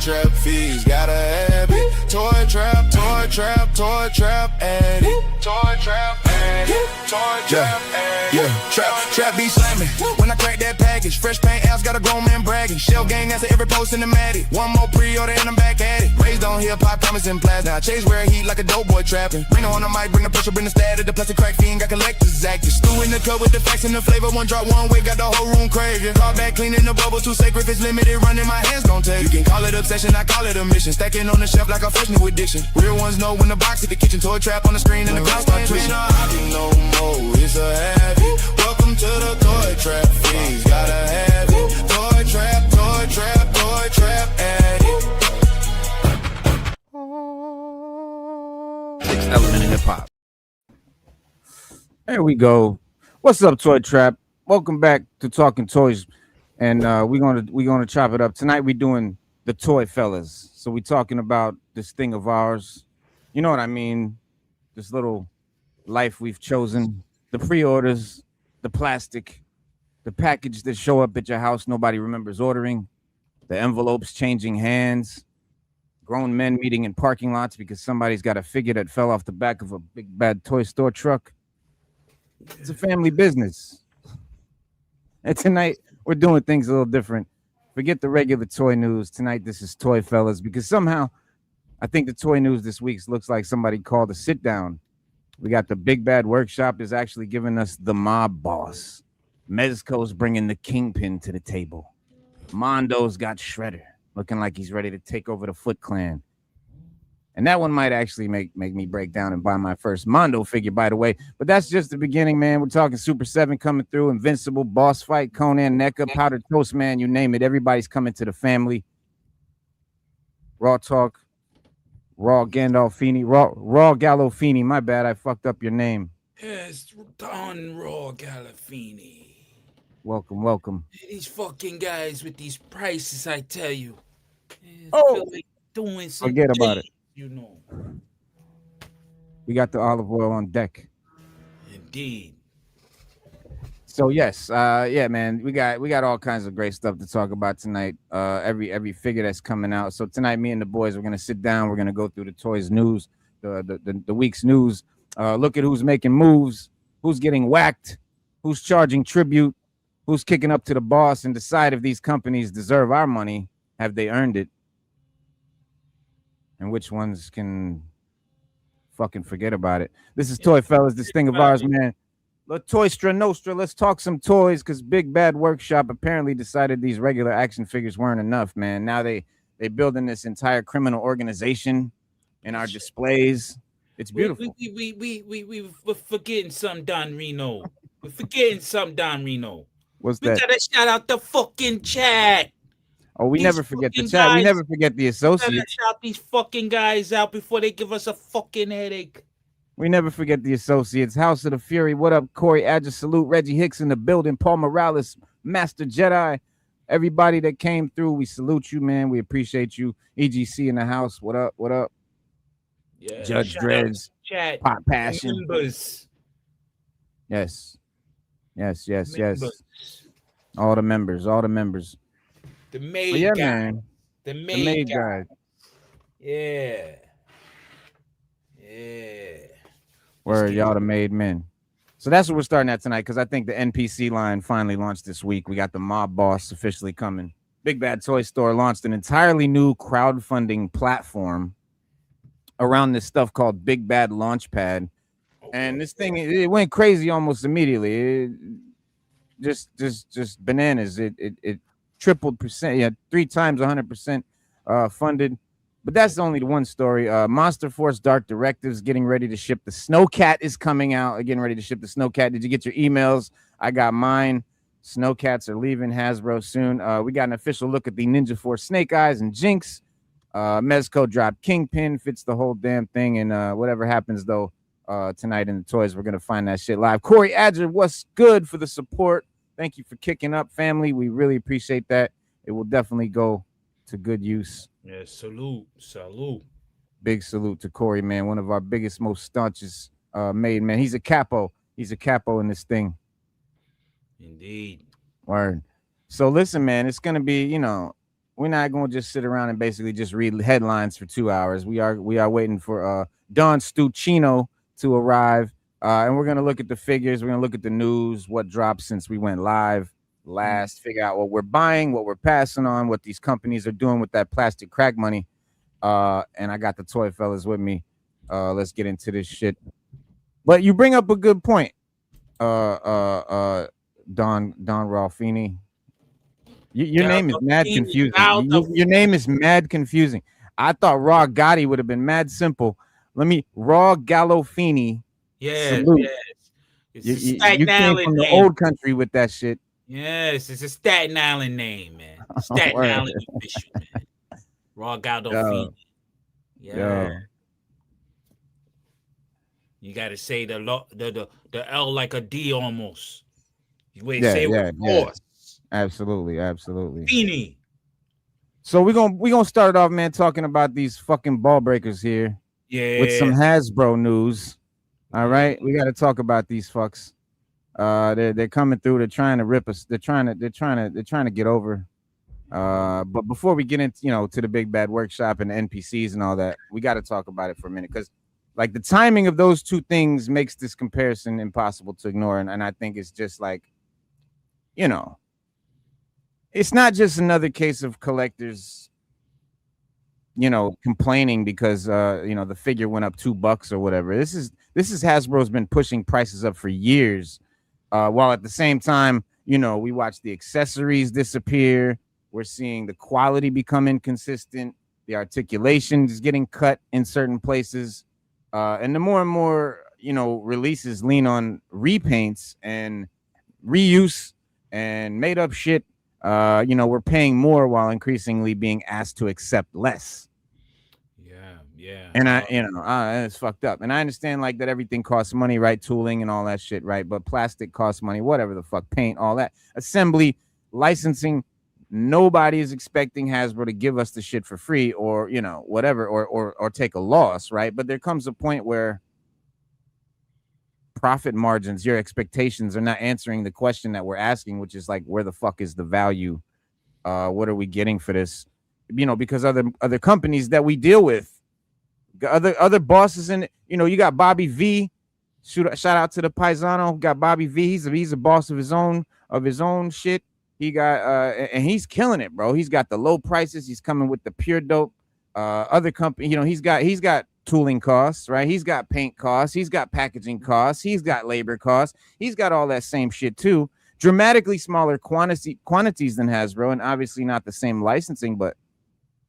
trap fees, gotta have it. Toy trap, toy trap, toy trap, addict. Toy trap, addict. Toy trap, addict. Yeah, trap be slamming. When I crack that package, fresh paint ass got a grown man bragging. Shell gang answer every post in the Matic. One more pre-order and I'm back at it. Raised on hip hop, promising plasma. I chase where heat like a dope boy trapping. Reno on the mic, bring the pressure, bring the static. The plastic crack fiend got collectors active. Stew in the cup with the facts and the flavor. One drop, one way, got the whole room craving. Call back, cleaning the bubble, too sacred. If it's limited, running my hands gon' take. You can call it obsession, I call it a mission. Stacking on the shelf like a fresh new addiction. Real ones know when the box hit the kitchen. Toy trap on the screen and the crowd start twitching. No more, it's a habit. Welcome to the toy trap fiends, gotta have it. Toy trap, toy trap, toy trap, addict. Sixth element in hip hop. There we go. What's up, Toy Trap? Welcome back to Talking Toys, and we're gonna chop it up tonight. We're doing the Toy Fellas, so we're talking about this thing of ours. You know what I mean? This little life we've chosen. The pre-orders, the plastic, the package that show up at your house nobody remembers ordering, the envelopes changing hands, grown men meeting in parking lots because somebody's got a figure that fell off the back of a big bad toy store truck. It's a family business. And tonight we're doing things a little different. Forget the regular toy news. Tonight this is Toy Fellas, because somehow I think the toy news this week looks like somebody called a sit down. We got the Big Bad Workshop is actually giving us the mob boss. Mezco's bringing the Kingpin to the table. Mondo's got Shredder, looking like he's ready to take over the Foot Clan. And that one might actually make me break down and buy my first Mondo figure, by the way. But that's just the beginning, man. We're talking Super 7 coming through, Invincible, Boss Fight, Conan, NECA, Powdered Toast, man, you name it. Everybody's coming to the family. Raw Talk. Raw Gandolfini, Raw Gallofini. My bad, I fucked up your name. Yes, Don Raw Gallofini. Welcome. These fucking guys with these prices, I tell you. Oh, like doing some forget about it. You know. We got the olive oil on deck. Indeed. So yes, yeah, man, we got all kinds of great stuff to talk about tonight. Every figure that's coming out. So tonight, me and the boys, we're gonna sit down. We're gonna go through the toys news, the week's news. Look at who's making moves, who's getting whacked, who's charging tribute, who's kicking up to the boss, and decide if these companies deserve our money. Have they earned it? And which ones can fucking forget about it? This is Toy Fellas, this thing of ours, man. La Toystra Nostra, let's talk some toys, because Big Bad Workshop apparently decided these regular action figures weren't enough, man. Now they building this entire criminal organization in our displays. It's beautiful. We're forgetting some, Don Reno. We're forgetting some, Don Reno. What's that? We gotta shout out the fucking chat. Oh, we never forget the chat. We never forget the associates. Shout these fucking guys out before they give us a fucking headache. We never forget the associates. House of the Fury. What up, Corey? Adja salute. Reggie Hicks in the building. Paul Morales, Master Jedi. Everybody that came through, we salute you, man. We appreciate you. EGC in the house. What up? What up? Yeah, Judge Dreads. Chat. Pop Passion. Members. Yes. All the members. The maid yeah, guy. Man. The maid guy. Yeah. Word, y'all the made men. So that's what we're starting at tonight, because I think the NPC line finally launched this week. We got the mob boss officially coming. Big Bad Toy Store launched an entirely new crowdfunding platform around this stuff called BigBadLaunchPad. And this thing, it went crazy almost immediately. It just bananas. It tripled percent, yeah, 3 times 100% funded. But that's only the one story. Monster Force Dark Directives getting ready to ship. The Snow C.A.T is coming out. Getting ready to ship the Snow C.A.T. Did you get your emails? I got mine. Snow C.A.Ts are leaving Hasbro soon. We got an official look at the Ninja Force Snake Eyes and Jinx. Mezco dropped Kingpin. Fits the whole damn thing. And whatever happens, though, tonight in the toys, we're going to find that shit live. Corey Adger, what's good for the support? Thank you for kicking up, family. We really appreciate that. It will definitely go to good use. Yeah, salute. Big salute to Corey, man. One of our biggest, most staunchest made, man. He's a capo. He's a capo in this thing. Indeed. Word. So listen, man, it's going to be, we're not going to just sit around and basically just read headlines for 2 hours. We are waiting for Don Stuccino to arrive, and we're going to look at the figures. We're going to look at the news, what dropped since we went live last, figure out what we're buying, what we're passing on, what these companies are doing with that plastic crack money. And I got the toy fellas with me. Let's get into this shit. But you bring up a good point, Don Rolfini. Your name is mad confusing. Your name is mad confusing. I thought Raw Gotti would have been mad simple. Raw Gallofini. Yes. You came from the old country with that shit. Yes, it's a Staten Island name, man. Staten Island official, man. Raw Gallofini. Yeah. You got to say the L like a D almost. You say it with force. Absolutely. Beanie. So we're gonna start it off, man, talking about these fucking ball breakers here. Yeah. With some Hasbro news. All right. We gotta talk about these fucks. They're coming through, they're trying to rip us, they're trying to get over. But before we get into to the Big Bad Workshop and the NPCs and all that, we gotta talk about it for a minute, because like the timing of those two things makes this comparison impossible to ignore. And I think it's just like, it's not just another case of collectors, complaining because the figure went up $2 or whatever. This is Hasbro's been pushing prices up for years, while at the same time, we watch the accessories disappear. We're seeing the quality become inconsistent. The articulation is getting cut in certain places, and the more and more releases lean on repaints and reuse and made up shit. We're paying more while increasingly being asked to accept less. Yeah. And it's fucked up. And I understand like that everything costs money, right? Tooling and all that shit, right? But plastic costs money, whatever the fuck, paint, all that, assembly, licensing. Nobody is expecting Hasbro to give us the shit for free or whatever, or take a loss, right? But there comes a point where profit margins, your expectations are not answering the question that we're asking, which is like, where the fuck is the value? What are we getting for this? Because other companies that we deal with, other bosses in you got Bobby V. Shout out to the Paisano. Got Bobby V. He's a boss of his own shit. He got and he's killing it, bro. He's got the low prices. He's coming with the pure dope. Other company, he's got tooling costs, right? He's got paint costs, he's got packaging costs, he's got labor costs, he's got all that same shit too. Dramatically smaller quantities than Hasbro, and obviously not the same licensing, but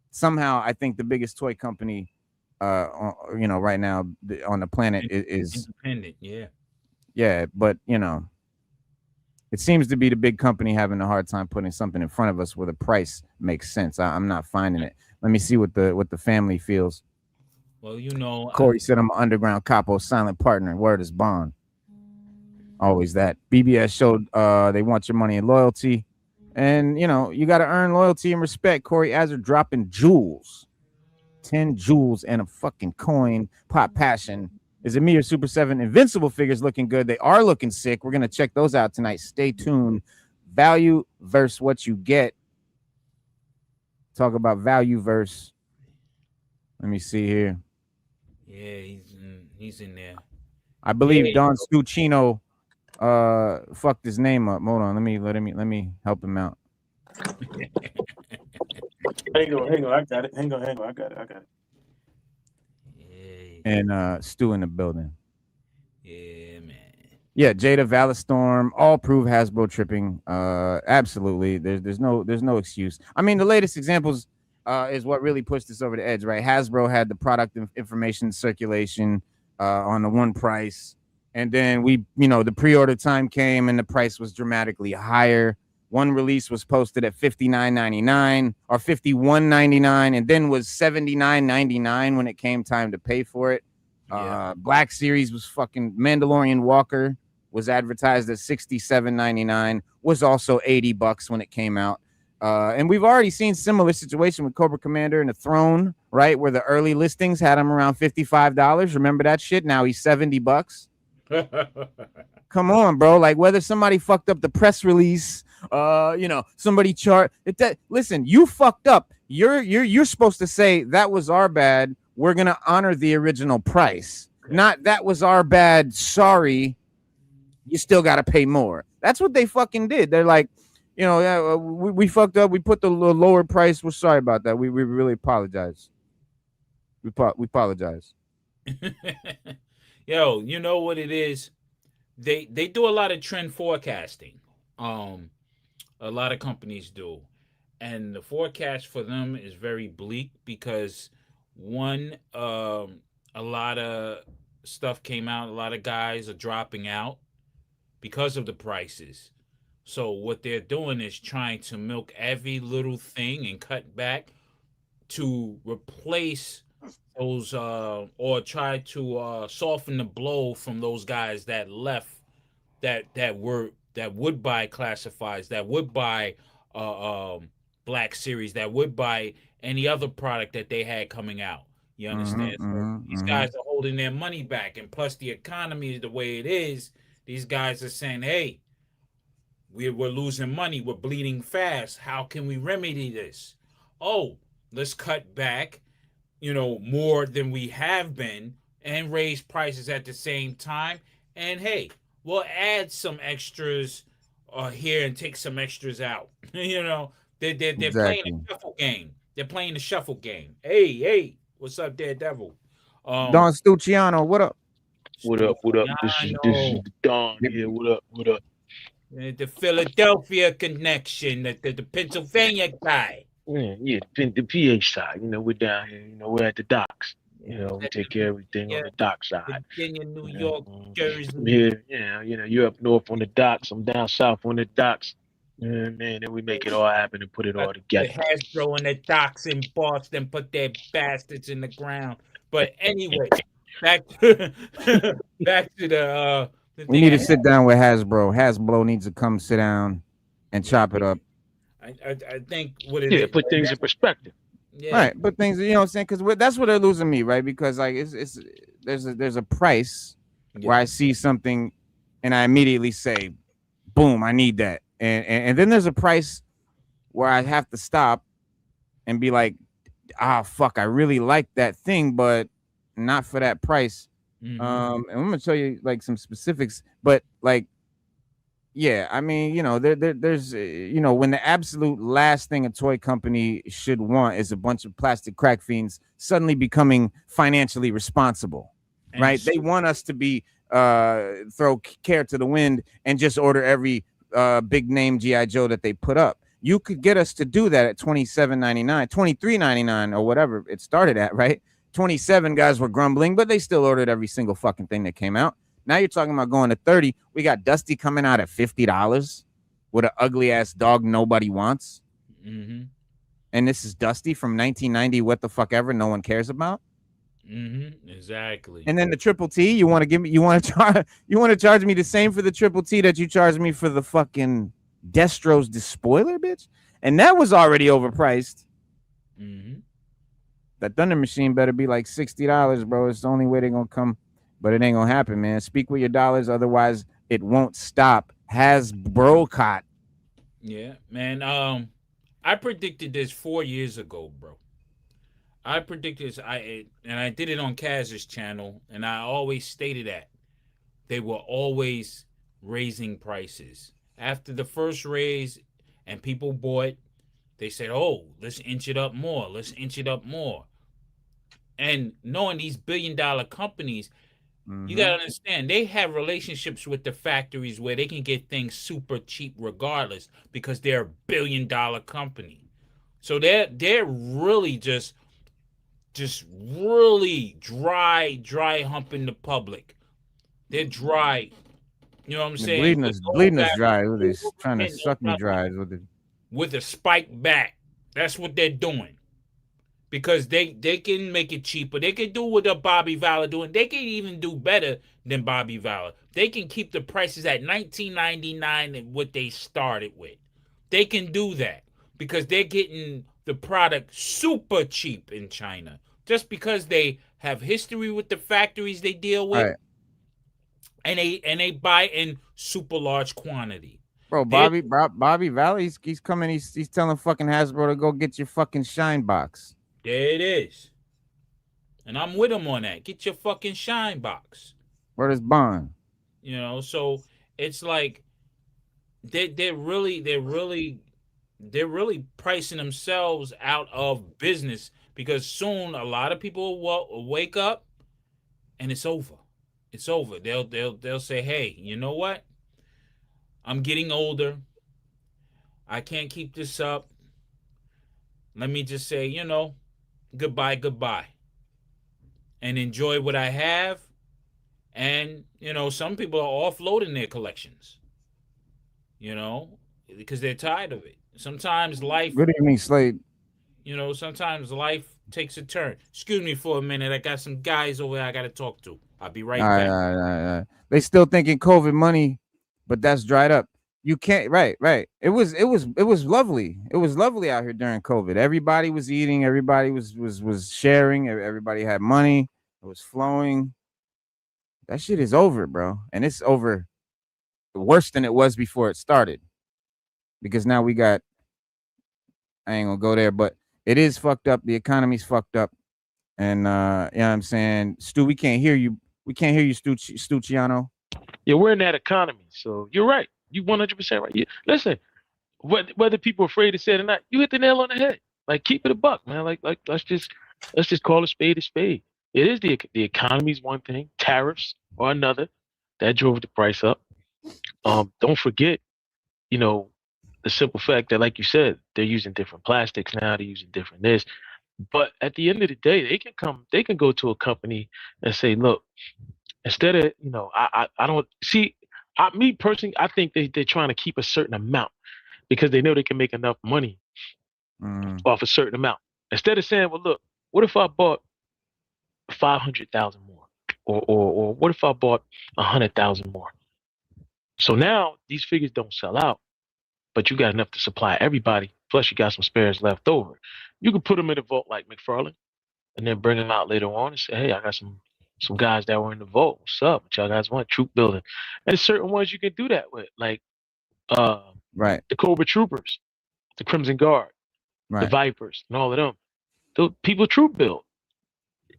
somehow I think the biggest toy company right now on the planet is independent. But it seems to be the big company having a hard time putting something in front of us where the price makes sense. I'm not finding it. Let me see what the family feels. Well, Corey said I'm an underground capo silent partner. Word is bond. Always that. BBS showed they want your money and loyalty. And you gotta earn loyalty and respect. Corey Azar dropping jewels. 10 jewels and a fucking coin. Pop passion. Is it me or Super 7? Invincible figures looking good. They are looking sick. We're gonna check those out tonight. Stay tuned. Value versus what you get. Talk about value versus. Let me see here. Yeah, he's in there. I believe Don Stuccino fucked his name up. Hold on, let me help him out. Hang on, I got it. Hang on, I got it. Yeah. And Stu in the building. Yeah, man. Yeah, Jada Valestorm, all prove Hasbro tripping. Absolutely. There's no excuse. I mean, the latest examples is what really pushed this over the edge, right? Hasbro had the product information circulation on the one price, and then the pre-order time came and the price was dramatically higher. One release was posted at $59.99 or $51.99, and then was $79.99 when it came time to pay for it. Black Series was fucking Mandalorian Walker was advertised at $67.99, was also $80 when it came out. And we've already seen similar situation with Cobra Commander and the Throne, right? Where the early listings had him around $55. Remember that shit? Now he's $70. Come on, bro. Like whether somebody fucked up the press release, somebody listen, you fucked up. You're supposed to say that was our bad. We're gonna honor the original price. Not that was our bad. Sorry, you still gotta pay more. That's what they fucking did. They're like, yeah, we fucked up. We put the lower price. We're sorry about that. We really apologize. We apologize. Yo, you know what it is? They do a lot of trend forecasting. A lot of companies do. And the forecast for them is very bleak because one, a lot of stuff came out, a lot of guys are dropping out because of the prices. So what they're doing is trying to milk every little thing and cut back to replace those or try to soften the blow from those guys that left that would buy classifieds, that would buy Black Series, that would buy any other product that they had coming out. You understand? These guys are holding their money back, and plus the economy is the way it is. These guys are saying, "Hey, we're losing money. We're bleeding fast. How can we remedy this? Oh, let's cut back, more than we have been, and raise prices at the same time. And hey, we'll add some extras here and take some extras out." They're Exactly. playing a shuffle game. They're playing the shuffle game. Hey, what's up, Daredevil? Don Stucciano, what up? What up? This is Don here. What up? The Philadelphia connection, the Pennsylvania guy. Yeah, the PA side. We're down here. We're at the docks. We take care of everything on the dock side. Virginia, New York, Jersey. Here, you're up north on the docks. I'm down south on the docks. Man, then we make it all happen and put it all together. Hasbro and the docks in Boston put their bastards in the ground. But anyway, back to the. We need to sit down with Hasbro. Hasbro needs to come sit down and chop it up. I think what it is. Put things in perspective. Yeah. Right, but things, you know what I'm saying? Because that's what they're losing me, right? Because like there's a price where I see something and I immediately say, boom, I need that. And then there's a price where I have to stop and be like, fuck, I really like that thing, but not for that price. And I'm gonna tell you like some specifics, but like, yeah, I mean, there's when the absolute last thing a toy company should want is a bunch of plastic crack fiends suddenly becoming financially responsible, right? They want us to be throw care to the wind and just order every big name GI Joe that they put up. You could get us to do that at $27.99, $23.99, or whatever it started at, right? 27 guys were grumbling, but they still ordered every single fucking thing that came out. Now you're talking about going to 30. We got Dusty coming out at $50 with an ugly ass dog nobody wants. And this is Dusty from 1990. What the fuck ever? No one cares about. Exactly. And then the Triple T. You want to charge me the same for the Triple T that you charged me for the fucking Destro's Despoiler, bitch? And that was already overpriced. That Thunder Machine better be like $60, bro. It's the only way they're gonna come. But it ain't gonna happen, man. Speak with your dollars, otherwise it won't stop. Hasbro. Yeah, man. I predicted this 4 years ago, bro. I predicted this. I did it on Kaz's channel, and I always stated that they were always raising prices. After the first raise, and people bought, they said, "Oh, let's inch it up more. Let's inch it up more." And knowing these billion-dollar companies, you got to understand, they have relationships with the factories where they can get things super cheap regardless because they're a billion-dollar company. So they're really just really dry humping the public. They're dry. You know what I'm saying? Bleeding us dry. They're trying to suck me dry with a spike back. That's what they're doing. Because they can make it cheaper. They can do what Bobby Valor doing. They can even do better than Bobby Valor. They can keep the prices at $19.99 and what they started with. They can do that because they're getting the product super cheap in China. Just because they have history with the factories they deal with. Right. and they buy in super large quantity. Bro, They're Bobby Valley, he's coming. He's telling fucking Hasbro to go get your fucking shine box. There it is. And I'm with him on that. Get your fucking shine box. Where does Bond? You know, so it's like they're really pricing themselves out of business because soon a lot of people will wake up and it's over. It's over. They'll say, "Hey, you know what? I'm getting older. I can't keep this up. Let me just say, goodbye, goodbye, and enjoy what I have." And some people are offloading their collections. Because they're tired of it. Sometimes life, Good evening, Slade. sometimes life takes a turn. Excuse me for a minute. I got some guys over there I got to talk to. I'll be right All right, back. all right, all right. They still thinking COVID money, but that's dried up. You can't. Right. It was lovely. It was lovely out here during COVID. Everybody was eating. Everybody was sharing. Everybody had money. It was flowing. That shit is over, bro, and it's over worse than it was before it started. Because now we got. I ain't gonna go there, but it is fucked up. The economy's fucked up, and you know what I'm saying, Stu, we can't hear you. We can't hear you, Stucciano. Yeah, we're in that economy, so you're right. You 100% right. Listen, whether people are afraid to say it or not, you hit the nail on the head. Like, keep it a buck, man. Like let's just call a spade a spade. It is the economy's one thing, tariffs or another that drove the price up. Don't forget, the simple fact that, like you said, they're using different plastics now, they're using different this. But at the end of the day, they can go to a company and say, look, instead of, I don't see, me personally, I think they're trying to keep a certain amount because they know they can make enough money off a certain amount. Instead of saying, well, look, what if I bought 500,000 more? Or what if I bought 100,000 more? So now these figures don't sell out, but you got enough to supply everybody. Plus you got some spares left over. You can put them in a vault like McFarlane and then bring them out later on and say, hey, I got some guys that were in the vault. What's up? What y'all guys want? Troop building. And there's certain ones you can do that with, like Right. the Cobra Troopers, the Crimson Guard, Right. the Vipers, and all of them. The people troop build.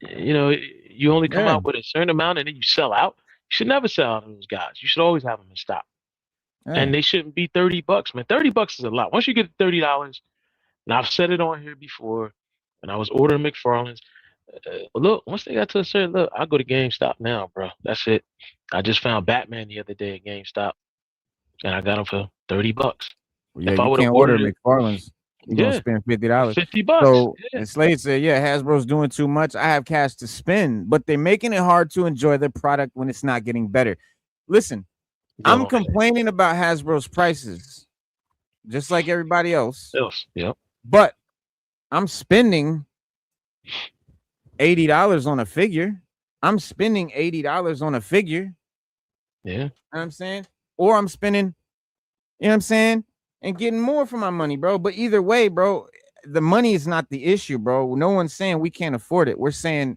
You only come out with a certain amount and then you sell out. You should never sell out of those guys. You should always have them in stock. And they shouldn't be $30, man. $30 is a lot. Once you get $30, and I've said it on here before, and I was ordering McFarlane's. Look, once they got to a certain look, I go to GameStop now, bro. That's it. I just found Batman the other day at GameStop, and I got him for $30. Yeah, you can't order McFarlane's. You're gonna spend $50. $50. So and Slade said, yeah, Hasbro's doing too much. I have cash to spend, but they're making it hard to enjoy their product when it's not getting better. Listen, I'm complaining about Hasbro's prices, just like everybody else. Yep. But I'm spending $80 on a figure. I'm spending $80 on a figure. Yeah. You know what I'm saying? Or I'm spending, you know what I'm saying? And getting more for my money, bro. But either way, bro, the money is not the issue, bro. No one's saying we can't afford it. We're saying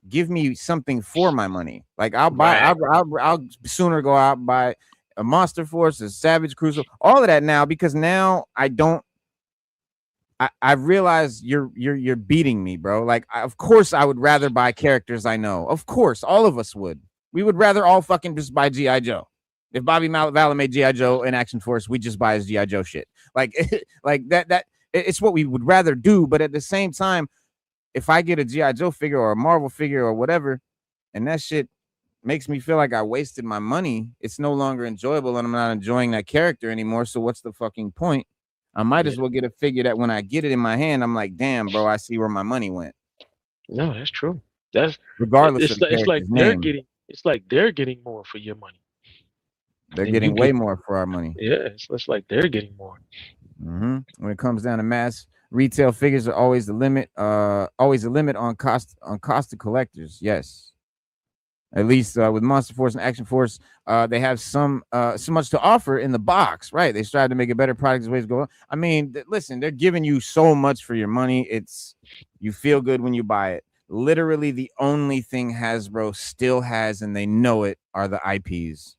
give me something for my money. Like I'll buy, I'll sooner go out and buy a Monster Force, a Savage Cruiser, all of that now, because now I realize you're beating me, bro. Like, of course I would rather buy characters I know. Of course, all of us would. We would rather all fucking just buy G.I. Joe. If Bobby Valor made G.I. Joe in Action Force, we just buy his G.I. Joe shit. Like, like that it's what we would rather do. But at the same time, if I get a G.I. Joe figure or a Marvel figure or whatever, and that shit makes me feel like I wasted my money, it's no longer enjoyable and I'm not enjoying that character anymore. So what's the fucking point? I might as well get a figure that when I get it in my hand, I'm like, damn, bro, I see where my money went. No, that's true. That's regardless of it's like they're getting more for your money. They're getting way more for our money. Yeah, it's like they're getting more. When it comes down to mass retail, figures are always the limit. Always a limit on cost to collectors. Yes, at least with Monster Force and Action Force, they have so much to offer in the box. Right? They strive to make a better product as ways go on. I mean, listen, they're giving you so much for your money. You feel good when you buy it. literally the only thing Hasbro still has, and they know it, are the IPs.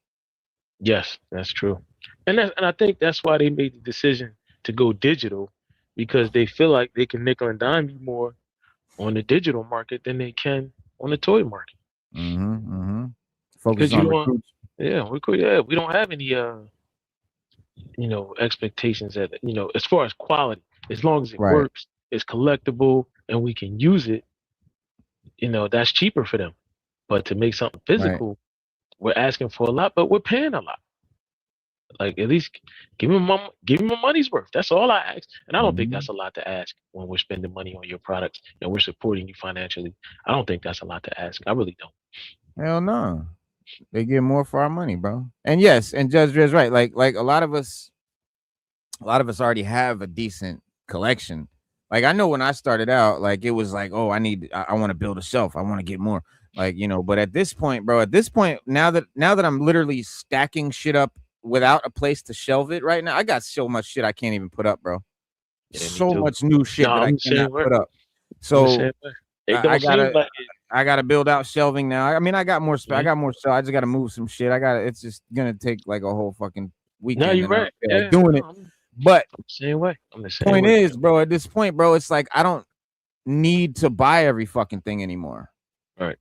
Yes, that's true. And I think that's why they made the decision to go digital, because they feel like they can nickel and dime you more on the digital market than they can on the toy market. Focus Because you on don't, recruits. we don't have any expectations that, as far as quality, as long as it Right. works, it's collectible, and we can use it, that's cheaper for them. But to make something physical, we're asking for a lot, but we're paying a lot. Like, at least give me my money's worth. That's all I ask. And I don't think that's a lot to ask when we're spending money on your products and we're supporting you financially. I don't think that's a lot to ask. I really don't. Hell no. They get more for our money, bro. And yes, and Judge Dre's right. Like a lot of us already have a decent collection. Like, I know when I started out, like, it was like, oh, I want to build a shelf. I want to get more. Like, but at this point, bro, now that I'm literally stacking shit up without a place to shelve it right now, I got so much shit I can't even put up, bro. Yeah, So much new shit that I cannot put up. So I gotta build out shelving now. I mean, I got more space. I got more stuff. I just gotta move some shit. It's just gonna take like a whole fucking weekend. No, you're right. Like doing it. But I'm the same way. Point is, bro, at this point, bro, it's like I don't need to buy every fucking thing anymore. Right.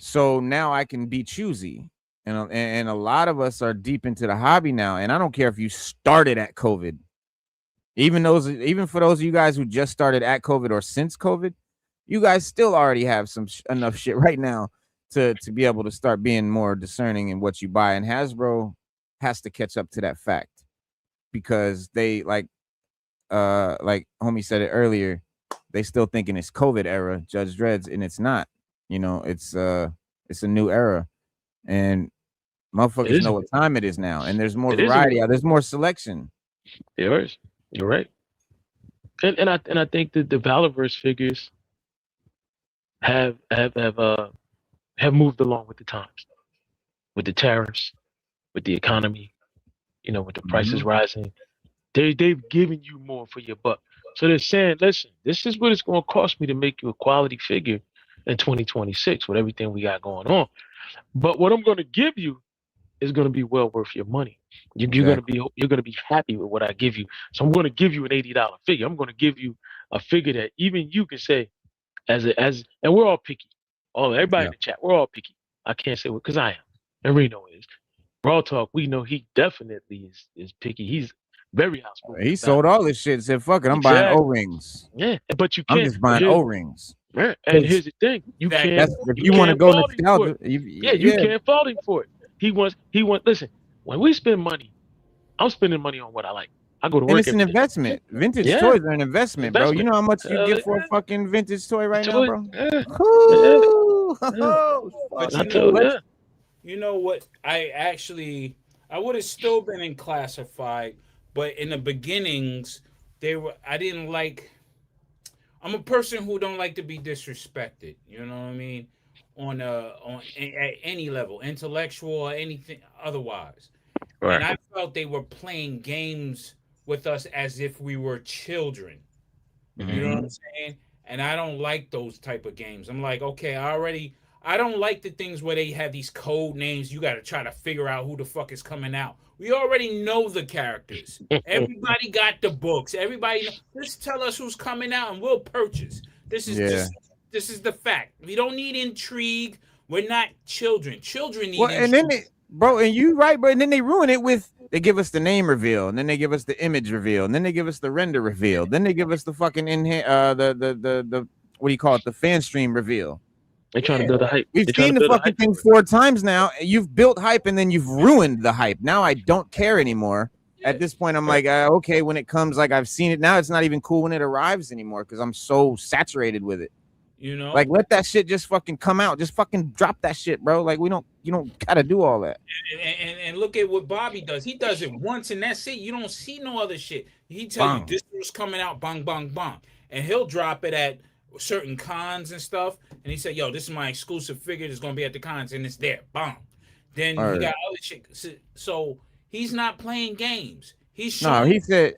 So now I can be choosy. And a lot of us are deep into the hobby now. And I don't care if you started at COVID. Even for those of you guys who just started at COVID or since COVID, you guys still already have enough shit right now to be able to start being more discerning in what you buy. And Hasbro has to catch up to that fact, because they like homie said it earlier, they still thinking it's COVID era, Judge Dredd's, and it's not. It's a new era, and motherfuckers know what time it is now, and there's more variety. There's more selection. There is. You're right. And I think that the Valorverse figures have moved along with the times, with the tariffs, with the economy, with the prices rising. They've given you more for your buck. So they're saying, listen, this is what it's going to cost me to make you a quality figure in 2026 with everything we got going on. But what I'm going to give you is going to be well worth your money. You're going to be happy with what I give you. So I'm going to give you an $80 figure. I'm going to give you a figure that even you can say, and we're all picky. Everybody in the chat, we're all picky. I can't say because I am, and Reno is. Raw Talk, we know he definitely is picky. He's very outspoken. He sold all this shit. Said, "Fuck it, I'm buying O-rings." Yeah, but you can't. I'm just buying O-rings. Right. And here's the thing: you can't. If you want to go nostalgia, you can't fault him for it. He wants. Listen, when we spend money, I'm spending money on what I like. I go to work. And it's an investment. Vintage toys are an investment, bro. You know how much you get for a fucking vintage toy right now, bro? You know what? I would have still been in classified, but in the beginnings, I didn't like. I'm a person who don't like to be disrespected. You know what I mean? At any level, intellectual or anything otherwise. Right. And I felt they were playing games with us as if we were children. Mm-hmm. You know what I'm saying? And I don't like those type of games. I'm like, okay, I don't like the things where they have these code names. You got to try to figure out who the fuck is coming out. We already know the characters. Everybody got the books. Just tell us who's coming out and we'll purchase. This is the fact. We don't need intrigue. We're not children. Children need intrigue. And then and you right, bro. And then they ruin it with, they give us the name reveal, and then they give us the image reveal, and then they give us the render reveal, then they give us the fucking the what do you call it, the fan stream reveal. They're trying to build a hype. We've seen the fucking thing 4 times now. You've built hype and then you've ruined the hype. Now I don't care anymore. At this point, I'm like, okay, when it comes, like I've seen it now. It's not even cool when it arrives anymore because I'm so saturated with it. Like let that shit just fucking come out. Just fucking drop that shit, bro. Like you don't gotta do all that. And look at what Bobby does. He does it once and that's it. You don't see no other shit. He tells you this was coming out, bang, bang, bang, and he'll drop it at certain cons and stuff, and he said, "Yo, this is my exclusive figure that's gonna be at the cons," and it's there. Boom. Then he got other shit. So he's not playing games. He's showing. He said,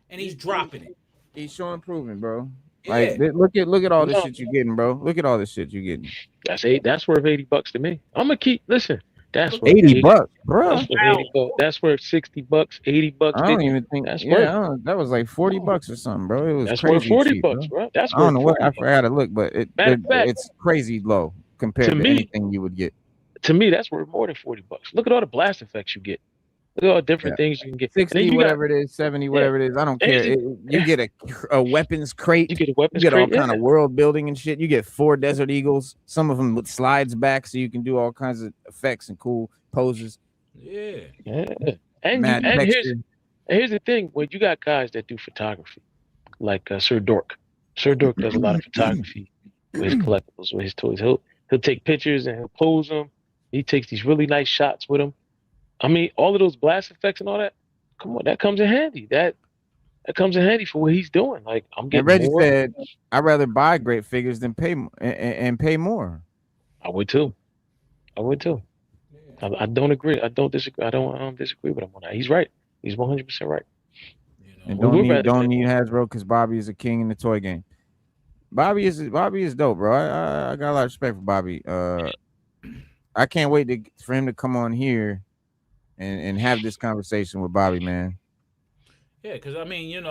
and he's dropping it. He's showing, proving, bro. Like, Yeah. look at all the No, shit you're getting, bro. Look at all the shit you're getting. that's worth $80 to me. I'm gonna keep listen. That's Look worth at 80 80. bucks, That's bro. worth Wow. 80 bucks. That's worth $60, $80, I don't 50. even think. That's Yeah, worth. I don't, that was like $40 or something, bro. It was That's worth crazy cheap, $40, bro. bro. That's I don't worth know what I 40 bucks. forgot to look, but Matter of fact, it's crazy low to compared to me, anything you would get. that's worth more than $40. Look at all the blast effects you get. Look at all the different Yeah. things you can get. And then 60, you got whatever it is, 70, yeah, whatever it is. I don't and care. you, You get a weapons crate. you get a You weapons get all crate. kind Yeah, of world building and shit. You get 4 Desert Eagles. Some of them with slides back, so you can do all kinds of effects and cool poses. Yeah. yeah. And you Mad and texture. here's the thing: when you got guys that do photography, like Sir Dork. Sir Dork does a lot of photography with his collectibles, with his toys. He'll take pictures and he'll pose them. He takes these really nice shots with them. I mean, all of those blast effects and all that. Come on, that comes in handy. That comes in handy for what he's doing. Like I'm And getting Reggie more. said, "I'd rather buy great figures than pay and pay more." I would too. I would too. I don't agree. I don't disagree. I don't disagree with him on that. He's right. He's 100% right. You And know. We would rather don't pay need more. Hasbro because Bobby is a king in the toy game. Bobby is dope, bro. I got a lot of respect for Bobby. I can't wait for him to come on here and have this conversation with Bobby, man. Yeah, because I mean,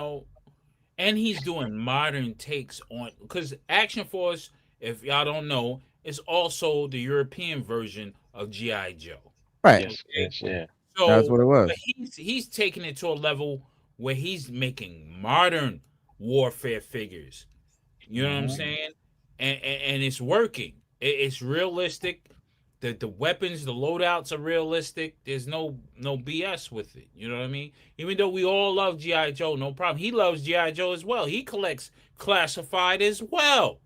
and he's doing modern takes on because Action Force, if y'all don't know, is also the European version of GI Joe. Right. Yes, yes, yeah. That's So what it was. but he's taking it to a level where he's making modern warfare figures. You know what I'm saying? And it's working. It's realistic. The weapons, the loadouts are realistic. There's no BS with it. You know what I mean? Even though we all love GI Joe, no problem. He loves GI Joe as well. He collects classified as well.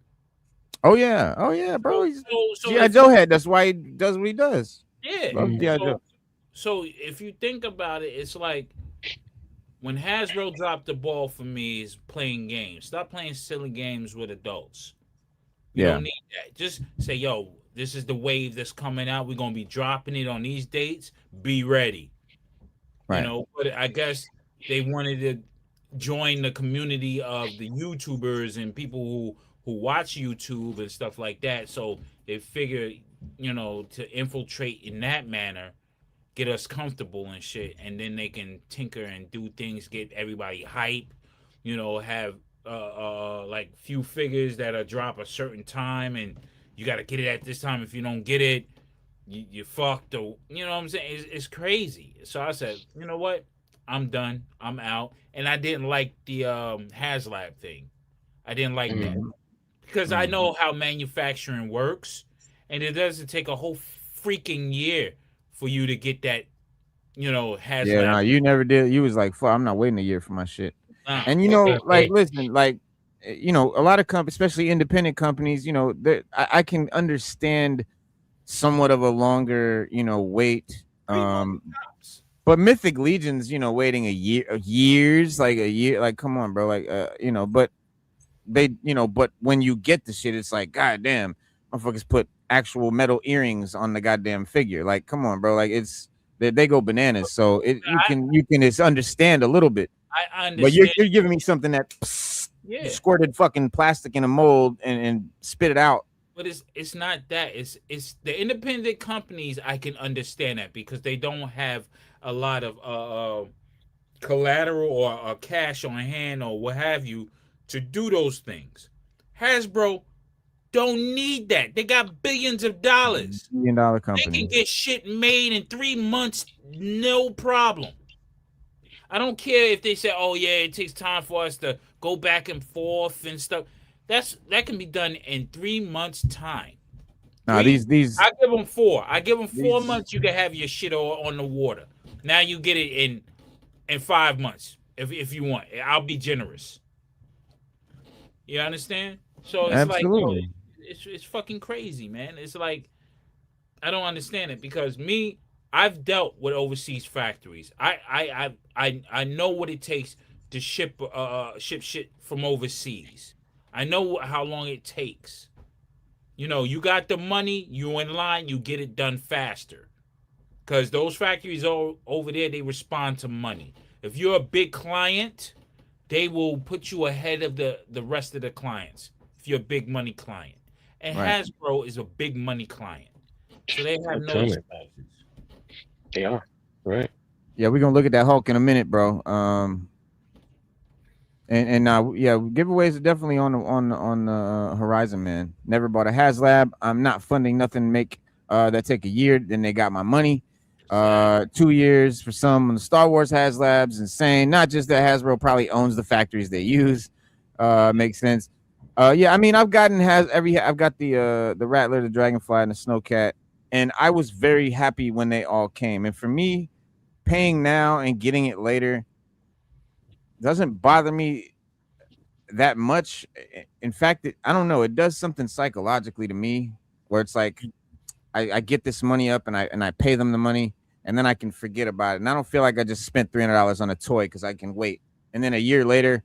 Oh yeah, bro. He's So G.I. Joe head. That's why he does what he does. yeah. Love G.I. Joe. So if you think about it, it's like when Hasbro dropped the ball for me is playing games. Stop playing silly games with adults. You Yeah. don't need that. Just say, yo, this is the wave that's coming out. We're gonna be dropping it on these dates. Be ready. Right. But I guess they wanted to join the community of the YouTubers and people who watch YouTube and stuff like that. So they figured, to infiltrate in that manner, get us comfortable and shit, and then they can tinker and do things, get everybody hype, have like few figures that are drop a certain time and you got to get it at this time. If you don't get it, you fucked. Or you know what I'm saying? It's crazy. So I said, you know what? I'm done. I'm out. And I didn't like the HasLab thing. I didn't like that because I know how manufacturing works, and it doesn't take a whole freaking year for you to get that. HasLab. Yeah, no, you never did. You was like, "Fuck, I'm not waiting a year for my shit." Nah. And like, listen, like, a lot of companies, especially independent companies, I can understand somewhat of a longer, wait. 3 months tops. But Mythic Legions, waiting years, like a year, like, come on, bro, like, but they, but when you get the shit, it's like, goddamn, motherfuckers put actual metal earrings on the goddamn figure. Like, come on, bro, like they go bananas. So you can just understand a little bit. I understand. But you're giving me something that you squirted fucking plastic in a mold and spit it out. But it's not that. It's the independent companies. I can understand that because they don't have a lot of collateral or cash on hand or what have you to do those things. Hasbro don't need that. They got billions of dollars. $1 billion They company. can get shit made in 3 months, no problem. I don't care if they say, "Oh yeah, it takes time for us to go back and forth and stuff." That can be done in 3 months' time. Nah, these I give them 4. I give them 4 months. You can have your shit on the water. Now you get it in 5 months if you want. I'll be generous. You understand? So it's Absolutely. like it's fucking crazy, man. It's like I don't understand it because I've dealt with overseas factories. I know what it takes to ship shit from overseas. I know how long it takes. You got the money, you in line, you get it done faster. Because those factories over there, they respond to money. If you're a big client, they will put you ahead of the rest of the clients if you're a big money client. And Right. Hasbro is a big money client, so they have I'm no telling you, excuses. they are right. Yeah, we're gonna look at that Hulk in a minute, bro. And yeah, giveaways are definitely on the horizon, man. Never bought a HasLab. I'm not funding nothing make that take a year. Then they got my money. 2 years for some of the Star Wars HasLabs, insane. Not just that Hasbro probably owns the factories they use. Makes sense. Yeah, I mean, I've got the Rattler, the Dragonfly, and the Snow C.A.T, and I was very happy when they all came. And for me, paying now and getting it later doesn't bother me that much. In fact, I don't know. It does something psychologically to me where it's like I get this money up and I pay them the money and then I can forget about it. And I don't feel like I just spent $300 on a toy because I can wait. And then a year later,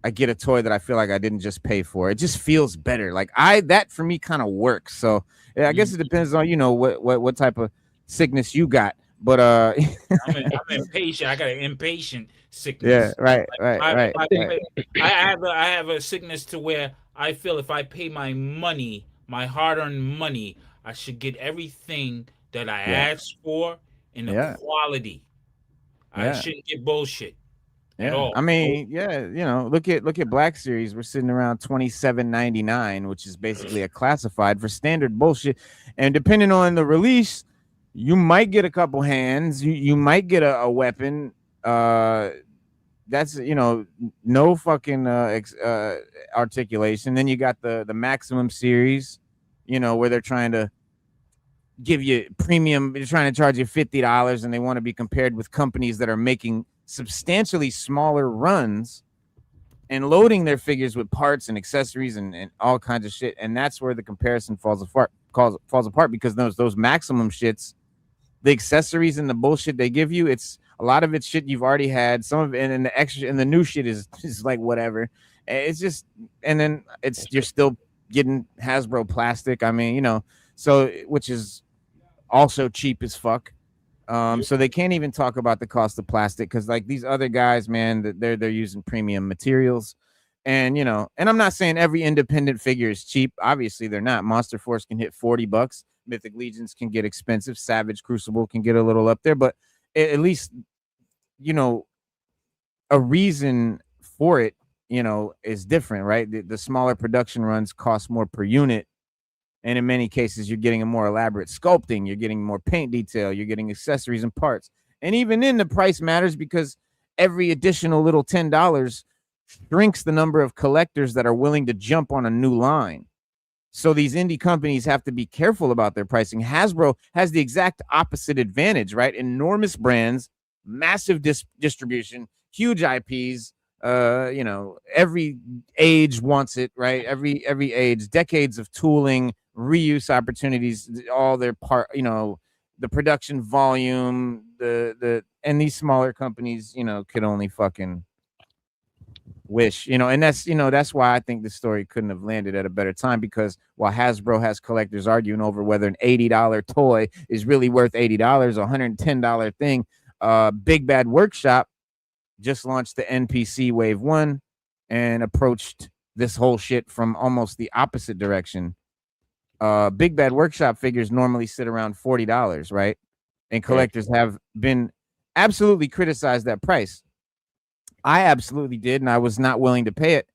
I get a toy that I feel like I didn't just pay for. It just feels better. Like that for me kind of works. So yeah, I guess it depends on what type of sickness you got. But I'm impatient. I got an impatient sickness. Yeah, right, Like, right. I have a sickness to where I feel if I pay my money, my hard-earned money, I should get everything that I asked for in the quality. I shouldn't get bullshit at all. I mean, look at Black Series. We're sitting around $27.99, which is basically a classified for standard bullshit. And depending on the release, you might get a couple hands. You might get a weapon. That's no fucking articulation. Then you got the maximum series, where they're trying to give you premium. They're trying to charge you $50, and they want to be compared with companies that are making substantially smaller runs and loading their figures with parts and accessories and all kinds of shit. And that's where the comparison falls apart because those maximum shits, the accessories and the bullshit they give you, it's a lot of it's shit you've already had. Some of it and the extra and the new shit is like whatever. It's just, and then you're still getting Hasbro plastic. I mean, so which is also cheap as fuck. So they can't even talk about the cost of plastic because like these other guys, man, they're using premium materials. And and I'm not saying every independent figure is cheap. Obviously, they're not. Monster Force can hit $40. Mythic Legions can get expensive. Savage Crucible can get a little up there, but at least a reason for it, is different, right? The smaller production runs cost more per unit, and in many cases, you're getting a more elaborate sculpting. You're getting more paint detail. You're getting accessories and parts, and even then, the price matters because every additional little $10 shrinks the number of collectors that are willing to jump on a new line. So these indie companies have to be careful about their pricing. Hasbro has the exact opposite advantage, right? Enormous brands, massive distribution, huge IPs. Every age wants it, right? Every age, decades of tooling, reuse opportunities, all their part, the production volume, and these smaller companies, could only fucking wish, and that's why I think the story couldn't have landed at a better time, because while Hasbro has collectors arguing over whether an $80 toy is really worth $80, $110 thing, BigBadWorkshop just launched the NPC Wave 1 and approached this whole shit from almost the opposite direction. BigBadWorkshop figures normally sit around $40, right? And collectors have been absolutely criticized that price. I absolutely did, and I was not willing to pay it.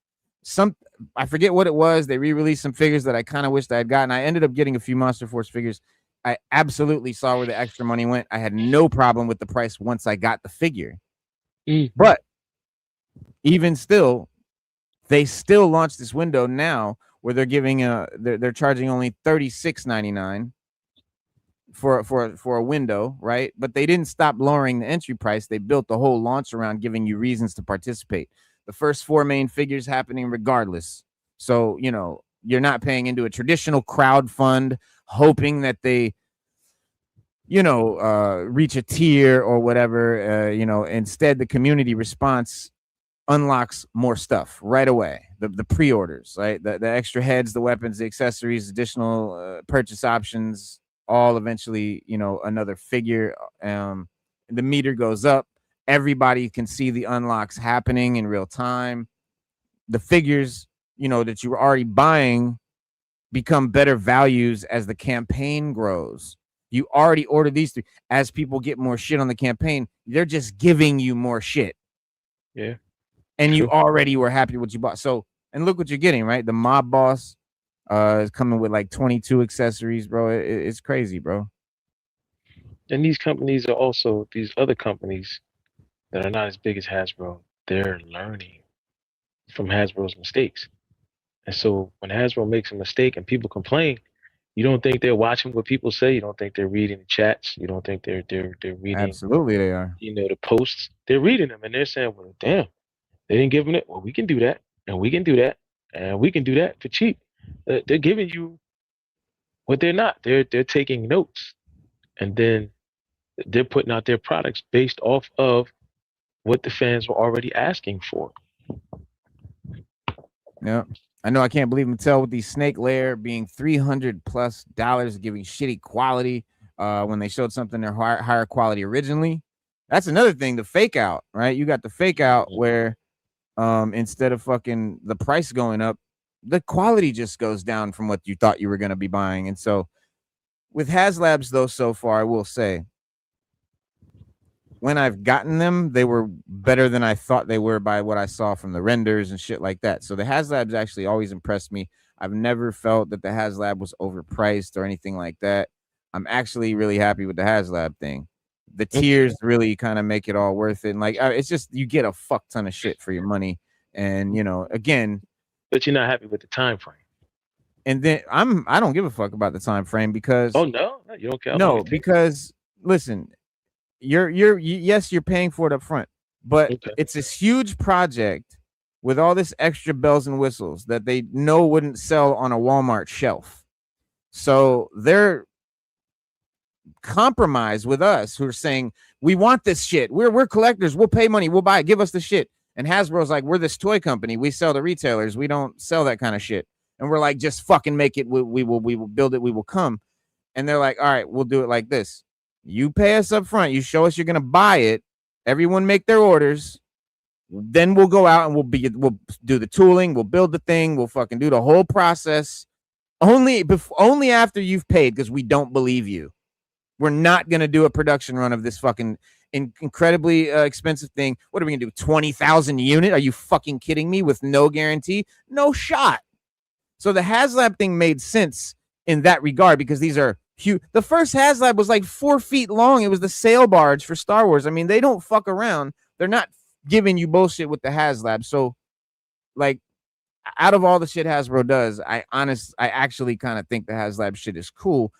I forget what it was. They re-released some figures that I kind of wished I had gotten. I ended up getting a few Monster Force figures. I absolutely saw where the extra money went. I had no problem with the price once I got the figure. But even still, they still launched this window now where they're giving they're charging only $36.99 for a window, right? But they didn't stop lowering the entry price. They built the whole launch around giving you reasons to participate. The first 4 main figures happening regardless. So, you're not paying into a traditional crowd fund, hoping that they, reach a tier or whatever. Instead, the community response unlocks more stuff right away. The pre-orders, right? The extra heads, the weapons, the accessories, additional purchase options, all eventually, another figure. The meter goes up, everybody can see the unlocks happening in real time. The figures, you know, that you were already buying become better values as the campaign grows. You already ordered these three. As people get more shit on the campaign, they're just giving you more shit. Yeah. And you True. already were happy with what you bought. So, and look what you're getting, right? The mob boss is coming with like 22 accessories, bro. It's crazy, bro. And these companies are also, these other companies that are not as big as Hasbro, they're learning from Hasbro's mistakes. And so when Hasbro makes a mistake and people complain, you don't think they're watching what people say. You don't think they're reading the chats. You don't think they're reading, Absolutely, they are. you know, the posts. They're reading them and they're saying, well, damn, they didn't give them it. Well, we can do that, and we can do that, and we can do that for cheap. They're giving you what they're not. They're taking notes, and then they're putting out their products based off of what the fans were already asking for. Yeah. I know I can't believe Mattel with the snake lair being $300+ giving shitty quality when they showed something they're higher quality originally. That's another thing, the fake out, right? You got the fake out where instead of fucking the price going up, the quality just goes down from what you thought you were going to be buying. And so with HasLabs, though, so far, I will say, when I've gotten them, they were better than I thought they were by what I saw from the renders and shit like that. So the HasLabs actually always impressed me. I've never felt that the HasLab was overpriced or anything like that. I'm actually really happy with the HasLab thing. The tiers really kind of make it all worth it. And like, it's just, you get a fuck ton of shit for your money. And, you know, again, but you're not happy with the time frame. And then I don't give a fuck about the time frame because no, you don't care. No, because listen, yes, you're paying for it up front, but it's this huge project with all this extra bells and whistles that they know wouldn't sell on a Walmart shelf. So they're compromised with us who are saying, we want this shit. We're collectors. We'll pay money. We'll buy it. Give us the shit. And Hasbro's like, we're this toy company. We sell to retailers. We don't sell that kind of shit. And we're like, just fucking make it. We will build it. We will come. And they're like, all right, we'll do it like this. You pay us up front. You show us you're going to buy it. Everyone make their orders. Then we'll go out and we'll do the tooling. We'll build the thing. We'll fucking do the whole process. Only after you've paid, because we don't believe you. We're not going to do a production run of this fucking incredibly expensive thing. What are we going to do? 20,000 unit? Are you fucking kidding me? With no guarantee? No shot. So the HasLab thing made sense in that regard because these are huge. The first HasLab was like 4 feet long. It was the sail barge for Star Wars. I mean, they don't fuck around. They're not giving you bullshit with the HasLab. So, like, out of all the shit Hasbro does, I actually kind of think the HasLab shit is cool.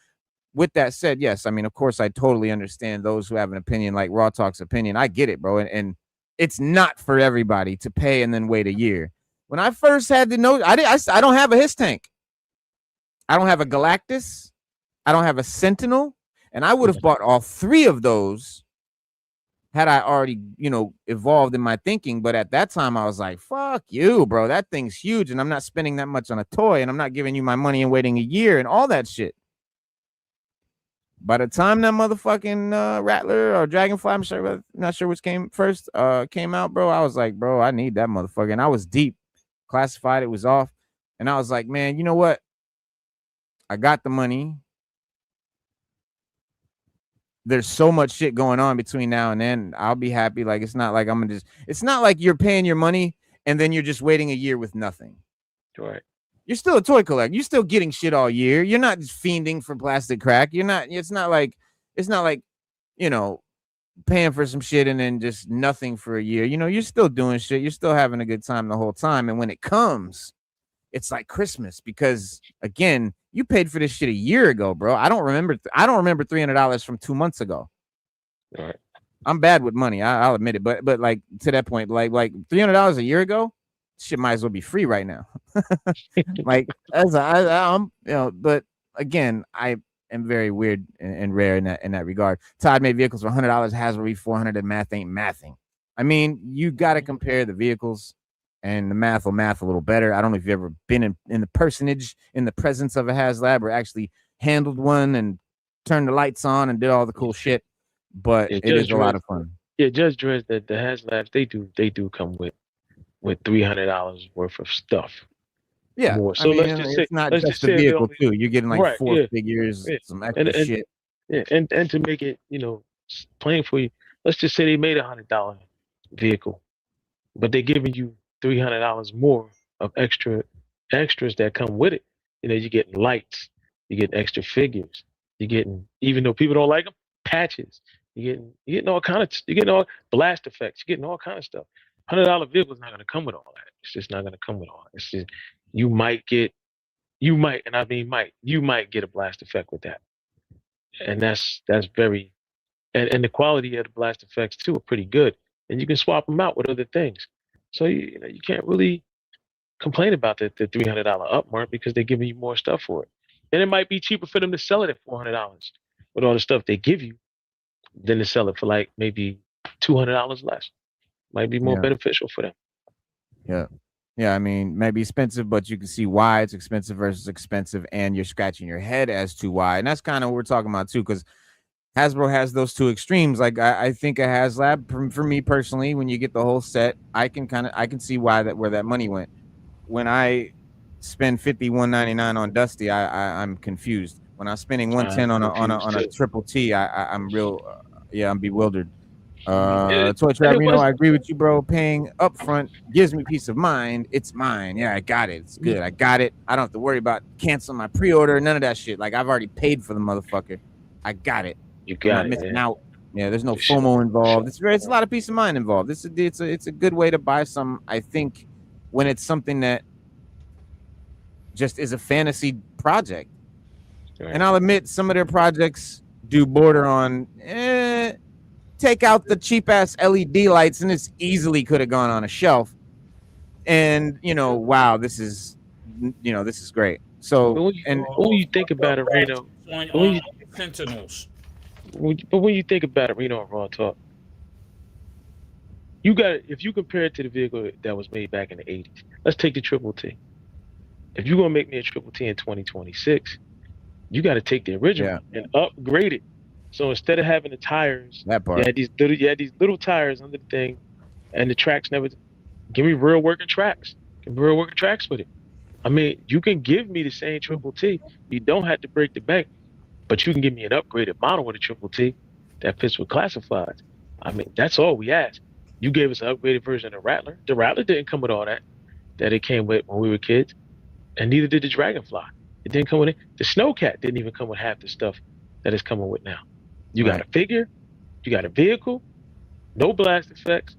With that said, yes, I mean, of course, I totally understand those who have an opinion like Raw Talk's opinion. I get it, bro. And it's not for everybody to pay and then wait a year. When I first had the note, I don't have a Hiss tank. I don't have a Galactus. I don't have a Sentinel. And I would have bought all 3 of those had I already, evolved in my thinking. But at that time, I was like, fuck you, bro. That thing's huge. And I'm not spending that much on a toy. And I'm not giving you my money and waiting a year and all that shit. By the time that motherfucking Rattler or Dragonfly, I'm not sure which came first, came out, bro, I was like, bro, I need that motherfucker. And I was deep. Classified, it was off. And I was like, man, you know what? I got the money. There's so much shit going on between now and then. I'll be happy. Like, it's not like it's not like you're paying your money and then you're just waiting a year with nothing. Right. You're still a toy collector. You're still getting shit all year. You're not just fiending for plastic crack. It's not like, paying for some shit and then just nothing for a year. You're still doing shit. You're still having a good time the whole time. And when it comes, it's like Christmas because, again, you paid for this shit a year ago, bro. I don't remember $300 from 2 months ago. All right. I'm bad with money. I'll admit it. But like to that point, like $300 a year ago, shit might as well be free right now. Like but again, I am very weird and rare in that regard. Todd made vehicles for $100, Hasbro $400, and math ain't mathing. I mean, you got to compare the vehicles, and the math will math a little better. I don't know if you've ever been in the presence of a HasLab or actually handled one and turned the lights on and did all the cool shit, but it is a lot of fun. Yeah, Judge Dredd, the HasLabs, they do come with $300 worth of stuff Yeah, more. I So mean, and it's not let's just just the say they vehicle only too. You're getting like right, four yeah, figures, yeah, some and extra shit. yeah, and to make it plain for you, let's just say they made $100 vehicle, but they're giving you $300 more of extras that come with it. You're getting lights, you're getting extra figures, you're getting, even though people don't like them, patches. You're getting all kind of, you're getting all blast effects, you're getting all kind of stuff. $100 vehicle is not going to come with all that. It's just not going to come with all that. It's just you might get, and I mean you might get a blast effect with that, and that's very, and the quality of the blast effects too are pretty good, and you can swap them out with other things. So you can't really complain about the $300 upmark because they're giving you more stuff for it. And it might be cheaper for them to sell it at $400 with all the stuff they give you than to sell it for like maybe $200 less. Might be more Yeah, beneficial for them. yeah, yeah. I mean, maybe expensive, but you can see why it's expensive versus expensive, and you're scratching your head as to why. And that's kind of what we're talking about too, because Hasbro has those two extremes. Like I think a HasLab, for me personally, when you get the whole set, I can see where that money went. When I spend $51.99 on Dusty, I'm confused. When I'm spending 110 I'm on confused a too. triple T, I'm real, yeah, I'm bewildered. And Toy and Trap, it I was agree with you, bro. Paying upfront gives me peace of mind. It's mine. Yeah, I got it. It's good. I got it. I don't have to worry about canceling my pre-order. None of that shit. Like I've already paid for the motherfucker. I got it. you I'm got not it, missing man. out. Yeah, there's no For sure. FOMO For involved. sure. It's a lot of peace of mind involved. It's a good way to buy some. I think when it's something that just is a fantasy project. Right. And I'll admit some of their projects do border on take out the cheap ass LED lights and this easily could have gone on a shelf. And wow, this is great. But So when you think about it, Reno, when you Sentinels. when you think about it, Reno and Raw Talk, you got, if you compare it to the vehicle that was made back in the 80s, let's take the Triple T. If you're gonna make me a Triple T in 2026, you got to take the original yeah, and upgrade it. So instead of having the tires, that part. you had these little tires under the thing, and the tracks never. Give me real working tracks. Give me real working tracks with it. I mean, you can give me the same Triple T. You don't have to break the bank, but you can give me an upgraded model with a Triple T that fits with classifieds. I mean, that's all we asked. You gave us an upgraded version of Rattler. The Rattler didn't come with all that it came with when we were kids, and neither did the Dragonfly. It didn't come with it. The Snowcat didn't even come with half the stuff that it's coming with now. You got a figure, you got a vehicle, no blast effects,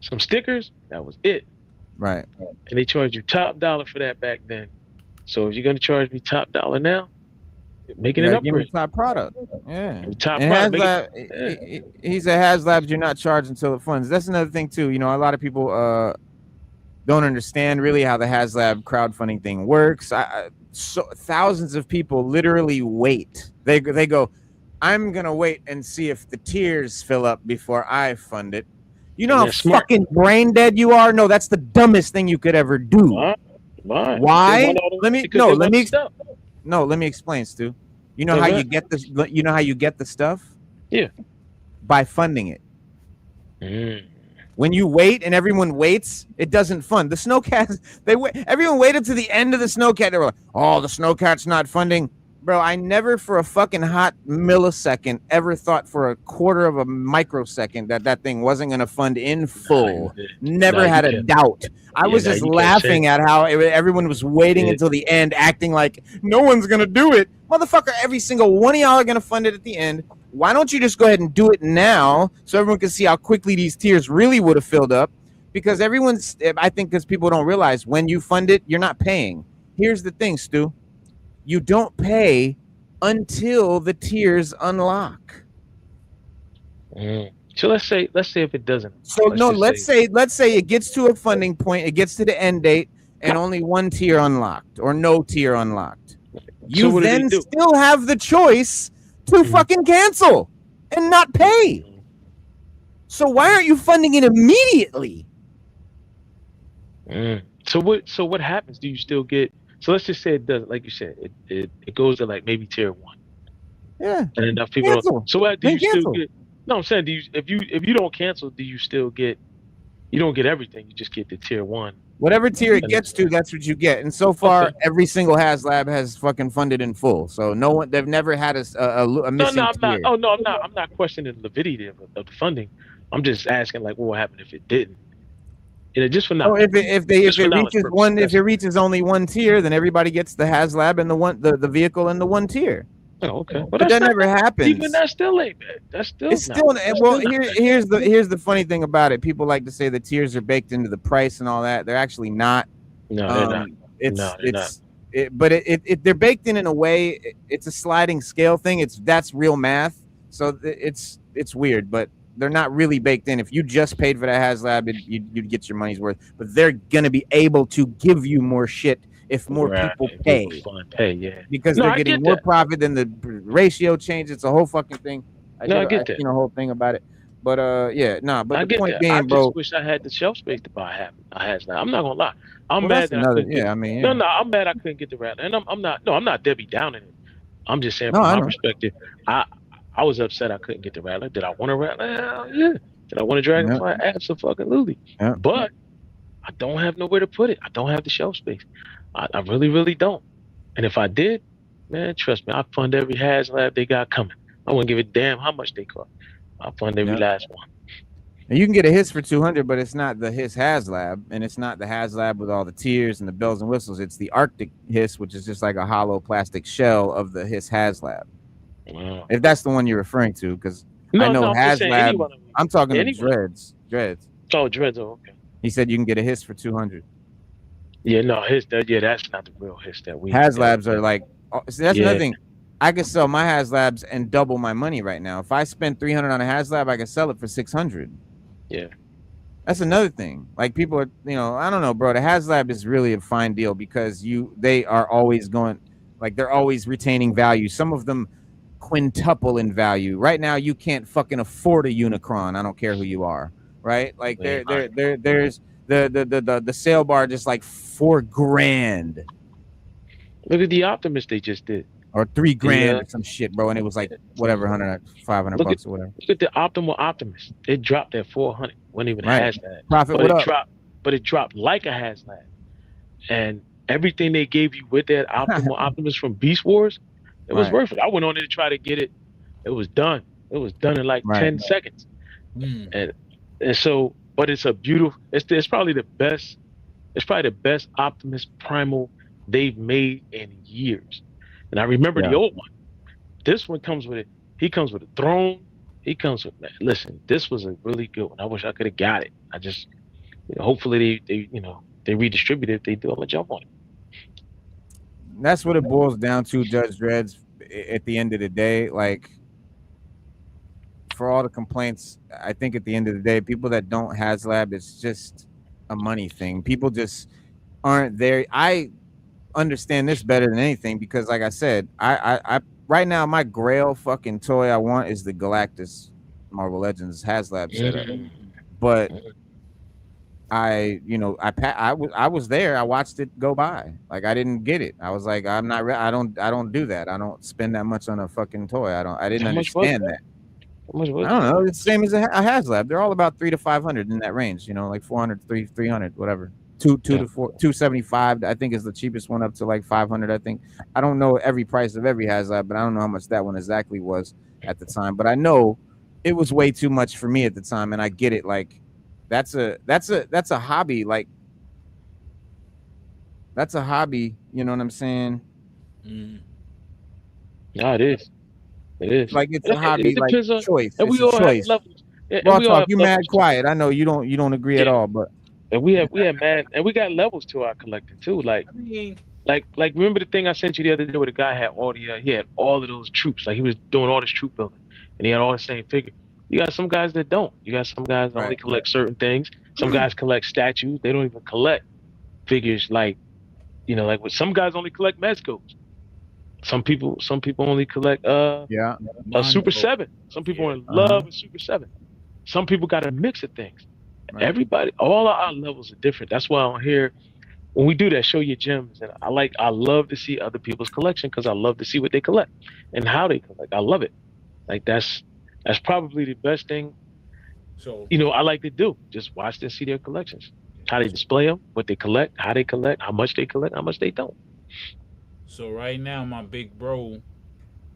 some stickers. That was it. Right. And they charged you top dollar for that back then. So if you're gonna charge me top dollar now, making an Give me upgrade. top product. Yeah. Top And product. he said HasLabs, you're not charged until it funds. That's another thing too. A lot of people don't understand really how the HasLab crowdfunding thing works. So thousands of people literally wait. They go, I'm gonna wait and see if the tiers fill up before I fund it. You know how fucking brain dead you are? No, that's the dumbest thing you could ever do. Why? Let me explain, Stu. You know how you get this? You know how you get the stuff? Yeah. By funding it. When you wait and everyone waits, it doesn't fund. The Snowcat, everyone waited to the end of the Snowcat. They were like, oh, the Snowcat's not funding. Bro, I never for a fucking hot millisecond ever thought for a quarter of a microsecond that thing wasn't going to fund in full. Never had a doubt. I was just laughing at how everyone was waiting until the end, acting like no one's going to do it. Motherfucker, every single one of y'all are going to fund it at the end. Why don't you just go ahead and do it now so everyone can see how quickly these tiers really would have filled up? Because I think because people don't realize when you fund it, you're not paying. Here's the thing, Stu. You don't pay until the tiers unlock. So let's say if it doesn't. So let's say it gets to a funding point, it gets to the end date, and only one tier unlocked or no tier unlocked. You then still have the choice to fucking cancel and not pay. So why aren't you funding it immediately? So what happens? Do you still get? So let's just say it doesn't, like you said, it goes to like maybe tier 1. Yeah. And enough people. So what do you still get? No, I'm saying, if you don't cancel, do you still get? You don't get everything. You just get the tier 1. Whatever tier it And gets to, that's what you get. And so far, okay. every single HasLab has fucking funded in full. So no one, they've never had a No, missing I'm not. tier. Oh no, I'm not. I'm not questioning the validity of the funding. I'm just asking, like, what would happen if it didn't? Just for now. Oh, if it reaches one, if That's it reaches only one tier, then everybody gets the HasLab and the vehicle and the one tier. Oh, okay. But But that's that not, never happens. even that still ain't bad. That's still It's not. still That's well. still not bad. Here's the funny thing about it. People like to say the tiers are baked into the price and all that. They're actually not. No, they're not. But they're baked in a way. It's a sliding scale thing. That's real math. So it's weird, but they're not really baked in. If you just paid for that HasLab, you'd get your money's worth. But they're gonna be able to give you more shit if more people pay. Yeah. Because No, they're I getting get more that. profit than the ratio change. It's a whole fucking thing. I get that. You know, whole thing about it. But yeah, nah. But I the get point that. being, I bro, just wish I had the shelf space to buy a HasLab. I'm not gonna lie. I'm well, mad that's that another. I couldn't get. Yeah, I mean, No, I'm mad I couldn't get the Rattler, and I'm not. No, I'm not Debbie Downing it. I'm just saying No, from I my know. perspective, I was upset I couldn't get the Rattler. Did I want a Rattler? Hell yeah. Did I want a Dragonfly? Absolutely. Yeah. But I don't have nowhere to put it. I don't have the shelf space. I really, really don't. And if I did, man, trust me, I fund every HasLab they got coming. I wouldn't give a damn how much they cost. I fund every last one. And you can get a Hiss for 200, but it's not the Hiss HasLab, and it's not the HasLab with all the tiers and the bells and whistles. It's the Arctic Hiss, which is just like a hollow plastic shell of the Hiss HasLab. Wow. If that's the one you're referring to, because I know I'm just saying HasLab. anyone. I'm talking to Anyone. Dreads. Oh, Dreads. Oh, okay. He said you can get a Hiss for 200. Yeah, no, that's not the real Hiss that we. HasLabs are like. See, that's another Yeah. thing. I could sell my HasLabs and double my money right now. If I spend 300 on a HasLab, I can sell it for 600. Yeah. That's another thing. Like people are, I don't know, bro. The HasLab is really a fine deal because they are always going, like they're always retaining value. Some of them quintuple in value. Right now, you can't fucking afford a Unicron. I don't care who you are, right? Like there's the sale bar just like $4,000 Look at the Optimus they just did. or $3,000 Yeah. or some shit, bro. And it was like whatever, 100, 500 Look bucks or whatever. Look at the Optimal Optimus. It dropped at 400. Wasn't even Right. a HasLab. Profit, But what it up? dropped. But it dropped like a HasLab. And everything they gave you with that Optimal Optimus from Beast Wars, it was Right. worth it. I went on there to try to get it. It was done. It was done in like Right. 10 seconds. And so, but it's a beautiful. It's probably the best. It's probably the best Optimus Primal they've made in years. And I remember the old one. This one comes with it. He comes with a throne. He comes with, man, listen, this was a really good one. I wish I could have got it. I just, hopefully they redistribute it. If they do, I'm gonna jump on it. That's what it boils down to, Judge Dreads. At the end of the day, like for all the complaints, I think at the end of the day, people that don't HasLab, it's just a money thing. People just aren't there. I understand this better than anything because, like I said, I right now my Grail fucking toy I want is the Galactus Marvel Legends HasLab setup, but I was there. I watched it go by. Like I didn't get it. I was like, I'm not. I don't do that. I don't spend that much on a fucking toy. I didn't understand that. How much was I don't know. It's the same as a HasLab. They're all about 300 to 500 in that range. Like 400, 300, whatever. 275. I think is the cheapest one up to like 500. I think. I don't know every price of every HasLab, but I don't know how much that one exactly was at the time. But I know it was way too much for me at the time, and I get it. Like that's a hobby. Like that's a hobby. You know what I'm saying? No, it is. It is. Like it's a hobby, like choice. And we all have levels. Raw talk, you mad quiet. I know you don't agree at all, but and we have mad, and we got levels to our collecting too. Like remember the thing I sent you the other day where the guy had he had all of those troops. Like he was doing all this troop building, and he had all the same figure. You got some guys that don't. You got some guys that only collect certain things. Some guys collect statues. They don't even collect figures like with some guys only collect Mezcos. Some people only collect a Super 7. Some people are in love with Super 7. Some people got a mix of things. Right. Everybody, all of our levels are different. That's why on here, when we do that, show your gems, and I love to see other people's collection because I love to see what they collect and how they collect. I love it. Like that's That's probably the best thing, So I like to do. Just watch and see their collections. How they display them, what they collect, how they collect, how much they collect, how much they don't. so right now, my big bro,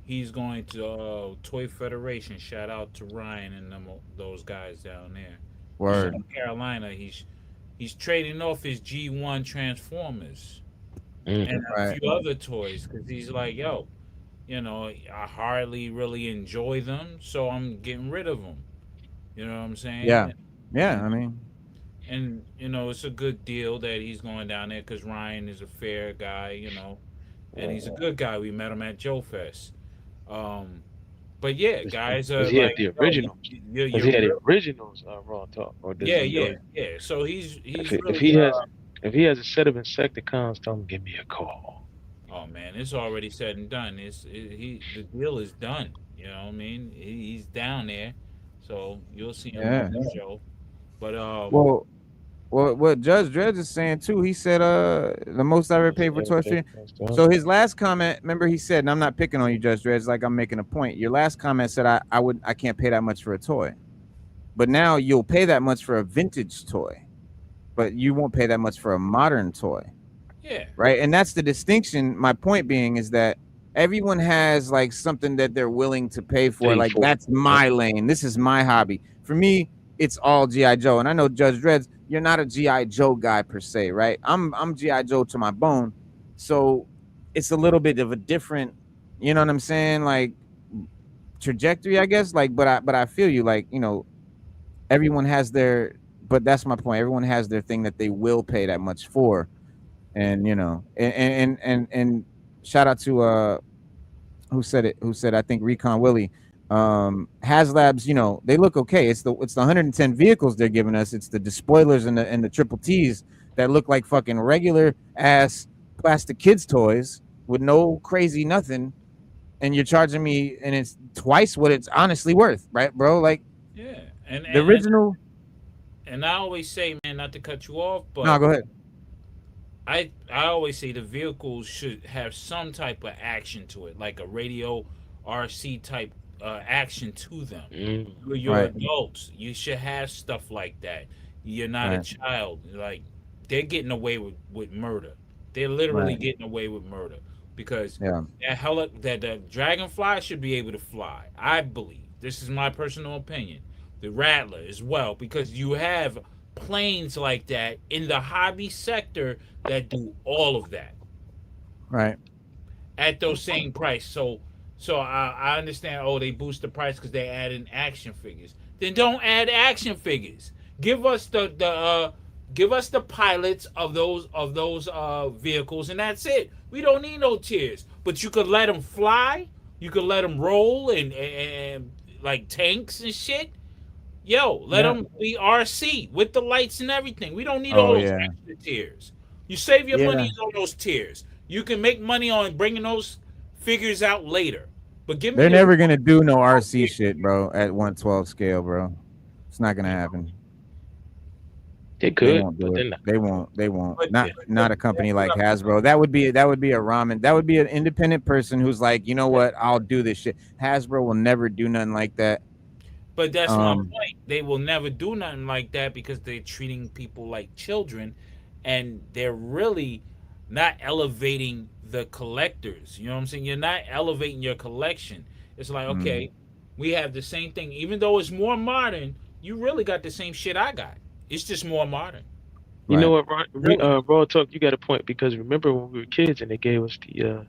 he's going to Toy Federation. Shout out to Ryan and those guys down there. Word. South Carolina. He's trading off his G1 Transformers Mhm. and a Right. few other toys because he's like, yo, I hardly really enjoy them, so I'm getting rid of them. You know what I'm saying? Yeah. Yeah. I mean, And it's a good deal that he's going down there because Ryan is a fair guy, and he's a good guy. We met him at Joe Fest. But yeah, guys are Because he had like, the yo, originals. you're Because he had the real. originals Raw Talk. Or does Yeah, he, yeah, or yeah. So he's if really he has a set of Insecticons, tell him give me a call. oh man, it's already said and done. The deal is done. You know what I mean? He's down there, so you'll see him Yeah. on the show. But well, what Judge Dredge is saying too. He said, the most I ever paid for Toy Street. So his last comment, remember, he said, and I'm not picking on you, Judge Dredge, like I'm making a point. Your last comment said, I can't pay that much for a toy, but now you'll pay that much for a vintage toy, but you won't pay that much for a modern toy. yeah, Right. And that's the distinction. My point being is that everyone has like something that they're willing to pay for. Like, that's my lane. This is my hobby. For me, it's all G.I. Joe. And I know Judge Dredd's, you're not a G.I. Joe guy per se, right? I'm G.I. Joe to my bone. So it's a little bit of a different, you know what I'm saying? Like, trajectory, I guess. Like, but I feel you, like, everyone has their, but that's my point. Everyone has their thing that they will pay that much for. And and shout out to who said I think Recon Willie. HasLabs, they look okay. It's the 110 vehicles they're giving us. It's the despoilers and the triple T's that look like fucking regular ass plastic kids toys with no crazy nothing, and you're charging me, and it's twice what it's honestly worth, right, bro? Like, yeah. And the original. And I always say, man, not to cut you off, but No, go ahead. I always say the vehicles should have some type of action to it, like a radio RC type action to them. You're Right. adults. You should have stuff like that. You're not a Right. child. Like, they're getting away with murder. They're literally Right. getting away with murder because Yeah. that the dragonfly should be able to fly. I believe. This is my personal opinion. The Rattler as well, because you have planes like that in the hobby sector that do all of that Right. at those same price. So I understand. Oh, they boost the price because they add in action figures. Then don't add action figures. Give us the pilots of those vehicles, and that's it. We don't need no tiers. But you could let them fly. You could let them roll and like tanks and shit. Yo, let them be RC with the lights and everything. We don't need all those extra tiers. You save your money on those tiers. You can make money on bringing those figures out later. But give me. They're never gonna do no RC shit, bro, at 112 scale, bro. It's not gonna happen. They could, They won't do but it. they're not. They won't. Not a company like Hasbro. That would be a ramen. That would be an independent person who's like, you know what, I'll do this shit. Hasbro will never do nothing like that. But that's my point. They will never do nothing like that because they're treating people like children, and they're really not elevating the collectors. You know what I'm saying? You're not elevating your collection. It's like, okay, we have the same thing. Even though it's more modern, you really got the same shit I got. It's just more modern. You know what, Raw Talk, you got a point, because remember when we were kids and they gave us the, I think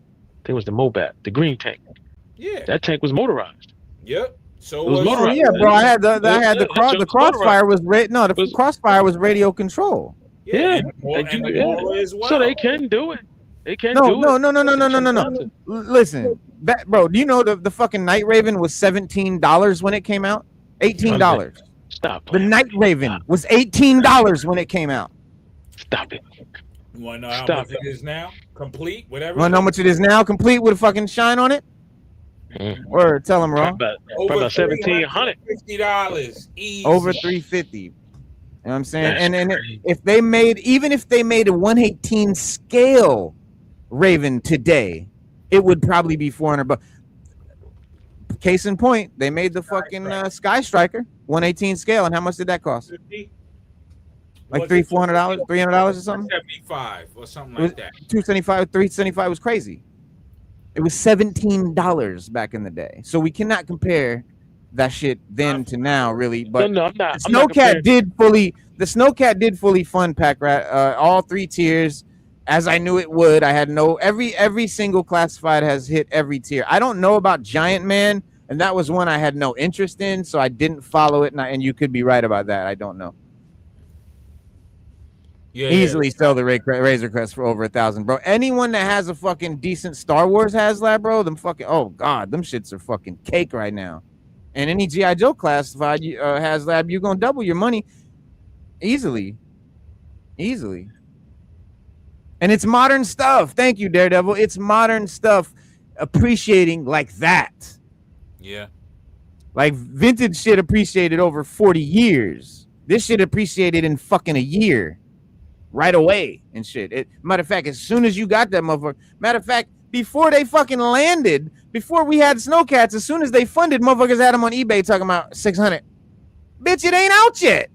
it was the Mobat, the green tank. Yeah. That tank was motorized. Yep. So it was motorized. Yeah, bro. I had the Crossfire was the Crossfire was radio control. Yeah. As well. So they can do it. They can do it. No. Listen, bro, do you know the fucking Night Raven was $17 when it came out? $18. Stop. The Night Raven was $18 when it came out. Stop it. You want to know how much it is now? Complete, whatever. You want to know how much it is now? Complete with a fucking shine on it? Or tell them wrong. Probably about $1,700. Easy. Over $350. You know what I'm saying? And if they made a 118 scale Raven today, it would probably be $400. Case in point, they made the fucking Sky Striker 118 scale, and how much did that cost? Like $400, $300 or something. 75 or something like that. 275, 375 was crazy. It was $17 back in the day. So we cannot compare that shit then to now, really. But No, I'm not. the Snow-C.A.T did fully fund pack all 3 tiers, as I knew it would. I had every single classified has hit every tier. I don't know about Giant Man, and that was one I had no interest in, so I didn't follow it. And you could be right about that. I don't know. Yeah, Easily sell the Razor Crest for over 1,000, bro. Anyone that has a fucking decent Star Wars HasLab, bro, them fucking, oh god, them shits are fucking cake right now. And any G.I. Joe classified HasLab, you're gonna double your money easily. And it's modern stuff. Thank you, Daredevil. It's modern stuff appreciating like that. Yeah. Like vintage shit appreciated over 40 years. This shit appreciated in fucking a year. Right away and shit. Matter of fact, as soon as you got that motherfucker, matter of fact, before they fucking landed, before we had Snow-C.A.Ts, as soon as they funded, motherfuckers had them on eBay talking about 600. Bitch, it ain't out yet.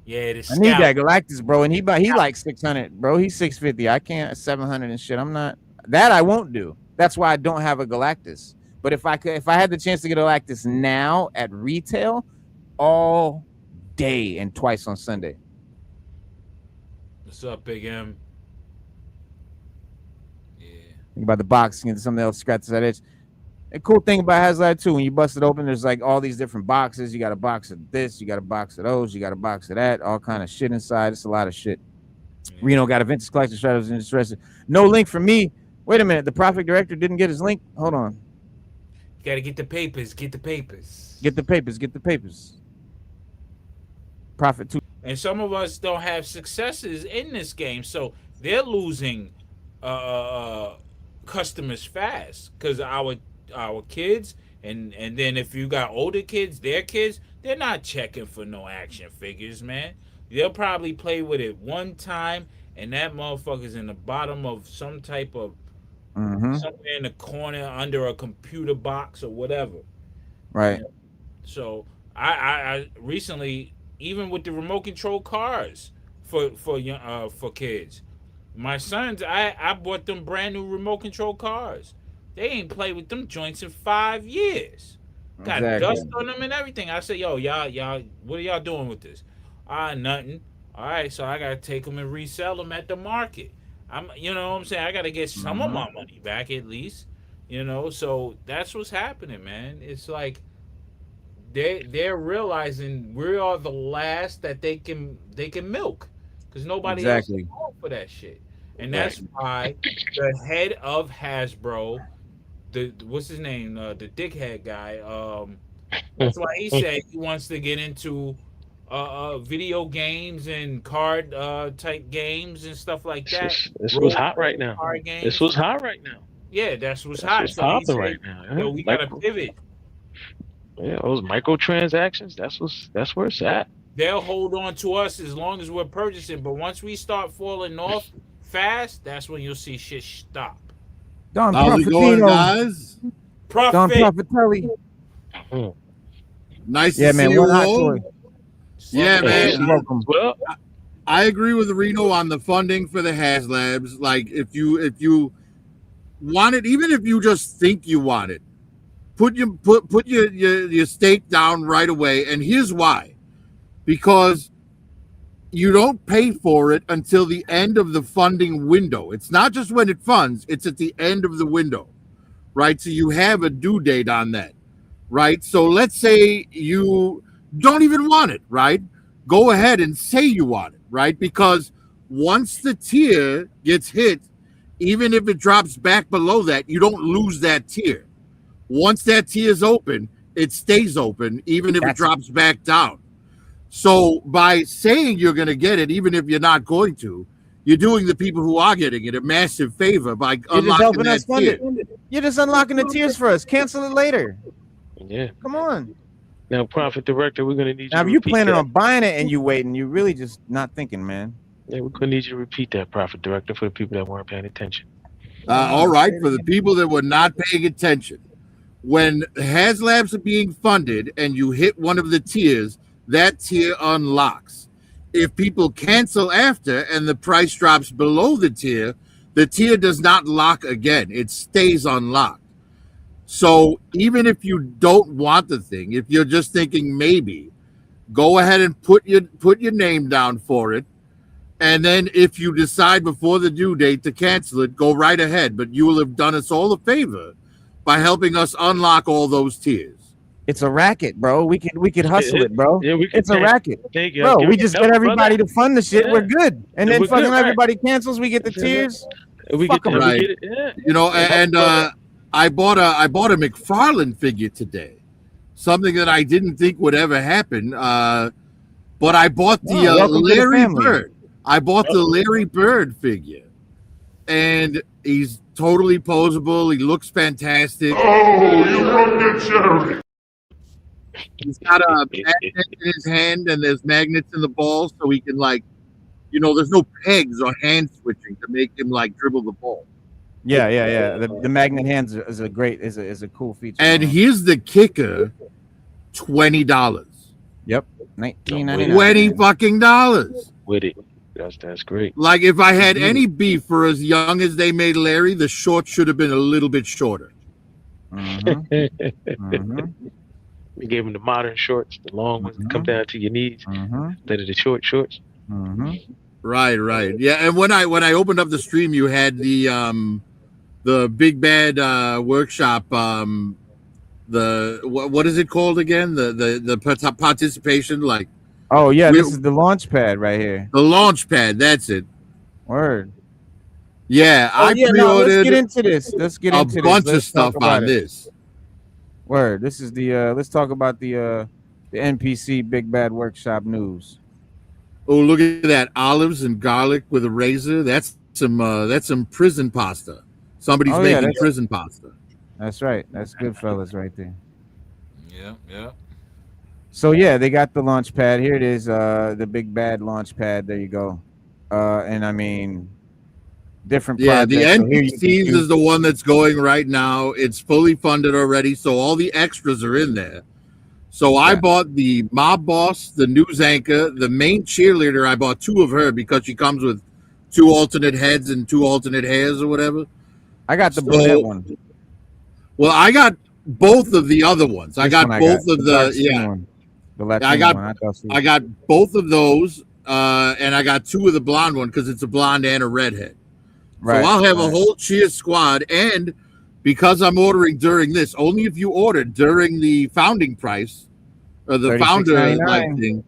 Yeah, the I need that Galactus, bro, and he like 600, bro. He's 650. I can't 700 and shit. I'm not that. I won't do. That's why I don't have a Galactus. But if I had the chance to get a Galactus now at retail, all day and twice on Sunday. What's up, Big M? Yeah. Think about the box, and something else scratches that itch. The cool thing about HasLab too, when you bust it open, there's like all these different boxes. You got a box of this, you got a box of those, you got a box of that, all kind of shit inside. It's a lot of shit. Yeah. Reno got a vintage collection, strategies and interested. No link for me. Wait a minute, the Profit Director didn't get his link. Hold on. You gotta get the papers. Get the papers. Get the papers. Get the papers. Profit too. And some of us don't have successes in this game, so they're losing customers fast because our kids and then if you got older kids, their kids, they're not checking for no action figures, man. They'll probably play with it one time, and that motherfucker's in the bottom of some type of somewhere in the corner under a computer box or whatever. Right. So I recently, even with the remote control cars for kids, my sons, I bought them brand new remote control cars. They ain't played with them joints in 5 years. Got dust on them and everything. I said, yo, y'all, what are y'all doing with this? Nothing. All right, so I gotta take them and resell them at the market. You know what I'm saying? I gotta get some of my money back at least. You know, so that's what's happening, man. It's like they're realizing we are the last that they can milk because nobody else is going for that shit, and that's why the head of Hasbro, what's his name, the dickhead guy, that's why he said he wants to get into video games and card type games and stuff like that. This was hot right now. This was hot right now. Yeah, that's what's hot. So popping right now. Yo, we gotta pivot. Yeah, those microtransactions, that's where it's at. They'll hold on to us as long as we're purchasing, but once we start falling off fast, that's when you'll see shit stop. Don How's it going, guys? Don Profitelli. Nice to see you all. Yeah, man. Welcome. I agree with Reno on the funding for the HasLabs. Like, if you want it, even if you just think you want it, put your stake down right away. And here's why: because you don't pay for it until the end of the funding window. It's not just when it funds; it's at the end of the window, right? So you have a due date on that, right? So let's say you don't even want it, right? Go ahead and say you want it, right? Because once the tier gets hit, even if it drops back below that, you don't lose that tier. Once that tier is open, it stays open, even if it drops back down. So by saying you're going to get it, even if you're not going to, you're doing the people who are getting it a massive favor by unlocking that tier. You're just unlocking the tiers for us. Cancel it later. Yeah. Come on. Now, Profit Director, we're going to need you now, to if you repeat planning that. on buying it and you waiting, you're really just not thinking, man. Yeah, we're going to need you to repeat that, Profit Director, for the people that weren't paying attention. All right, for the people that were not paying attention, when HasLabs are being funded and you hit one of the tiers, that tier unlocks. If people cancel after and the price drops below the tier does not lock again. It stays unlocked. So even if you don't want the thing, if you're just thinking maybe, go ahead and put your name down for it. And then if you decide before the due date to cancel it, go right ahead. But you will have done us all a favor by helping us unlock all those tiers. It's a racket, bro. We could hustle it, bro. Yeah, we can It's a racket, Thank you. bro. Give We me just a get number, everybody brother. to fund the shit. Yeah. We're good. And then We're fucking good, right. everybody cancels. We get the tiers. We Fuck get 'em. we Right. get it. Yeah. You know, and I bought a McFarlane figure today. Something that I didn't think would ever happen. But I bought the welcome to the Larry family. Bird. I bought the Larry Bird figure. And he's totally posable. He looks fantastic. Oh, you wrote the cherry. He's got a magnet in his hand, and there's magnets in the ball, so he can there's no pegs or hand switching to make him dribble the ball. Yeah. The magnet hands is a cool feature. And bro. here's the kicker: $20. Yep, $19.99. $20 With it. That's great. Like if I had any beef for as young as they made Larry, the shorts should have been a little bit shorter. We gave him the modern shorts, the long ones that come down to your knees, instead of the short shorts. Right. Yeah, and when I opened up the stream, you had the Big Bad Workshop. What is it called again? The participation, Oh yeah, this is the launch pad right here. the launch pad. That's it. Word. Yeah, I Let's pre-ordered get into this. Let's get a into bunch this. of Let's talk stuff about on it. this. Word. This is the let's talk about the NPC Big Bad Workshop news. Oh, look at that! Olives and garlic with a razor. That's some prison pasta. Somebody's making prison pasta. That's right. That's good fellas right there. Yeah. So yeah, they got the launch pad. Here it is, the Big Bad launch pad. There you go. And I mean, different Yeah, the projects. So here you NPCs can is the one that's going right now. It's fully funded already, so all the extras are in there. So I bought the mob boss, the news anchor, the main cheerleader. I bought 2 of her because she comes with 2 alternate heads and 2 alternate hairs or whatever. I got the brunette one. Well, I got both of the other ones. I got both of the one. The Latino I got one. I got both of those, and I got 2 of the blonde one because it's a blonde and a redhead. Right. So I'll have a whole cheer squad, and because I'm ordering during this, only if you order during the founding price or the founder thing,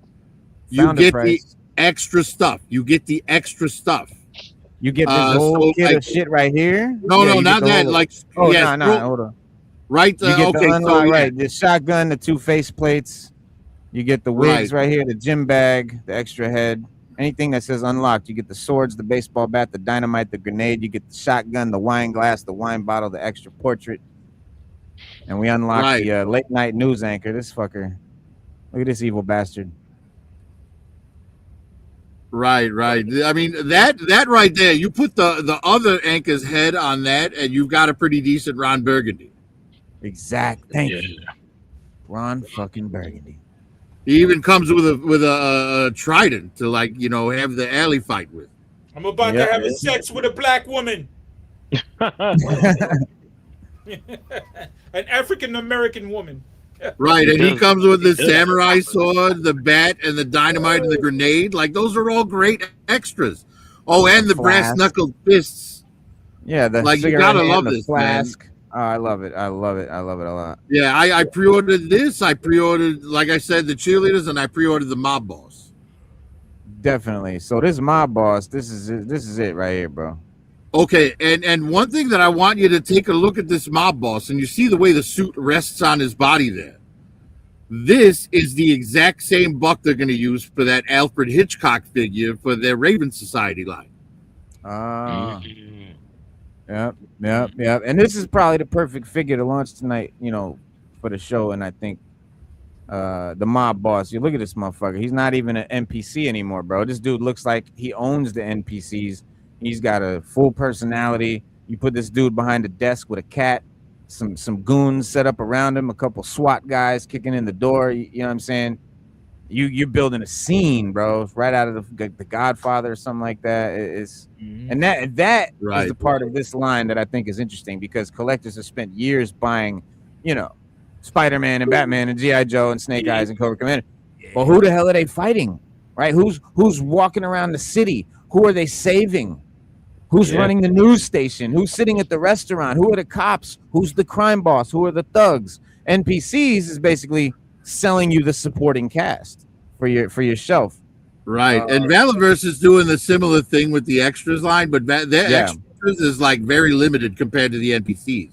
you get the extra stuff. You get the extra stuff. You get this whole kit of shit right here. No, not that. Hold on. Right. You get okay. the unlock, right. The shotgun, the 2 face plates. You get the wigs right here, the gym bag, the extra head. Anything that says unlocked, you get the swords, the baseball bat, the dynamite, the grenade. You get the shotgun, the wine glass, the wine bottle, the extra portrait. And we unlock the late night news anchor. This fucker. Look at this evil bastard. Right. I mean, that right there, you put the other anchor's head on that, and you've got a pretty decent Ron Burgundy. Exact. Thank you. Ron fucking Burgundy. He even comes with a trident to have the alley fight with. I'm about to have sex with a black woman. An African American woman. Right, and he comes with the samurai sword, the bat, and the dynamite and the grenade. Those are all great extras. Oh, and the brass knuckled fists. Yeah, the you gotta love this, flask. man. Oh, I love it a lot. Yeah, I pre-ordered this. I pre-ordered, like I said, the cheerleaders, and I pre-ordered the mob boss. Definitely. So this mob boss, this is it right here, bro. Okay, and one thing that I want you to take a look at this mob boss, and you see the way the suit rests on his body there. This is the exact same buck they're going to use for that Alfred Hitchcock figure for their Raven Society line. Yep. And this is probably the perfect figure to launch tonight, for the show. And I think the mob boss, you look at this motherfucker. He's not even an NPC anymore, bro. This dude looks like he owns the NPCs. He's got a full personality. You put this dude behind a desk with a cat, some goons set up around him, a couple SWAT guys kicking in the door. You know what I'm saying? You're building a scene, bro. It's right out of the Godfather or something like that. And that Right. is the part of this line that I think is interesting, because collectors have spent years buying, you know, Spider-Man and Batman and G.I. Joe and Snake Eyes and Cobra Commander. Well, who the hell are they fighting? Right? Who's walking around the city? Who are they saving? Who's running the news station? Who's sitting at the restaurant? Who are the cops? Who's the crime boss? Who are the thugs? NPCs is basically selling you the supporting cast for your shelf. Right. And Valaverse is doing the similar thing with the extras line, but their extras is like very limited compared to the NPCs.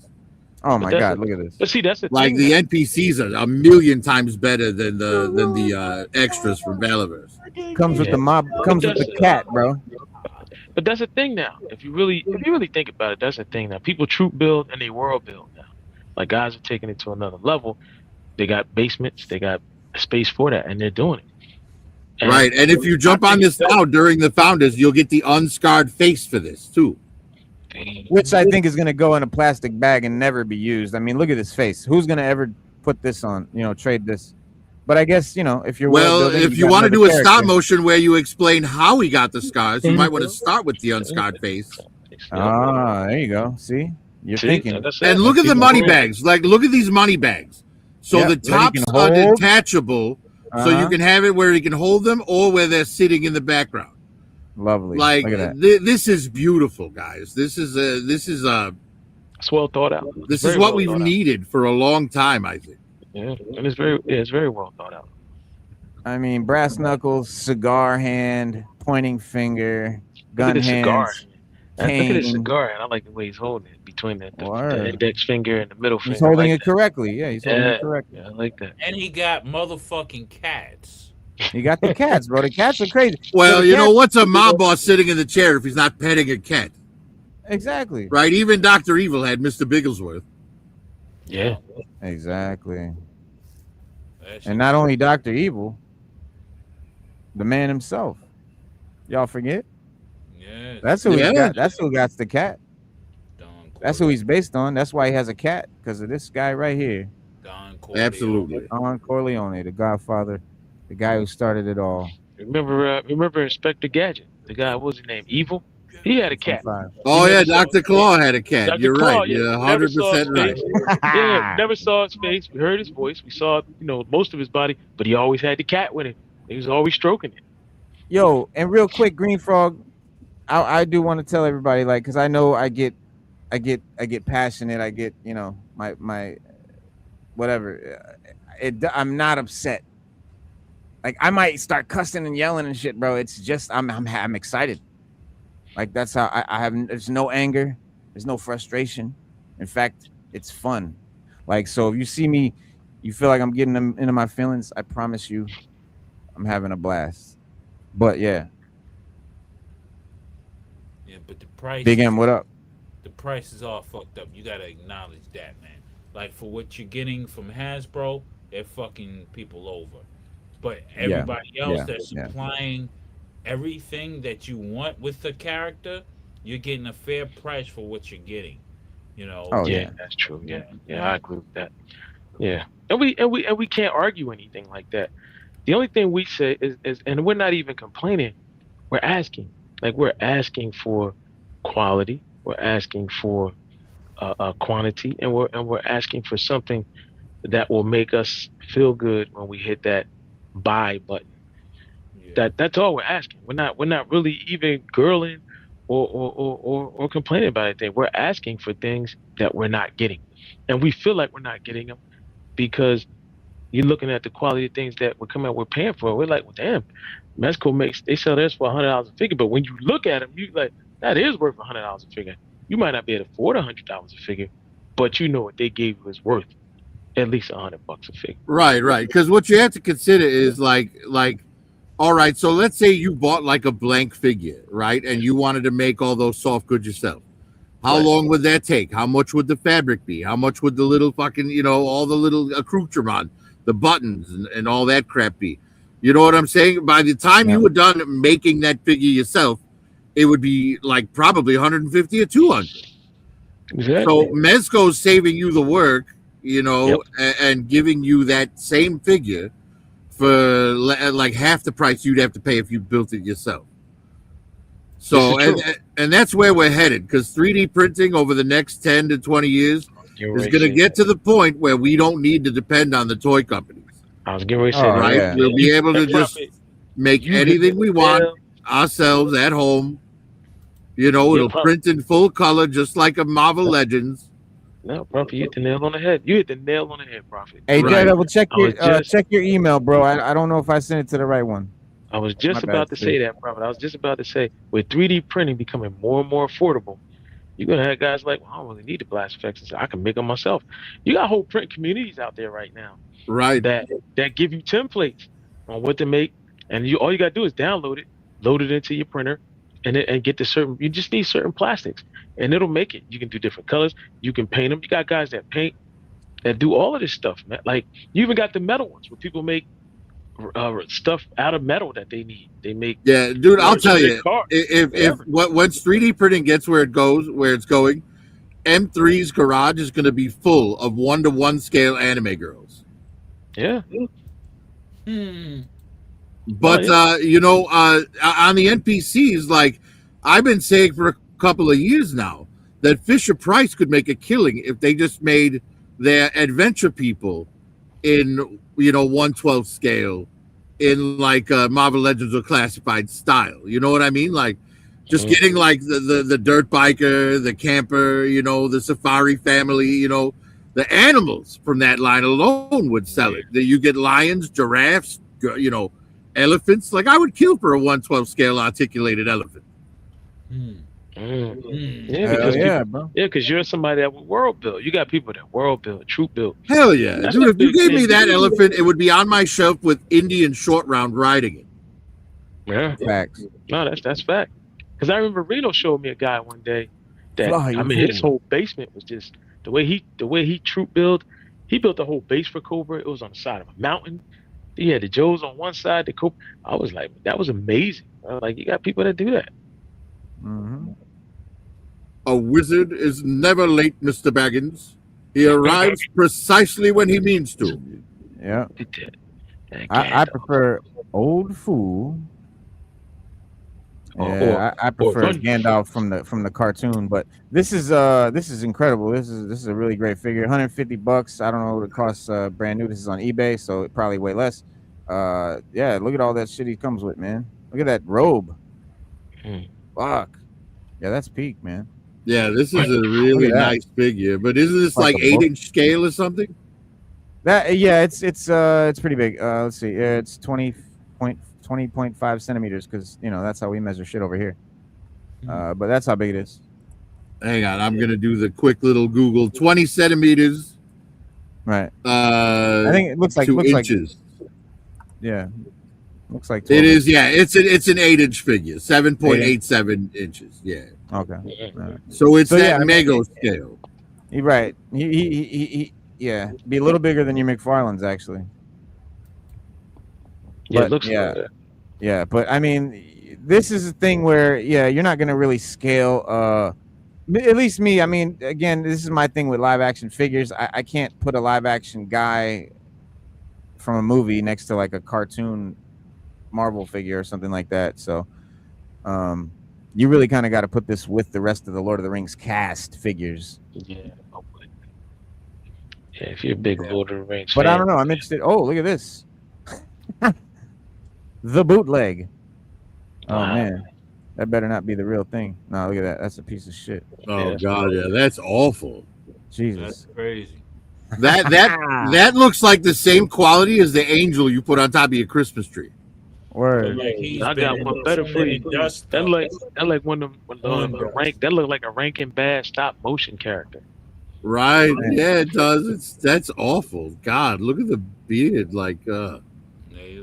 Oh my God, look at this. But see, that's the Like thing. the NPCs are a million times better than the extras from Valaverse. Comes with the mob, comes with the cat, bro. But that's the thing now. If you really think about it, that's the thing now. People troop build and they world build now. Like, guys are taking it to another level. They got basements, they got space for that, and they're doing it. And right. And if you jump on this now during the Founders, you'll get the unscarred face for this too. Which I think is going to go in a plastic bag and never be used. I mean, look at his face. Who's going to ever put this on, trade this? But I guess, if you're if you want to do a stop motion where you explain how he got the scars, you might want to start with the unscarred face. Ah, there you go. See? You're thinking. And look at the money bags. Like, look at these money bags. So the tops are detachable, so you can have it where you can hold them or where they're sitting in the background. Lovely. Like, look at that. This is beautiful, guys. This is it's well thought out. This is what we've needed for a long time, I think. Yeah, and it's very well thought out. I mean, brass knuckles, cigar hand, pointing finger, gun hands. Cigar. Look at his cigar, and I like the way he's holding it between the index finger and the middle finger. He's holding it correctly. Yeah, he's holding it correctly. Yeah, I like that. And he got motherfucking cats. He got the cats, bro. The cats are crazy. Well, you know, what's a mob boss sitting in the chair if he's not petting a cat? Exactly. Right? Even Dr. Evil had Mr. Bigglesworth. Yeah. Exactly. And not only Dr. Evil, the man himself. Y'all forget? Yeah. That's who he got. That's who got the cat. That's who he's based on. That's why he has a cat, because of this guy right here. Don Corleone. Absolutely. Don Corleone, the Godfather, the guy who started it all. Remember Inspector Gadget? The guy, what was his name? Evil? He had a cat. Oh, yeah, Dr. Claw had a cat. Dr. You're Claw, right. You're 100% right. Yeah, never saw his face. We heard his voice. We saw, most of his body, but he always had the cat with him. He was always stroking it. Yo, and real quick, Green Frog, I do want to tell everybody, like, because I know I get passionate. I get, my whatever. I'm not upset. Like, I might start cussing and yelling and shit, bro. It's just I'm excited. Like, that's how I have. There's no anger. There's no frustration. In fact, it's fun. Like, so if you see me, you feel like I'm getting them into my feelings, I promise you, I'm having a blast. But yeah. Yeah, but the price. Big M, what up? The price is all fucked up. You gotta acknowledge that, man. Like, for what you're getting from Hasbro, they're fucking people over. But everybody else that's supplying everything that you want with the character, you're getting a fair price for what you're getting. Oh, yeah, that's true. Yeah, I agree with that. Yeah, and we can't argue anything like that. The only thing we say is, and we're not even complaining. We're asking, we're asking for quality. We're asking for quantity, and we're asking for something that will make us feel good when we hit that buy button. That's all we're asking. We're not really even girling or complaining about anything. We're asking for things that we're not getting, and we feel like we're not getting them because you're looking at the quality of things that we're paying for. We're like, well, damn, Mezco they sell theirs for $100 a figure, but when you look at them, you like, that is worth $100 a figure. You might not be able to afford $100 a figure, but you know what they gave you is worth at least $100 a figure. Right. Because what you have to consider is like, all right, so let's say you bought like a blank figure, right? And you wanted to make all those soft goods yourself. How long would that take? How much would the fabric be? How much would the little fucking, all the little accoutrement, the buttons and all that crap be? You know what I'm saying? By the time you were done making that figure yourself, it would be like probably 150 or 200. Exactly. So Mezco's saving you the work, you know, Yep. and giving you that same figure for like half the price you'd have to pay if you built it yourself. So This is true. and that's where we're headed, because 3D printing over the next 10 to 20 years Getting is ready going to say get that. to the point where we don't need to depend on the toy companies, I was getting ready to say Oh that. right? yeah. We'll be able to That just profit, make you hit anything the we want nail. ourselves at home. You know, Yeah, it'll print in full color just like a Marvel Legends. No, Prophet, you hit the nail on the head. You hit the nail on the head, Prophet. Hey, Look, Right. Daredevil, check I was just your email, bro. I don't know if I sent it to the right one. My bad, about to say Steve. that, Prophet. I was just about to say, with 3D printing becoming more and more affordable, you're gonna have guys like, well, I don't really need the blast effects. I can make them myself. You got whole print communities out there right now Right. that give you templates on what to make, and all you gotta do is download it, load it into your printer, and get the certain. You just need certain plastics, and it'll make it. You can do different colors. You can paint them. You got guys that paint that do all of this stuff, man. Like you even got the metal ones where people make stuff out of metal that they need. They make Yeah, dude, I'll parts for tell their you, car, if whatever. once 3D printing gets where it's going, M3's garage is going to be full of 1-to-1 scale anime girls. Yeah. Hmm. Oh But yeah. you know, on the NPCs, like I've been saying for a couple of years now, that Fisher Price could make a killing if they just made their adventure people in 1/12 scale, in like Marvel Legends or Classified style. You know what I mean? Like just Mm. getting like the dirt biker, the camper, the safari family, the animals from that line alone would sell Yeah. it. That you get lions, giraffes, elephants. Like I would kill for a 1/12 scale articulated elephant. Hmm. Mm. Hmm. Yeah, Hell because yeah, people. bro. Yeah, because you're somebody that would world build. You got people that world build, troop build. Hell yeah, That's dude! a If you big gave me thing. that elephant, it would be on my shelf with Indian short round riding it. Yeah. Facts. No, that's fact. Because I remember Reno showed me a guy one day that Fly, I you mean his fool. whole basement was just the way he troop build. He built a whole base for Cobra. It was on the side of a mountain. He had the Joes on one side, the Cobra. I was like, that was amazing. Like you got people that do that. Mm-hmm. A wizard is never late, Mr. Baggins. He arrives precisely when he means to. Yeah. Did that. That I Gandalf. prefer old fool. Or Yeah, I prefer run your Gandalf face. from the cartoon, but this is incredible. This is a really great figure. $150. I don't know what it costs brand new. This is on eBay, so it probably way less. Yeah, look at all that shit he comes with, man. Look at that robe. Mm. Fuck. Yeah, that's peak, man. Yeah, this is a Look at really that. nice figure. But isn't this It's like like a book. 8-inch scale or something? That yeah, it's pretty big. Let's see. Yeah, it's 20.5 centimeters because that's how we measure shit over here. But that's how big it is. Hang on, I'm gonna do the quick little Google. 20 centimeters. Right. I think it looks like 2 inches. yeah. Looks like 12 It is, inches. yeah. It's an 8-inch figure, 7.87 inches. Yeah. Okay. Mm. All right. So it's So, that yeah, I mean, mega scale. You're right. He yeah, be a little bigger than your McFarlane's actually. Yeah, But it looks yeah, like that. yeah. But I mean, this is a thing where you're not gonna really scale. At least me. I mean, again, this is my thing with live action figures. I can't put a live action guy from a movie next to like a cartoon Marvel figure or something like that. So, you really kind of got to put this with the rest of the Lord of the Rings cast figures. Yeah. Oh, but- yeah, if you're a big Lord of the Rings But I fan. don't know. I'm interested. Oh, look at this. The bootleg. Oh Wow. man, that better not be the real thing. No, look at that. That's a piece of shit. Oh Yeah. god, yeah, that's awful. Jesus. That's crazy. That looks like the same quality as the angel you put on top of your Christmas tree. Word. Like he's I got been one better for you. dust That up. like one of them rank. That look like a Rankin Bass stop motion character. Right? Yeah, it does. That's awful. God, look at the beard. Like,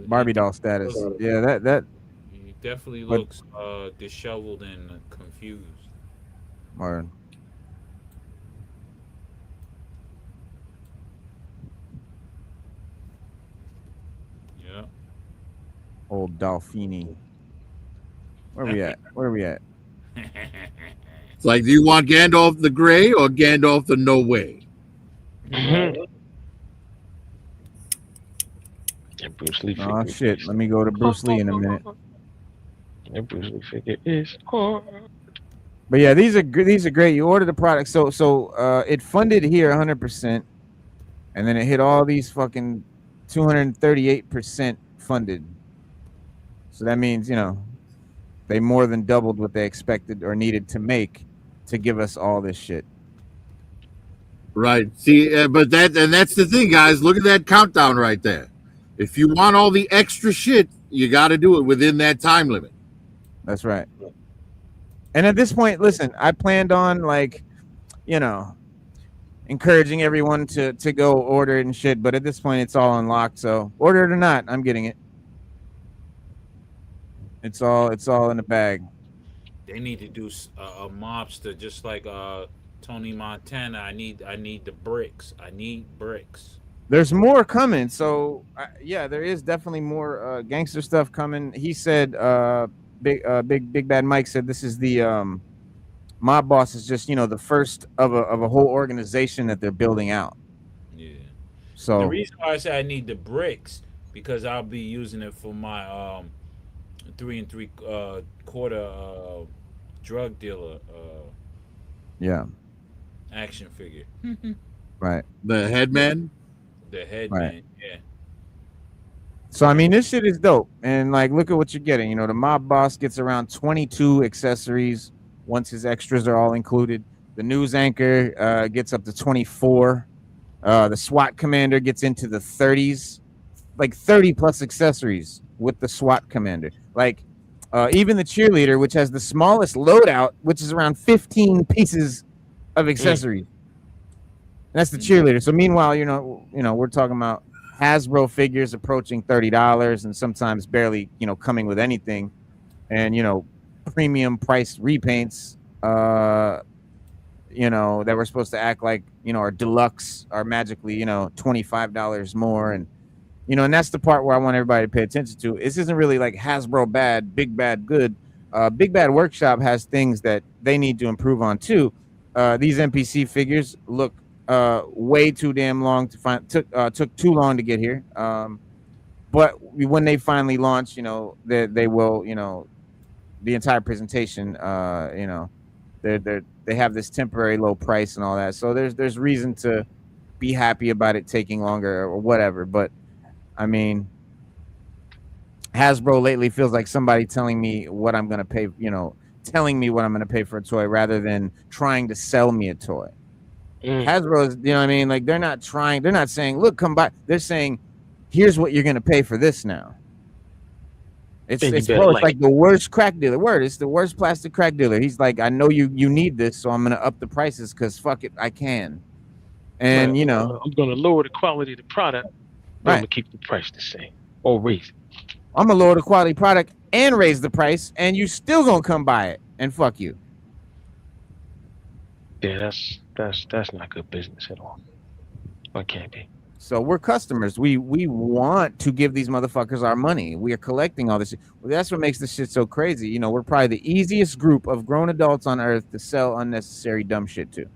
Barbie doll status. Yeah, that. He definitely But- looks disheveled and confused. Word. Yeah. Old Dolphini. Where we at? Where are we at? It's like, do you want Gandalf the Gray or Gandalf the No Way? And Bruce Lee Oh figure. shit! Let me go to Bruce Lee in a minute. And Bruce Lee figure is hard. But yeah, these are great. You order the product, so it funded here 100%, and then it hit all these fucking 238% funded. So that means they more than doubled what they expected or needed to make to give us all this shit. Right. See, but that's the thing, guys. Look at that countdown right there. If you want all the extra shit, you got to do it within that time limit. That's right. And at this point, listen, I planned on encouraging everyone to go order it and shit. But at this point, it's all unlocked. So order it or not, I'm getting it. It's all in the bag. They need to do a mobster just like Tony Montana. I need the bricks. I need bricks. There's more coming. So yeah, there is definitely more gangster stuff coming. He said, Big Bad Mike said this is the Mob Boss is just the first of a whole organization that they're building out. Yeah. So the reason why I say I need the bricks because I'll be using it for my 3 3/4 drug dealer yeah, action figure. right. The headman. The headman. Right. Yeah. So I mean, this shit is dope, and like, look at what you're getting. The Mob Boss gets around 22 accessories once his extras are all included. The news anchor gets up to 24. The SWAT commander gets into the 30s, like 30 plus accessories with the SWAT commander. Like even the cheerleader, which has the smallest loadout, which is around 15 pieces of accessories. And that's the cheerleader. So meanwhile, we're talking about Hasbro figures approaching $30 and sometimes barely, coming with anything. And, premium priced repaints, that we're supposed to act like, our deluxe are magically, $25 more. And, and that's the part where I want everybody to pay attention to. This isn't really like Hasbro bad, Big Bad good. Big Bad Workshop has things that they need to improve on too. These NPC figures look way too damn long to find. Took too long to get here. But when they finally launch, they will, the entire presentation, they have this temporary low price and all that. So there's reason to be happy about it taking longer or whatever. But I mean, Hasbro lately feels like somebody telling me what I'm gonna pay, telling me what I'm gonna pay for a toy rather than trying to sell me a toy. Hasbro is, like they're not saying, look, come by. They're saying, here's what you're gonna pay for this now. It's like the worst crack dealer. It's the worst plastic crack dealer. He's like, I know you need this, so I'm gonna up the prices because fuck it, I can. And I'm gonna lower the quality of the product. Right. I'm gonna keep the price the same or raise it. I'm gonna lower the quality product and raise the price, and you still gonna come buy it and fuck you. Yeah, that's not good business at all. It can't be. So we're customers. We want to give these motherfuckers our money. We are collecting all this shit. Well, that's what makes this shit so crazy. We're probably the easiest group of grown adults on earth to sell unnecessary dumb shit to.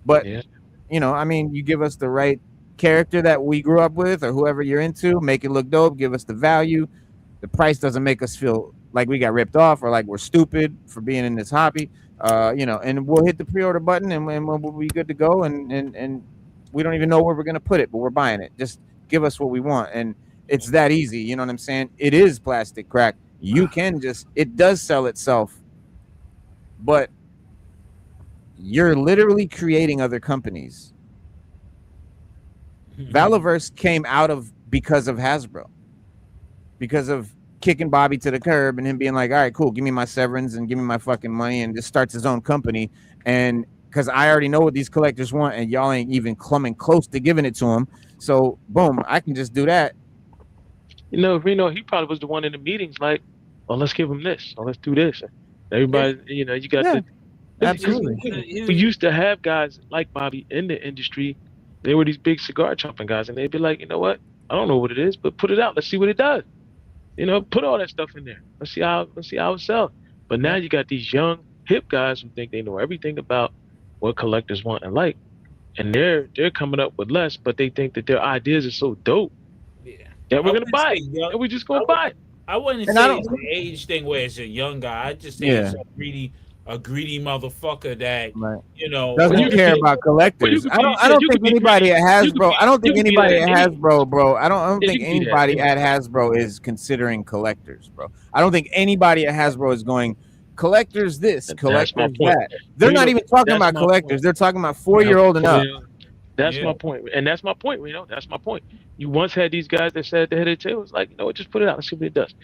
But yeah. You give us the right character that we grew up with or whoever you're into, make it look dope, give us the value. The price doesn't make us feel like we got ripped off or like we're stupid for being in this hobby. And we'll hit the pre-order button and we'll be good to go. And we don't even know where we're going to put it, but we're buying it. Just give us what we want. And it's that easy. You know what I'm saying? It is plastic crack. You can it does sell itself, but you're literally creating other companies. Valaverse came out because of Hasbro, because of kicking Bobby to the curb and him being like, all right, cool, give me my severance and give me my fucking money, and just starts his own company. And because I already know what these collectors want and y'all ain't even coming close to giving it to them. So boom, I can just do that. Reno, he probably was the one in the meetings like, oh, let's give him this. Oh, let's do this. Everybody, you got absolutely. We used to have guys like Bobby in the industry. They were these big cigar chopping guys, and they'd be like, you know what? I don't know what it is, but put it out. Let's see what it does. Put all that stuff in there. Let's see how it sells. But now you got these young hip guys who think they know everything about what collectors want and like, and they're coming up with less, but they think that their ideas are so dope Yeah. that we're I gonna wouldn't buy say it, young. and we're just gonna buy it. I wouldn't And I say don't- it's an age thing where it's a young guy. I just say Yeah. it's a greedy motherfucker that Right. you know. Doesn't you could care be- about collectors. could I be- don't. yeah, I don't you think could be anybody greedy. at You could Hasbro. be- I don't think you could be anybody that at any- Hasbro, bro. I don't Yeah, think you could be that anybody any- at Hasbro is considering collectors, bro. I don't think anybody at Hasbro is going collectors this, That's collectors my point. that. They're Reno, not even talking that's about my collectors. point. They're talking about 4-year-old and up. That's Yeah. my point, and that's my point. You know, that's my point. You once had these guys that sat at the head of the table, it's like, you know what, just put it out, let's see what it does.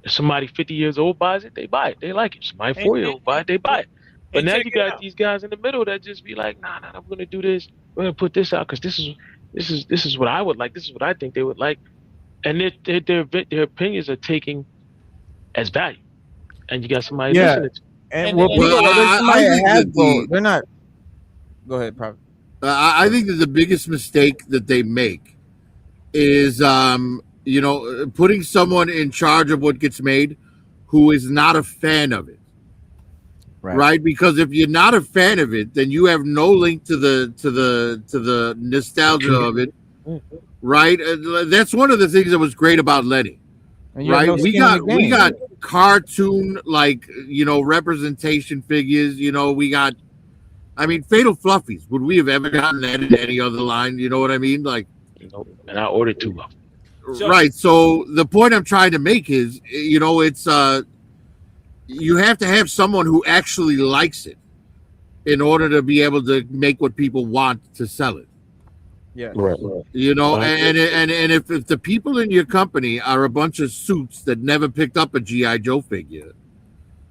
If somebody 50 years old buys it, they buy it, they like it. Somebody 4-year-old buy it, they buy it. But And now check you it got out. these guys in the middle that just be like, nah, we're gonna do this. We're gonna put this out because this is what I would like. This is what I think they would like, and their opinions are taking as value. And you got somebody Yeah. listening to. And And- well, and- people, Well, there's somebody I at think that Hasbro. They're not. Go ahead, Prophet. I think that the biggest mistake that they make is, putting someone in charge of what gets made who is not a fan of it. Right. Because if you're not a fan of it, then you have no link to the nostalgia of it. Right. That's one of the things that was great about Lenny. And you have Right. no we skin in the got we game. got cartoon representation figures. We got. I mean, Fatal Fluffies. Would we have ever gotten that in any other line? You know what I mean? Like, And I ordered 2 of them. So- right. So the point I'm trying to make is, it's you have to have someone who actually likes it in order to be able to make what people want to sell it. Yeah. Right. And if the people in your company are a bunch of suits that never picked up a GI Joe figure,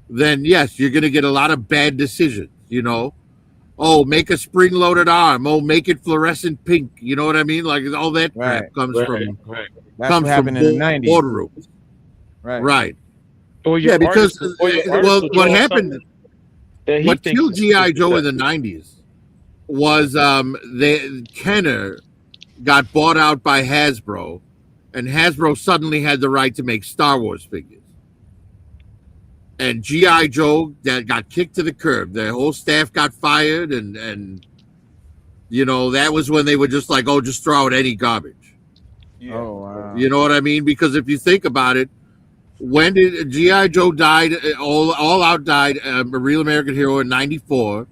then yes, you're going to get a lot of bad decisions. Oh, make a spring-loaded arm. Oh, make it fluorescent pink. You know what I mean? Like all that crap Right. comes from That's what happened in the 90s. boardrooms. Right. Right. Or your Yeah, because artist- or your artist well, will what draw happened? something that he What thinks killed is- GI Joe in the '90s was Kenner got bought out by Hasbro, and Hasbro suddenly had the right to make Star Wars figures. And GI Joe that got kicked to the curb. The whole staff got fired, and that was when they were just like, oh, just throw out any garbage. Yeah. Oh wow. You know what I mean? Because if you think about it, when did GI Joe died? All Out died, a real American hero in '94,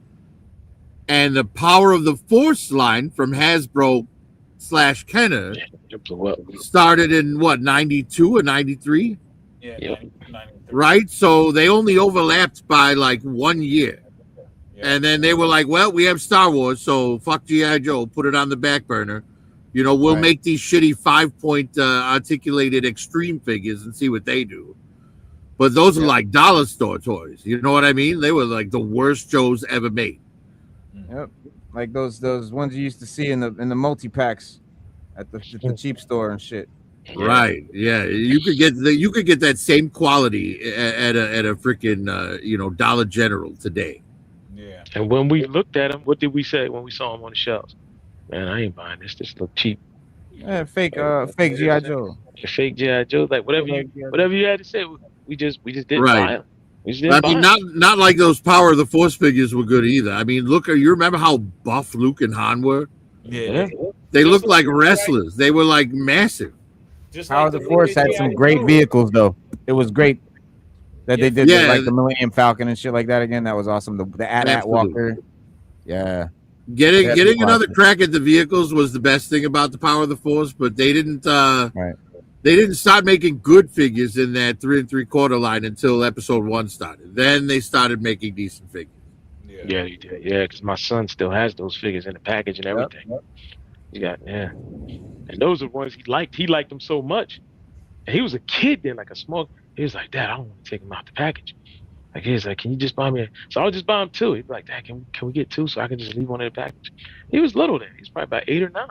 and the Power of the Force line from Hasbro / Kenner It blew up. started in what, '92 or '93, Yeah. Yeah. 93. right? So they only overlapped by like 1 year, Yeah. and then they were like, "Well, we have Star Wars, so fuck GI Joe, put it on the back burner." We'll Right. make these shitty 5-point articulated extreme figures and see what they do. But those are like dollar store toys. You know what I mean? They were like the worst Joes ever made. Yep. Like those ones you used to see in the multi packs at the cheap store and shit. Yeah. Right? Yeah, you could get that same quality at a freaking Dollar General today. Yeah. And when we looked at him, what did we say when we saw him on the shelves? Man, I ain't buying this. This look cheap. Yeah, fake GI Joe. The fake GI Joe, like whatever you had to say, we just didn't Right. buy him. We just didn't I buy mean, him. not like those Power of the Force figures were good either. I mean, you remember how buff Luke and Han were? Yeah. They looked like wrestlers. They were like massive. Just Power of the Force had some great vehicles though. It was great that they did Yeah. like the Millennium Falcon and shit like that again. That was awesome. The AT-AT Absolutely. Walker. Yeah. Getting That's another awesome. crack at the vehicles was the best thing about the Power of the Force, but they didn't Right. they didn't start making good figures in that 3 3/4 line until episode 1 started. Then they started making decent figures. Yeah, he did. Yeah, because my son still has those figures in the package and everything. He got and those are ones he liked. He liked them so much, and he was a kid then, like a small. He was like, "Dad, I don't want to take him out the package." Like he's like, "Can you just buy me?" So I'll just buy him 2. He'd be like, "Dad, can we get 2 so I can just leave one in the package?" He was little then. He was probably about 8 or 9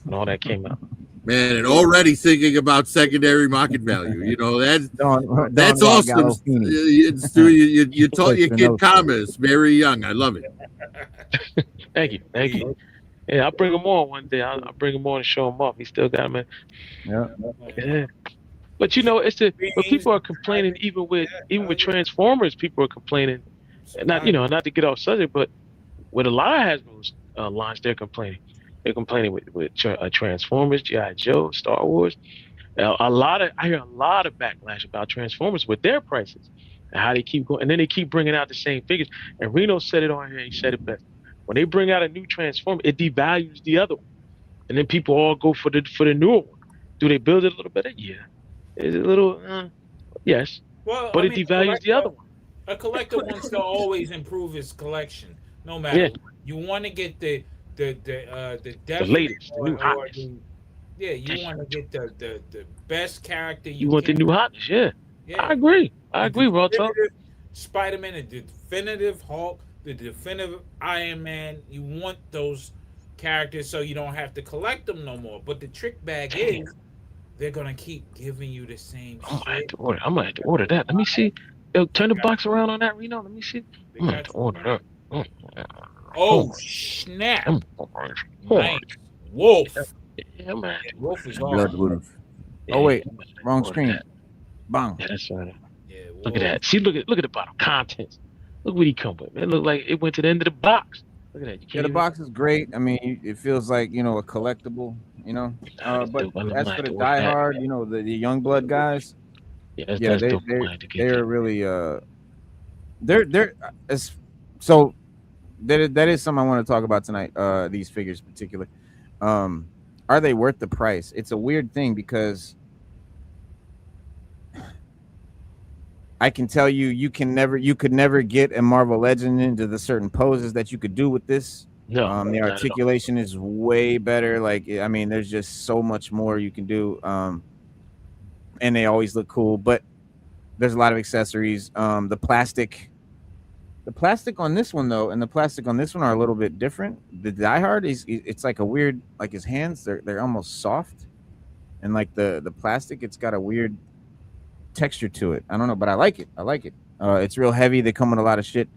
when all that came out. Man, and already thinking about secondary market value. That's Don awesome. Gandolfini. Stu, you taught your kid commerce very young. I love it. Thank you. Yeah, I'll bring him on one day. I'll bring him on and show him off. He still got him in. Yeah. But it's but people are complaining even with Transformers. People are complaining not to get off subject, but with a lot of Hasbro's lines, they're complaining. They're complaining with Transformers, GI Joe, Star Wars. I hear a lot of backlash about Transformers with their prices and how they keep going, and then they keep bringing out the same figures. And Reno said it on here. He said it best. When they bring out a new Transformer, it devalues the other one, and then people all go for the newer one. Do they build it a little better? Yeah. Is it a little? Yes. Well, but it devalues the other one. A collector wants to always improve his collection, no matter what. You want to get the latest, the new hotness. You want to get the best character. You want the new hotness, yeah. I agree, bro. Spider-Man, the definitive Hulk, the definitive Iron Man. You want those characters so you don't have to collect them no more. But the trick bag is they're gonna keep giving you the same shit. I'm gonna have to order that. Let me see. Yo, turn the box around on that, Reno. Let me see. I'm gonna have to order that. Oh snap! Nice. Wolf. Yeah, man. Wolf is awesome. Oh wait, wrong screen. Bang. Yeah, that's right. Yeah, look at that. See, look at the bottom contents. Look what he come with, man. Look like it went to the end of the box. Look at that. The box is great. I mean, it feels like a collectible. But as for the diehard, the young blood guys, they're really they're so that is something I want to talk about tonight. These figures in particular, are they worth the price? It's a weird thing because I can tell you could never get a Marvel Legend into the certain poses that you could do with this. No, the articulation is way better. Like, I mean, there's just so much more you can do. And they always look cool, but there's a lot of accessories. The plastic on this one though, and the plastic on this one are a little bit different. The Die Hard it's like a weird, like his hands, they're almost soft, and like the plastic, it's got a weird texture to it. I don't know, but I like it. It's real heavy. They come with a lot of shit.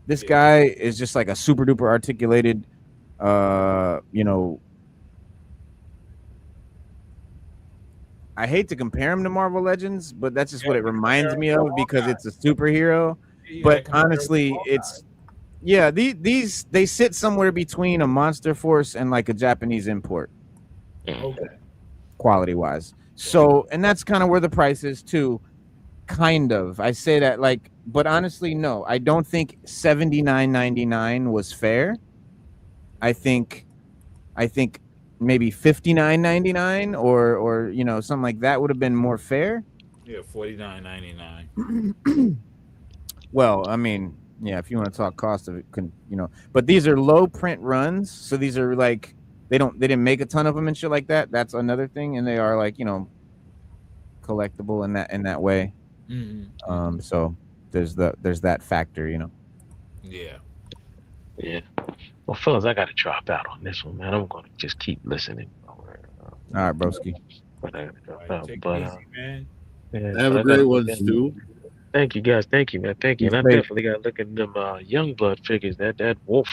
This guy is just like a super duper articulated, I hate to compare him to Marvel Legends, but that's just what it reminds me of because it's a superhero. But honestly, they sit somewhere between a Monster Force and like a Japanese import, quality wise. So, and that's kind of where the price is too. Kind of, I say that like, but honestly, no, I don't think $79.99 was fair. I think maybe $59.99 or something like that would have been more fair. Yeah, $49.99. Well, I mean, yeah, if you want to talk cost of it, but these are low print runs, so these are like they didn't make a ton of them and shit like that. That's another thing, and they are like collectible in that way. Mm-hmm. So there's that factor, Yeah. Well, fellas, I got to drop out on this one, man. I'm going to just keep listening. All right, broski. But I got to drop out. Take But it easy, man. Have a great one, Stu. Thank you, guys. Thank you, man. Thank you. And I definitely got to look at them young blood figures. That wolf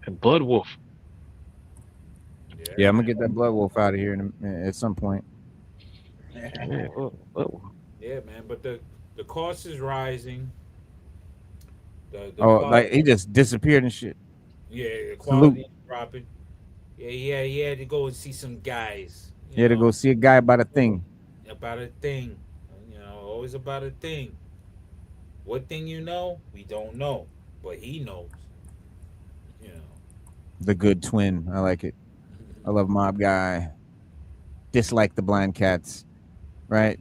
and blood wolf. Yeah, I'm gonna get that blood wolf out of here at some point. Yeah, man. But the cost is rising. Like he just disappeared and shit. Yeah, the quality is dropping. Yeah, he had to go and see some guys. He had to go see a guy about a thing. Always about a thing. What thing we don't know, but he knows. The good twin. I like it. I love Mob Guy. Dislike the blind cats, right?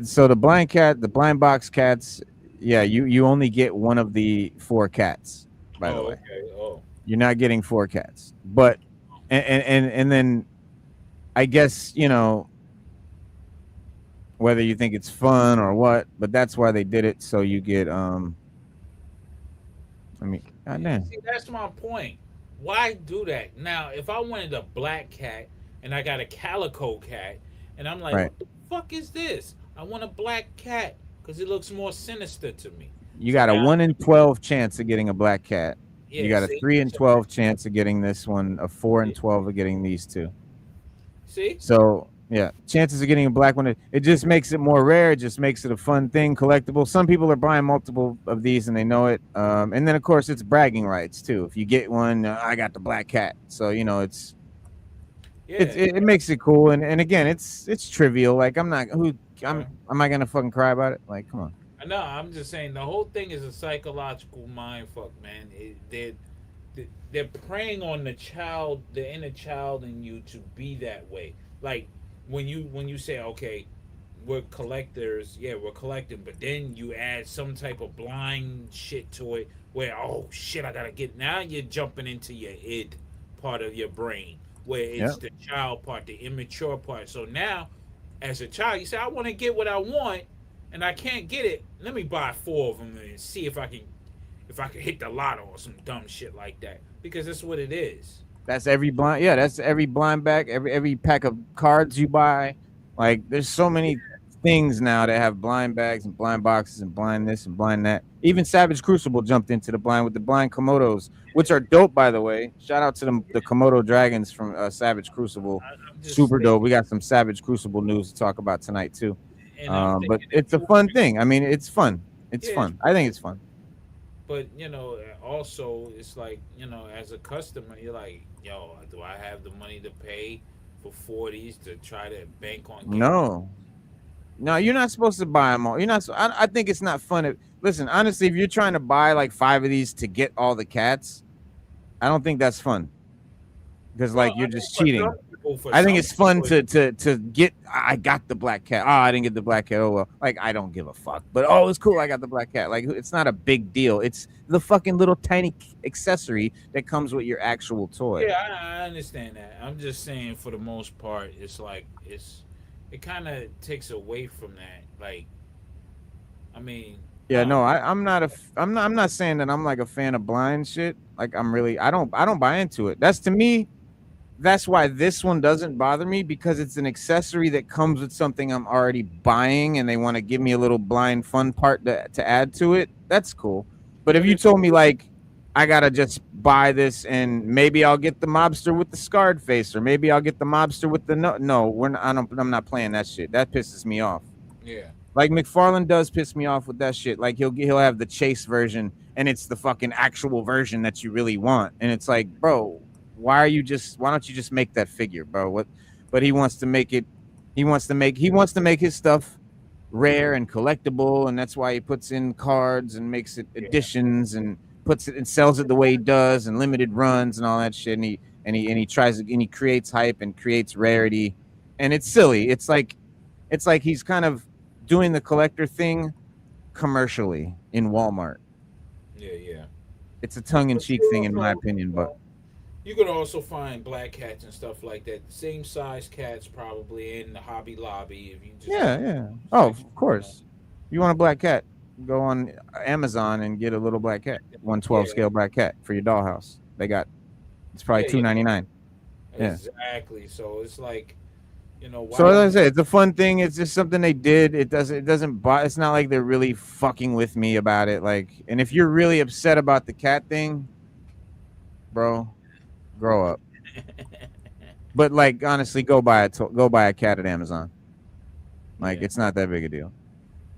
So the blind box cats, yeah, you only get one of the 4 cats, by the way. Okay. Oh. You're not getting 4 cats. But and then I guess, whether you think it's fun or what, but that's why they did it, so you get goddamn. See, that's my point. Why do that? Now, if I wanted a black cat and I got a calico cat, and I'm like, What the fuck is this? I want a black cat because it looks more sinister to me. You got a 1 in 12 chance of getting a black cat. Yeah, you got a 3 in 12 chance of getting this one, a 4 in 12 of getting these two. See? So Yeah, chances of getting a black one, it just makes it more rare. It just makes it a fun thing, collectible. Some people are buying multiple of these and they know it. And then of course it's bragging rights too. If you get one, I got the black cat. So Yeah, it makes it cool. And again, it's trivial. Like I'm not who Right. am I gonna fucking cry about it? Like come on. No, I'm just saying the whole thing is a psychological mind fuck, man. They're preying on the child, the inner child in you to be that way. Like when you say, okay, we're collectors, yeah, we're collecting, but then you add some type of blind shit to it where, oh shit, I gotta get, now you're jumping into your id part of your brain where Yeah. it's the child part, the immature part. So now as a child you say, I want to get what I want and I can't get it, let me buy 4 of them and see if I can hit the lotto or some dumb shit like that, because that's what it is. That's every blind. Yeah, that's every blind bag. Every pack of cards you buy. Like, there's so many things now that have blind bags and blind boxes and blind this and blind that. Even Savage Crucible jumped into the blind with the blind Komodos, which are dope, by the way. Shout out to the Komodo dragons from Savage Crucible. I'm just Super thinking, dope. We got some Savage Crucible news to talk about tonight too. and I'm But thinking it's a fun thing. I mean, it's fun. It's Yeah, fun. I think it's fun. but also it's like, as a customer, you're like, yo, do I have the money to pay for 40s to try to bank on getting? No. No, you're not supposed to buy them all. You're not. I think it's not fun. Listen, honestly, if you're trying to buy like 5 of these to get all the cats, I don't think that's fun. Because Well, like you're I just think cheating. for I think some it's fun people, to get. I got the black cat. Oh, I didn't get the black cat. Oh well. Like I don't give a fuck. But oh, it's cool. I got the black cat. Like it's not a big deal. It's the fucking little tiny accessory that comes with your actual toy. yeah, I understand that. I'm just saying for the most part, it's like it kind of takes away from that. Like, I mean, I Yeah, don't no, know. I'm not saying that I'm like a fan of blind shit. Like I don't buy into it. That's to me, that's why this one doesn't bother me, because it's an accessory that comes with something I'm already buying and they want to give me a little blind fun part to add to it. That's cool. But if But you if told me like I gotta just buy this and maybe I'll get the mobster with the scarred face or maybe I'll get the mobster with the no, I'm not playing that shit. That pisses me off. yeah, Like McFarlane does piss me off with that shit. Like he'll have the chase version and it's the fucking actual version that you really want. And it's like, bro, why don't you just make that figure, bro? What but he wants to make it he wants to make his stuff rare and collectible, and that's why he puts in cards and makes it editions and puts it and sells it the way he does and limited runs and all that shit. And he tries and he creates hype and creates rarity. And it's silly. It's like he's kind of doing the collector thing commercially in Walmart. yeah. It's a tongue-in-cheek But thing, in my also, opinion. But you could also find black cats and stuff like that. Same size cats probably in the Hobby Lobby if you just yeah. Oh, of course. You want a black cat? Go on Amazon and get a little black cat, 112 Yeah, scale black cat for your dollhouse. It's probably yeah, $2.99. Yeah. exactly. So it's like, why So as I don't said, it's a fun thing. It's just something they did. It doesn't buy. It's not like they're really fucking with me about it. Like, and if you're really upset about the cat thing, bro, grow up. But like honestly, go buy a cat at Amazon. Like Yeah. it's not that big a deal.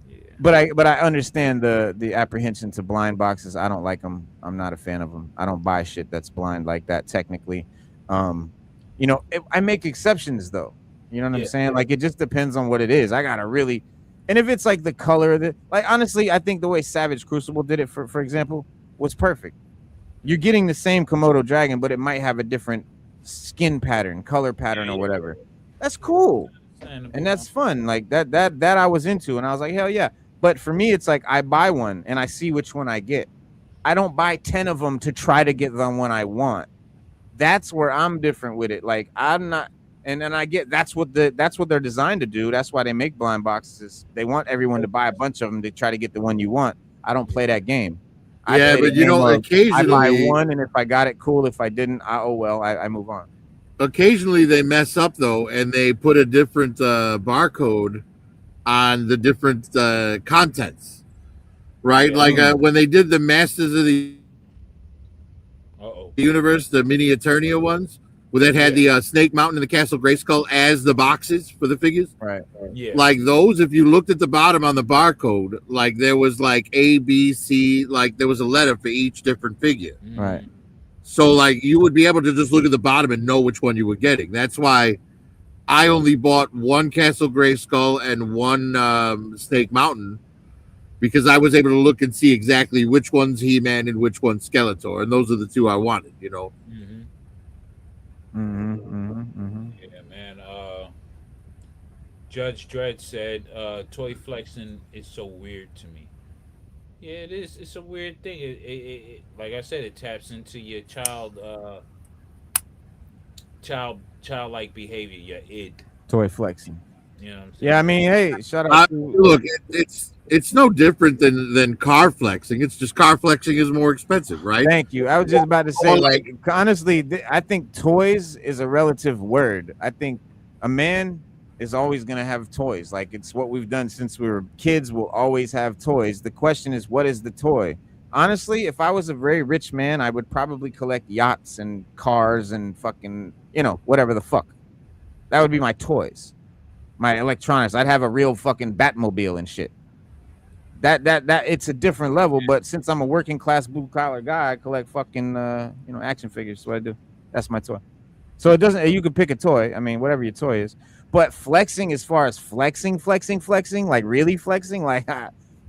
yeah. But I understand the apprehension to blind boxes. I don't like them. I'm not a fan of them. I don't buy shit that's blind like that. Technically, I make exceptions though. You know what I'm Yeah. saying? Like it just depends on what it is. I gotta really, and if it's like the color of it, like honestly, I think the way Savage Crucible did it, for example, was perfect. You're getting the same Komodo dragon, but it might have a different skin pattern, color pattern, or whatever. That's cool. And that's fun. Like that I was into, and I was like, hell yeah. But for me, it's like I buy one and I see which one I get. I don't buy 10 of them to try to get the one I want. That's where I'm different with it. Like I'm not, and I get that's what they're designed to do. That's why they make blind boxes. They want everyone to buy a bunch of them to try to get the one you want. I don't play that game. I Yeah, play the but you game know, of, I buy occasionally, one, and if I got it, cool. If I didn't, I move on. occasionally they mess up though, and they put a different barcode on the different contents, right? Yeah. Like when they did the Masters of the Uh-oh. Universe, the Mini Eternia ones, where that had the Snake Mountain and the Castle Grayskull as the boxes for the figures. Right. Yeah. Like those, if you looked at the bottom on the barcode, like there was like A, B, C, like there was a letter for each different figure. Right. So like you would be able to just look at the bottom and know which one you were getting. That's why I only bought one Castle Grayskull and one Snake Mountain, because I was able to look and see exactly which one's He-Man and which one's Skeletor, and those are the two I wanted, you know. Yeah, man. Judge Dredd said, "Toy flexing is so weird to me." Yeah, it is. It's a weird thing. It like I said, it taps into your childlike behavior, your id. Toy flexing. You know what I'm saying? Yeah, I mean, hey, shout out to Look, it's no different than car flexing. It's just car flexing is more expensive, right? Thank you. I was just about to say, like, honestly, I think toys is a relative word. I think a man is always going to have toys. Like, it's what we've done since we were kids. We'll always have toys. The question is, what is the toy? Honestly, if I was a very rich man, I would probably collect yachts and cars and fucking, you know, whatever the fuck. That would be my toys, my electronics. I'd have a real fucking Batmobile and shit. That it's a different level. But since I'm a working class blue collar guy, I collect fucking you know, action figures. That's what I do. That's my toy. So it doesn't. You could pick a toy. I mean, whatever your toy is. But flexing, as far as flexing, like really flexing, like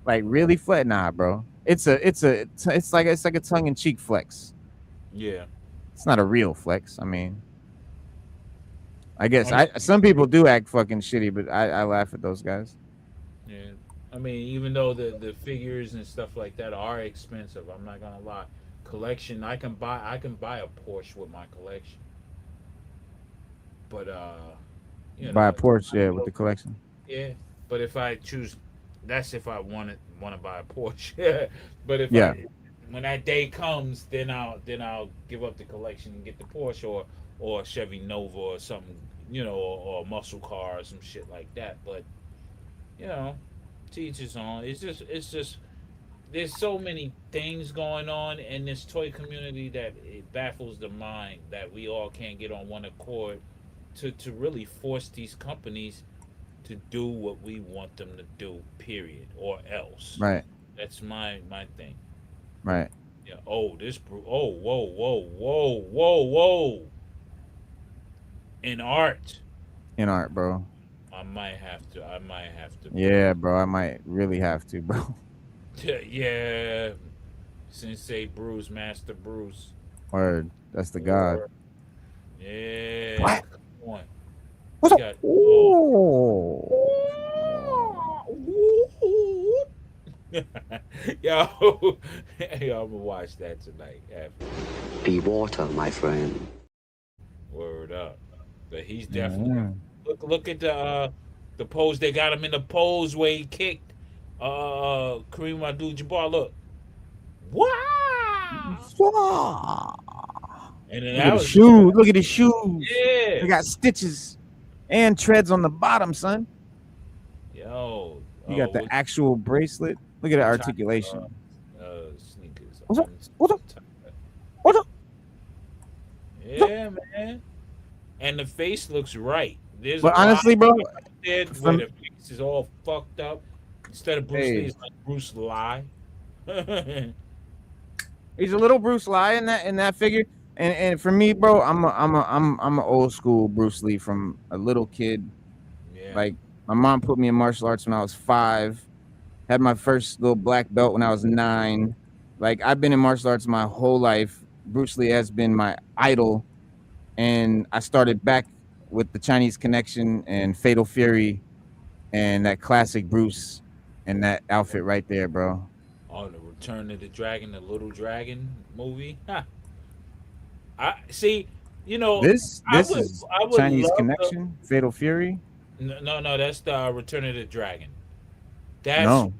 really flex. Nah, bro. It's like a tongue in cheek flex. Yeah. It's not a real flex. I mean, I guess some people do act fucking shitty, but I laugh at those guys. Yeah. I mean, even though the figures and stuff like that are expensive, I'm not gonna lie. Collection, I can buy a Porsche with my collection. But you know, Buy a Porsche, yeah, with the collection. Yeah, but if I choose, that's if I want to buy a Porsche. But if when that day comes, then I'll give up the collection and get the Porsche or Chevy Nova or something, you know, or a muscle car or some shit like that. But you know, to each his own. It's just there's so many things going on in this toy community that it baffles the mind that we all can't get on one accord to really force these companies to do what we want them to do, period, or else. Right. That's my thing. Right. Yeah. Oh, whoa. In art, bro. I might have to. Yeah, bro. I might really have to, bro. Yeah. Sensei Bruce, Master Bruce. Word. That's the god. Yeah. What? Come on. What's up? Got, Yo, I'm gonna watch that tonight. After. Be water, my friend. Word up. But he's definitely look at the pose. They got him in the pose where he kicked Kareem Abdul-Jabbar. Look. Wow. And then Look at his shoes. Look at his shoes. Yeah. They got stitches and treads on the bottom, son. Yo. You got the actual bracelet. Look at the articulation. Sneakers. What's up? Yeah, man. And the face looks right. But honestly, bro, where the face is all fucked up. Instead of Bruce Lee, it's like Bruce Lie. He's a little Bruce Lie in that figure. And for me, bro, I'm an old school Bruce Lee from a little kid. Yeah. Like my mom put me in martial arts when I was 5. Had my first little black belt when I was 9. Like I've been in martial arts my whole life. Bruce Lee has been my idol. And I started back with the Chinese Connection and Fatal Fury and that classic Bruce and that outfit right there, bro. Oh, the Return of the Dragon, the Little Dragon movie. Huh. I see. You know, this I is would Chinese Connection, Fatal Fury. No, that's the Return of the Dragon. That's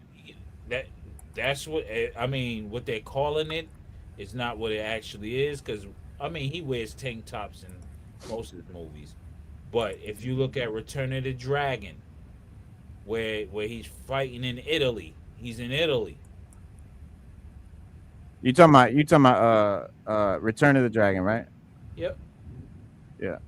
what I mean. What they're calling it is not what it actually is, because I mean he wears tank tops in most of his movies. But if you look at Return of the Dragon, where he's fighting in Italy, he's in Italy. You talking about Return of the Dragon, right? Yep. Yeah.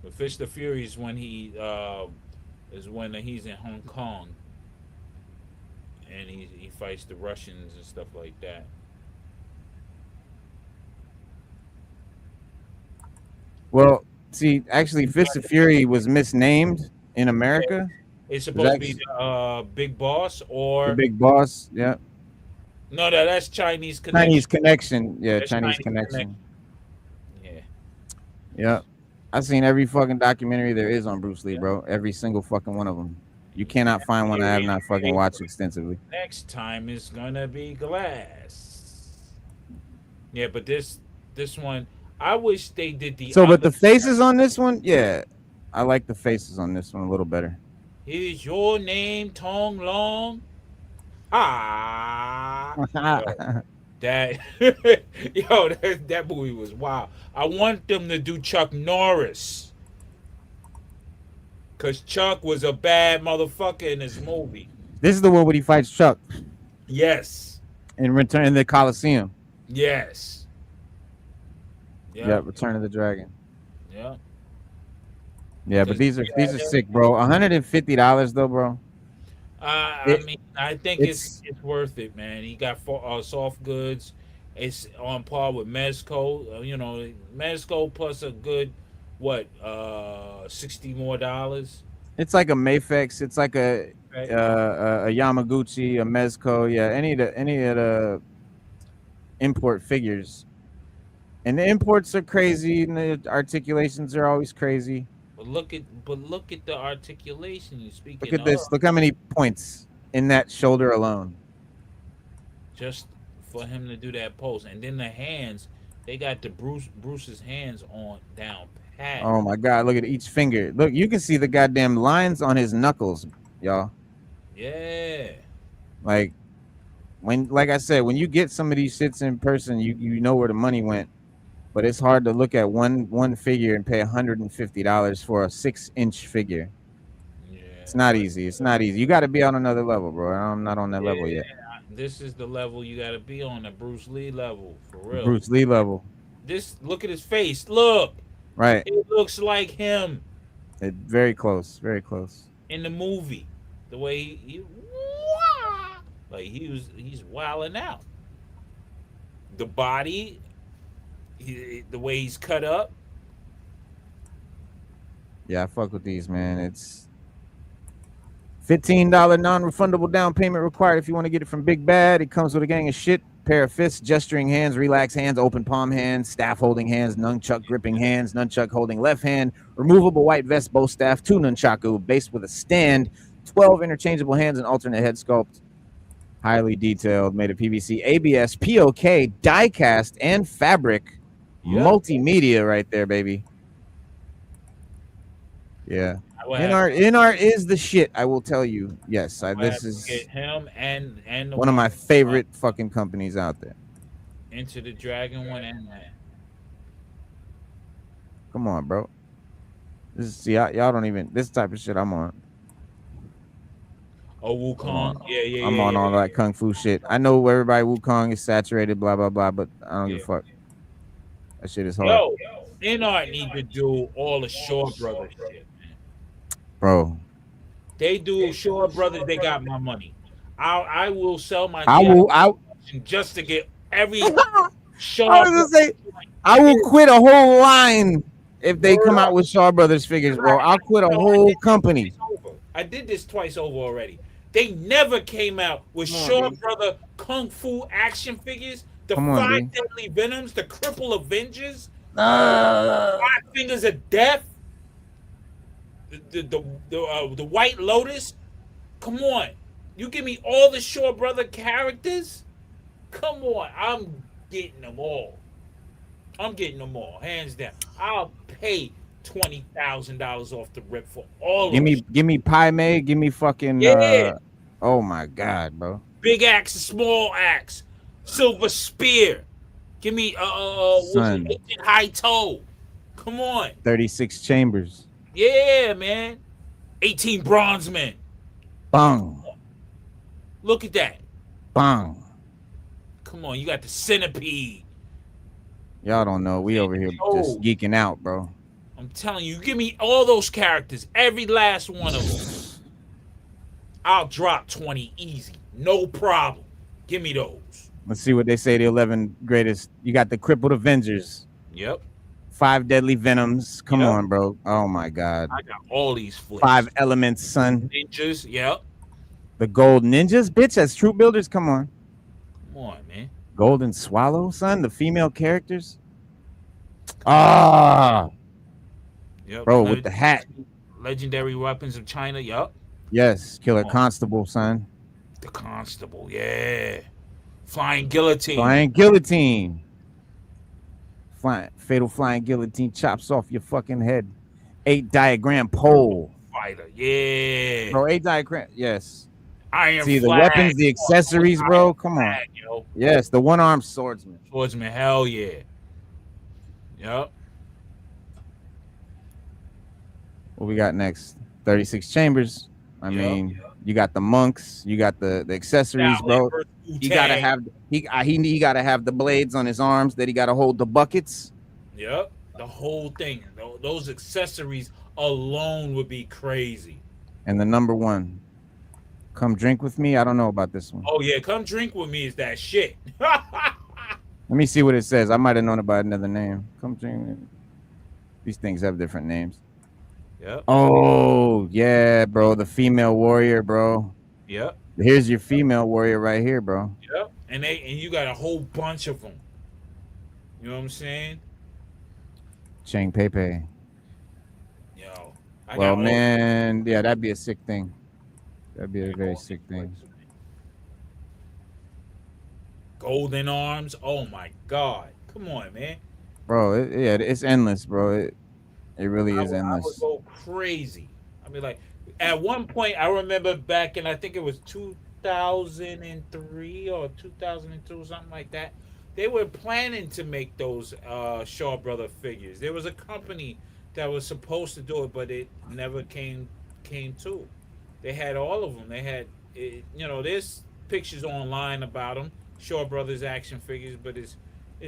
But Fish the Fury is when he's in Hong Kong and he fights the Russians and stuff like that. Well, see, actually, Fist of Fury was misnamed in America. It's supposed to be the Big Boss or the Big Boss. Yeah. no, that's Chinese Connection. Chinese Connection. Yeah, That's Chinese Chinese Connection. Yeah. Yeah. I've seen every fucking documentary there is on Bruce Lee, bro. Every single fucking one of them. You cannot find one I have not fucking watched extensively. Next time is gonna be Glass. Yeah, but this one, I wish they did the. So, but the faces on this one, yeah, I like the faces on this one a little better. Is your name Tong Long? Ah, that that movie was wild. I want them to do Chuck Norris, cause Chuck was a bad motherfucker in this movie. This is the one where he fights Chuck. Yes. In Return of the Coliseum. Yes. Yeah, Return of the Dragon. Yeah. Yeah, but these are sick, bro. $150 though, bro. I mean, I think it's worth it, man. He got soft goods. It's on par with Mezco. You know, Mezco plus a good $60 more. It's like a Mayfex. It's like a Yamaguchi, a Mezco. Yeah, any of the import figures. And the imports are crazy, and the articulations are always crazy. But look at the articulation you speaking. Look at this. Look how many points in that shoulder alone. Just for him to do that pose, and then the hands, they got the Bruce's hands on down pat. Oh my God! Look at each finger. Look, you can see the goddamn lines on his knuckles, y'all. Yeah. Like I said, when you get some of these shits in person, you know where the money went. But it's hard to look at one figure and pay $150 for a 6-inch figure. Yeah, it's not easy. It's not easy. You got to be on another level, bro. I'm not on that level yet. This is the level you got to be on, the Bruce Lee level, for real. Bruce Lee level. Look at his face. Look. Right. It looks like him. Very close. Very close. In the movie, the way he's wilding out. The body. The way he's cut up. Yeah, I fuck with these, man. It's $15 non-refundable down payment required if you want to get it from Big Bad. It comes with a gang of shit: pair of fists, gesturing hands, relaxed hands, open palm hands, staff holding hands, nunchuck gripping hands, nunchuck holding left hand, removable white vest bow staff, 2 nunchaku, based with a stand, 12 interchangeable hands, and alternate head sculpt. Highly detailed, made of PVC, ABS, POK, die cast, and fabric. Yep. Multimedia right there, baby. Yeah. In art is the shit, I will tell you. Yes, this is him and one of my favorite fucking companies out there. Into the Dragon one and that. Come on, bro. Y'all don't even this type of shit I'm on. Oh, Wukong. Yeah. I'm on all that kung fu shit. I know everybody Wukong is saturated, blah blah blah, but I don't give a fuck. That shit is hard. Yo, NR need to do all the Shaw Brothers shit, man. Bro. They do Shaw Brothers, they got my money. I will sell my just to get every Shaw. I was gonna say I will quit a whole line if they come out with Shaw Brothers figures, bro. I'll quit a whole company. I did this twice over already. They never came out with Shaw Brother Kung Fu action figures. The 5 Deadly Venoms, the Cripple Avengers, 5 Fingers of Death, the White Lotus. Come on, you give me all the Shaw Brother characters. Come on, I'm getting them all. Hands down. I'll pay $20,000 off the rip for all of them. Give me Pai Mei, give me fucking oh my God, bro. Big axe, small axe. Silver Spear. Give me high toe. Come on. 36 chambers. Yeah, man. 18 bronzemen. Bang. Look at that. Bang. Come on, you got the centipede. Y'all don't know. We over here just geeking out, bro. I'm telling you, give me all those characters, every last one of them. I'll drop 20 easy, no problem. Give me those. Let's see what they say. The 11 greatest. You got the crippled Avengers. Yep. 5 deadly venoms. Come on, bro. Oh my God. I got all these flips. 5 elements, son. Ninjas. Yep. The gold ninjas, bitch. That's troop builders. Come on. Come on, man. Golden swallow, son. The female characters. Ah. Yep. Bro, with the hat. Legendary weapons of China. Yep. Yes. Killer Constable, son. The Constable. Yeah. Flying guillotine. Flying guillotine. Fatal flying guillotine chops off your fucking head. 8 diagram pole. Fighter. Yeah. Bro, 8 diagram. Yes. Iron See the flag. weapons, the accessories, bro. Come on. Yo. Yes, the one-armed swordsman. Swordsman, hell yeah. Yep. What we got next? 36 chambers. I mean, you got the monks, you got the accessories, bro. You gotta have he gotta have the blades on his arms that he gotta hold the buckets. Yep. The whole thing. Those accessories alone would be crazy. And the number 1. Come drink with me. I don't know about this one. Oh yeah, come drink with me is that shit. Let me see what it says. I might have known it by another name. Come drink with me. These things have different names. Yep. Oh, yeah, bro. The female warrior, bro. Yep. Here's your female warrior right here, bro. Yep. And you got a whole bunch of them. You know what I'm saying? Chang Pepe. Yo. Well, man, yeah, that'd be a sick thing. That'd be a very sick thing. Golden arms. Oh my God. Come on, man. Bro, it's endless, bro. It really is endless. I would go crazy. I mean, like, at one point, I remember back in, I think it was 2003 or 2002, something like that. They were planning to make those Shaw Brother figures. There was a company that was supposed to do it, but it never came to. They had all of them. They had, there's pictures online about them, Shaw Brothers action figures, but it's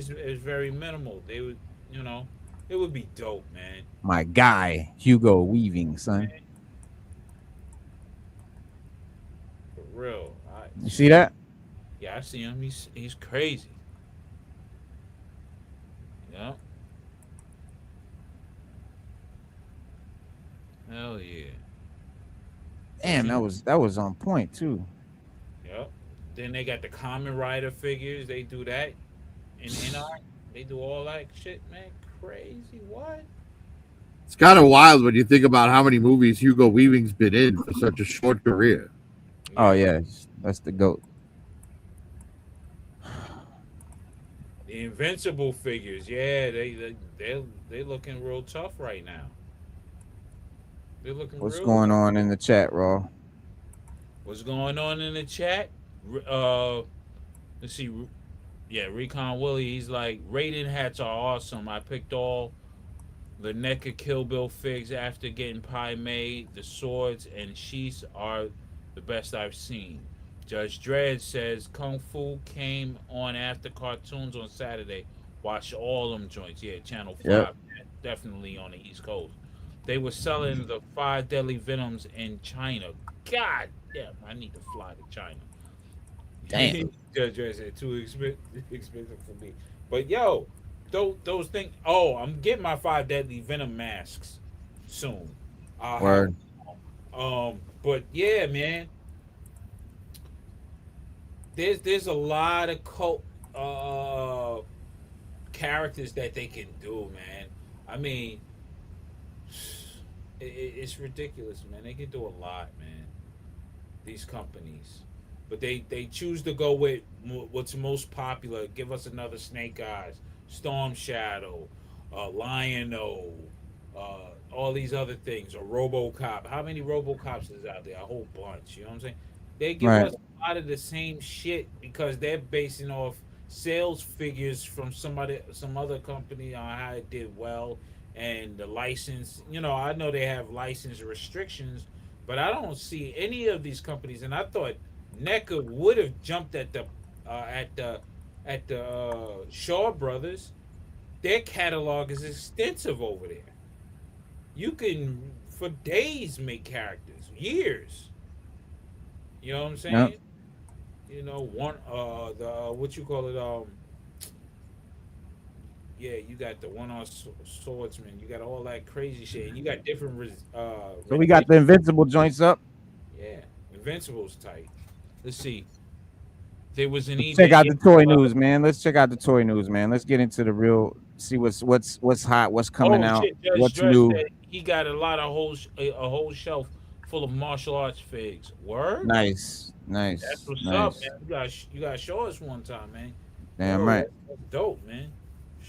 very minimal. They would, it would be dope, man. My guy, Hugo Weaving, son. Man. For real. You see that? Yeah, I see him. He's crazy. Yeah. Hell yeah. Damn, that was on point too. Yep. Then they got the Kamen Rider figures. They do that. And they do all that shit, man. Crazy. What? It's kind of wild when you think about how many movies Hugo Weaving's been in for such a short career. Oh yeah, that's the GOAT. The Invincible figures, yeah, they looking real tough right now. They're looking. What's going on in the chat, Raw? What's going on in the chat? Let's see. Yeah, Recon Willie, he's like, Raiden hats are awesome. I picked all the NECA Kill Bill figs after getting Pie made. The swords and sheaths are the best I've seen. Judge Dredd says Kung Fu came on after cartoons on Saturday. Watch all them joints. Yeah, Channel 5, yep. Definitely on the East Coast. They were selling the 5 deadly venoms in China. God damn, I need to fly to China. Damn. Judge Dredd said too expensive for me. But yo, those things. Oh, I'm getting my 5 deadly venom masks soon. Word. But yeah, man. There's a lot of cult characters that they can do, man. I mean, it's ridiculous, man. They can do a lot, man. These companies, but they choose to go with what's most popular. Give us another Snake Eyes, Storm Shadow, Lion-O, all these other things, or RoboCop. How many RoboCops is out there? A whole bunch. You know what I'm saying? They give us a lot of the same shit because they're basing off sales figures from some other company on how it did well and the license. I know they have license restrictions, but I don't see any of these companies. And I thought NECA would have jumped at the Shaw Brothers, their catalog is extensive over there. You can for days make characters, years. You know what I'm Yep. saying? You know, one the what you call it yeah, you got the one-on swordsman. You got all that crazy shit. And you got different So we got the invincible joints up. yeah, Invincible's tight. Let's see. There was an eBay. Check out the toy news, man. Let's check out the toy news, man. Let's get into the real. See what's hot, what's coming out, Shit, Judge what's Dredd new. said he got a lot of a whole shelf full of martial arts figs. Word? Nice. That's what's up, man. You gotta show us one time, man. Damn right. That's dope, man.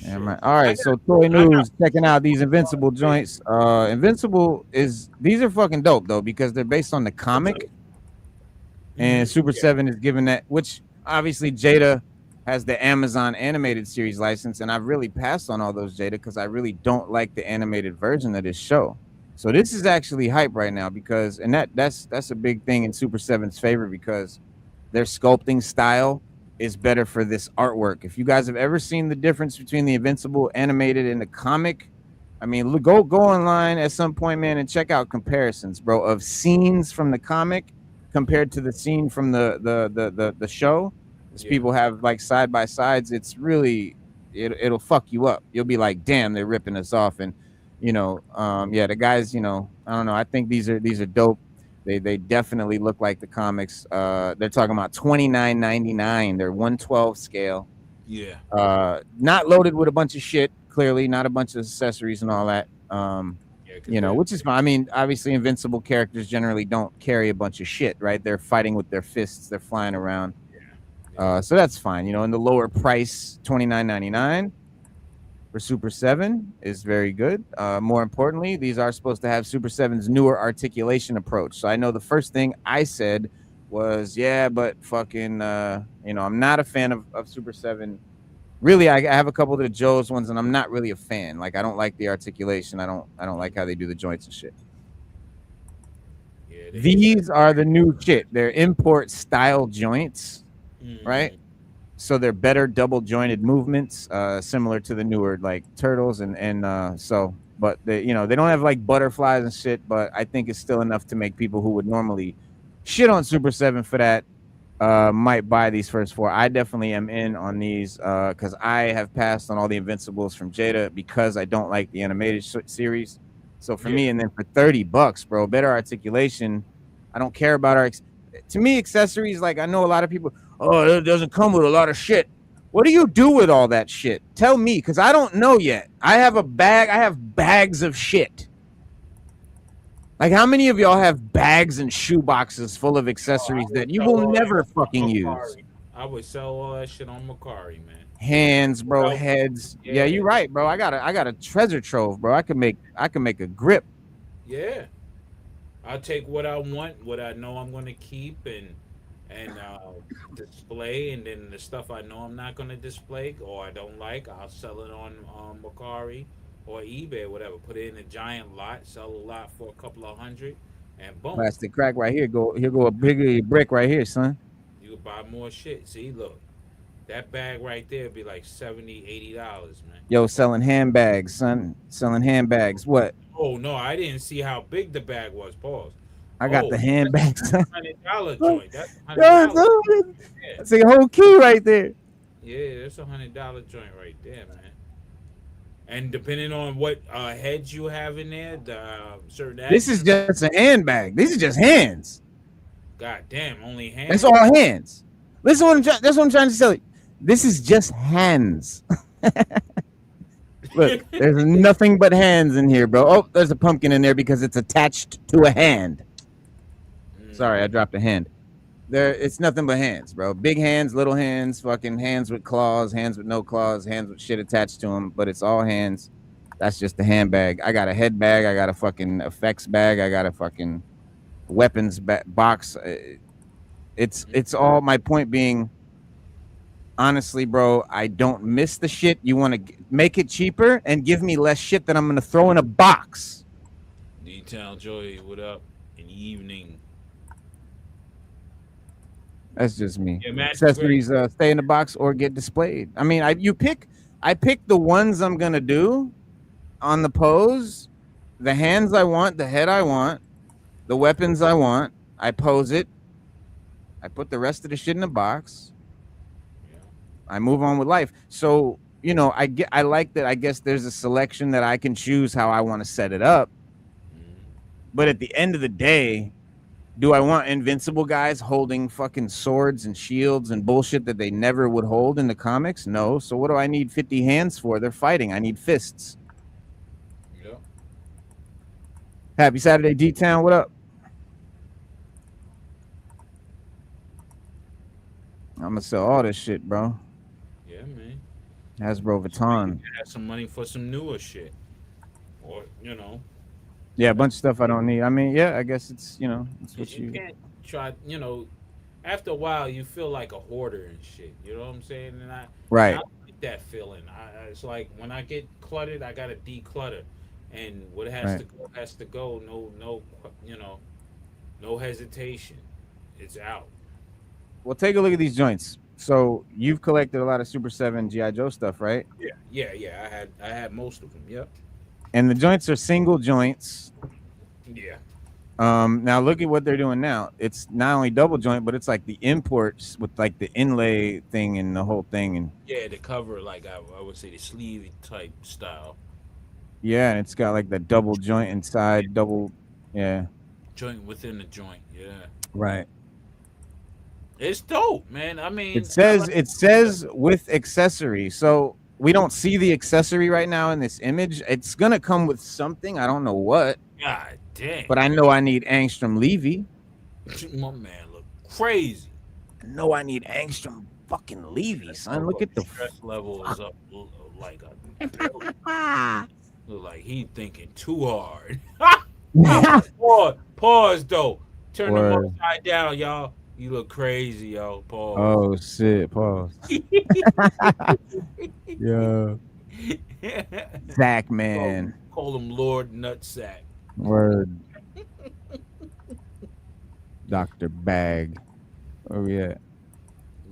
Damn Shit. right. All right, so toy news, checking out these invincible joints. Invincible these are fucking dope though, because they're based on the comic. And Super 7 is given that, which obviously Jada has the Amazon animated series license, and I've really passed on all those Jada because I really don't like the animated version of this show. So this is actually hype right now because, and that's a big thing in Super 7's favor because their sculpting style is better for this artwork. If you guys have ever seen the difference between the Invincible animated and the comic, I mean, go online at some point, man, and check out comparisons, bro, of scenes from the comic compared to the scene from the show. As people have like side by sides, it's really it'll fuck you up. You'll be like, damn, they're ripping us off. And yeah, the guys, I don't know. I think these are dope. They definitely look like the comics. They're talking about $29.99. They're 1/12 scale. Yeah. Not loaded with a bunch of shit. Clearly, not a bunch of accessories and all that. Which is fine. I mean, obviously, invincible characters generally don't carry a bunch of shit, right? They're fighting with their fists. They're flying around. So that's fine. In the lower price, $29.99 for Super 7 is very good. More importantly, these are supposed to have Super 7's newer articulation approach. So I know the first thing I said was, yeah, but fucking, I'm not a fan of Super 7. Really, I have a couple of the Joe's ones, and I'm not really a fan. Like, I don't like the articulation. I don't like how they do the joints and shit. Yeah, these are the new shit. They're import style joints, right? So they're better double jointed movements, similar to the newer like turtles but they don't have like butterflies and shit, but I think it's still enough to make people who would normally shit on Super 7 for that might buy these first four. I definitely am in on these because I have passed on all the Invincibles from Jada because I don't like the animated series. So for me, and then for $30, bro, better articulation. I don't care about to me, accessories, like I know a lot of people, oh, it doesn't come with a lot of shit. What do you do with all that shit? Tell me, because I don't know yet. I have bags of shit. Like, how many of y'all have bags and shoe boxes full of accessories that you will never fucking use? I would sell all that shit on Macari, man. Hands, bro, heads. Yeah, you're right, bro. I got a treasure trove, bro. I can make a grip. Yeah. I'll take what I want, what I know I'm going to keep and display, and then the stuff I know I'm not going to display or I don't like, I'll sell it on Macari or eBay or whatever. Put it in a giant lot, sell a lot for a couple of $100, and boom. Plastic crack right here. Here go a bigger brick right here, son. You can buy more shit. See, look. That bag right there would be like $70, $80, man. Yo, selling handbags, son. Selling handbags. What? Oh, no, I didn't see how big the bag was. Pause. I got the handbags. That's $100 joint. That's $100. That's a whole key right there. Yeah, that's $100 joint right there, man. And depending on what heads you have in there, certain. This is just a handbag. These are just hands. God damn, only hands. That's all hands. Listen, that's what I'm trying to tell you. This is just hands. Look, there's nothing but hands in here, bro. Oh, there's a pumpkin in there because it's attached to a hand. Sorry, I dropped a hand. It's nothing but hands, bro. Big hands, little hands, fucking hands with claws, hands with no claws, hands with shit attached to them, but it's all hands. That's just a handbag. I got a head bag. I got a fucking effects bag. I got a fucking weapons box. It's all, my point being, honestly, bro, I don't miss the shit. You want to make it cheaper and give me less shit that I'm going to throw in a box. D-Town Joy, what up? In the evening. That's just me. Yeah, accessories stay in the box or get displayed. I mean, you pick. I pick the ones I'm gonna do on the pose, the hands I want, the head I want, the weapons I want. I pose it. I put the rest of the shit in the box. I move on with life. So, you know, I like that. I guess there's a selection that I can choose how I want to set it up. But at the end of the day, do I want invincible guys holding fucking swords and shields and bullshit that they never would hold in the comics? No. So what do I need 50 hands for? They're fighting. I need fists. Yeah. Happy Saturday, D-Town. What up? I'm gonna sell all this shit, bro. Yeah, man. Hasbro Vuitton. Have some money for some newer shit, or you know. Yeah, a bunch of stuff I don't need. I mean, yeah, I guess it's, you know, it's what You you. can't try, you know. After a while, you feel like a hoarder and shit. You know what I'm saying? And I Right. like that feeling. It's like when I get cluttered, I gotta declutter, and what has Right. to go has to go. No, you know, no hesitation. It's out. Well, take a look at these joints. So you've collected a lot of Super 7 G.I. Joe stuff, right? Yeah. I had most of them. Yep. And the joints are single joints. Yeah. Now look at what they're doing now. It's not only double joint, but it's like the imports with like the inlay thing and the whole thing. And Yeah, the cover, like I would say, the sleeve type style. yeah, and it's got like the double joint inside, double. Yeah. Joint within the joint. Yeah. Right. It's dope, man. I mean, It says with accessory. So we don't see the accessory right now in this image. It's gonna come with something. I don't know what, God damn. but I know I need Angstrom Levy. My man look crazy. I know I need Angstrom fucking Levy, son. Look at the stress level is up like a look like he thinking too hard. Pause though. Turn them Word. upside down, y'all. You look crazy, yo. Pause. Oh shit, pause. Yeah. Zach man. Call him Lord Nutsack. Word. Dr. Bag. Oh yeah.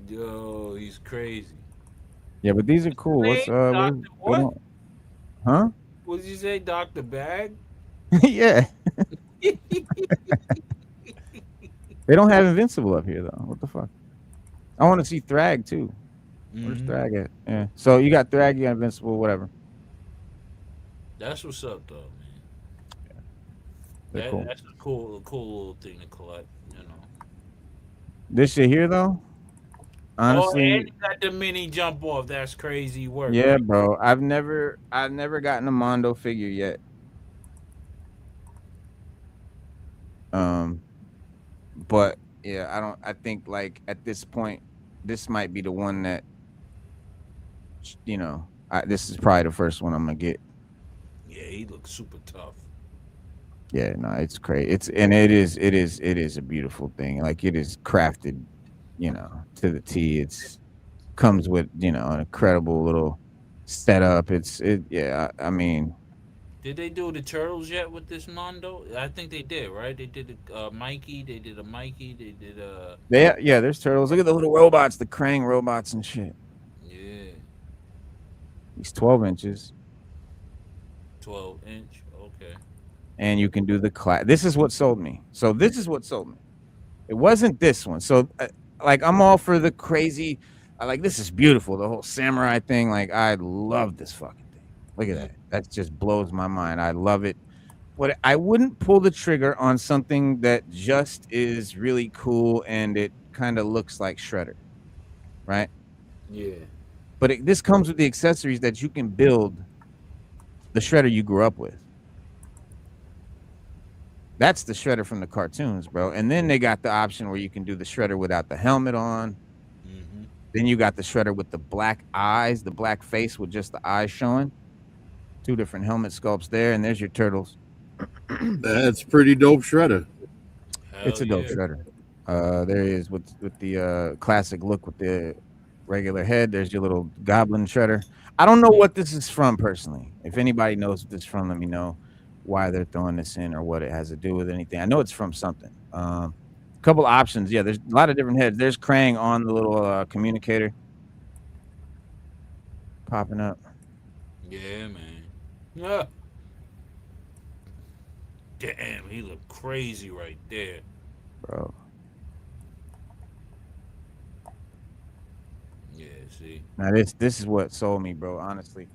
Yo, he's crazy. Yeah, but these are cool. What's Dr. What? Huh? What did you say, Dr. Bag? Yeah. They don't have Invincible up here though. What the fuck? I want to see Thrag too. Where's Thrag at? Yeah. So you got Thrag, you got Invincible, whatever. That's what's up, though, man. They're cool. That's a cool little thing to collect, you know. This shit here though, honestly. And you got the mini jump off. That's crazy work. Yeah, bro. I've never gotten a Mondo figure yet. But yeah, I think like at this point, this might be the one that, you know, this is probably the first one I'm gonna get. Yeah, he looks super tough. Yeah, no, it's crazy. It is a beautiful thing. Like it is crafted, you know, to the T. It's comes with, you know, an incredible little setup. I mean, did they do the turtles yet with this Mondo? I think they did, right? They did Mikey. They did a Mikey. They did there's turtles. Look at the little robots, the Krang robots and shit. Yeah. He's 12 inches. 12-inch. Okay. And you can do the class. This is what sold me. So this is what sold me. It wasn't this one. So like I'm all for the crazy. Like this is beautiful. The whole samurai thing. Like I love this fucking thing. Look at that. That just blows my mind. I love it. But I wouldn't pull the trigger on something that just is really cool and it kind of looks like Shredder, right? Yeah. But this comes with the accessories that you can build the Shredder you grew up with. That's the Shredder from the cartoons, bro. And then they got the option where you can do the Shredder without the helmet on. Mm-hmm. Then you got the Shredder with the black eyes, the black face with just the eyes showing. Two different helmet sculpts there, and there's your turtles. That's pretty dope Shredder. It's a dope Shredder. There he is with the classic look with the regular head. There's your little goblin Shredder. I don't know what this is from personally. If anybody knows what this is from, let me know why they're throwing this in or what it has to do with anything. I know it's from something. Couple options. Yeah, there's a lot of different heads. There's Krang on the little communicator. popping up. Yeah, man. Yeah. Damn, he looked crazy right there. Bro. Yeah, see. Now this is what sold me, bro. Honestly,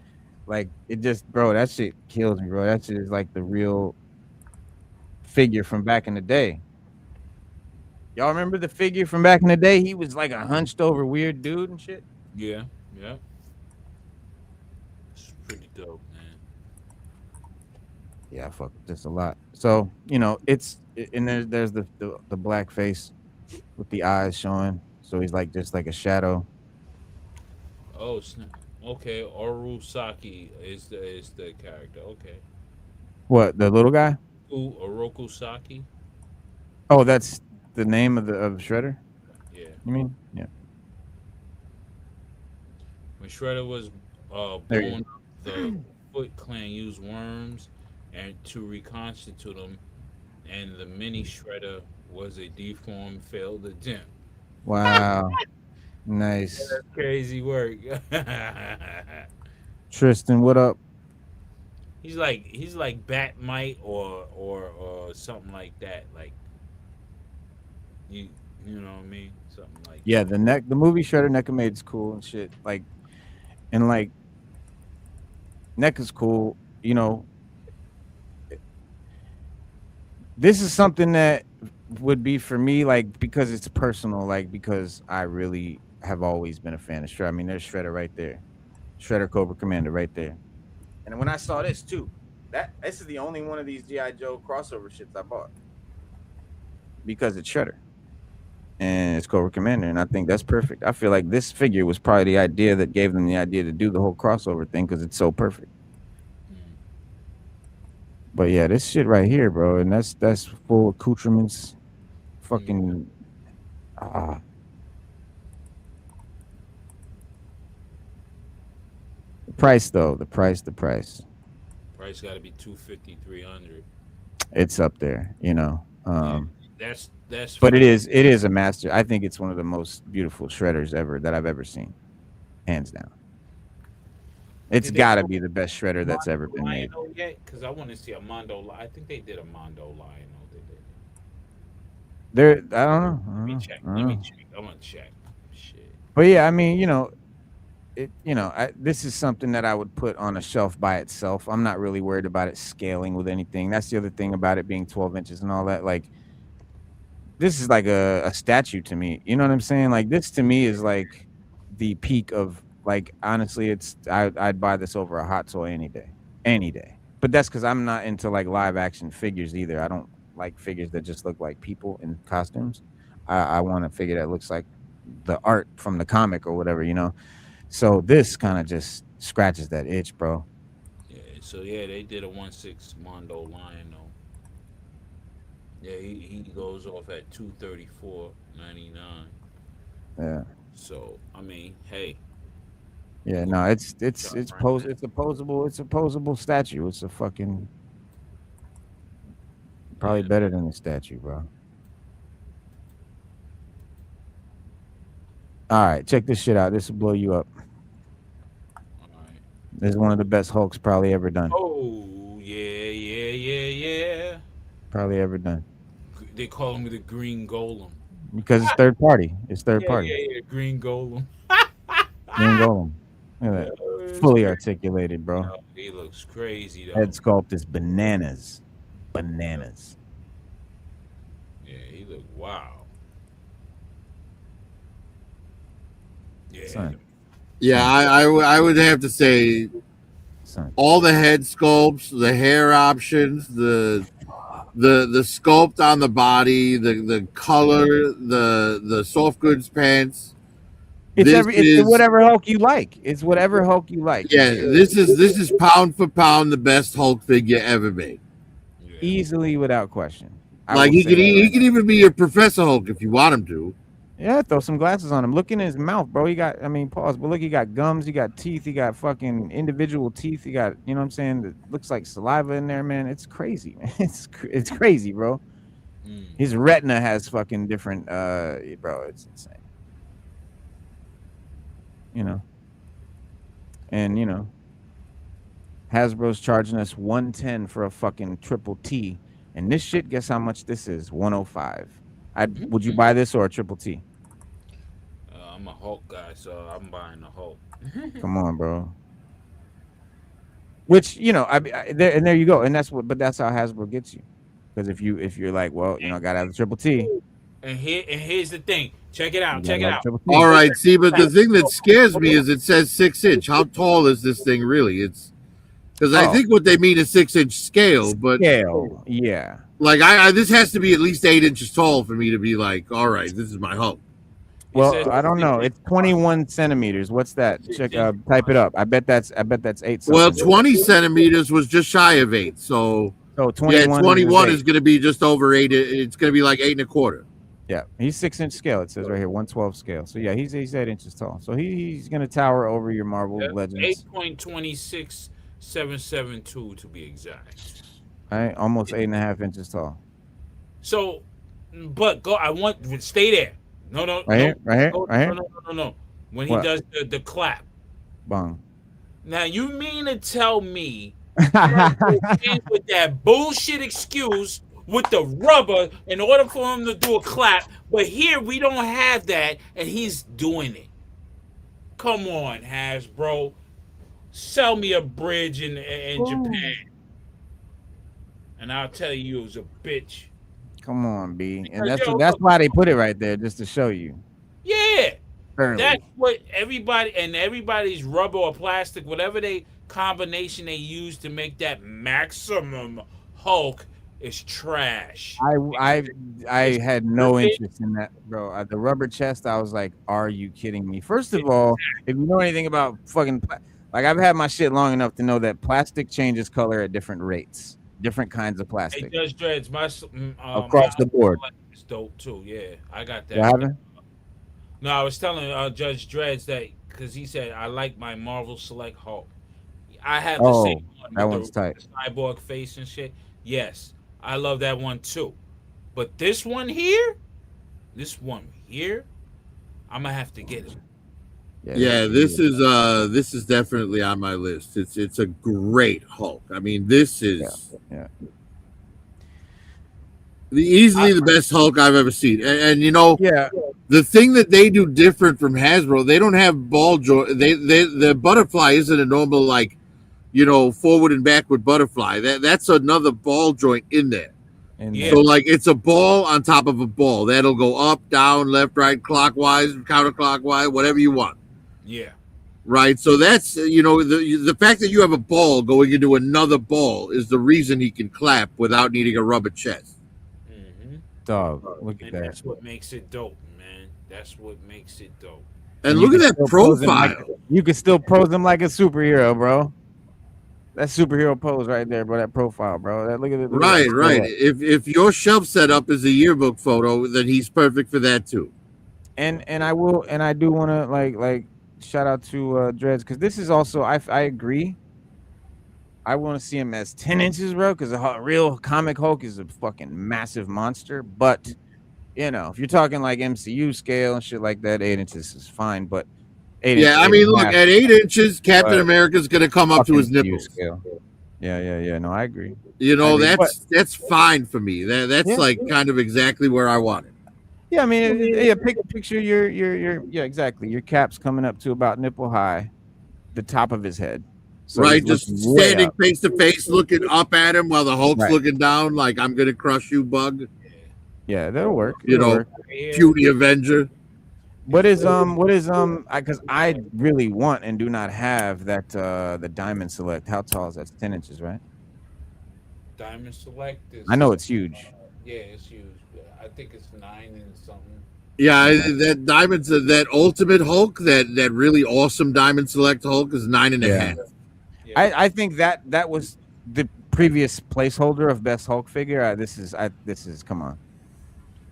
like it just, bro, that shit kills me, bro. That shit is like the real figure from back in the day. Y'all remember the figure from back in the day? He was like a hunched over weird dude and shit. Yeah, yeah. It's pretty dope, man. Yeah, I fuck with this a lot. So you know, it's and there's the black face with the eyes showing. So he's like just like a shadow. Oh, snap. Okay, Orusaki is the character. Okay. What, the little guy? Oroku Saki? Oh, that's the name of the Shredder. Yeah. You mean? Yeah. When Shredder was There you born, the Foot Clan used worms and to reconstitute them, and the mini Shredder was a deformed failed attempt. Wow. Nice. That's crazy work. Tristan, what up? he's like Batmite or something like that. Like you you know what I mean? Something like Yeah, the movie Shredder NECA made is cool and shit. Like, and like, NECA's cool. You know, this is something that would be for me, like, because it's personal, like, because I really have always been a fan of Shredder. I mean, there's Shredder right there, Shredder Cobra Commander right there. And when I saw this too, this is the only one of these G.I. Joe crossover shits I bought because it's Shredder and it's Cobra Commander, and I think that's perfect. I feel like this figure was probably the idea that gave them the idea to do the whole crossover thing because it's so perfect. But yeah, this shit right here, bro, and that's full accoutrements, fucking. The price though, the price. Price got to be 250, 300. It's up there, you know. That's. But it is a master. I think it's one of the most beautiful Shredders ever that I've ever seen, hands down. It's got to be the best Shredder that's ever been made. Because I want to see a Mondo. I think they did a Mondo Lion. There, I don't know. Let me check. I'm gonna check. Shit. But yeah, I mean, you know, this is something that I would put on a shelf by itself. I'm not really worried about it scaling with anything. That's the other thing about it being 12 inches and all that. Like, this is like a statue to me. You know what I'm saying? Like, this to me is like the peak of, like, honestly, I'd buy this over a hot toy any day. But that's because I'm not into like live action figures either. I don't like figures that just look like people in costumes. I want a figure that looks like the art from the comic or whatever, you know. So this kind of just scratches that itch, bro. Yeah. So yeah, they did a 1/6 Mondo Lion though. Yeah, he goes off at 234.99. Yeah. So I mean, hey. Yeah, no, it's a posable statue. It's a fucking probably better than a statue, bro. All right, check this shit out. This will blow you up. All right. This is one of the best Hulks probably ever done. Oh yeah. Probably ever done. They call him the Green Golem. Because it's third party. It's third party. Yeah, Green Golem. Green Golem. Look at that. Fully articulated, bro. Oh, he looks crazy though. Head sculpt is bananas. Bananas. Yeah, he look wow. Yeah. Son. Yeah, I would have to say Son. all the head sculpts, the hair options, the sculpt on the body, the color, the soft goods pants. It's whatever Hulk you like. It's whatever Hulk you like. Yeah, this is pound for pound the best Hulk figure ever made. Yeah. Easily, without question. Like he could even be your Professor Hulk if you want him to. Yeah, throw some glasses on him. Look in his mouth, bro. Pause. But look, he got gums, he got teeth, he got fucking individual teeth. He got, you know what I'm saying? That looks like saliva in there, man. It's crazy, man. It's crazy, bro. His retina has fucking different, bro. It's insane. You know. And Hasbro's charging us 110 for a fucking triple T. And this shit, guess how much this is? 105. Would you buy this or a triple T? I'm a Hulk guy, so I'm buying the Hulk. Come on, bro. Which there you go, and that's how Hasbro gets you. Because if you're like, well, gotta have the triple T. And here's the thing. Check it out. Check it out. All right, see, but the thing that scares me is it says 6-inch. How tall is this thing really? It's because I think what they mean is 6-inch scale, but yeah. Like I this has to be at least 8 inches tall for me to be like, all right, this is my Hulk. Well, I don't know. It's 21 centimeters. What's that? Check. Type it up. I bet that's 8. Well, 20 centimeters was just shy of 8. So 21. 21 is going to be just over 8. It's going to be like 8 1/4. Yeah, he's 6-inch scale. It says right here, 112 scale. So yeah, he's 8 inches tall. So he's going to tower over your Marvel Legends. 8.26772 to be exact. All right, almost 8.5 inches tall. So, but I want stay there. No. Right here. No. When he does the clap. Bong. Now you mean to tell me with that bullshit excuse with the rubber in order for him to do a clap, but here we don't have that, and he's doing it. Come on, Hasbro. Sell me a bridge in Japan. And I'll tell you it was a bitch. Come on, B. And that's why they put it right there, just to show you. Yeah. Early. That's what everybody's rubber or plastic, whatever combination they use to make that maximum Hulk is trash. I had no interest in that, bro. The rubber chest, I was like, are you kidding me? First of all, if you know anything about fucking I've had my shit long enough to know that plastic changes color at different rates. Different kinds of plastic. Hey, Judge Dreads, across the board. It's dope too. Yeah, I got that. You haven't? No, I was telling Judge Dreads that because he said I like my Marvel Select Hulk. I have the same one. That one's tight. The cyborg face and shit. Yes, I love that one too. But this one here, I'm gonna have to get it. Yeah, this is definitely on my list. It's a great Hulk. I mean, this is easily the best Hulk I've ever seen. And the thing that they do different from Hasbro, they don't have ball joint. The butterfly isn't a normal forward and backward butterfly. That's another ball joint in there. So it's a ball on top of a ball that'll go up, down, left, right, clockwise, counterclockwise, whatever you want. Yeah. Right. So that's the fact that you have a ball going into another ball is the reason he can clap without needing a rubber chest. Mm-hmm. Dog, look at that. That's what makes it dope, man. That's what makes it dope. And look at that profile. You can still pose him like a superhero, bro. That superhero pose right there, bro. That profile, bro. Look at it. Right. If your shelf setup is a yearbook photo, then he's perfect for that too. And I do want to like shout out to Dreads, because this is also I agree. I want to see him as 10 inches, bro, because a real comic Hulk is a fucking massive monster. But if you're talking like MCU scale and shit like that, 8 inches is fine. But 8 inches. I mean, look, at 8 inches, Captain America's gonna come up to his nipples. Scale. Yeah. No, I agree. That's fine for me. That's kind of exactly where I want it. Yeah, I mean, picture your exactly. Your cap's coming up to about nipple high, the top of his head. So right, just standing face to face, looking up at him while the Hulk's looking down, like I'm gonna crush you, bug. Yeah, that'll work. Cutie Avenger. What is because I really want and do not have that the Diamond Select. How tall is that? It's 10 inches, right? Diamond Select is. I know it's huge. Yeah, it's huge. I think it's 9 and something. Yeah, that Diamond's that Ultimate Hulk, that really awesome Diamond Select Hulk is 9.5. Yeah. I think that was the previous placeholder of best Hulk figure. This is come on.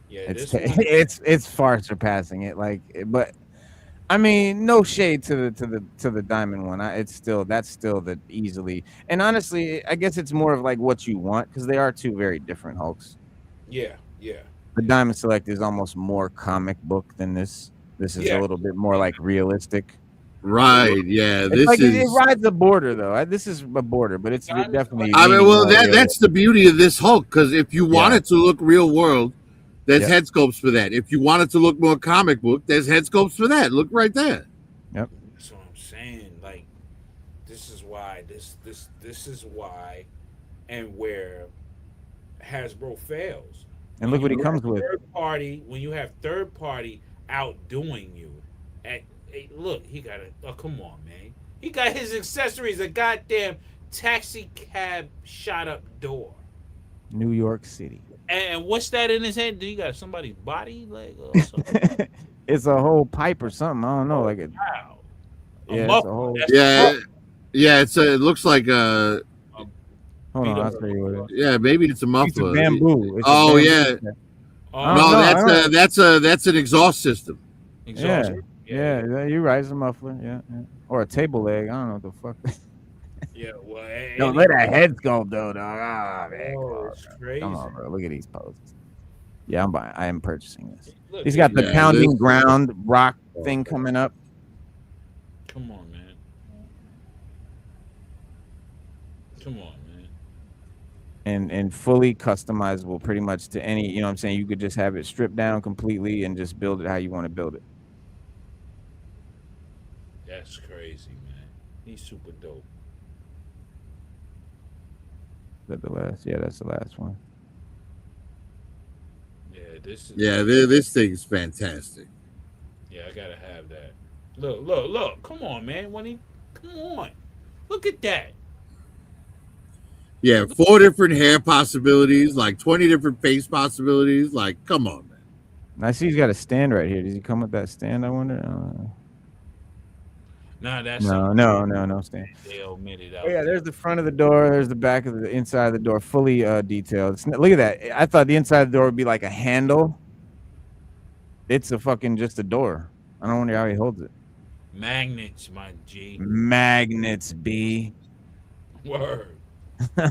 Yeah, it's far surpassing it. But I mean, no shade to the Diamond one. That's still the easily. And honestly, I guess it's more of like what you want, because they are two very different Hulks. Yeah. The Diamond Select is almost more comic book than this. This is a little bit more like realistic. Right. Yeah. It's This like it is. rides the border though. This is a border, but it's definitely. I mean, leaning well, more real. that's the beauty of this Hulk. Because if you want Yeah. it to look real world, there's Yep. head sculpts for that. If you want it to look more comic book, there's head sculpts for that. Look right there. Yep. That's what I'm saying. Like, this is why this is why, and where Hasbro fails. And look what he You comes have with. when you have third party outdoing you. Look, he got it. Oh, come on, man. He got his accessories a goddamn taxi cab shot up door. New York City. And what's that in his hand? Do you got somebody's body leg or something? It's a whole pipe or something. I don't know. Like Wow. yeah, it's a muffler. whole. That's Yeah. Yeah. It looks like Hold on, I'll tell you what. Yeah, maybe it's a It's a muffler. bamboo. It's a Oh, bamboo. yeah. Oh, No, no, that's an exhaust system. exhaust. Yeah, you're right. It's a muffler. Yeah. Or a table leg. I don't know what the fuck. Yeah, well, No, look at that head sculpt though, dog. Ah, man. Oh, it's crazy. Come on, bro. Look at these poses. Yeah, I'm buying. I am purchasing this. Look, He's got the Yeah, pounding this- ground rock thing coming up. Come on, man. Come on, man. And fully customizable pretty much to any, you know what I'm saying? You could just have it stripped down completely and just build it how you want to build it. That's crazy, man. He's super dope. Is that the last? Yeah, that's the last one. Yeah, this is. Yeah, this thing's fantastic. Yeah, I gotta have that. Look. Come on, man. Come on. Look at that. Yeah, 4 different hair possibilities, like 20 different face possibilities. Like, come on, man. I see he's got a stand right here. Does he come with that stand? I wonder. Nah, that's No stand. They omitted out. Oh, yeah, there's the front of the door. There's the back of the inside of the door, fully detailed. Look at that. I thought the inside of the door would be like a handle. It's a fucking just a door. I don't wonder how he holds it. Magnets, my G. Magnets, B. Word.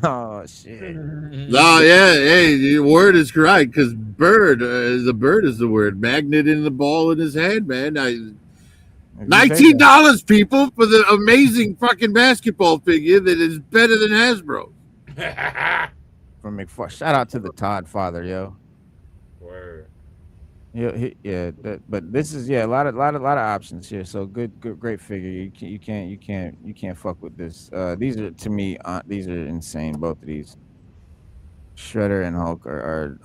Oh shit. No, yeah, hey, your word is correct because the bird is the word. Magnet in the ball in his head, man. $19, people, for the amazing fucking basketball figure that is better than Hasbro. From McFarlane. Shout out to the Todd father, yo. Word. But this is a lot of options here. So great figure. You can't fuck with this. These are to me these are insane. Both of these, Shredder and Hulk are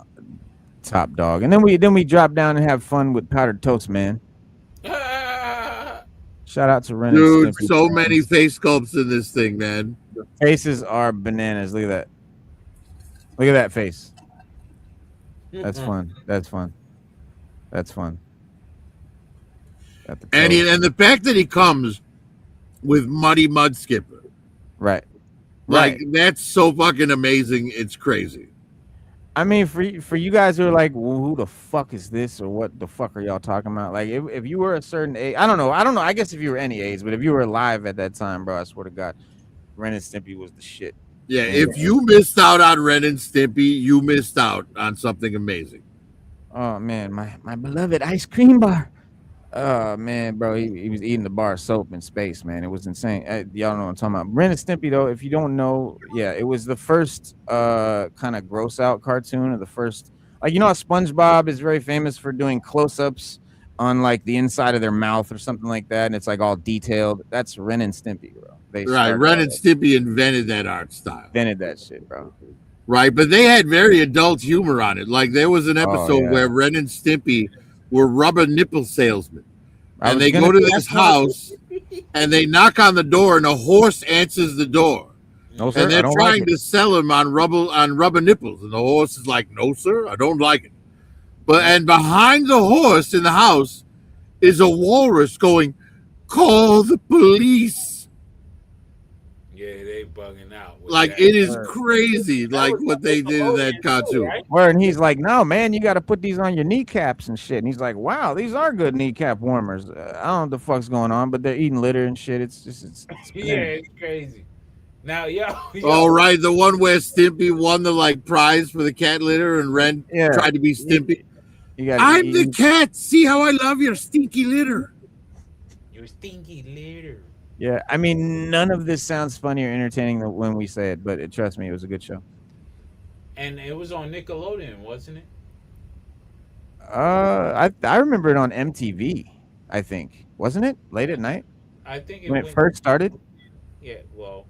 top dog. And then we drop down and have fun with Powdered Toast Man. Shout out to Ren. Dude, so many face sculpts in this thing, man. The faces are bananas. Look at that. Look at that face. That's fun. That's fun. And the fact that he comes with Muddy Mud Skipper, right, like that's so fucking amazing. It's crazy. I mean, for you guys who are like, well, who the fuck is this, or what the fuck are y'all talking about? Like, if you were a certain age, I don't know. I guess if you were any age, but if you were alive at that time, bro, I swear to God, Ren and Stimpy was the shit. Yeah, if you missed out on Ren and Stimpy, you missed out on something amazing. Oh man, my beloved ice cream bar. Oh man, bro, he was eating the bar of soap in space, man. It was insane. Y'all know what I'm talking about. Ren and Stimpy, though, if you don't know, yeah, it was the first kind of gross out cartoon, or the first, like, you know how SpongeBob is very famous for doing close-ups on like the inside of their mouth or something like that, and it's like all detailed. That's Ren and Stimpy, bro. Right, Ren and Stimpy invented that art style. Invented that shit, bro. Right, but they had very adult humor on it. Like there was an episode where Ren and Stimpy were rubber nipple salesmen, and they go to this house and they knock on the door, and a horse answers the door. No, sir, and they're trying to sell him on rubber nipples, and the horse is like, "No, sir, I don't like it." And behind the horse in the house is a walrus going, "Call the police." Yeah, they bugging out. Like it is crazy, like what they did in that cartoon. Where and he's like, "No, man, you got to put these on your kneecaps and shit." And he's like, "Wow, these are good kneecap warmers." I don't know what the fuck's going on, but they're eating litter and shit. It's yeah, it's crazy. Now, yo. Oh, right, the one where Stimpy won the like prize for the cat litter, and Ren tried to be Stimpy. I'm the cat. See how I love your stinky litter. Your stinky litter. Yeah, I mean, none of this sounds funny or entertaining when we say it, but trust me, it was a good show. And it was on Nickelodeon, wasn't it? I remember it on MTV. I think wasn't it late at night I think it when it went. first started? Yeah, well,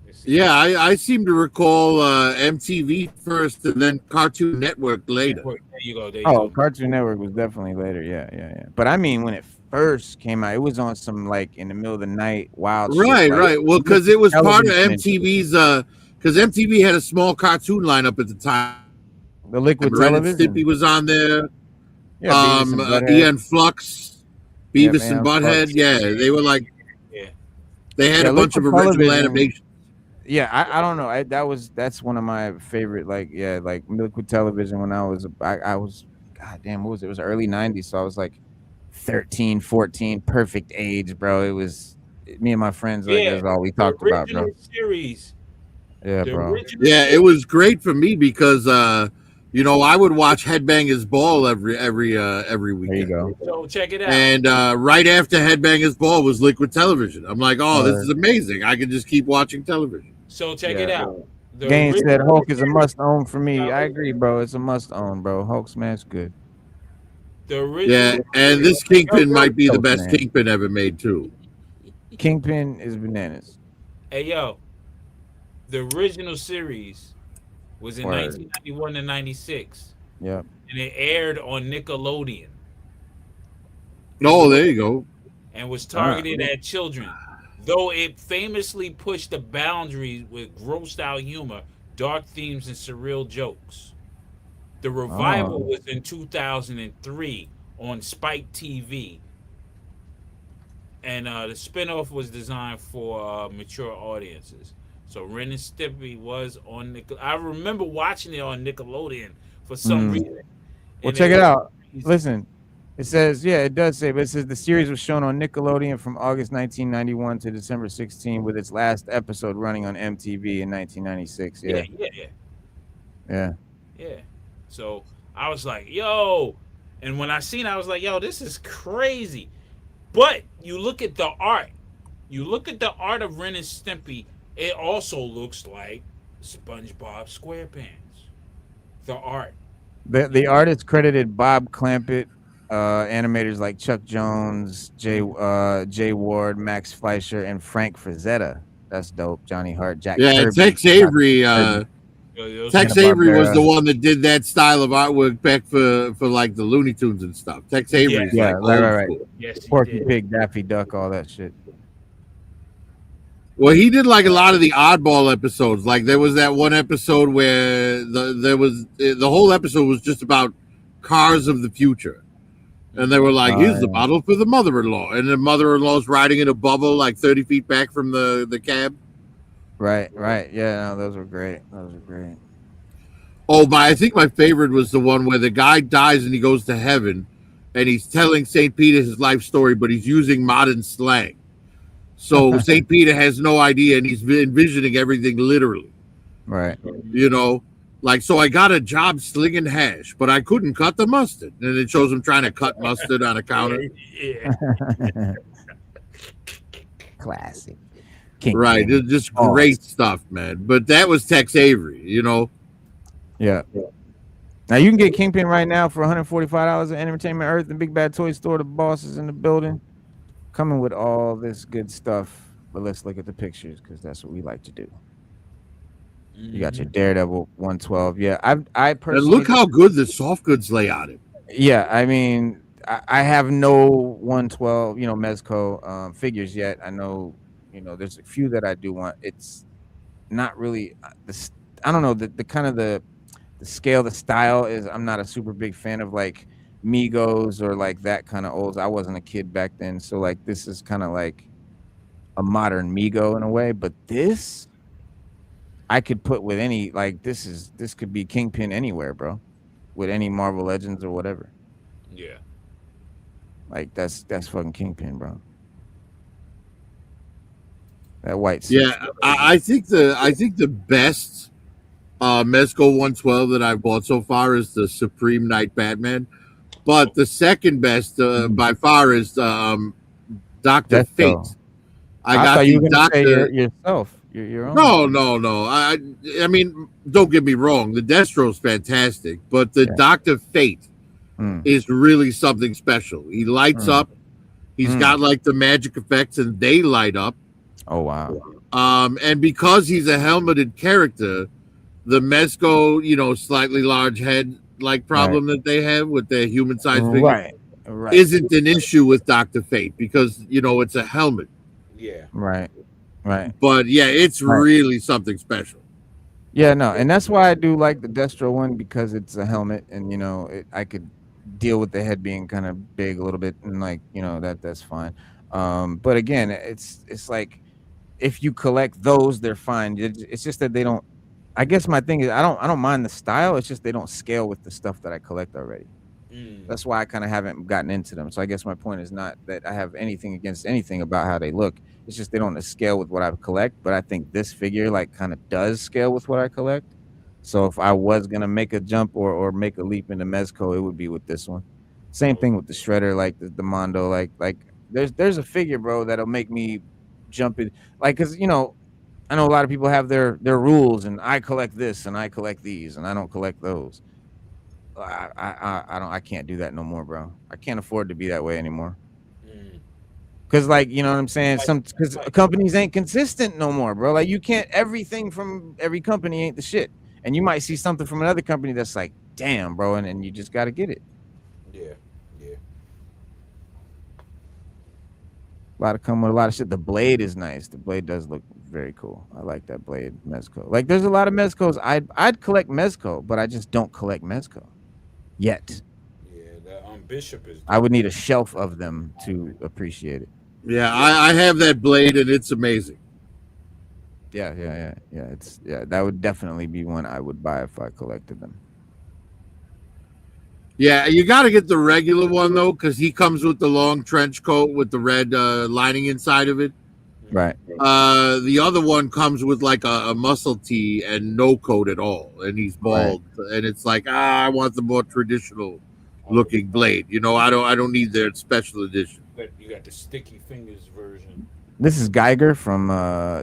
let's see. Yeah, I seem to recall MTV first and then Cartoon Network later. There you go. There you Oh, go. Cartoon Network was definitely later. Yeah. But I mean, when it first came out, it was on some like in the middle of the night wild shit. Right, Like, right. Well, because it was part of television and shit. MTV's. Because MTV had a small cartoon lineup at the time. The liquid Ren and television. Stimpy was on there. Yeah, Beavis and Butthead. Ian Flux, Beavis Yeah, and man, Butthead. Flux. Yeah, they were like. Yeah. They had Yeah, a bunch of liquid original television. animation. Yeah, I don't know. That's one of my favorite. Like, yeah, like liquid television. When I was, God damn, what was it? It was early '90s, so I was like 13, 14, perfect age, bro. It was me and my friends. Like, Yeah, that's all we the talked about, bro. original series. Yeah, The bro. original Yeah, series. it was great for me because I would watch Headbangers Ball every There you weekend. go. So check it out. And right after Headbangers Ball was Liquid Television. I'm like, oh, this is amazing. I can just keep watching television. So check it Yeah. out. The Gaines said original Hulk is a must own for me. Yeah. I agree, bro. It's a must own, bro. Hulk smash good. The original. Yeah, and this Kingpin might be the Dope, best man. Kingpin ever made too. Kingpin is bananas. Hey yo, the original series was in Word. 1991 to 96, Yep. and it aired on Nickelodeon Oh, there you go. and was targeted at children. Though it famously pushed the boundaries with grossed out humor, dark themes, and surreal jokes. The revival was in 2003 on Spike TV, and the spinoff was designed for mature audiences. So Ren and Stimpy was on I remember watching it on Nickelodeon for some reason. Well, And check it was out. crazy. Listen, it says, yeah, it does say, but it says the series was shown on Nickelodeon from August 1991 to December 16, with its last episode running on MTV in 1996. Yeah. Yeah. So I was like, yo. And when I seen it, I was like, yo, this is crazy. But you look at the art. You look at the art of Ren and Stimpy, it also looks like SpongeBob SquarePants. The art. The artist credited Bob Clampett, animators like Chuck Jones, Jay Ward, Max Fleischer, and Frank Frazetta. That's dope. Johnny Hart, Jack Yeah, Kirby. Tex Avery. Yo, Tex Hanna-Barbera. Avery was the one that did that style of artwork back for like the Looney Tunes and stuff. Tex Avery's Yeah, like right. old school. Yes, he Porky did. Pig, Daffy Duck, all that shit. Well, he did like a lot of the oddball episodes. Like there was that one episode where the whole episode was just about cars of the future, and they were like, "Here's the bottle for the mother-in-law," and the mother-in-law's riding in a bubble like 30 feet back from the cab. Right. Yeah, no, those were great. Oh, I think my favorite was the one where the guy dies and he goes to heaven, and he's telling St. Peter his life story, but he's using modern slang. So St. Peter has no idea, and he's envisioning everything literally. Right. You know, like, so I got a job slinging hash, but I couldn't cut the mustard. And it shows him trying to cut mustard on a counter. Yeah. Classic. Kingpin. Right. It's just great stuff, man. But that was Tex Avery, you know. Yeah. Now you can get Kingpin right now for $145 at Entertainment Earth and Big Bad Toy Store. The boss is in the building, coming with all this good stuff. But let's look at the pictures because that's what we like to do. You got your Daredevil 112. Yeah, I personally. And look how good the soft goods lay on it. Yeah, I mean, I have no 112, Mezco figures yet. I know, there's a few that I do want. It's not really I don't know, the kind of the scale, the style is, I'm not a super big fan of like Migos or like that kind of old. I wasn't a kid back then, so like this is kind of like a modern Migo in a way, but this I could put with any, like this could be Kingpin anywhere, bro, with any Marvel Legends or whatever. Yeah. Like that's fucking Kingpin, bro. That white suit. Yeah, I think the best Mezco 112 that I've bought so far is the Supreme Night Batman. But the second best by far is Dr. Fate. Destro. I I got thought you the were gonna say Doctor. yourself, your own. No. I mean, don't get me wrong. The Destro's fantastic, but the Yeah. Dr. Fate Mm, is really something special. He lights mm, up. He's mm. got like the magic effects, and they light up. Oh wow. And because he's a helmeted character, the Mezco, slightly large head like Right. problem that they have with their human sized figure Right. Right. isn't an issue with Dr. Fate because it's a helmet. Yeah. Right. Right. But yeah, it's Right. really something special. Yeah, no, and that's why I do like the Destro one because it's a helmet, and I could deal with the head being kind of big a little bit, and like that's fine. But again, it's like if you collect those, they're fine. It's just that they don't. I guess my thing is I don't mind the style. It's just they don't scale with the stuff that I collect already. That's why I kind of haven't gotten into them. So I guess my point is not that I have anything against anything about how they look. It's just they don't scale with what I collect. But I think this figure like kind of does scale with what I collect. So if I was gonna make a jump or make a leap into Mezco, it would be with this one. Same thing with the Shredder, like the Mondo, like there's a figure, bro, that'll make me jump in, like because I know a lot of people have their rules, and I collect this and I collect these and I don't collect those. I can't do that no more, bro. I can't afford to be that way anymore. Cause like you know what I'm saying, because companies ain't consistent no more, bro. Like you can't everything from every company ain't the shit, and you might see something from another company that's like, damn, bro, and you just got to get it. Yeah. A lot of come with a lot of shit. The blade is nice. The blade does look very cool. I like that blade, Mezco. Like there's a lot of Mezcos. I'd collect Mezco, but I just don't collect Mezco yet. Yeah. The Bishop is. I would need a shelf of them to appreciate it. Yeah, I have that blade and it's amazing. Yeah. That would definitely be one I would buy if I collected them. Yeah, you got to get the regular one though, because he comes with the long trench coat with the red lining inside of it. Right. The other one comes with like a muscle tee and no coat at all, and he's bald, and it's like I want the more traditional looking blade. I don't need their special edition. But you got the sticky fingers version. This is Geiger from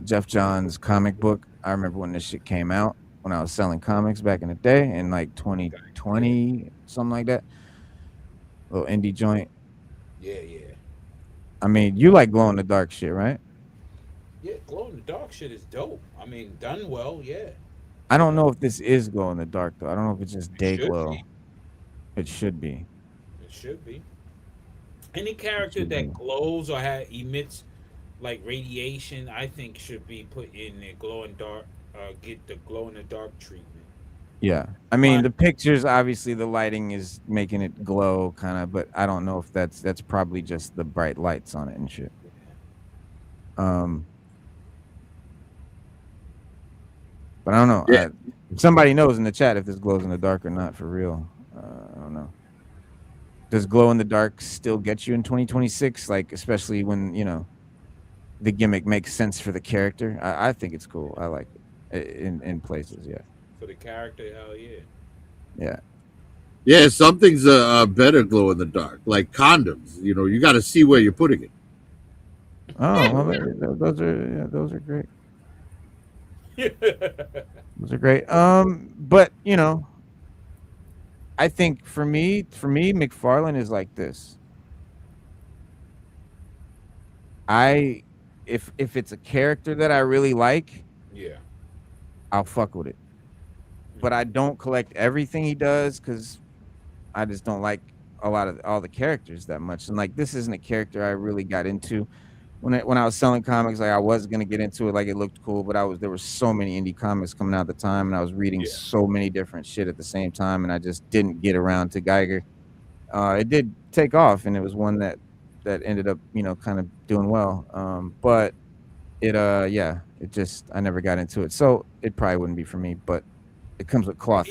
Jeff Johns' comic book. I remember when this shit came out when I was selling comics back in the day in like 2020, something like that. Little indie joint. Yeah. I mean, you like glow in the dark shit, right? Yeah, glow in the dark shit is dope. I mean, done well, yeah. I don't know if this is glow in the dark though. I don't know if it's just day should glow. be. It should be. It should be. Any character that glows or emits like radiation, I think should be put in the glow in dark. Get the glow in the dark treatment. Yeah, I mean the pictures. Obviously, the lighting is making it glow, kind of, but I don't know if that's probably just the bright lights on it and shit. But I don't know. Yeah. If somebody knows in the chat if this glows in the dark or not, for real. I don't know. Does glow in the dark still get you in 2026? Like, especially when the gimmick makes sense for the character. I think it's cool. I like it in places. Yeah. For the character, hell yeah. Yeah. Yeah, something's a better glow in the dark, like condoms. You got to see where you're putting it. Oh, well, those are great. Those are great. But I think for me, McFarlane is like this. If it's a character that I really like, Yeah. I'll fuck with it. But I don't collect everything he does because I just don't like all the characters that much. And like this isn't a character I really got into. When I was selling comics, like I was gonna get into it, like it looked cool, but there were so many indie comics coming out at the time, and I was reading so many different shit at the same time, and I just didn't get around to Geiger. It did take off, and it was one that ended up, kind of doing well. But it just I never got into it, so it probably wouldn't be for me. But it comes with a cloth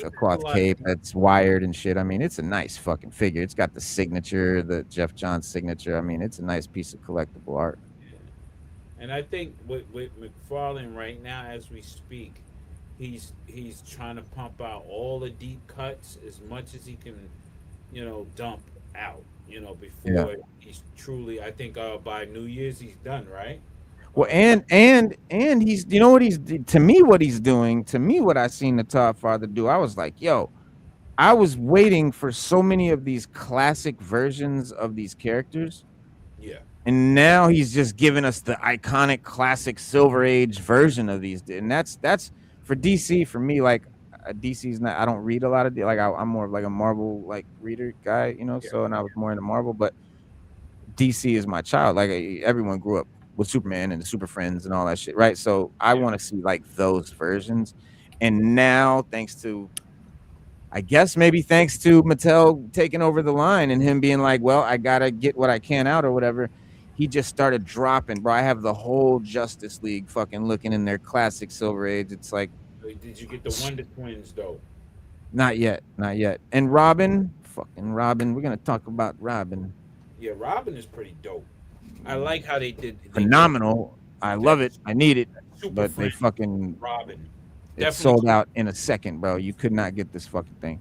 cape that's wired and shit. I mean, it's a nice fucking figure. It's got the signature, the Jeff Johns signature. I mean, it's a nice piece of collectible art. And I think with McFarlane right now, as we speak, he's trying to pump out all the deep cuts as much as he can, dump out. you know, before he's truly. I think by New Year's he's done, right? Well, Uh, and he's, you know what he's, to me, what he's doing, to me, what I seen the Top Father do, I was like, yo, I was waiting for so many of these classic versions of these characters, yeah, and now he's just giving us the iconic classic Silver Age version of these, and that's for DC. For me, like DC's not. I don't read a lot of like I'm more of like a Marvel like reader guy, you know. yeah, So, and I was more into Marvel, but DC is my child. Like everyone grew up with Superman and the Super Friends and all that shit, right? So I yeah. want to see like those versions, and now thanks to, I guess maybe thanks to Mattel taking over the line and him being like, well, I gotta get what I can out or whatever. He just started dropping, bro. I have the whole Justice League fucking looking in their classic Silver Age. It's like, Did you get the Wonder Twins though? not yet, not yet. And Robin, fucking Robin. We're gonna talk about Robin. Yeah, Robin is pretty dope. I like how they did. Phenomenal. I love it. I need it. Super But they friend fucking, Robin. it Definitely. sold out in a second, bro. You could not get this fucking thing.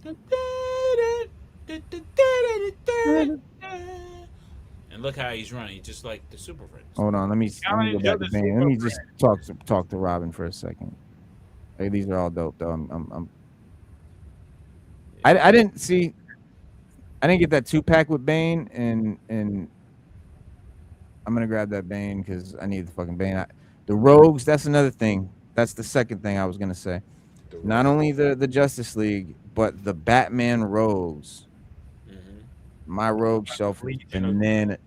And look how he's running, just like the Super Friends. Hold on, let me go back to Bane. Let me just talk to Robin for a second. Hey, these are all dope though. I didn't see, I didn't get that 2-pack with Bane, and I'm gonna grab that Bane because I need the fucking Bane. The Rogues, that's another thing. That's the second thing I was gonna say. Not only the Justice League, but the Batman Rogues. My Rogue shelf has been then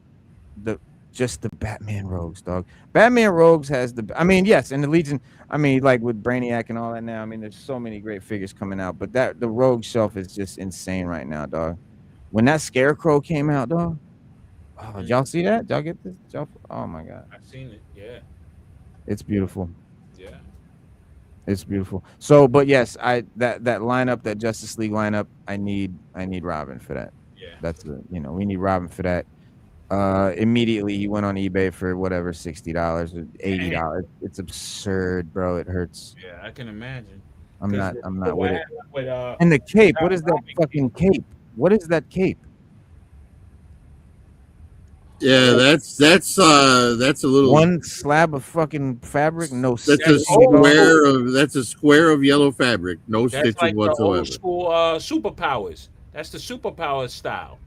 just the Batman Rogues, dog. Batman Rogues has the, I mean, yes, and the Legion, I mean, like with Brainiac and all that now, I mean, there's so many great figures coming out, but the Rogue shelf is just insane right now, dog. When that Scarecrow came out, dog, oh, y'all see that? Y'all get this? Oh my god. I've seen it, yeah. It's beautiful. Yeah. It's beautiful. So, but yes, that lineup, that Justice League lineup, I need Robin for that. Yeah. That's we need Robin for that. Immediately he went on eBay for whatever, $60 or $80. It's absurd, bro. It hurts. Yeah, I can imagine. I'm not with it. With, And the cape, what is that fucking cape? What is that cape? Yeah, that's a little One slab of fucking fabric, no that's a stitching at all. square of yellow fabric, no that's stitching like whatsoever. the old school superpowers. That's the superpower style.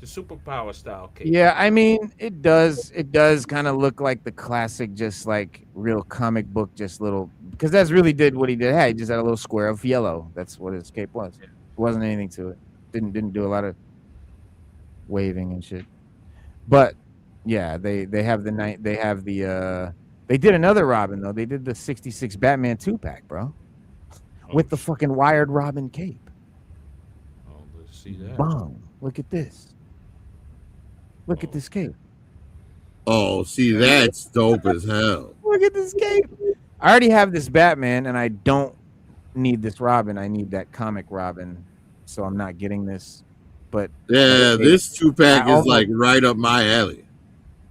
The superpower style cape. Yeah, I mean, it does kind of look like the classic, just like real comic book, just little, because that's really did what he did. Hey, he just had a little square of yellow. That's what his cape was. It wasn't anything to it. Didn't do a lot of waving and shit. But yeah, they have they did another Robin though. They did the 66 Batman 2-pack, bro. With the fucking wired Robin cape. Oh, let's see that. Bong. Look at this. Look at this cape. Oh, see, that's dope as hell. Look at this cape. I already have this Batman, and I don't need this Robin. I need that comic Robin, so I'm not getting this. But Yeah, this 2-pack I is like right up my alley.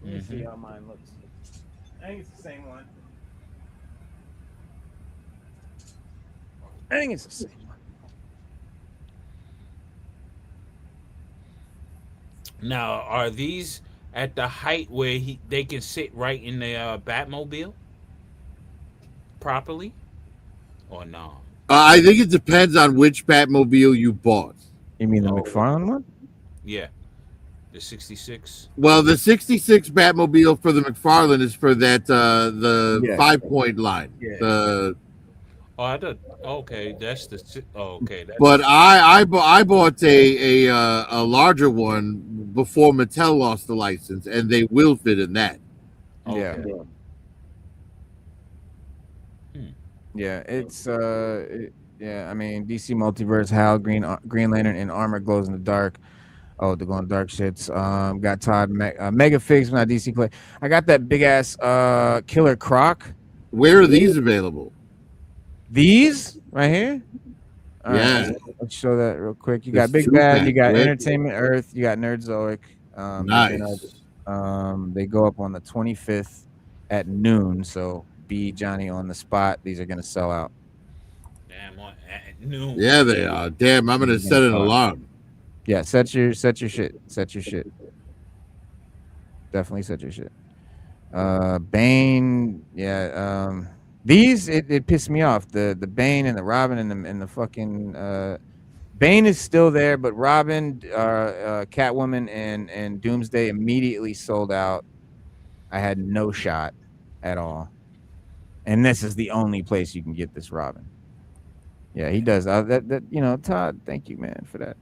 Let me see how mine looks. I think it's the same one. I think it's the same one. Now, are these at the height where they can sit right in the Batmobile properly, or no? I think it depends on which Batmobile you bought. You mean the McFarlane one? Yeah, the 66. Well, the 66 Batmobile for the McFarlane is for that the 5-point line. Yeah. Oh, I thought. Okay, that's the. Oh, okay. That's But I bought a larger one before Mattel lost the license, and they will fit in that. okay. Yeah, it's yeah. I mean, DC Multiverse, Hal, Green Lantern, and Armor glows in the dark. Oh, the glow in the dark shits. Got Todd Mega Figs, not DC Play. I got that big ass Killer Croc. Where are these available? These right here. Yeah. Let's show that real quick. You This got Big 2-pack, Bad, you got right? Entertainment Earth, you got Nerdzoic. Nice. They go up on the 25th at noon. So be Johnny on the spot. These are gonna sell out. Damn, at noon. Yeah, they are. Damn, I'm gonna set an alarm. Yeah, set your shit. Set your shit. Definitely set your shit. Bane, yeah. These it pissed me off. The Bane and the Robin and the fucking Bane is still there, but Robin, Catwoman, and Doomsday immediately sold out. I had no shot at all, and this is the only place you can get this Robin. Yeah, he does. That you know, Todd. Thank you, man, for that.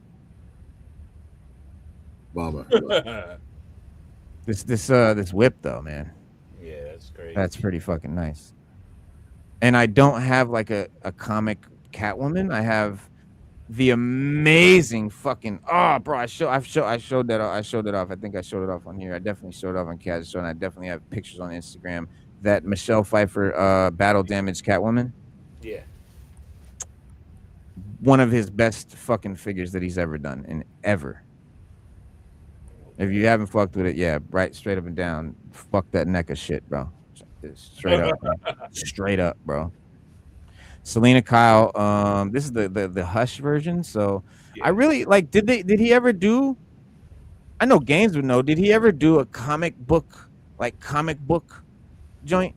Bummer. This whip though, man. Yeah, that's great. That's pretty fucking nice. And I don't have like a comic Catwoman. I have the amazing fucking bro. I showed that I showed it off. I think I showed it off on here. I definitely showed it off on Kaz Show, and I definitely have pictures on Instagram. That Michelle Pfeiffer battle damage Catwoman. Yeah. One of his best fucking figures that he's ever done and ever. If you haven't fucked with it, yeah, right, straight up and down. Fuck that neck of shit, bro. Straight up, bro. Straight up, bro. Selena Kyle, this is the Hush version. So Yeah. I really like. Did he ever do? I know Gaines would know. Did he ever do a comic book joint?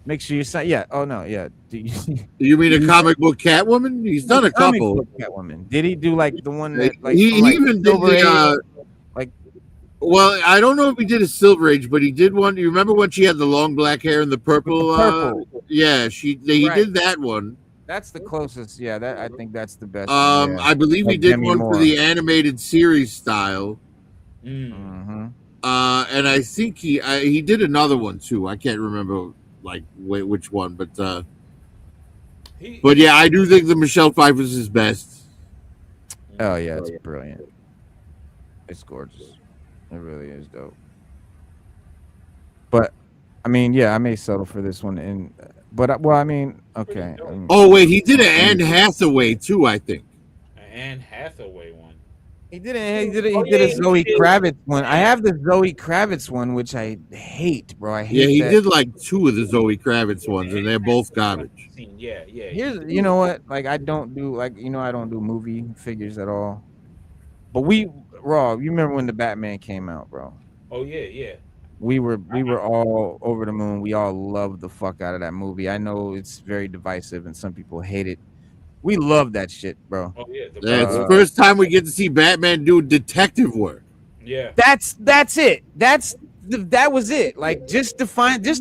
Make sure you sign. Yeah. Oh no. Yeah. You mean a comic book Catwoman? He's done a comic couple. book Catwoman. Did he do like the one that like he from, like, even did Silver Age? the well, I don't know if he did a Silver Age, but he did one. You remember when she had the long black hair and the purple? Yeah, he did that one. That's the closest. Yeah, that I think that's the best. Yeah. I believe he Like did Demi one Moore. for the animated series style. Mm-hmm. And I think he did another one too. I can't remember like which one, but yeah, I do think the Michelle Pfeiffer's is best. Oh yeah, it's brilliant. It's gorgeous. It really is dope. But I mean, yeah, I may settle for this one. But well, I mean, okay. Oh wait, he did an Anne Hathaway too, I think. Anne Hathaway one. He did a Zoe Kravitz one. I have the Zoe Kravitz one, which I hate, bro. I hate. Yeah, he that. did like two of the Zoe Kravitz ones, and they're both garbage. Yeah. Here's, you know what? Like, I don't do I don't do movie figures at all. But you remember when the Batman came out, bro? Oh yeah. We were all over the moon. We all loved the fuck out of that movie. I know it's very divisive and some people hate it. We love that shit, bro. Oh yeah. It's the first time we get to see Batman do detective work. Yeah. That's it. That was it. Like, just to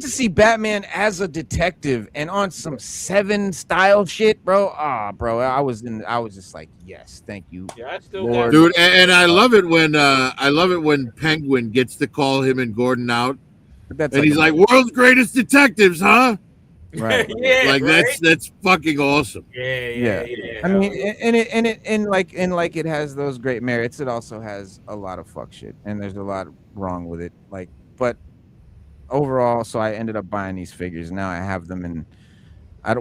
see Batman as a detective and on some Seven style shit, bro. Bro, I was just like, yes, thank you. Yeah, I still Lord. Dude, and I love it when Penguin gets to call him and Gordon out, and he's like, "World's greatest detectives, huh?" Right. Yeah, like right? that's fucking awesome. Yeah. I mean, and it has those great merits. It also has a lot of fuck shit, and there's a lot wrong with it. Like, but overall, so I ended up buying these figures. Now I have them, and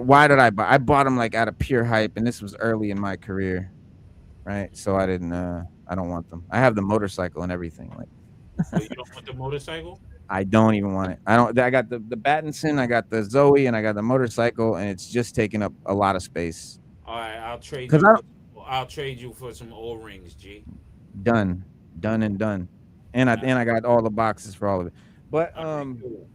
why did I buy? I bought them like out of pure hype, and this was early in my career, right? So I didn't. I don't want them. I have the motorcycle and everything. Like, Oh, you don't want the motorcycle? I don't even want it. I don't. I got the Battinson, I got the Zoe, and I got the motorcycle, and it's just taking up a lot of space. All right, I'll trade 'Cause you. I'll trade you for some O-rings, G. Done and done. And I got all the boxes for all of it. But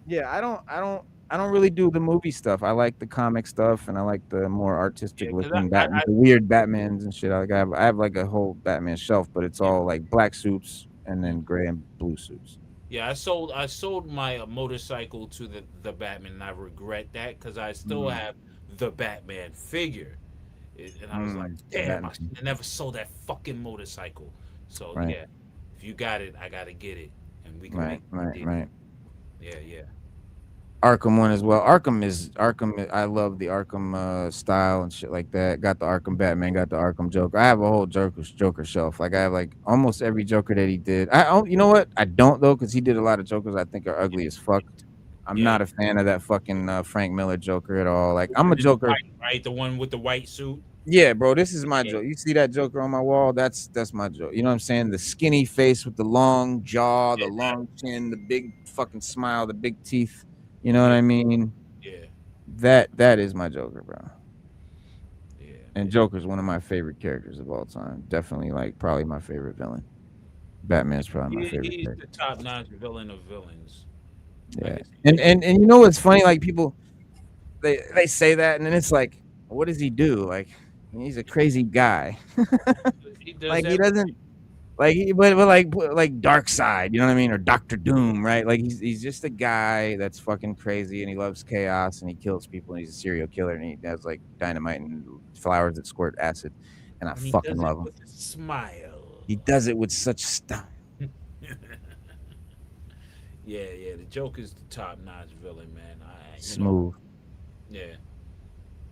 yeah, I don't really do the movie stuff. I like the comic stuff, and I like the more artistic looking Batman, the weird Batmans and shit. Like, I have like a whole Batman shelf, but it's all like black suits and then gray and blue suits. Yeah, I sold my motorcycle to the Batman, and I regret that because I still have the Batman figure, and I was like, damn, I never sold that fucking motorcycle. So yeah, if you got it, I gotta get it, and we can right. Yeah. Arkham one as well. Arkham. I love the Arkham style and shit like that. Got the Arkham Batman. Got the Arkham Joker. I have a whole Joker shelf. Like, I have like almost every Joker that he did. You know what? I don't though, because he did a lot of Jokers I think are ugly as fuck. I'm not a fan of that fucking Frank Miller Joker at all. Like, I'm a Joker. Right, the one with the white suit. Yeah, bro, this is my Joker. You see that Joker on my wall? That's my Joker. You know what I'm saying? The skinny face with the long jaw, the long chin, the big fucking smile, the big teeth. You know what I mean? Yeah. That is my Joker, bro. Yeah. And Joker's one of my favorite characters of all time. Definitely, like, probably my favorite villain. Batman's probably my favorite He's character. the top-notch villain of villains. Yeah. Like I said, And you know what's funny? Like, people they say that, and then it's like, what does he do? Like, he's a crazy guy. he does Like, he everything. doesn't like but like Dark Side, you know what I mean, or Doctor Doom, right? Like, he's just a guy that's fucking crazy, and he loves chaos, and he kills people, and he's a serial killer, and he has like dynamite and flowers that squirt acid, and I And he fucking does it love him. with a smile. He does it with such style. Yeah. The Joker's the top-notch villain, man. Smooth. Yeah.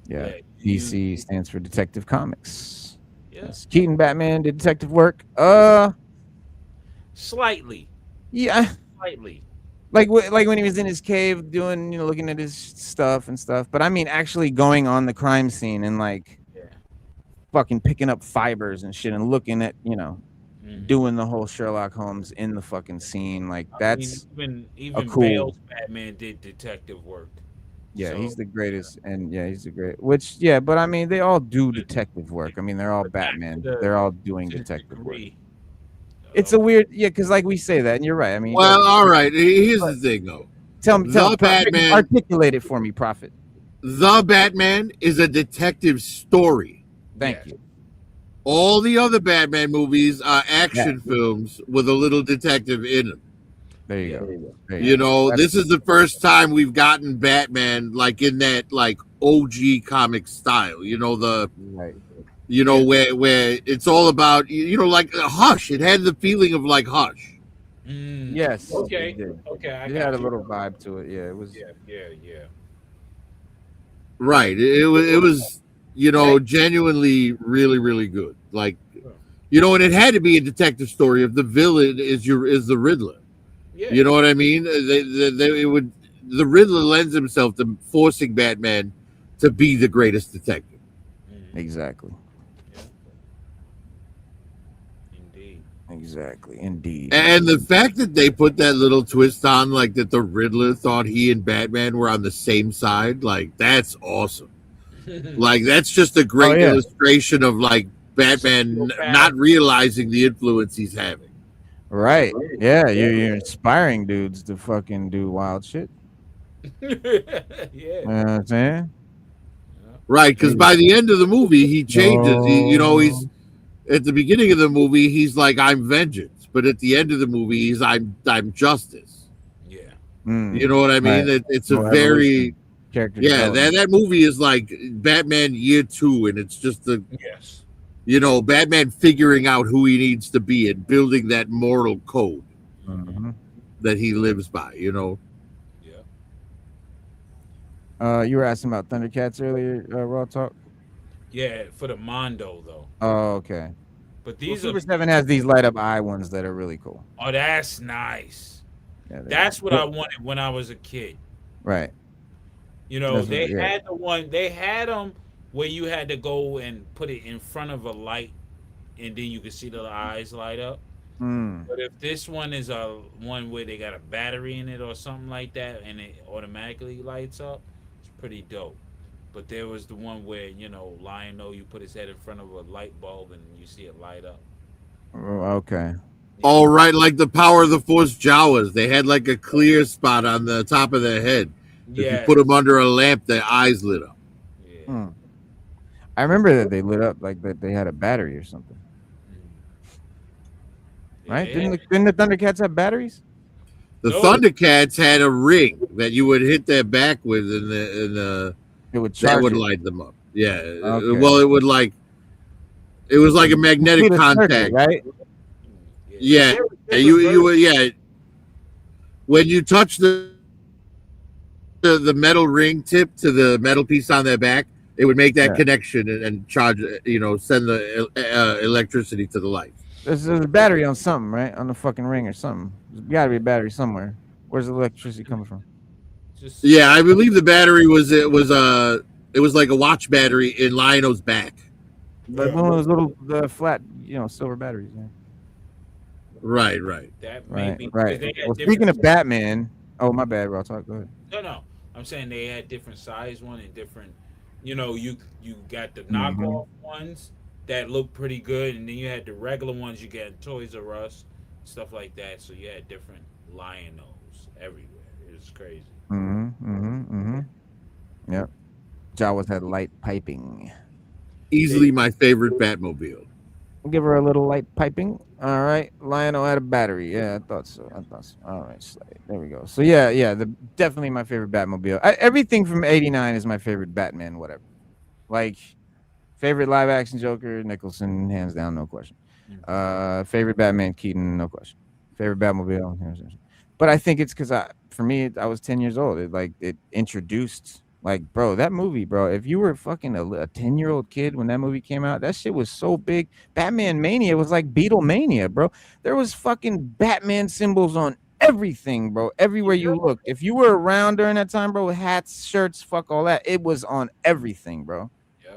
Yeah. you- DC stands for Detective Comics. Yeah. Yes. Keaton Batman did detective work. Slightly. Yeah. Slightly. Like when he was in his cave doing, looking at his stuff and stuff. But I mean, actually going on the crime scene and like Yeah. fucking picking up fibers and shit and looking at, Mhm. doing the whole Sherlock Holmes in the fucking scene. Like, that's even cool- Bale's Batman did detective work. yeah, So, he's the greatest, and yeah, he's the great. Which, yeah, but I mean, they all do detective work. I mean, they're all But back to Batman. the- They're all doing to the detective work. degree, It's a weird, yeah, because like we say that, and you're right. I mean, Well, all right. Here's the thing, though. tell me, the Batman- articulate it for me, Prophet. The Batman is a detective story. Thank Yeah. you. All the other Batman movies are action films with a little detective in them. There you go. There You go. know, That's- this is the first time we've gotten Batman like in that like OG comic style. right. Where it's all about like Hush. It had the feeling of like Hush. Yes. Okay. It did. Okay. I It got had a you. little vibe to it. Yeah, it was. Yeah. Right. It was genuinely really, really good. Like, and it had to be a detective story if the villain is the Riddler. Yeah. You know what I mean? The Riddler lends himself to forcing Batman to be the greatest detective. Exactly. Indeed. And the fact that they put that little twist on, like that the Riddler thought he and Batman were on the same side, like that's awesome. Like that's just a great illustration of like Batman not realizing the influence he's having. Right. Yeah, you're inspiring dudes to fucking do wild shit. Yeah. You know what I'm saying? Right, because by the end of the movie, he changes. He's at the beginning of the movie, he's like, "I'm vengeance," but at the end of the movie, he's "I'm justice." Yeah. You know what I mean? Right. It's a More very character. that movie is like Batman Year 2, and it's just the Yes. Batman figuring out who he needs to be and building that moral code that he lives by. Yeah. You were asking about Thundercats earlier, Raw Talk. Yeah, for the Mondo though. Oh, okay. But these Super are 7 has these light up eye ones that are really cool. oh, that's nice. Yeah, That's what I wanted when I was a kid. Right. They had the one. They had them where you had to go and put it in front of a light, and then you could see the eyes light up. But if this one is a one where they got a battery in it or something like that, and it automatically lights up, it's pretty dope. But there was the one where Lion-O, you put his head in front of a light bulb and you see it light up. Okay. All right, like the Power of the Force Jawas, they had like a clear spot on the top of their head. If you put them under a lamp, their eyes lit up. Yeah. I remember that they lit up like that. They had a battery or something. Right? Didn't the Thundercats have batteries? The Thundercats had a ring that you would hit their back with, and it would that would light them up. Yeah. Well, it was like a magnetic contact, right? Yeah. You when you touch the metal ring tip to the metal piece on their back, it would make that connection and charge. Send the electricity to the light. There's a battery on something, right? On the fucking ring or something. There's got to be a battery somewhere. Where's the electricity coming from? Yeah, I believe the battery was like a watch battery in Lion-O's back. Like one of those little flat, silver batteries. Yeah. Right. That may be Right. they had Well, different- speaking of Batman, oh my bad, I'll talk. Go ahead. No, I'm saying they had different size one and different You know, you got the Mm-hmm. knockoff ones that look pretty good, and then you had the regular ones you get in Toys R Us, stuff like that. So you had different Lion-Os everywhere. It was crazy. Mm-hmm. Mm-hmm. Mm-hmm. Yep. Jawas had light piping. Easily They, my favorite Batmobile. Give her a little light piping. All right. Lionel had a battery. Yeah, I thought so. I thought so. All right, Slade. There we go. So yeah. The definitely my favorite Batmobile. Everything from '89 is my favorite Batman. Whatever. Like favorite live action Joker, Nicholson, hands down, no question. Favorite Batman, Keaton, no question. Favorite Batmobile, hands down. But I think it's because for me, I was 10 years old. It introduced, like, bro, that movie, bro. If you were fucking a 10-year-old kid when that movie came out, that shit was so big. Batman Mania was like Beatlemania, bro. There was fucking Batman symbols on everything, bro. Everywhere you looked. If you were around during that time, bro, hats, shirts, fuck all that, it was on everything, bro. yeah,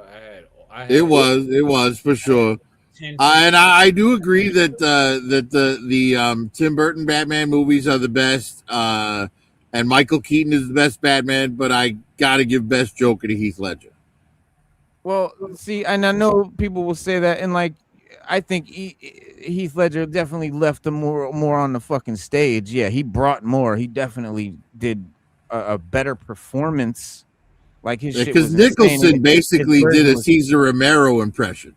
I It had was for I had sure. 10 And figures. I do agree that the Tim Burton Batman movies are the best, and Michael Keaton is the best Batman. But I gotta give best Joker to Heath Ledger. Well, see, and I know people will say that, and like, I think Heath Ledger definitely left the more on the fucking stage. Yeah, he brought more. He definitely did a better performance. Like his shit Because was insane, and Nicholson his basically did version a was. Caesar Romero impression.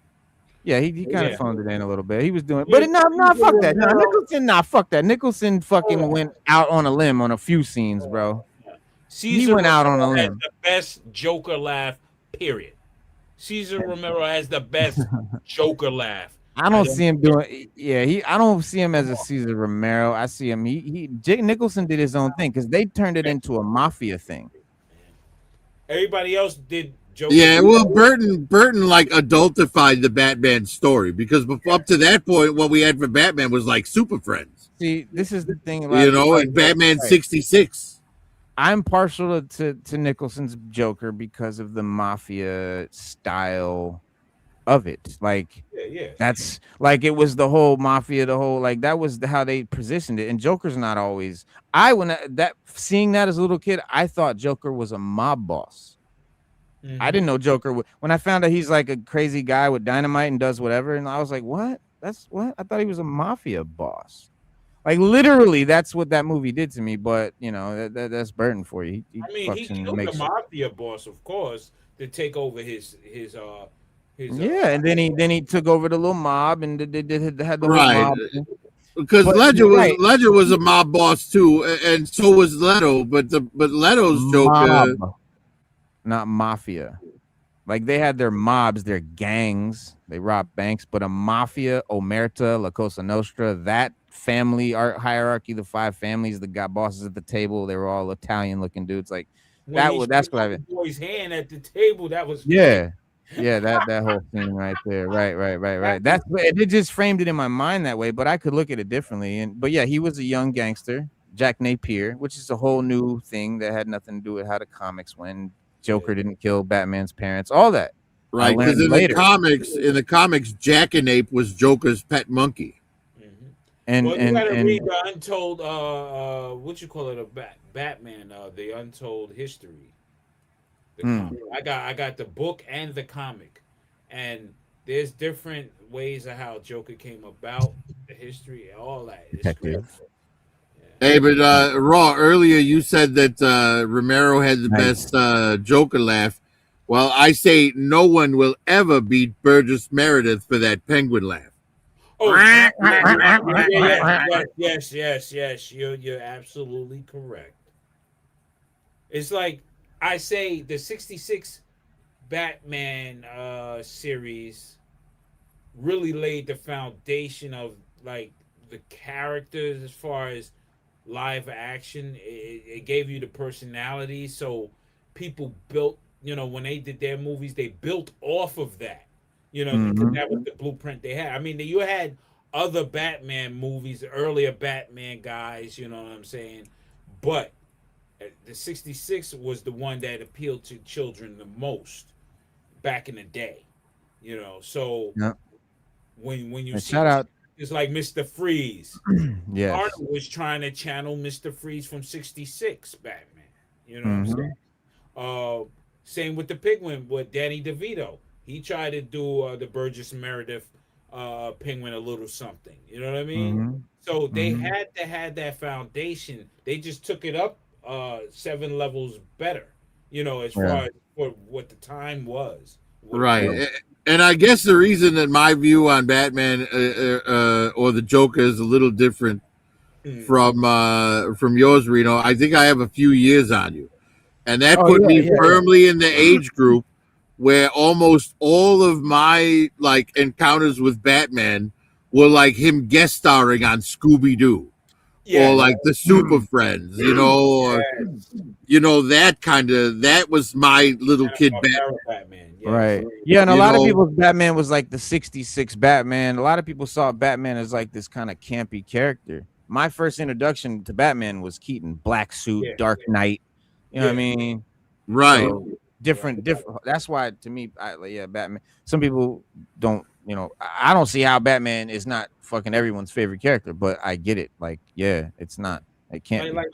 Yeah, he kind of Yeah. phoned it in a little bit. He was doing, but Yeah, fuck that. No, Romero, Nicholson, fuck that. Nicholson fucking went out on a limb on a few scenes, bro. He Caesar went out on a Romero has limb. the best Joker laugh, period. Caesar Romero has the best Joker laugh. I I don't don't see him care. doing. Yeah, I don't see him as Come a on. Caesar Romero. I see him. Jake Nicholson did his own thing because they turned it into a mafia thing. Everybody else did Joker. Yeah, well, Burton like adultified the Batman story because up to that point, what we had for Batman was like Super Friends, See, this is the thing. A lot you of people know, like. and Batman Right. '66. I'm partial to Nicholson's Joker because of the mafia style of it. Like Yeah, yeah. that's like it was the whole mafia, the whole like that was how they positioned it. And Joker's not always. That seeing that as a little kid, I thought Joker was a mob boss. I Mm-hmm. didn't know Joker when I found out he's like a crazy guy with dynamite and does whatever, and I was like, what? That's what? I thought he was a mafia boss. Like literally, that's what that movie did to me. But you know, that's Burton for you. He I mean, he fucks and killed the makes. mafia boss, of course, to take over his Yeah, and then he took over the little mob and had the whole Right, mob thing. because But you're right, Ledger was a mob boss too, and so was Leto. But Leto's Joker, mob, not mafia. Like they had their mobs, their gangs. They robbed banks, but a mafia, Omerta, La Cosa Nostra, that family art hierarchy, the five families that got bosses at the table, they were all Italian looking dudes. Like when he that's shook what out I. the boy's hand at the table, that was crazy. Yeah. Yeah, that whole scene right there. Right. That was It just framed it in my mind that way, but I could look at it differently. But yeah, he was a young gangster, Jack Napier, which is a whole new thing that had nothing to do with how the comics went. yeah. Joker didn't kill Batman's parents, all that. I right? Because learned later. in the comics, Jackanape was Joker's pet monkey. Mm-hmm. And Well, you got to and read the untold, what you call it, a Batman, the untold history. The mm, comic. I got the book and the comic, and there's different ways of how Joker came about, the history, all that. It's crazy. detective. Hey, but Raw, earlier you said that Romero had the Nice. best Joker laugh. Well, I say no one will ever beat Burgess Meredith for that penguin laugh. Oh, yes. You're absolutely correct. It's like I say the '66 Batman series really laid the foundation of like the characters as far as live action. It gave you the personality, so people built. You know, when they did their movies, they built off of that. You know, because Mm-hmm. that was the blueprint they had. I mean, you had other Batman movies, earlier Batman guys. You know what I'm saying? But the '66 was the one that appealed to children the most back in the day. You know, so Yep. when you And see shout out. it's like Mr. Freeze. Yes. Arnold was trying to channel Mr. Freeze from '66 Batman. You know what I'm Mm-hmm. saying? Uh, Same with the Penguin with Danny DeVito. He tried to do the Burgess Meredith Penguin a little something. You know what I mean? Mm-hmm. So they Mm-hmm. had to have that foundation. They just took it up 7 levels better. You know, as far Yeah. as for what the time was. What it Right. was. And I guess the reason that my view on Batman or the Joker is a little different Mm. from yours, Reno, I think I have a few years on you. And that Oh put yeah, me yeah, yeah. firmly in the age group where almost all of my like encounters with Batman were like him guest starring on Scooby Doo Yeah. or like the Super Friends, or that was my little kid Batman. Batman. Yes. Right. Yeah, and a You lot of know- people's Batman was like the 66 Batman. A lot of people saw Batman as like this kind of campy character. My first introduction to Batman was Keaton, black suit, Yeah. Dark Knight. You know what I Yeah. mean? Right. So, different. That's why to me, Batman. Some people don't, I don't see how Batman is not fucking everyone's favorite character, but I get it. Like, yeah, it's not. It can't be. Like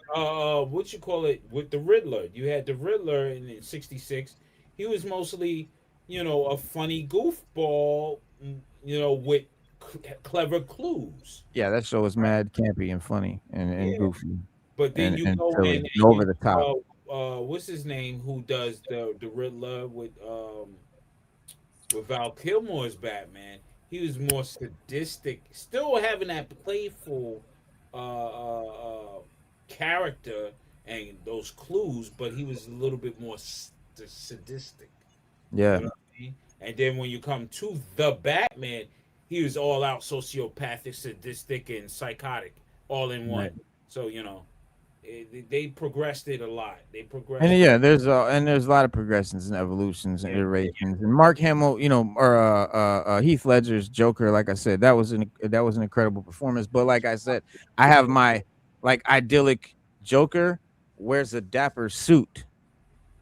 what you call it with the Riddler. You had the Riddler in '66. He was mostly, a funny goofball, with clever clues. Yeah, that show was mad campy and funny and Yeah. goofy. But then you go silly, in and over the top. What's his name? Who does the Riddler with Val Kilmer's Batman? He was more sadistic, still having that playful character and those clues, but he was a little bit more sadistic. Yeah. You know what I mean? And then when you come to the Batman, he was all out sociopathic, sadistic, and psychotic, all in one. Right. So they progressed it a lot. They progressed. And yeah, there's a lot of progressions and evolutions and iterations. And Mark Hamill, or Heath Ledger's Joker, like I said, that was an incredible performance. But like I said, I have my like idyllic Joker wears a dapper suit,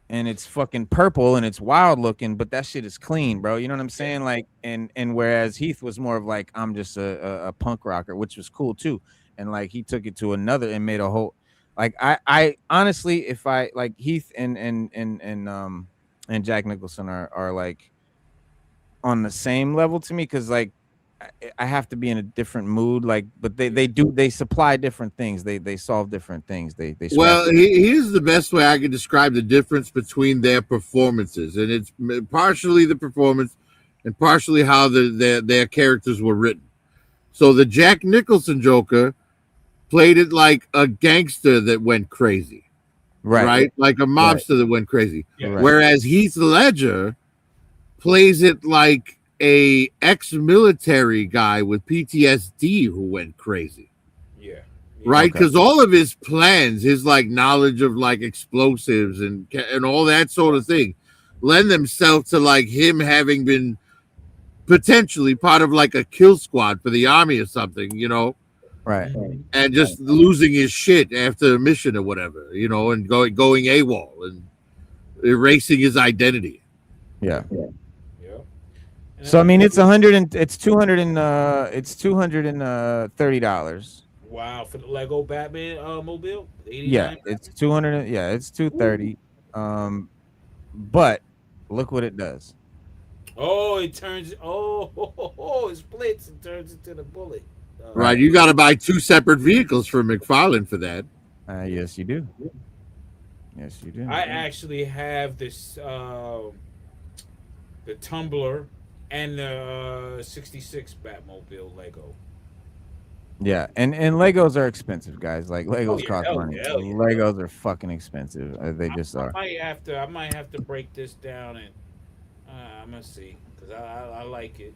and it's fucking purple and it's wild looking, but that shit is clean, bro. You know what I'm saying? Like, and whereas Heath was more of like, I'm just a punk rocker, which was cool too. And like he took it to another and made a whole. Like I honestly, if I like Heath and Jack Nicholson are like on the same level to me, because like I have to be in a different mood. Like, but they supply different things. They solve different things. They Well, here's the best way I can describe the difference between their performances, and it's partially the performance and partially how their characters were written. So the Jack Nicholson Joker played it like a gangster that went crazy, right? Like a mobster that went crazy. Yeah. Right. Whereas Heath Ledger plays it like a ex-military guy with PTSD who went crazy, Yeah. right? Okay. Because all of his plans, his like knowledge of like explosives and all that sort of thing, lend themselves to like him having been potentially part of like a kill squad for the army or something, Right. and just losing his shit after a mission or whatever, and going AWOL and erasing his identity. Yeah. Yeah. So I mean, it's $230. Wow, for the Lego Batman mobile, Yeah, $89. it's 200. Yeah, it's 230. But look what it does. Oh, it turns. It splits and turns into the bullet. Right, you got to buy 2 separate vehicles for McFarlane for that. Yes, you do. Yes, you do. I actually have this the Tumbler and the '66 Batmobile Lego. Yeah, and Legos are expensive, guys. Like Legos yeah, cost hell money. yeah, hell yeah. Legos are fucking expensive. They just are. I might have to break this down and I'm gonna see because I like it.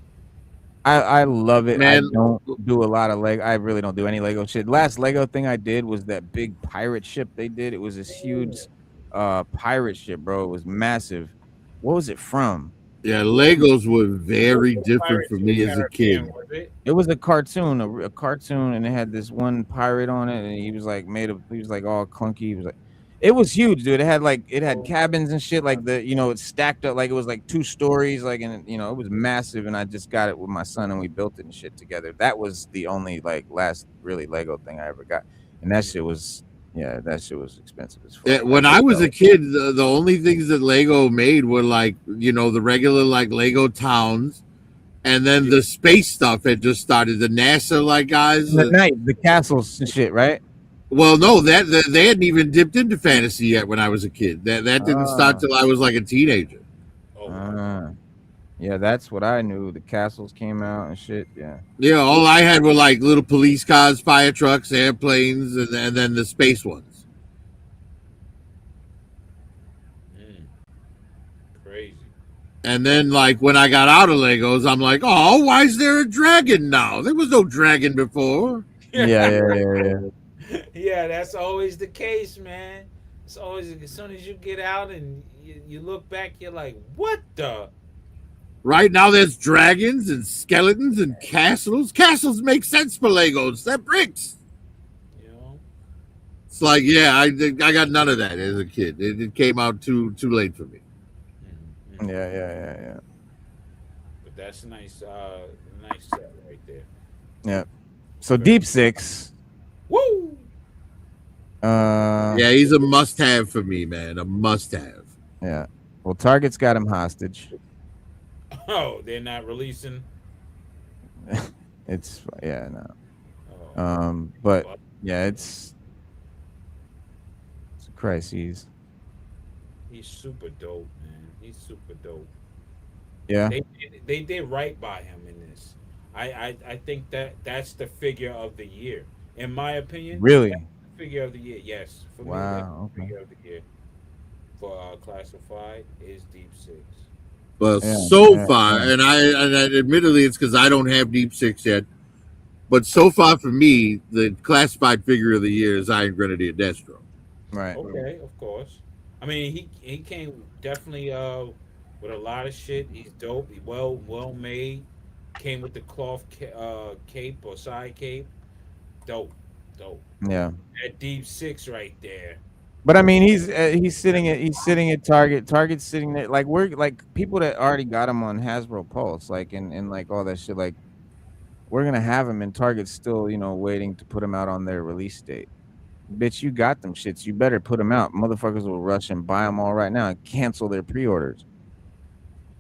I love it. Man. I don't do a lot of Lego. I really don't do any Lego shit. Last Lego thing I did was that big pirate ship they did. It was this huge pirate ship, bro. It was massive. What was it from? Yeah, Legos were very different for me as a kid. It was a cartoon, a cartoon, and it had this one pirate on it, and he was like all clunky. He was like, it was huge, dude. It had cabins and shit, like it stacked up, like it was like 2 stories, like, and it was massive. And I just got it with my son, and we built it and shit together. That was the only like last really Lego thing I ever got, and that shit was Yeah, that shit was expensive as fuck. When I was a kid, the only things that Lego made were like, the regular like Lego towns, and then the space stuff had just started. The NASA like guys. The night, the castles and shit, right? Well, no, that they hadn't even dipped into fantasy yet when I was a kid. That didn't start till I was like a teenager. Yeah, that's what I knew. The castles came out and shit. Yeah. Yeah, all I had were like little police cars, fire trucks, airplanes, and then the space ones. Crazy. And then, like, when I got out of Legos, I'm like, oh, why is there a dragon now? There was no dragon before. Yeah. Yeah, that's always the case, man. It's always, as soon as you get out and you look back, you're like, what the? Right now, there's dragons and skeletons and castles. Castles make sense for Legos. They're bricks. You know? It's like, yeah, I got none of that as a kid. It came out too late for me. Yeah. But that's a nice set right there. Yeah. So Deep Six. Woo! Yeah, he's a must-have for me, man. A must-have. Yeah. Well, Target's got him hostage. Oh, they're not releasing. It's no. Oh. But yeah, it's a crisis. He's super dope, man. He's super dope. Yeah. They did right by him in this. I think that's the figure of the year, in my opinion. Really? That's the figure of the year, yes. For me, Wow. the figure of the year for Classified is Deep Six. Well, far, and I admittedly it's because I don't have Deep Six yet, but so far for me, the classified figure of the year is Iron Grenadier Destro. Right. Okay, of course. I mean, he came definitely with a lot of shit. He's dope. He well made. Came with the cloth cape or side cape. Dope. Yeah. That Deep Six right there. But I mean, he's sitting at Target. Target's sitting there like we're like people that already got him on Hasbro Pulse, like and like all that shit. Like we're gonna have him, and Target's still waiting to put him out on their release date. Bitch, you got them shits. You better put them out. Motherfuckers will rush and buy them all right now and cancel their pre-orders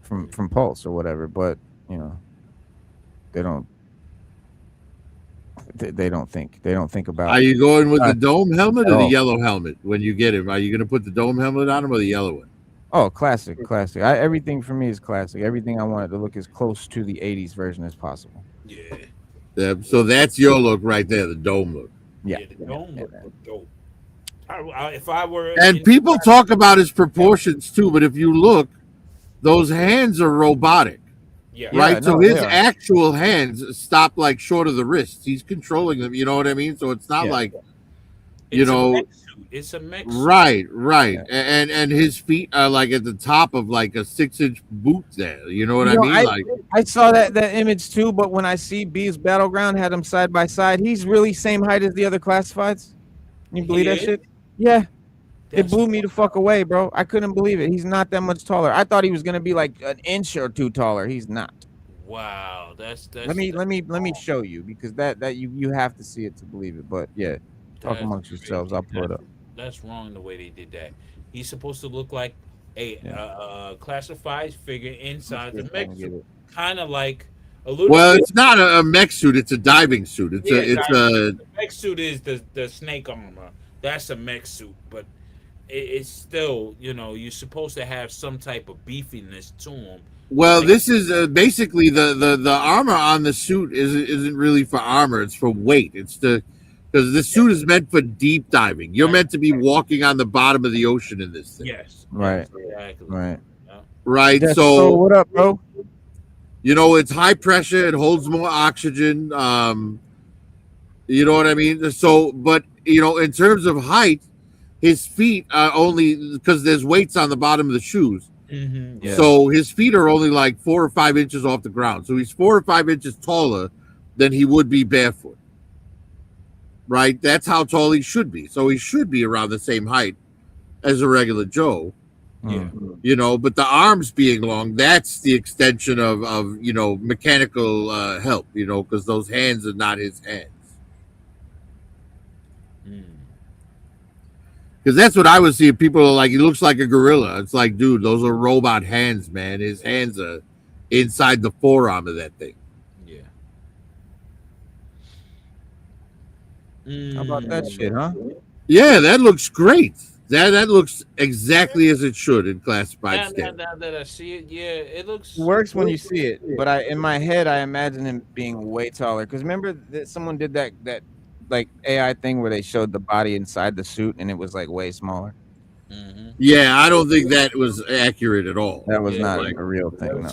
from Pulse or whatever. But they don't. They don't think about. Are you going with the dome helmet or the yellow helmet when you get him? Are you going to put the dome helmet on him or the yellow one? Oh, classic. Everything for me is classic. Everything I want it to look as close to the 80s version as possible. Yeah. So that's your look right there, the dome look. Yeah. The dome look dope. If I were, and people talk about his proportions too, but if you look, those hands are robotic. Yeah. Right. So his actual hands stop like short of the wrists. He's controlling them. You know what I mean? So it's not like, it's a mech suit. Right. Yeah. And his feet are like at the top of like a 6-inch boot there. You know what I mean? I saw that image too, but when I see B's Battleground had them side by side, he's really same height as the other classifieds. Can you believe that shit? Yeah. It blew me the fuck away, bro. I couldn't believe it. He's not that much taller. I thought he was gonna be like an inch or two taller. He's not. Wow, that's let me show you because that you have to see it to believe it. But yeah, talk amongst yourselves. I'll pull it up. That's wrong the way they did that. He's supposed to look like a classified figure inside the mech suit, kind of like a little. Well, it's not a mech suit; it's a diving suit. The mech suit is the snake armor. That's a mech suit, but it's still, you're supposed to have some type of beefiness to him. Well, this is basically the armor on the suit isn't really for armor; it's for weight. It's because the suit is meant for deep diving. You're meant to be walking on the bottom of the ocean in this thing. Yes, right, exactly. Right. Yeah, so what up, bro? It's high pressure. It holds more oxygen. You know what I mean? So, but in terms of height, his feet are only because there's weights on the bottom of the shoes. Mm-hmm. Yeah. So his feet are only like 4 or 5 inches off the ground. So he's 4 or 5 inches taller than he would be barefoot. Right? That's how tall he should be. So he should be around the same height as a regular Joe. Yeah. But the arms being long, that's the extension of mechanical help, because those hands are not his hands. Because that's what I was seeing. People are like, he looks like a gorilla. It's like, dude, those are robot hands, man. His hands are inside the forearm of that thing. Yeah. How about that shit, huh? Yeah, that looks great. That looks exactly as it should in classified Now scale. that I see it, yeah, it looks. It works when you see it, but in my head I imagine him being way taller. Because remember that someone did that like AI thing where they showed the body inside the suit and it was like way smaller. Mm-hmm. Yeah, I don't think that was accurate at all. That was Yeah, not like, a real thing.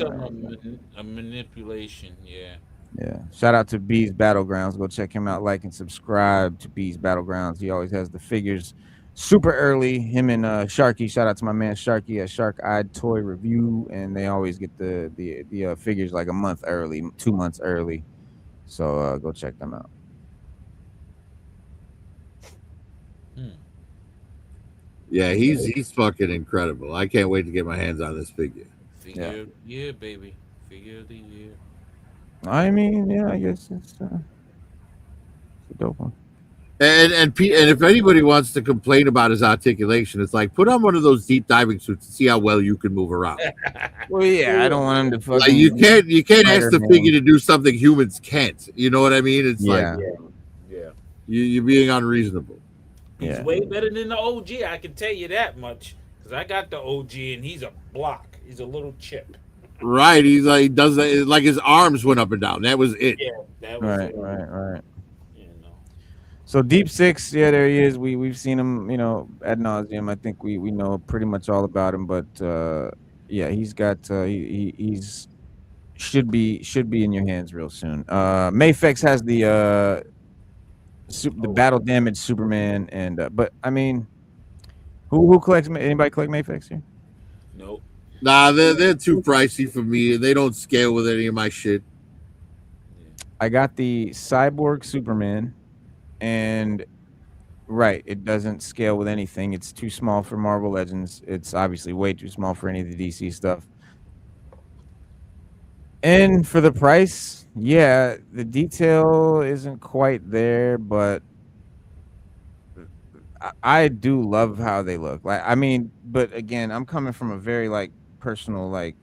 a manipulation. Yeah. Yeah. Shout out to B's Battlegrounds. Go check him out. Like and subscribe to B's Battlegrounds. He always has the figures super early. Him and Sharky. Shout out to my man Sharky at Shark Eyed Toy Review, and they always get the figures like a month early, 2 months early. So go check them out. Yeah, he's fucking incredible. I can't wait to get my hands on this figure. Figure, yeah, baby. Figure of the year. I mean, yeah, I guess it's a dope one. And if anybody wants to complain about his articulation, it's like put on one of those deep diving suits and see how well you can move around. Well, yeah, I don't want him to fucking. Like you can't ask the Spider-Man. figure to do something humans can't. You know what I mean? It's Yeah. like Yeah. you're being unreasonable. He's Yeah. way better than the OG. I can tell you that much. Because I got the OG and he's a block. He's a little chip. Right? He's like does that like his arms went up and down. That was it. Yeah, that was Right, it. right. You know. So Deep Six, yeah, there he is. We've seen him, ad nauseum. I think we know pretty much all about him, but yeah, he's got he's should be in your hands real soon. Mayfex has the battle damage Superman, and but I mean, who collects? Anybody collect Mayfex here? Nope. Nah, they're too pricey for me. They don't scale with any of my shit. I got the Cyborg Superman, and right, it doesn't scale with anything. It's too small for Marvel Legends. It's obviously way too small for any of the DC stuff. And for the price, yeah, the detail isn't quite there, but I do love how they look. Like, I mean, but again, I'm coming from a very like personal like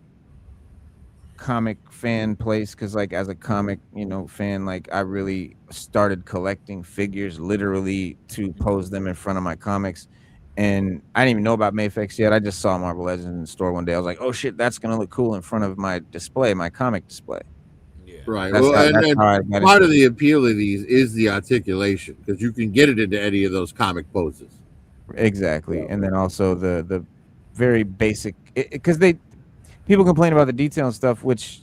comic fan place, because like as a comic fan, like I really started collecting figures literally to pose them in front of my comics, and I didn't even know about Mayfex yet. I just saw Marvel Legends in the store one day. I was like, oh shit, that's gonna look cool in front of my display, my comic display. Yeah. Right. That's Well, how- and that's how I got part into of the appeal of these is the articulation because you can get it into any of those comic poses. Exactly, and then also the very basic, because people complain about the detail and stuff, which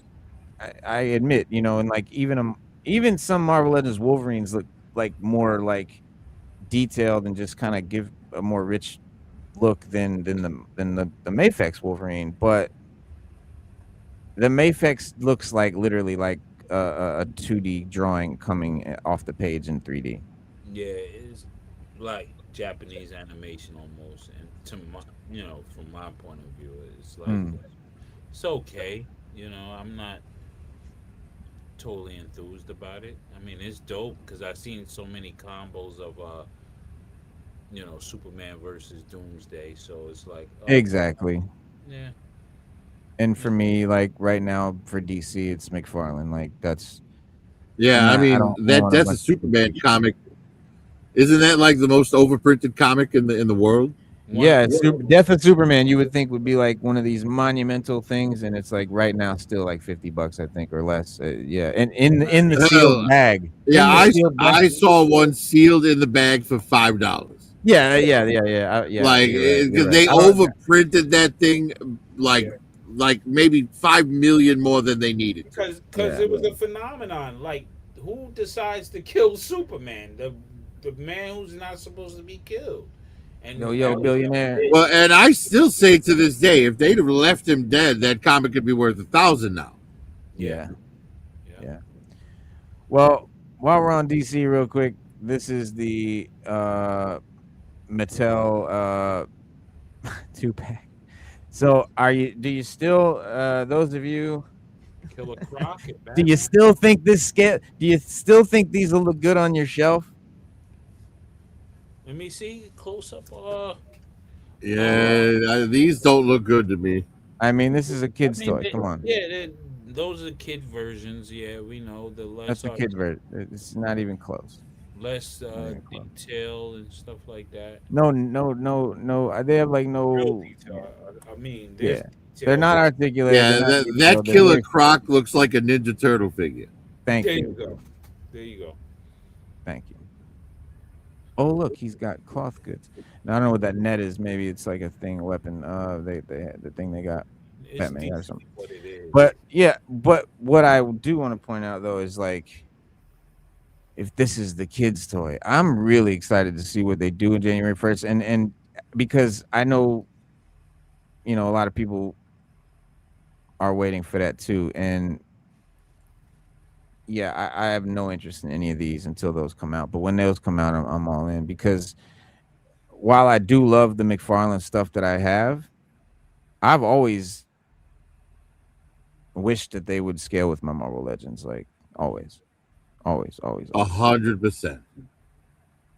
I admit, and like even some Marvel Legends Wolverines look like more like detailed and just kind of give a more rich look than the Mayfex Wolverine, but the Mayfex looks like literally like a 2D drawing coming off the page in 3D. Yeah, it's like Japanese animation almost, and to my, from my point of view, it's like it's okay. I'm not totally enthused about it. I mean, it's dope because I've seen so many combos of Superman versus Doomsday, so it's like Exactly. Yeah. And for me, like right now for DC, it's McFarlane. Like that's Yeah, I mean that's a Superman comic. Isn't that like the most overprinted comic in the world? Yeah, Death of Superman. You would think would be like one of these monumental things, and it's like right now still like $50, I think, or less. Yeah, and in the sealed bag. Yeah, I saw one sealed in the bag for $5. Yeah. Like because they overprinted that thing like maybe 5 million more than they needed. Because it was a phenomenon. Like, who decides to kill Superman? The man who's not supposed to be killed. And yo, billionaire. Well, and I still say to this day, if they'd have left him dead, that comic could be worth $1,000 now. Yeah. Well, while we're on DC, real quick, this is the Mattel 2-pack. So, do you still, those of you, Killer Croc? do you still think these will look good on your shelf? Let me see close up. Yeah, these don't look good to me. I mean, this is a I kid's mean, toy. Come on, those are kid versions. Yeah, we know the that's less a art, kid version. It's not even close. less Not even close. detail and stuff like that. No, no, no, no. They have like Real no. detail. I mean, there's Yeah, they're detail, not but articulated. They're Yeah, not that detailed. They're Killer very. Croc looks like a Ninja Turtle figure. Thank there you you, go. There you go. thank you. Oh, look, he's got cloth goods. Now I don't know what that net is. Maybe it's like a thing, a weapon. They the thing they got. It's Batman got or decently something. what it is. But yeah, but what I do want to point out though is like, if this is the kids' toy, I'm really excited to see what they do in January 1st, and because I know, a lot of people are waiting for that too, and yeah, I have no interest in any of these until those come out. But when those come out, I'm all in because while I do love the McFarlane stuff that I have, I've always wished that they would scale with my Marvel Legends, like always, always, always, always. 100%.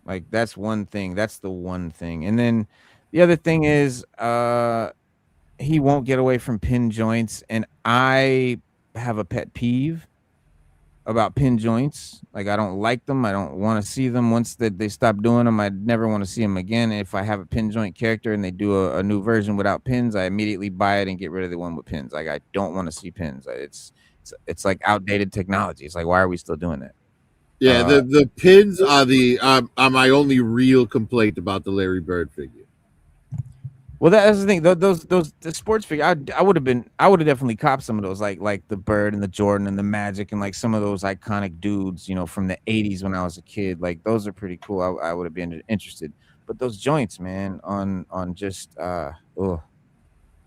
Like that's one thing. That's the one thing. And then the other thing is, he won't get away from pin joints, and I have a pet peeve about pin joints. Like I don't like them. I don't want to see them. Once that they stop doing them, I never want to see them again. If I have a pin joint character and they do a new version without pins, I immediately buy it and get rid of the one with pins. Like I don't want to see pins. It's like outdated technology. It's like, why are we still doing that? Yeah, the pins are my only real complaint about the Larry Bird figure. Well, that's the thing. Those the sports figure. I would have definitely copped some of those, like the Bird and the Jordan and the Magic and like some of those iconic dudes, from the '80s when I was a kid. Like those are pretty cool. I would have been interested. But those joints, man, on just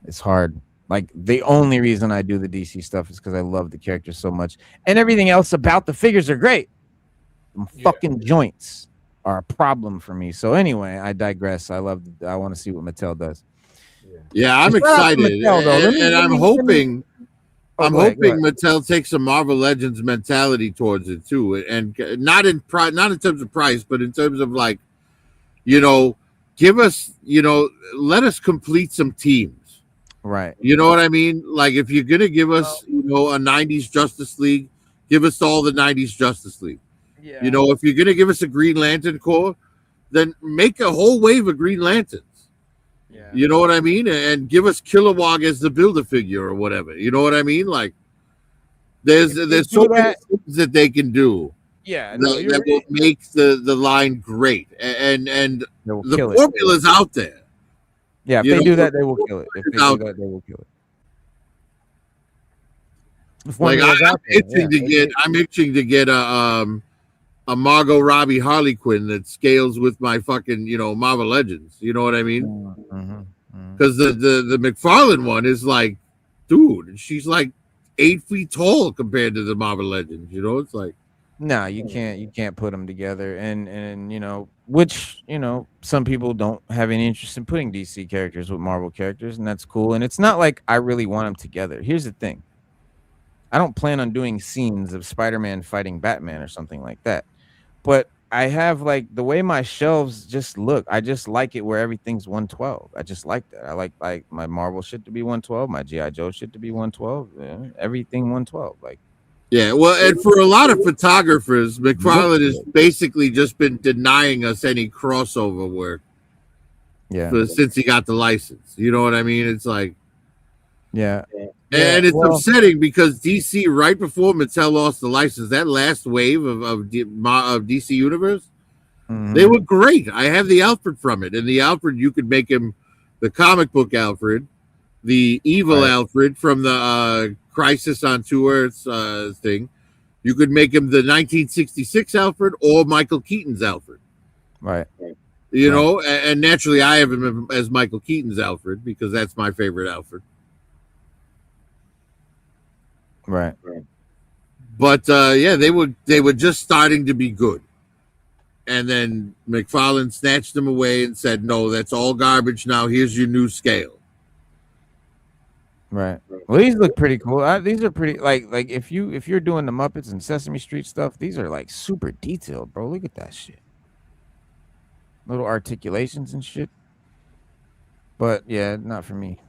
it's hard. Like the only reason I do the DC stuff is because I love the characters so much, and everything else about the figures are great. Fucking joints are a problem for me. So anyway, I digress. I want to see what Mattel does. Yeah, I'm excited, Mattel, and I'm hoping Go ahead. Mattel takes a Marvel Legends mentality towards it too, and not in terms of price, but in terms of like, give us, let us complete some teams. Right. You know what I mean? Like if you're gonna give us, a '90s Justice League, give us all the '90s Justice League. Yeah. If you're gonna give us a Green Lantern Corps, then make a whole wave of Green Lanterns. Yeah. You know what I mean? And give us Kilowog as the Build-A-Figure or whatever. You know what I mean? Like there's so many things that they can do. Yeah, that will make the line great. And the formula's out there. Yeah, if they do that, they will kill it. If they do that, they will kill it. Like I'm itching to get a Margot Robbie Harley Quinn that scales with my fucking Marvel Legends. You know what I mean? Because the McFarlane one is like, dude, she's like 8 feet tall compared to the Marvel Legends. It's like, no, you can't put them together, and which some people don't have any interest in putting DC characters with Marvel characters, and that's cool. And it's not like I really want them together. Here's the thing. I don't plan on doing scenes of Spider-Man fighting Batman or something like that. But I have like the way my shelves just look. I just like it where everything's 112. I just like that. I like my Marvel shit to be 112, my G.I. Joe shit to be 112, everything 112. Like, yeah, well, and for a lot of photographers, McFarlane has basically just been denying us any crossover work. Yeah. Since he got the license. You know what I mean? It's like, yeah. And it's upsetting because DC, right before Mattel lost the license, that last wave of DC Universe, they were great. I have the Alfred from it. And the Alfred, you could make him the comic book Alfred, the evil Alfred from the Crisis on Two Earths thing. You could make him the 1966 Alfred or Michael Keaton's Alfred. Right. You know, and naturally I have him as Michael Keaton's Alfred because that's my favorite Alfred. Right. But yeah, they were just starting to be good. And then McFarlane snatched them away and said, no, that's all garbage now. Here's your new scale. Right. Well, these look pretty cool. These are pretty like if you're doing the Muppets and Sesame Street stuff, these are like super detailed, bro. Look at that shit. little articulations and shit. But yeah, not for me.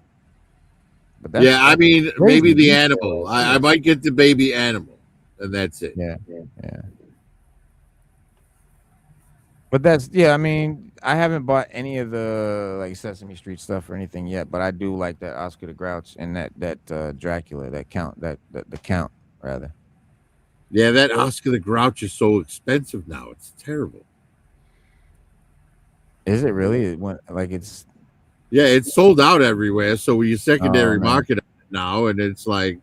But that's, Yeah, I mean, crazy maybe the detail, animal. I yeah. might get the baby animal, and that's it. Yeah. But that's, yeah. I mean, I haven't bought any of the like Sesame Street stuff or anything yet, but I do like that Oscar the Grouch and that Dracula, that Count, the Count rather. Yeah, that Oscar the Grouch is so expensive now. It's terrible. Is it really? It went like it's. Yeah, it's sold out everywhere. So you Oh secondary man, market it now, and it's like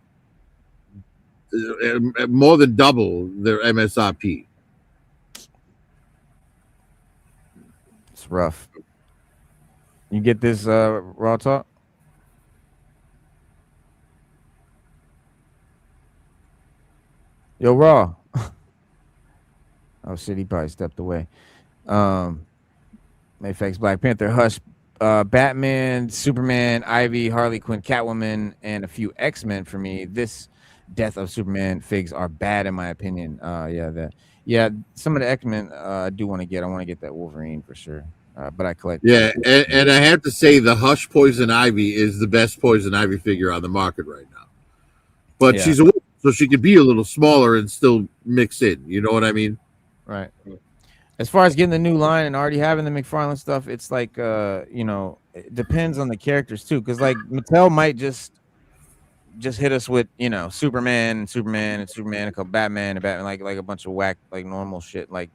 more than double their MSRP. it's rough. You get this raw talk? Yo, raw. Oh shit, he probably stepped away. Mayfax, Black Panther, Hush, Batman, Superman, Ivy, Harley Quinn, Catwoman, and a few X-Men for me. This Death of Superman figs are bad in my opinion. Yeah, some of the X-Men I do want to get. I want to get that Wolverine for sure. But I collect. Yeah, and I have to say the Hush Poison Ivy is the best Poison Ivy figure on the market right now. But Yeah. she's a woman, so she could be a little smaller and still mix in. You know what I mean? Right. As far as getting the new line and already having the McFarlane stuff, it's like it depends on the characters too. Because like Mattel might just hit us with Superman, a couple Batman, like a bunch of whack like normal shit like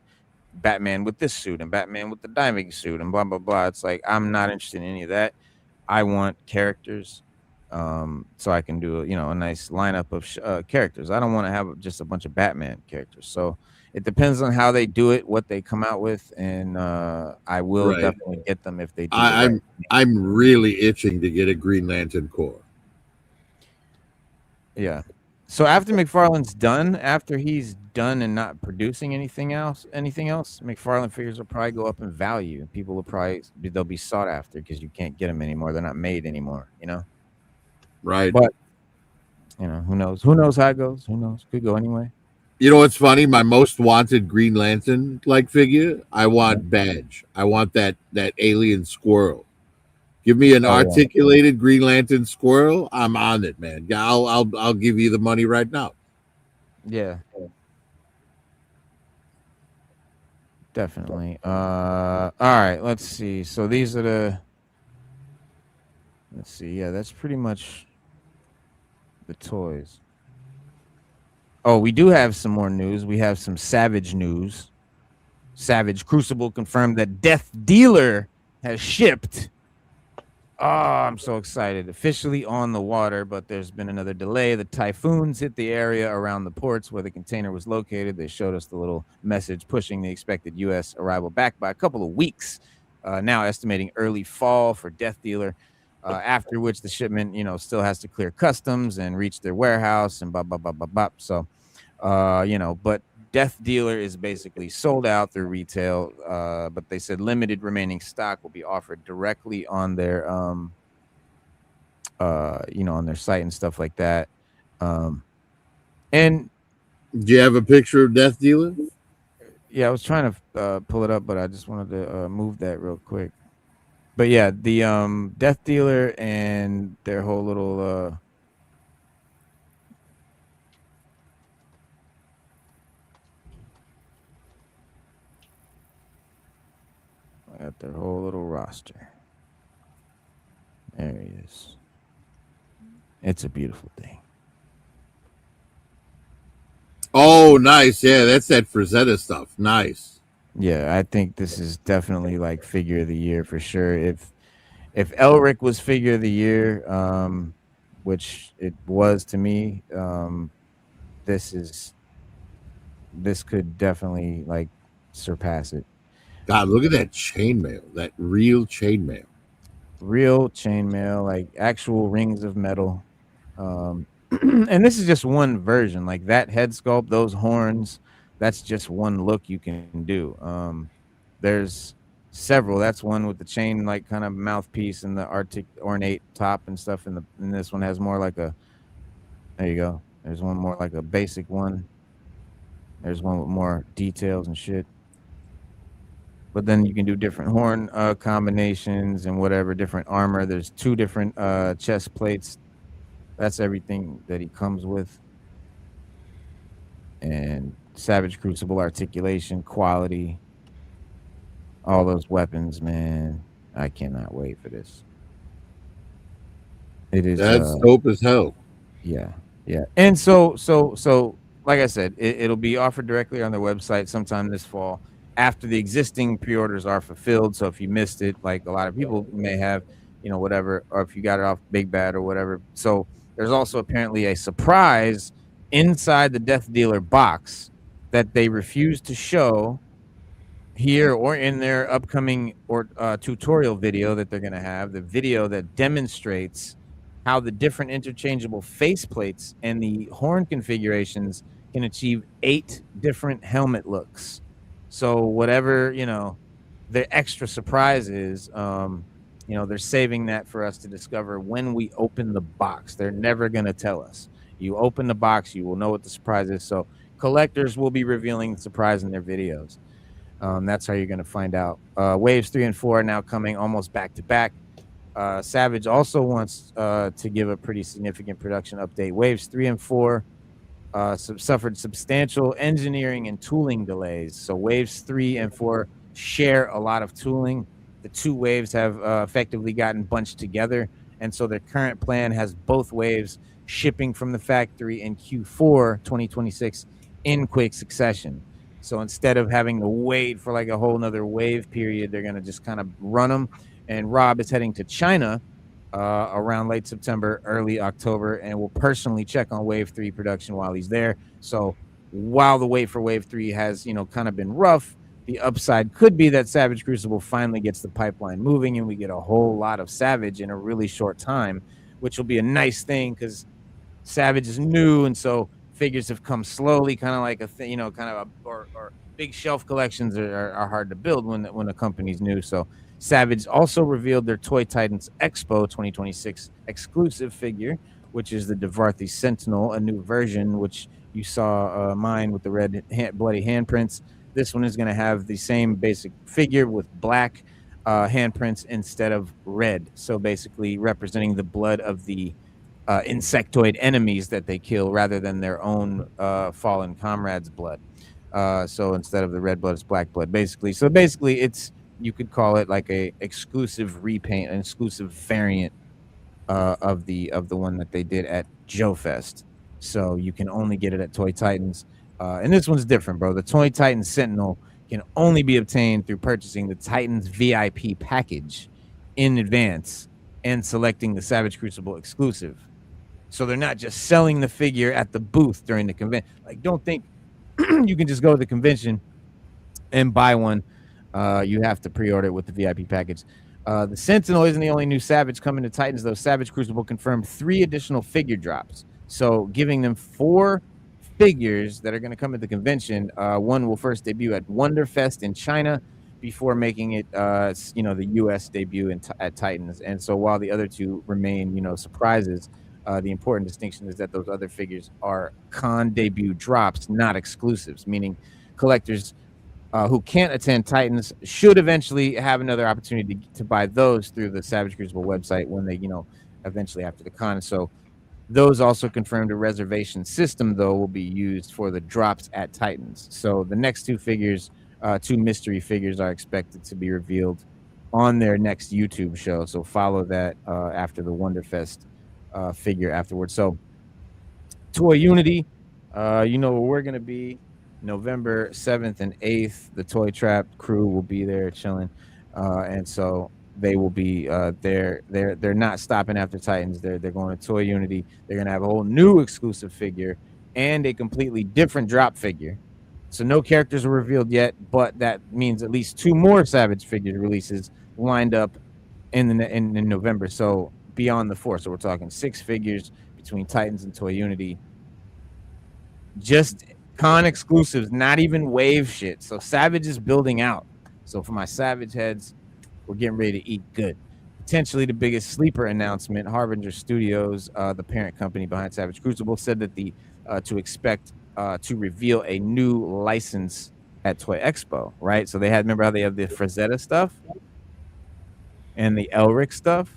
Batman with this suit and Batman with the diving suit and blah blah blah. It's like I'm not interested in any of that. I want characters, so I can do a nice lineup of characters. I don't want to have just a bunch of Batman characters. So it depends on how they do it, what they come out with, and I will definitely get them if they do. I'm really itching to get a Green Lantern core. Yeah. So after McFarlane's done, after he's done and not producing anything else, McFarlane figures will probably go up in value. People will they'll be sought after because you can't get them anymore. They're not made anymore. Right. But who knows? Who knows how it goes? Who knows? Could go anyway. You know what's funny? My most wanted Green Lantern like figure, I want Badge. I want that alien squirrel. Give me an articulated Green Lantern squirrel. I'm on it, man. I'll give you the money right now. Yeah. Definitely. All right, let's see. So these are let's see. Yeah, that's pretty much the toys. Oh, we do have some more news. We have some Savage news. Savage Crucible confirmed that Death Dealer has shipped. Oh, I'm so excited. Officially on the water, but there's been another delay. The typhoons hit the area around the ports where the container was located. They showed us the little message pushing the expected U.S. arrival back by a couple of weeks. Now estimating early fall for Death Dealer, after which the shipment, still has to clear customs and reach their warehouse and blah, blah, blah, blah, blah. So, but Death Dealer is basically sold out through retail, but they said limited remaining stock will be offered directly on their, on their site and stuff like that. And do you have a picture of Death Dealer? Yeah, I was trying to pull it up, but I just wanted to move that real quick. But yeah, the Death Dealer and their whole little I got their whole little roster. There he is. It's a beautiful thing. Oh, nice. Yeah, that's that Frazetta stuff. Nice. Yeah, I think this is definitely like figure of the year for sure. If Elric was figure of the year, which it was to me, this could definitely like surpass it. God, look at that chainmail. That real chainmail. Real chainmail, like actual rings of metal. And this is just one version. Like that head sculpt, those horns, that's just one look you can do. There's several. That's one with the chain like kind of mouthpiece and the ornate top and stuff. And this one has more like a. There you go. There's one more like a basic one. There's one with more details and shit. but then you can do different horn combinations and whatever, different armor. There's 2 different chest plates. That's everything that he comes with. And Savage Crucible articulation, quality, all those weapons, man. I cannot wait for this. It is That's dope as hell. Yeah. And so like I said, it'll be offered directly on their website sometime this fall after the existing pre-orders are fulfilled. So if you missed it, like a lot of people may have, whatever, or if you got it off Big Bad or whatever. So there's also apparently a surprise inside the Death Dealer box that they refuse to show here or in their upcoming or tutorial video that they're going to have, the video that demonstrates how the different interchangeable faceplates and the horn configurations can achieve 8 different helmet looks. So whatever, the extra surprise is, they're saving that for us to discover when we open the box. They're never going to tell us. You open the box, you will know what the surprise is. So collectors will be revealing the surprise in their videos. That's how you're going to find out. Waves 3 and 4 are now coming almost back to back. Savage also wants to give a pretty significant production update. Waves 3 and 4 suffered substantial engineering and tooling delays. So waves 3 and 4 share a lot of tooling. The 2 waves have effectively gotten bunched together. And so their current plan has both waves shipping from the factory in Q4 2026 in quick succession. So instead of having to wait for like a whole nother wave period, they're going to just kind of run them. And Rob is heading to China around late September, early October, and will personally check on Wave 3 production while he's there. So while the wait for Wave 3 has, kind of been rough, the upside could be that Savage Crucible finally gets the pipeline moving and we get a whole lot of Savage in a really short time, which will be a nice thing because Savage is new, and so figures have come slowly, kind of like a thing, or big shelf collections are hard to build when a company's new. So Savage also revealed their Toy Titans Expo 2026 exclusive figure, which is the Devarthi Sentinel, a new version, which you saw mine with the red bloody handprints. This one is going to have the same basic figure with black handprints instead of red. So basically representing the blood of the insectoid enemies that they kill rather than their own fallen comrades' blood. So instead of the red blood, it's black blood, basically. So basically, you could call it like a exclusive repaint, an exclusive variant of the one that they did at Joe Fest. So you can only get it at Toy Titans. And this one's different, bro. The Toy Titans Sentinel can only be obtained through purchasing the Titans VIP package in advance and selecting the Savage Crucible exclusive. So they're not just selling the figure at the booth during the convention. Like, don't think you can just go to the convention and buy one. You have to pre-order it with the VIP package. The Sentinel isn't the only new Savage coming to Titans, though. Savage Crucible confirmed 3 additional figure drops. So giving them 4 figures that are going to come at the convention. One will first debut at Wonderfest in China before making it, the U.S. debut at Titans. And so while the other 2 remain, surprises, the important distinction is that those other figures are con debut drops, not exclusives, meaning collectors who can't attend Titans should eventually have another opportunity to buy those through the Savage Crucible website when they, eventually after the con. So those also confirmed a reservation system, though, will be used for the drops at Titans. So the next 2 figures, 2 mystery figures, are expected to be revealed on their next YouTube show. So follow that after the Wonderfest figure afterwards. So Toy Unity, where we're going to be November 7th and 8th. The Toy Trap crew will be there chilling. And so they will be they're not stopping after Titans. They're going to Toy Unity. They're going to have a whole new exclusive figure and a completely different drop figure. So no characters were revealed yet, but that means at least 2 more Savage figure releases lined up in November. So beyond the 4. So we're talking 6 figures between Titans and Toy Unity. Just con exclusives, not even wave shit. So Savage is building out. So for my Savage heads, we're getting ready to eat good. Potentially the biggest sleeper announcement, Harbinger Studios, the parent company behind Savage Crucible, said that to expect to reveal a new license at Toy Expo, right? So they had, remember how they have the Frazetta stuff and the Elric stuff?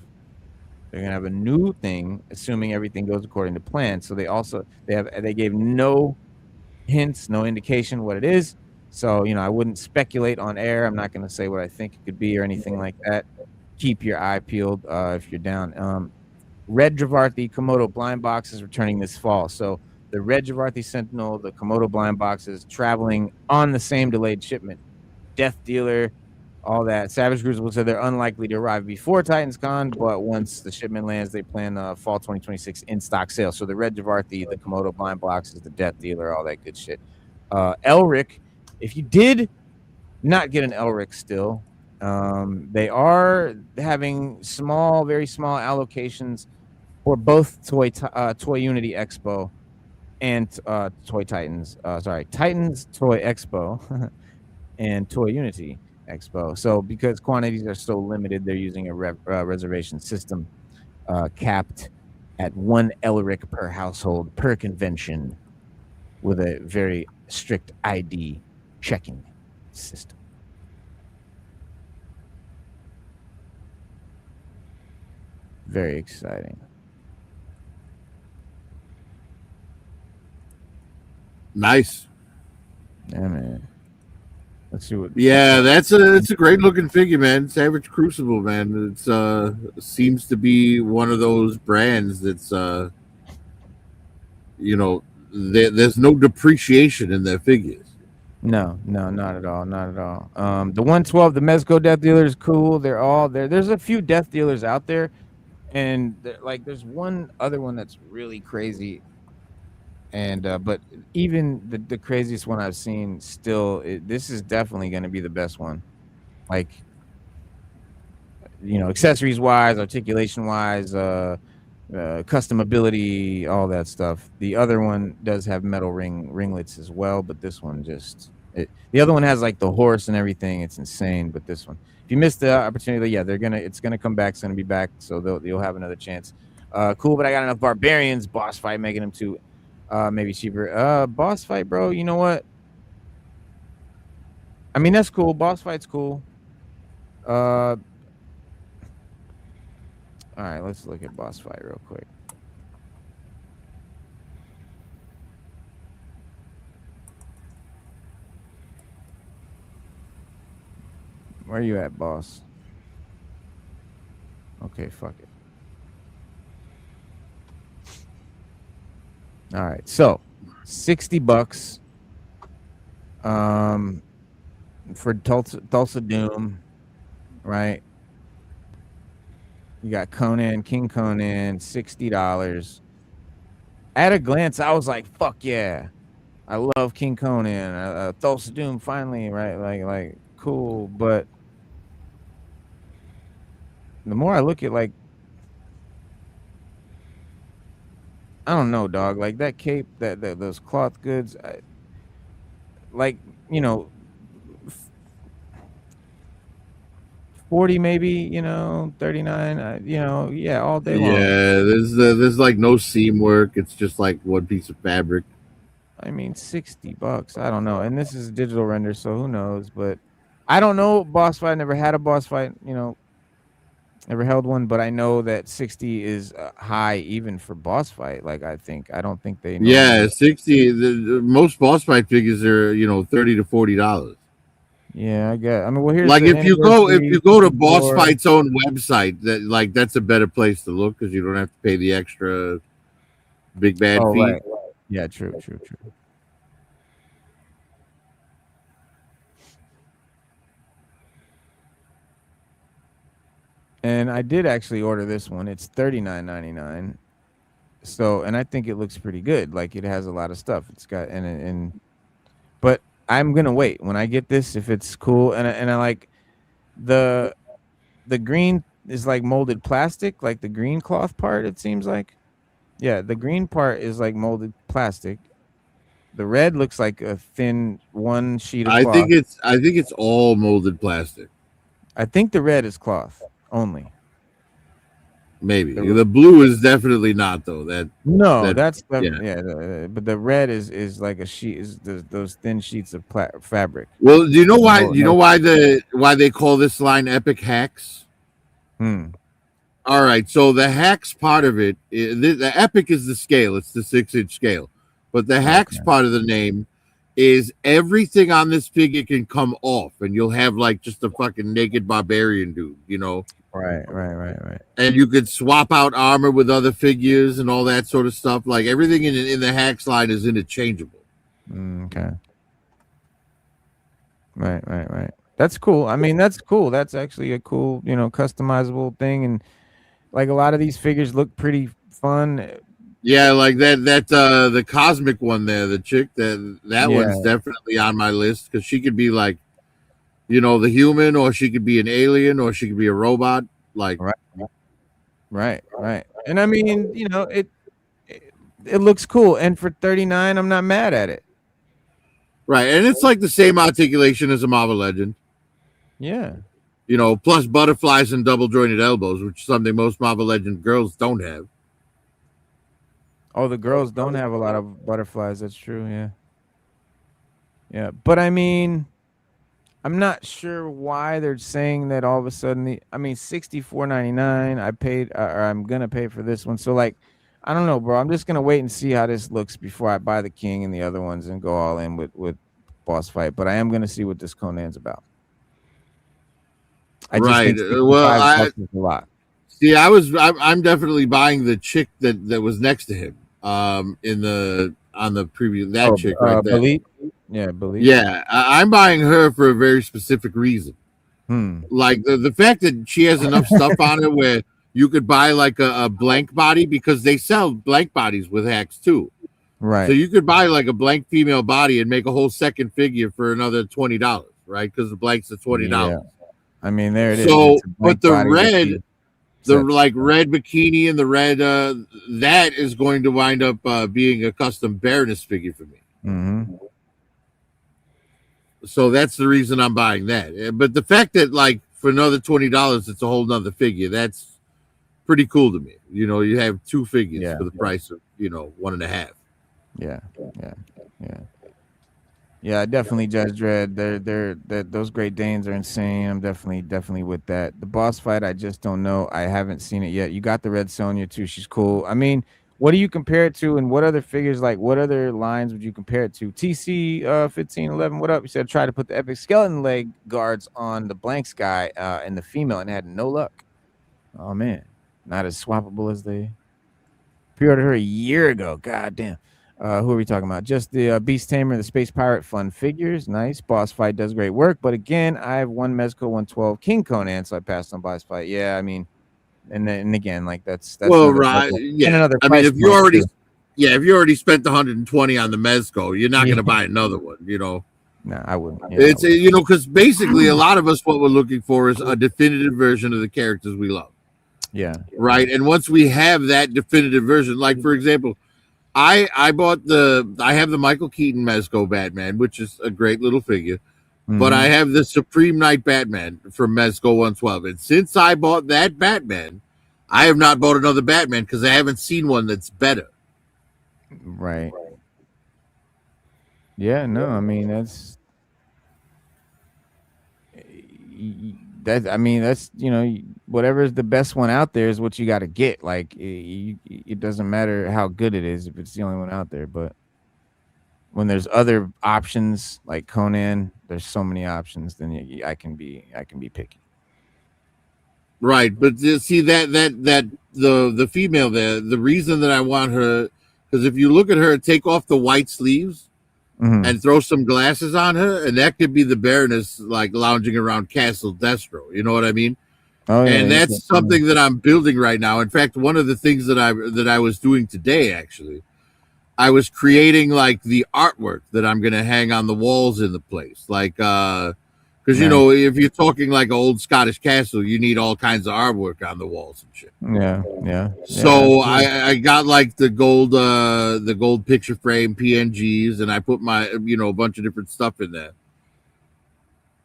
They're gonna have a new thing, assuming everything goes according to plan. So they gave no hints, no indication what it is. So I wouldn't speculate on air. I'm not gonna say what I think it could be or anything like that. Keep your eye peeled if you're down. Red Dravarthi Komodo blind box is returning this fall. So the Red Dravarthi Sentinel, the Komodo blind box is traveling on the same delayed shipment. Death Dealer, all that. Savage Crucible said they're unlikely to arrive before TitansCon, but once the shipment lands, they plan fall 2026 in stock sale. So the Red Dravarthi, the Komodo blind boxes, the Death Dealer, all that good shit. Elric, if you did not get an Elric still, they are having very small allocations for both Toy Unity Expo and Toy Titans. Titans Toy Expo and Toy Unity Expo. So because quantities are so limited, they're using a reservation system capped at 1 Elric per household per convention with a very strict ID checking system. Very exciting. Nice. Yeah, man. Let's see what. Yeah, it's a great looking figure, man. Savage Crucible, man. It's seems to be one of those brands that's there's no depreciation in their figures. No, not at all, not at all. The 112, the Mezco Death Dealer is cool. They're all there. There's a few Death Dealers out there, and there's one other one that's really crazy. And but even the craziest one I've seen, still, this is definitely going to be the best one. Like, accessories wise, articulation wise, customability, all that stuff. The other one does have metal ringlets as well, but this one the other one has like the horse and everything. It's insane. But this one, if you missed the opportunity, yeah, it's gonna come back. It's gonna be back, so you'll have another chance. Cool, but I got enough barbarians. Boss fight, making them too. Maybe cheaper. Boss fight, bro. You know what? I mean, that's cool. Boss fight's cool. All right, let's look at boss fight real quick. Where you at, boss? Okay, fuck it. All right, so $60 for Tulsa Doom, right? You got Conan, King Conan, $60. At a glance, I was like, fuck yeah. I love King Conan. Tulsa Doom finally, right? Like cool, but the more I look at, like, I don't know, dog. Like that cape, those cloth goods, 40 maybe, 39, yeah, all day long. Yeah, there's like no seam work. It's just like one piece of fabric. I mean, $60. I don't know. And this is a digital render, so who knows? But I don't know. Boss fight. Never had a boss fight. Never held one. But I know that 60 is high even for boss fight. Like I don't think they know. Yeah, 60. Most boss fight figures are $30 to $40. Yeah, I get. I mean, well, here's like if you go to Boss Fight's own website, that's a better place to look because you don't have to pay the extra big bad fee. Right. Yeah, true. And I did actually order this one. It's $39.99. So, and I think it looks pretty good. Like it has a lot of stuff. It's got but I'm gonna wait when I get this if it's cool. And I like the green is like molded plastic, like the green cloth part. It seems like, yeah, the green part is like molded plastic. The red looks like a thin one sheet of cloth. I think it's all molded plastic. I think the red is cloth only. Maybe the blue is definitely not though. That No, that that's the yeah. but the red is like a sheet is those thin sheets of fabric. Well, do you know why? No, Do you know why they call this line Epic Hacks? Hmm. All right, so the hacks part of it, the Epic is the scale. It's the 6-inch scale, but the hacks part of the name is everything on this figure can come off, and you'll have like just a fucking naked barbarian dude, you know. Right. And you could swap out armor with other figures and all that sort of stuff. Like everything in the hacks line is interchangeable. Okay. Right. That's cool. I mean, that's cool. That's actually a cool, customizable thing. And like a lot of these figures look pretty fun. Yeah, like that the cosmic one there, the chick that one's definitely on my list because she could be like, the human, or she could be an alien, or she could be a robot. Like Right. And I mean, it looks cool. And for $39, I'm not mad at it. Right, and it's like the same articulation as a Marvel Legend. Yeah. Plus butterflies and double jointed elbows, which is something most Marvel Legend girls don't have. Oh, the girls don't have a lot of butterflies. That's true. Yeah. But I mean, I'm not sure why they're saying that all of a sudden. $64.99. I paid, or I'm gonna pay for this one. So like, I don't know, bro. I'm just gonna wait and see how this looks before I buy the King and the other ones and go all in with boss fight. But I am gonna see what this Conan's about. I just think $65 is a lot. See, I'm definitely buying the chick that was next to him. On the preview, chick right there. Believe. Yeah, I'm buying her for a very specific reason. Like the fact that she has enough stuff on her where you could buy like a blank body, because they sell blank bodies with hacks too. Right. So you could buy like a blank female body and make a whole second figure for another $20, right? Because the blanks are $20. Yeah. I mean, there it is. So, but the red, red bikini and the red, that is going to wind up being a custom Baroness figure for me. Mm-hmm. So that's the reason I'm buying that. But the fact that like for another $20, it's a whole nother figure. That's pretty cool to me. You have two figures for the price of, 1.5. Yeah, I definitely Judge Dredd. Those Great Danes are insane. I'm definitely with that. The boss fight, I just don't know. I haven't seen it yet. You got the Red Sonja too. She's cool. I mean, what do you compare it to, and what other figures, like what other lines would you compare it to? TC 1511, what up? You said try to put the epic skeleton leg guards on the blanks guy and the female and had no luck. Oh man, not as swappable as they pre-ordered her a year ago. God damn. Who are we talking about? Just the Beast Tamer, the Space Pirate Fun figures. Nice. Boss fight does great work. But again, I have one Mezco 112 King Conan, so I passed on boss fight. Yeah, I mean, and again, like that's well, right. Yeah. I mean, if you already spent the 120 on the Mezco, you're not going to buy another one, No, I wouldn't. Yeah, it's because basically a lot of us, what we're looking for is a definitive version of the characters we love. Yeah. Right. And once we have that definitive version, like for example, I have the Michael Keaton Mezco Batman, which is a great little figure, but I have the Supreme Knight Batman from Mezco 112. And since I bought that Batman, I have not bought another Batman because I haven't seen one that's better. Right. Yeah, no, I mean, that's whatever is the best one out there is what you got to get. Like it doesn't matter how good it is if it's the only one out there. But when there's other options like Conan, there's so many options. Then I can be picky. Right, but see that the female there, the reason that I want her, because if you look at her, take off the white sleeves. And throw some glasses on her, and that could be the Baroness like lounging around Castle Destro. You know what I mean? Oh, yeah, and that's something that I'm building right now. In fact, one of the things that I was doing today, actually, I was creating like the artwork that I'm going to hang on the walls in the place, like because if you're talking like an old Scottish castle, you need all kinds of artwork on the walls and shit. Yeah. So I got like the gold picture frame PNGs, and I put my a bunch of different stuff in there.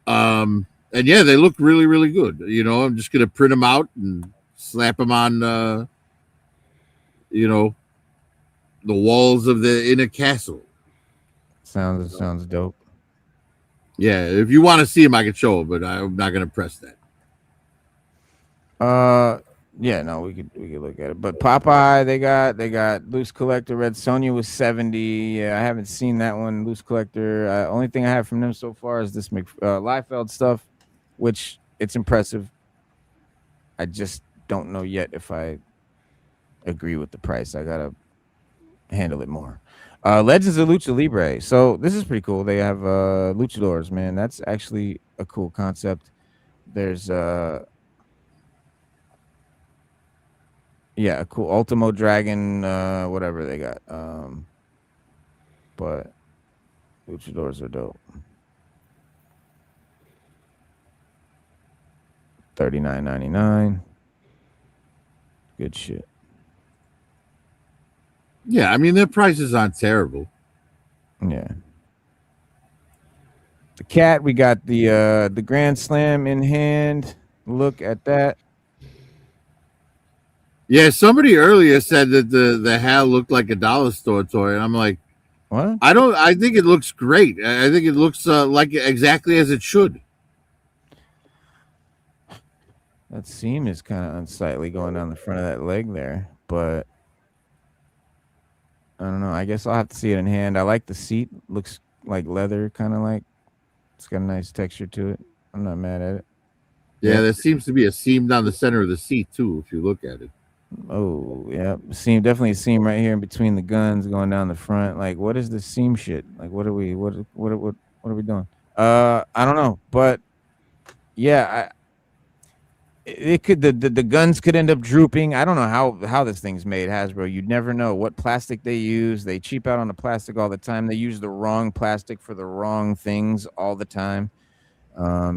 And yeah, they look really, really good. I'm just gonna print them out and slap them on, you know, the walls of the inner castle. Sounds dope. Yeah, if you want to see them, I can show them, but I'm not gonna press that. Yeah, no, we could look at it. But Popeye, they got Loose Collector. Red Sonja was 70. Yeah, I haven't seen that one. Loose Collector. Only thing I have from them so far is this Liefeld stuff, which it's impressive. I just don't know yet if I agree with the price. I gotta handle it more. Legends of Lucha Libre. So this is pretty cool. They have luchadors, man. That's actually a cool concept. There's yeah, a cool Ultimo Dragon, whatever they got. But luchadors are dope. $39.99. Good shit. Yeah, I mean their prices aren't terrible. Yeah. The cat, we got the Grand Slam in hand. Look at that. Yeah, somebody earlier said that the HAL looked like a dollar store toy, and I'm like, What? I think it looks great. I think it looks like exactly as it should. That seam is kind of unsightly going down the front of that leg there, but I don't know. I guess I'll have to see it in hand. I like the seat. Looks like leather, kind of like. It's got a nice texture to it. I'm not mad at it. Yeah, there seems to be a seam down the center of the seat too, if you look at it. Oh, yeah. Seam, definitely a seam right here in between the guns going down the front. Like, what is this seam shit? Like, what are we doing? I don't know, but yeah, it could the guns could end up drooping. I don't know how this thing's made, Hasbro. You'd never know what plastic they use. They cheap out on the plastic all the time. They use the wrong plastic for the wrong things all the time.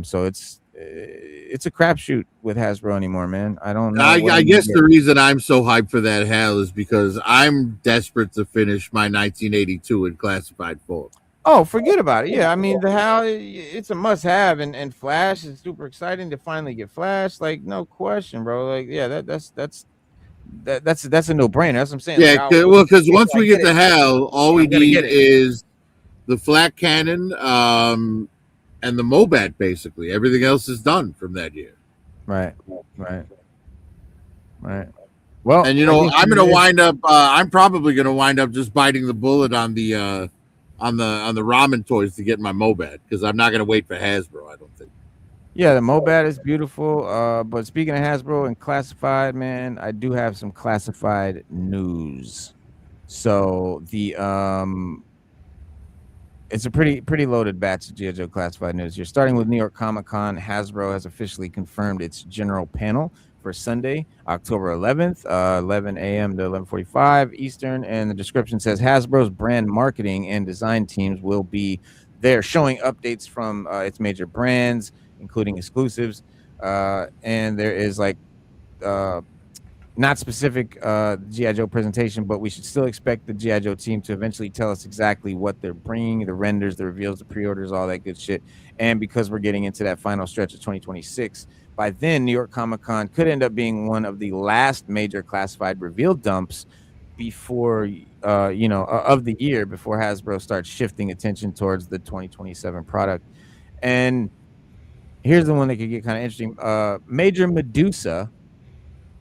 So it's a crapshoot with Hasbro anymore, man. I don't know. I guess the reason I'm so hyped for that HAL is because I'm desperate to finish my 1982 in Classified 4. Oh, forget about it. Yeah, I mean the HAL, it's a must-have, and Flash is super exciting to finally get Flash. Like, no question, bro. Like, yeah, that's a no-brainer. That's what I'm saying. Yeah, like, well, because once we get the HAL, all we need is the flat cannon, and the Mobat. Basically, everything else is done from that year. Right. Well, and I'm gonna wind up. I'm probably gonna wind up just biting the bullet on the ramen toys to get my Mobat, because I'm not gonna wait for Hasbro. I don't think. Yeah, the Mobat is beautiful. But speaking of Hasbro and classified, man, I do have some classified news. So it's a pretty loaded batch of G.I. Joe classified news. You're starting with New York Comic Con. Hasbro has officially confirmed its general panel for Sunday, October 11th, 11 a.m. to 11:45 Eastern. And the description says Hasbro's brand marketing and design teams will be there, showing updates from its major brands, including exclusives. And there is not specific G.I. Joe presentation, but we should still expect the G.I. Joe team to eventually tell us exactly what they're bringing, the renders, the reveals, the pre-orders, all that good shit. And because we're getting into that final stretch of 2026, by then, New York Comic Con could end up being one of the last major classified reveal dumps before, of the year, before Hasbro starts shifting attention towards the 2027 product. And here's the one that could get kind of interesting. Major Medusa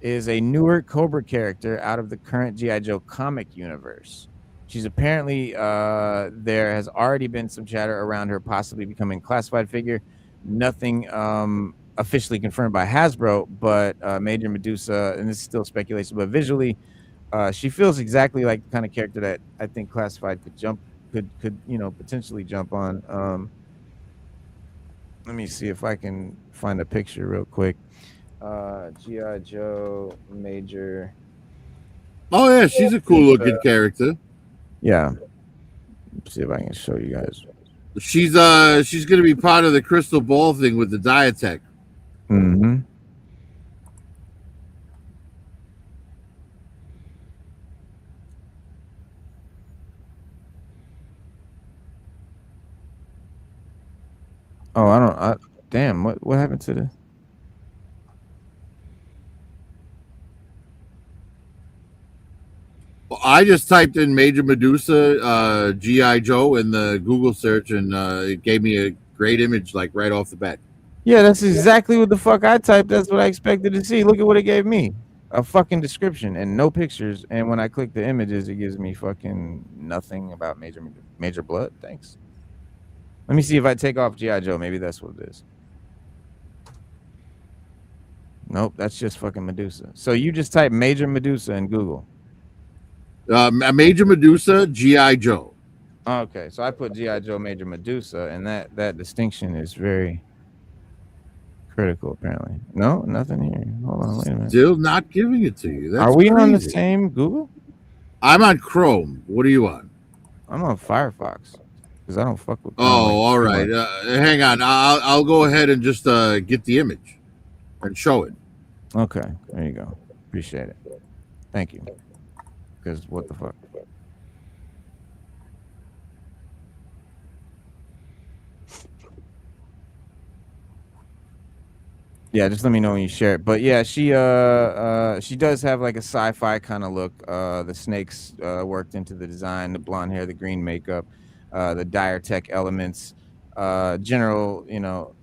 is a newer Cobra character out of the current G.I. Joe comic universe. She's apparently, there has already been some chatter around her possibly becoming a classified figure. Nothing officially confirmed by Hasbro, but Major Medusa, and this is still speculation, but visually, she feels exactly like the kind of character that I think classified could potentially jump on. Let me see if I can find a picture real quick. G.I. Joe Major. Oh yeah, she's a cool looking character. Yeah. Let's see if I can show you guys. She's gonna be part of the crystal ball thing with the Diatech. Mm-hmm. Oh, damn, what happened to the I just typed in Major Medusa GI Joe in the Google search, and it gave me a great image like right off the bat. Yeah, that's exactly what the fuck I typed. That's what I expected to see. Look at what it gave me. A fucking description and no pictures. And when I click the images, it gives me fucking nothing about Major Blood. Thanks. Let me see if I take off G.I. Joe. Maybe that's what it is. Nope, that's just fucking Medusa. So you just type Major Medusa in Google. Major Medusa GI Joe. Okay, so I put G.I. Joe Major Medusa, and that distinction is very critical, apparently. No, nothing here. Hold on, wait a minute. Still not giving it to you. That's Are we crazy. on the same Google? I'm on Chrome. What are you on? I'm on Firefox because I don't fuck with. Oh, all right. Hang on. I'll go ahead and just get the image and show it. Okay, there you go. Appreciate it. Thank you. Because what the fuck? Yeah, just let me know when you share it. But yeah, she does have like a sci-fi kind of look. The snakes worked into the design, the blonde hair, the green makeup, the dire tech elements, general, you know,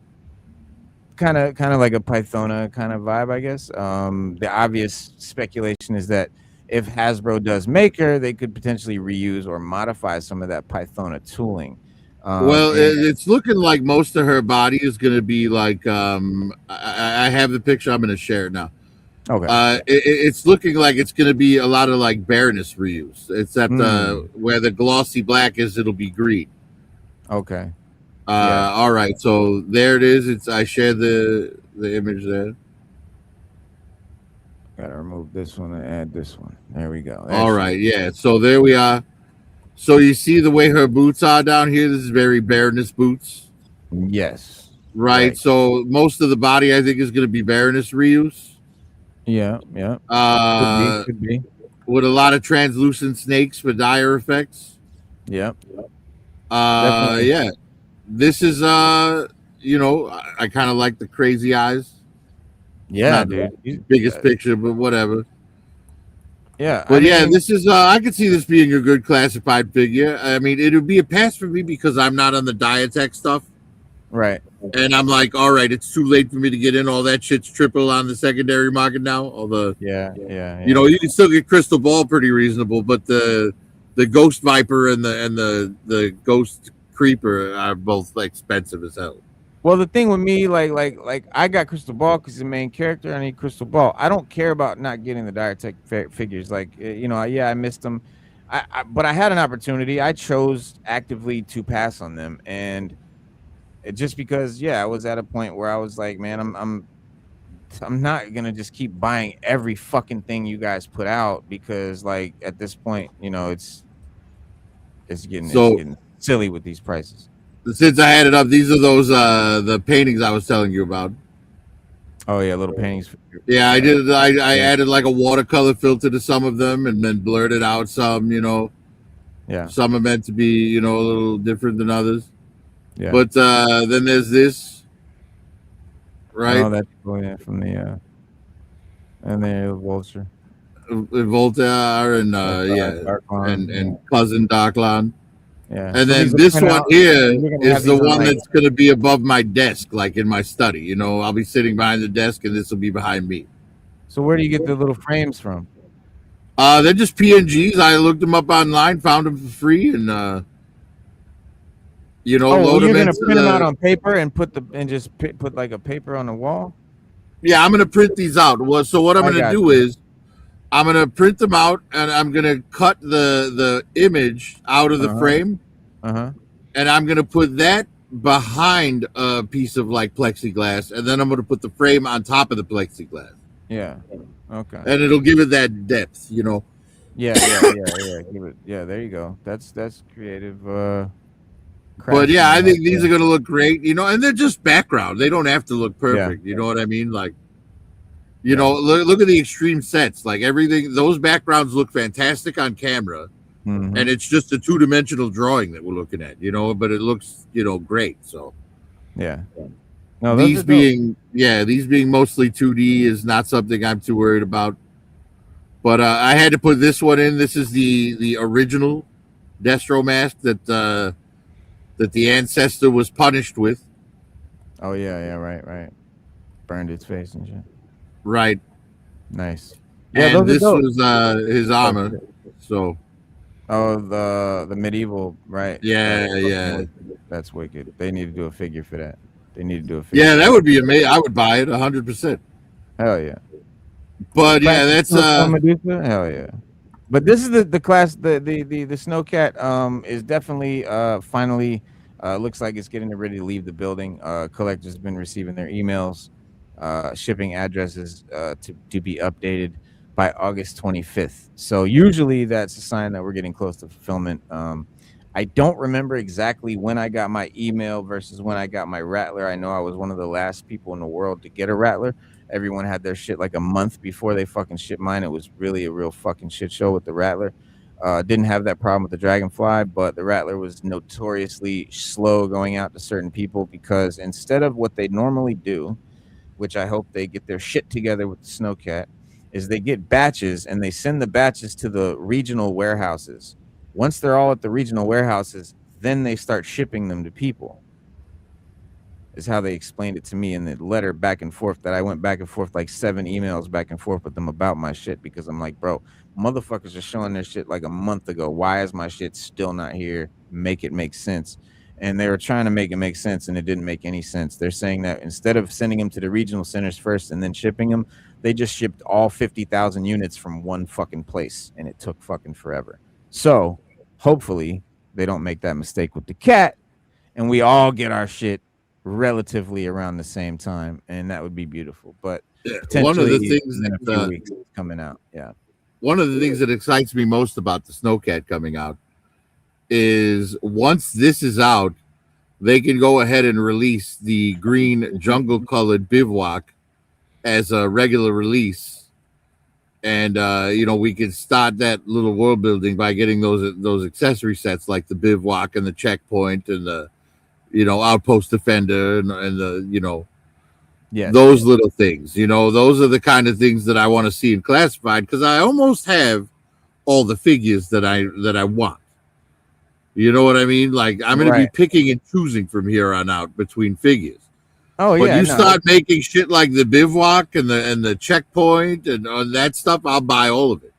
kind of like a Pythona kind of vibe, I guess. The obvious speculation is that if Hasbro does make her, they could potentially reuse or modify some of that Pythona tooling. Well, it's looking like most of her body is going to be like I have the picture. I'm going to share it now. Okay. It's looking like it's going to be a lot of like Baroness reuse, except where the glossy black is, it'll be green. Okay. All right. So there it is. I shared the image there. Gotta remove this one and add this one. There we go. All right. Yeah. So there we are. So you see the way her boots are down here? This is very Baroness boots. Yes. Right. So most of the body, I think, is going to be Baroness reuse. Yeah. Could be. With a lot of translucent snakes for dire effects. Yep. Yeah. This is you know, I kind of like the crazy eyes. Yeah, not dude. the biggest picture, but whatever. Yeah. But this is I could see this being a good classified figure. I mean, it would be a pass for me because I'm not on the Diatech stuff. Right. And I'm like, all right, it's too late for me to get in. All that shit's triple on the secondary market now. All the you know, you can still get Crystal Ball pretty reasonable, but the Ghost Viper and the Ghost Creeper are both expensive as hell. Well, the thing with me, like I got Crystal Ball because the main character. I need Crystal Ball. I don't care about not getting the Diatech figures. Like, you know, I missed them. But I had an opportunity. I chose actively to pass on them, and just because, I was at a point where I was like, man, I'm not gonna just keep buying every fucking thing you guys put out because, like, at this point, you know, it's getting silly with these prices. Since I had it up, these are those the paintings I was telling you about. Oh yeah, little paintings. Yeah, I did. I added like a watercolor filter to some of them, and then blurred it out some. You know, some are meant to be, you know, a little different than others. Yeah. But then there's this, right? Oh, that's from the and the Vulture, Voltaire, and and cousin Darklon. Yeah. And then this one here is the one that's going to be above my desk, like in my study. You know, I'll be sitting behind the desk, and this will be behind me. So where do you get the little frames from? They're just PNGs. I looked them up online, found them for free, and you know, load them. You're gonna print them out on paper and put like a paper on the wall. Yeah, I'm gonna print these out. Well, so what I'm gonna do is I'm gonna print them out, and I'm gonna cut the image out of the frame, and I'm gonna put that behind a piece of like plexiglass, and then I'm gonna put the frame on top of the plexiglass. Yeah. Okay. And it'll give it that depth, you know. Yeah. Give it. Yeah, there you go. That's creative. But yeah, I think these are gonna look great, you know, and they're just background. They don't have to look perfect. You know what I mean? Like, you know, look at the extreme sets. Like everything, those backgrounds look fantastic on camera, and it's just a 2-dimensional drawing that we're looking at, you know. But it looks, you know, great. So yeah. No, these being mostly 2D is not something I'm too worried about. But I had to put this one in. This is the original Destro mask that the ancestor was punished with. Oh yeah, right. Burned its face and shit. Right. Nice. Yeah, And those are this dope. was his armor. shit. So Oh, the medieval, right? yeah. That's wicked. They need to do a figure for that. They need to do a figure. Yeah, that would be amazing. I would buy it 100%. Hell yeah. But yeah, that's Medusa. Hell yeah. But this is the class. The Snow Cat is definitely finally looks like it's getting ready to leave the building. Collectors have been receiving their emails, shipping addresses to be updated by August 25th. So usually that's a sign that we're getting close to fulfillment. I don't remember exactly when I got my email versus when I got my Rattler. I know I was one of the last people in the world to get a Rattler. Everyone had their shit like a month before they fucking shipped mine. It was really a real fucking shit show with the Rattler. Didn't have that problem with the Dragonfly, but the Rattler was notoriously slow going out to certain people because instead of what they normally do, which I hope they get their shit together with the Snowcat, is they get batches and they send the batches to the regional warehouses. Once they're all at the regional warehouses, then they start shipping them to people. Is how they explained it to me in the letter back and forth that I went back and forth like 7 emails back and forth with them about my shit because I'm like, bro, motherfuckers are showing their shit like a month ago. Why is my shit still not here? Make it make sense. And they were trying to make it make sense and it didn't make any sense. They're saying that instead of sending them to the regional centers first and then shipping them, they just shipped all 50,000 units from one fucking place and it took fucking forever. So hopefully they don't make that mistake with the cat and we all get our shit relatively around the same time, and that would be beautiful. But one of the things in a few weeks coming out. Yeah. One of the things that excites me most about the Snowcat coming out is once this is out, they can go ahead and release the green jungle colored bivouac as a regular release. And we can start that little world building by getting those accessory sets like the bivouac and the checkpoint and the outpost defender and the those little things. Those are the kind of things that I want to see in Classified because I almost have all the figures that I want. You know what I mean? Like I'm going to be picking and choosing from here on out between figures. Oh but yeah. you start making shit like the bivouac and the checkpoint and that stuff, I'll buy all of it.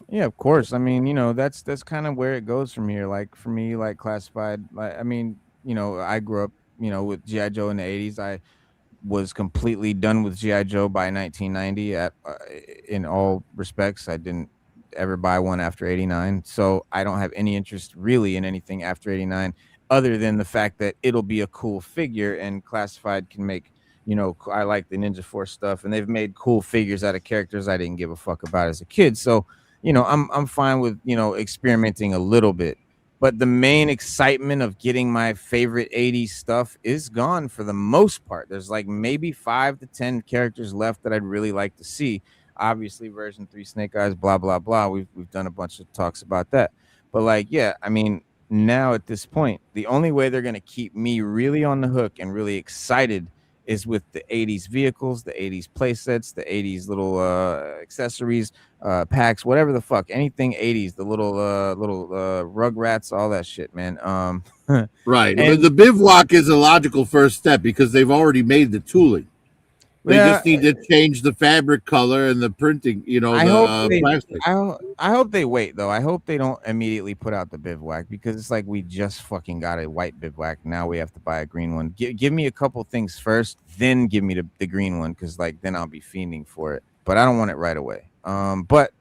Yeah, of course. I mean, that's kind of where it goes from here. Like for me, like Classified, I mean, I grew up, with G.I. Joe in the 80s. I was completely done with G.I. Joe by 1990 in all respects. I didn't ever buy one after 89. So I don't have any interest really in anything after 89 other than the fact that it'll be a cool figure and Classified can make, I like the Ninja Force stuff and they've made cool figures out of characters I didn't give a fuck about as a kid. So, I'm fine with, experimenting a little bit. But the main excitement of getting my favorite 80s stuff is gone for the most part. There's like maybe 5 to 10 characters left that I'd really like to see. Obviously, version 3 Snake Eyes, blah, blah, blah. We've done a bunch of talks about that. But like, yeah, I mean, now at this point, the only way they're going to keep me really on the hook and really excited is with the 80s vehicles, the 80s play sets, the 80s little accessories, packs, whatever the fuck, anything 80s, the little Rugrats, all that shit, man. Right. And the bivouac is a logical first step because they've already made the tooling. They just need to change the fabric color and the printing, plastic. I hope they wait though. I hope they don't immediately put out the bivouac because it's like we just fucking got a white bivouac. Now we have to buy a green one. Give me a couple things first, then give me the green one because like then I'll be fiending for it. But I don't want it right away. But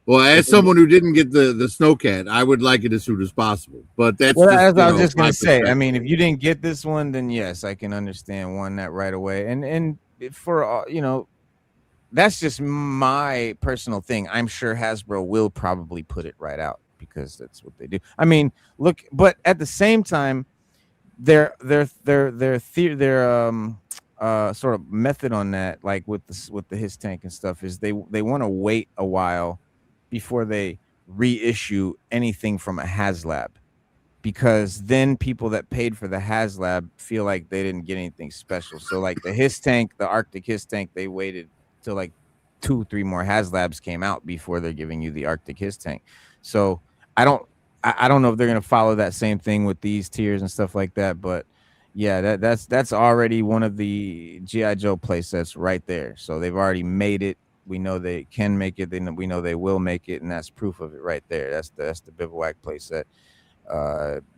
well, as someone who didn't get the Snowcat, I would like it as soon as possible. But that's as I was just gonna say. I mean, if you didn't get this one, then yes, I can understand wanting that right away. And for that's just my personal thing. I'm sure Hasbro will probably put it right out because that's what they do. I mean, look, but at the same time, their sort of method on that, like with the his tank and stuff, is they want to wait a while before they reissue anything from a HasLab. Because then people that paid for the HasLab feel like they didn't get anything special. So like the his tank, the Arctic his tank, they waited till like 2-3 more HasLabs came out before they're giving you the Arctic His tank. So I don't know if they're gonna follow that same thing with these tiers and stuff like that, but yeah, that's already one of the GI Joe playsets right there. So they've already made it. We know they can make it. We know they will make it, and that's proof of it right there. That's the Bivouac playset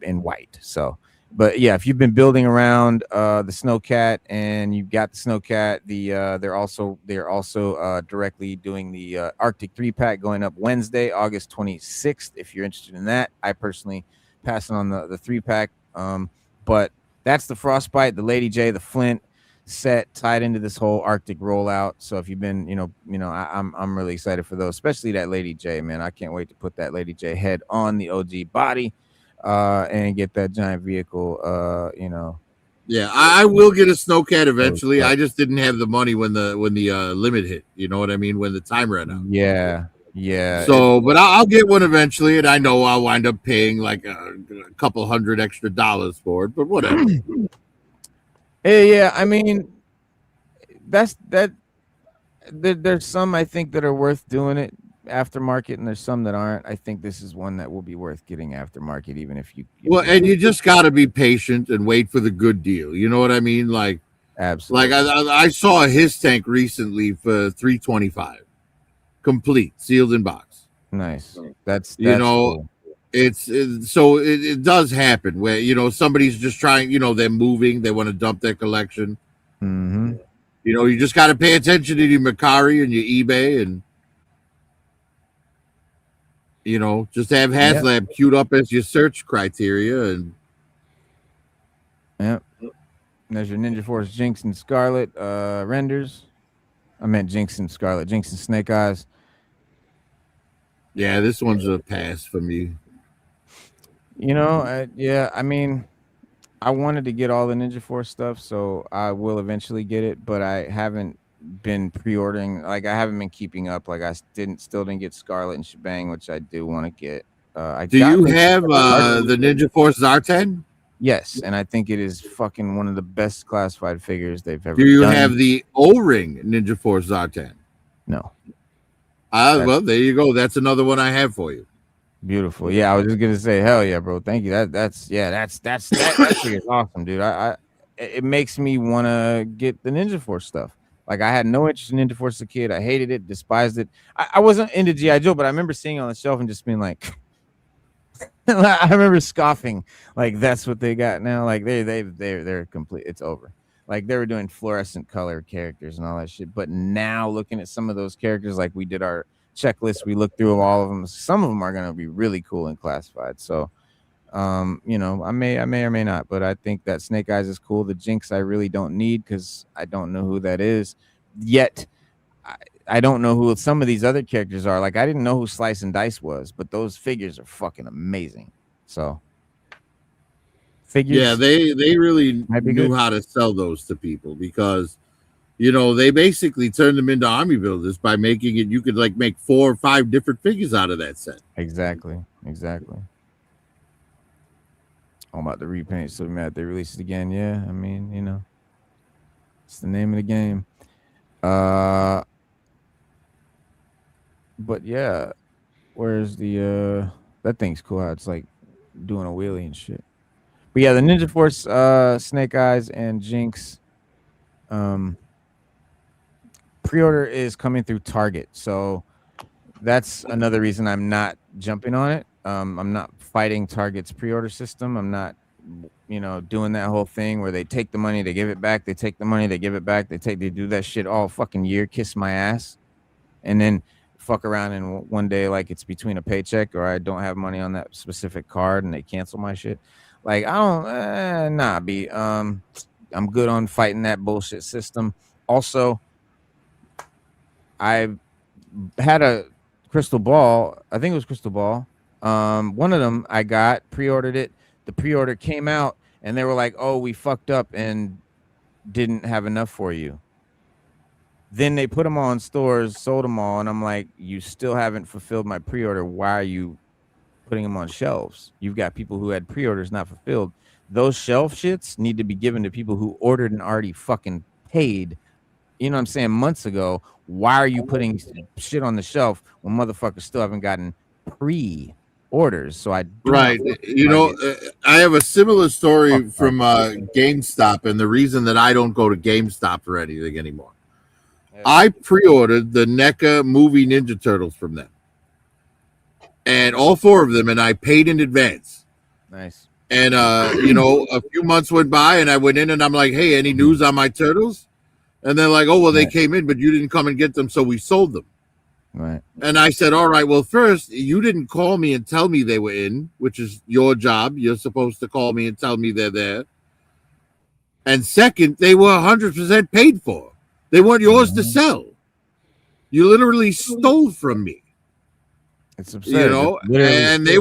in white. So, but yeah, if you've been building around the Snow C.A.T and you've got the Snow C.A.T, they're also directly doing the Arctic 3-pack going up Wednesday, August 26th. If you're interested in that, I personally passing on the 3-pack. But that's the Frostbite, the Lady J, the Flint set tied into this whole Arctic rollout. So if you've been, I'm really excited for those, especially that Lady J, man. I can't wait to put that Lady J head on the OG body and get that giant vehicle. Yeah, I will get a Snow C.A.T eventually. I just didn't have the money when the limit hit. You know what I mean? When the time ran out. Yeah. So, but I'll get one eventually, and I know I'll wind up paying like a couple $100 extra for it. But whatever. Yeah. I mean, that's that. There's some I think that are worth doing it aftermarket, and there's some that aren't. I think this is one that will be worth getting aftermarket, even if you. Well, and you just got to be patient and wait for the good deal. You know what I mean? Like, absolutely. Like I saw his tank recently for $325, complete, sealed in box. Nice. That's cool. It does happen where somebody's just trying. They're moving, they want to dump their collection. Mm-hmm. You just got to pay attention to your Mercari and your eBay, and just have HasLab queued up as your search criteria. And there's your Ninja Force Jinx and Scarlet renders. I meant Jinx and Scarlet, Jinx and Snake Eyes. Yeah, this one's a pass for me. I mean, I wanted to get all the Ninja Force stuff, so I will eventually get it, but I haven't been pre-ordering. Like, I haven't been keeping up. Like, I still didn't get Scarlet and Shebang, which I do want to get. Do you have the Ninja Force Zartan? Yes, and I think it is fucking one of the best classified figures they've ever done. Do you done. have the O-Ring Ninja Force Zartan? No. Well, there you go. That's another one I have for you. Beautiful. Yeah, I was just gonna say, hell yeah, bro. Thank you. That figure is awesome, dude. It makes me want to get the Ninja Force stuff. Like, I had no interest in Ninja Force as a kid. I hated it, despised it. I wasn't into GI Joe, but I remember seeing it on the shelf and just being like, I remember scoffing, like, that's what they got now. Like, they're complete. It's over. Like, they were doing fluorescent color characters and all that shit. But now, looking at some of those characters, like, we did our checklist, we looked through all of them. Some of them are gonna be really cool and classified. So, I may or may not, but I think that Snake Eyes is cool. The Jinx I really don't need because I don't know who that is yet. I don't know who some of these other characters are. Like, I didn't know who Slice and Dice was, but those figures are fucking amazing. So, figures. Yeah, they really knew how to sell those to people because, they basically turned them into army builders by making it. You could like make 4 or 5 different figures out of that set. Exactly. I'm about to repaint, so mad they release it again. Yeah, I mean, it's the name of the game. But yeah, where's the that thing's cool how it's like doing a wheelie and shit. But yeah, the Ninja Force Snake Eyes and Jinx pre-order is coming through Target, so that's another reason I'm not jumping on it. I'm not fighting Target's pre-order system. I'm not doing that whole thing where they take the money, they give it back, they take the money, they give it back, they do that shit all fucking year, kiss my ass, and then fuck around and one day like it's between a paycheck or I don't have money on that specific card and they cancel my shit. Like, I don't I'm good on fighting that bullshit system. Also, I had a crystal ball. I think it was crystal ball. One of them I got, pre-ordered it. The pre-order came out and they were like, oh, we fucked up and didn't have enough for you. Then they put them all in stores, sold them all, and I'm like, you still haven't fulfilled my pre-order. Why are you putting them on shelves? You've got people who had pre-orders not fulfilled. Those shelf shits need to be given to people who ordered and already fucking paid you know what I'm saying, months ago. Why are you putting shit on the shelf when motherfuckers still haven't gotten pre-orders? So I do Right. want You to know, I have a similar story from Target. GameStop, and the reason that I don't go to GameStop or anything anymore. Yeah. I pre-ordered the NECA movie Ninja Turtles from them, and all 4 of them, and I paid in advance. Nice. And you know, a few months went by, and I went in, and I'm like, "Hey, any news on my turtles?" And they're like, "Oh, well, they came in, but you didn't come and get them, so we sold them." Right. And I said, "All right, well, first, you didn't call me and tell me they were in, which is your job. You're supposed to call me and tell me they're there. And second, they were 100% paid for. They weren't yours to sell. You literally stole from me." It's absurd. You know, and they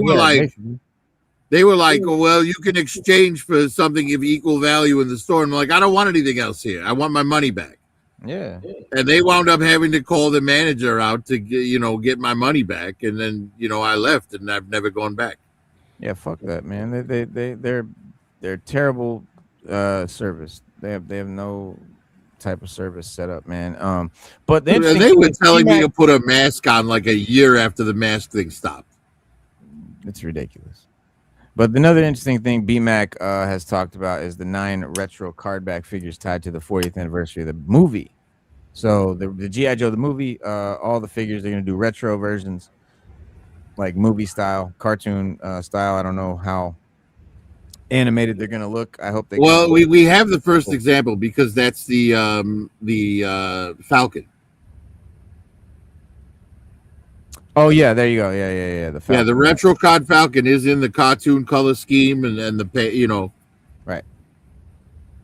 were like, "Oh, well, you can exchange for something of equal value in the store." And I'm like, "I don't want anything else here. I want my money back." Yeah. And they wound up having to call the manager out to get my money back. And then, I left, and I've never gone back. Yeah, fuck that, man. They're terrible service. They have no type of service set up, man. But the interesting They thing were is telling me BMAC to put a mask on like a year after the mask thing stopped. It's ridiculous. But another interesting thing BMAC has talked about is the 9 retro card back figures tied to the 40th anniversary of the movie. So the G.I. Joe, the movie, all the figures, they're going to do retro versions, like movie style, cartoon style. I don't know how animated they're going to look. I hope they. Well, we have the first example because that's the Falcon. Oh yeah, there you go. Yeah. The Falcon. Yeah, the retro card Falcon is in the cartoon color scheme and the right.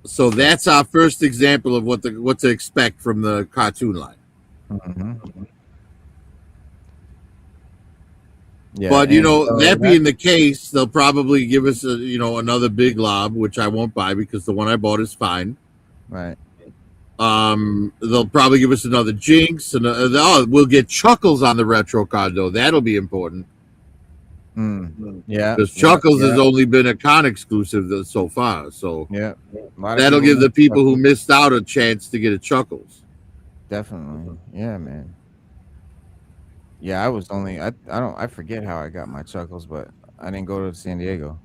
So that's our first example of what to expect from the cartoon line. Mm-hmm. Yeah, but that being the case, they'll probably give us another Big Lob, which I won't buy because the one I bought is fine. Right. They'll probably give us another Jinx, and we'll get Chuckles on the retro card though. That'll be important. Yeah, because Chuckles has only been a con exclusive so far. So yeah, that'll give the people who missed out a chance to get a Chuckles. Definitely, yeah, man. Yeah, I was only I forget how I got my Chuckles, but I didn't go to San Diego.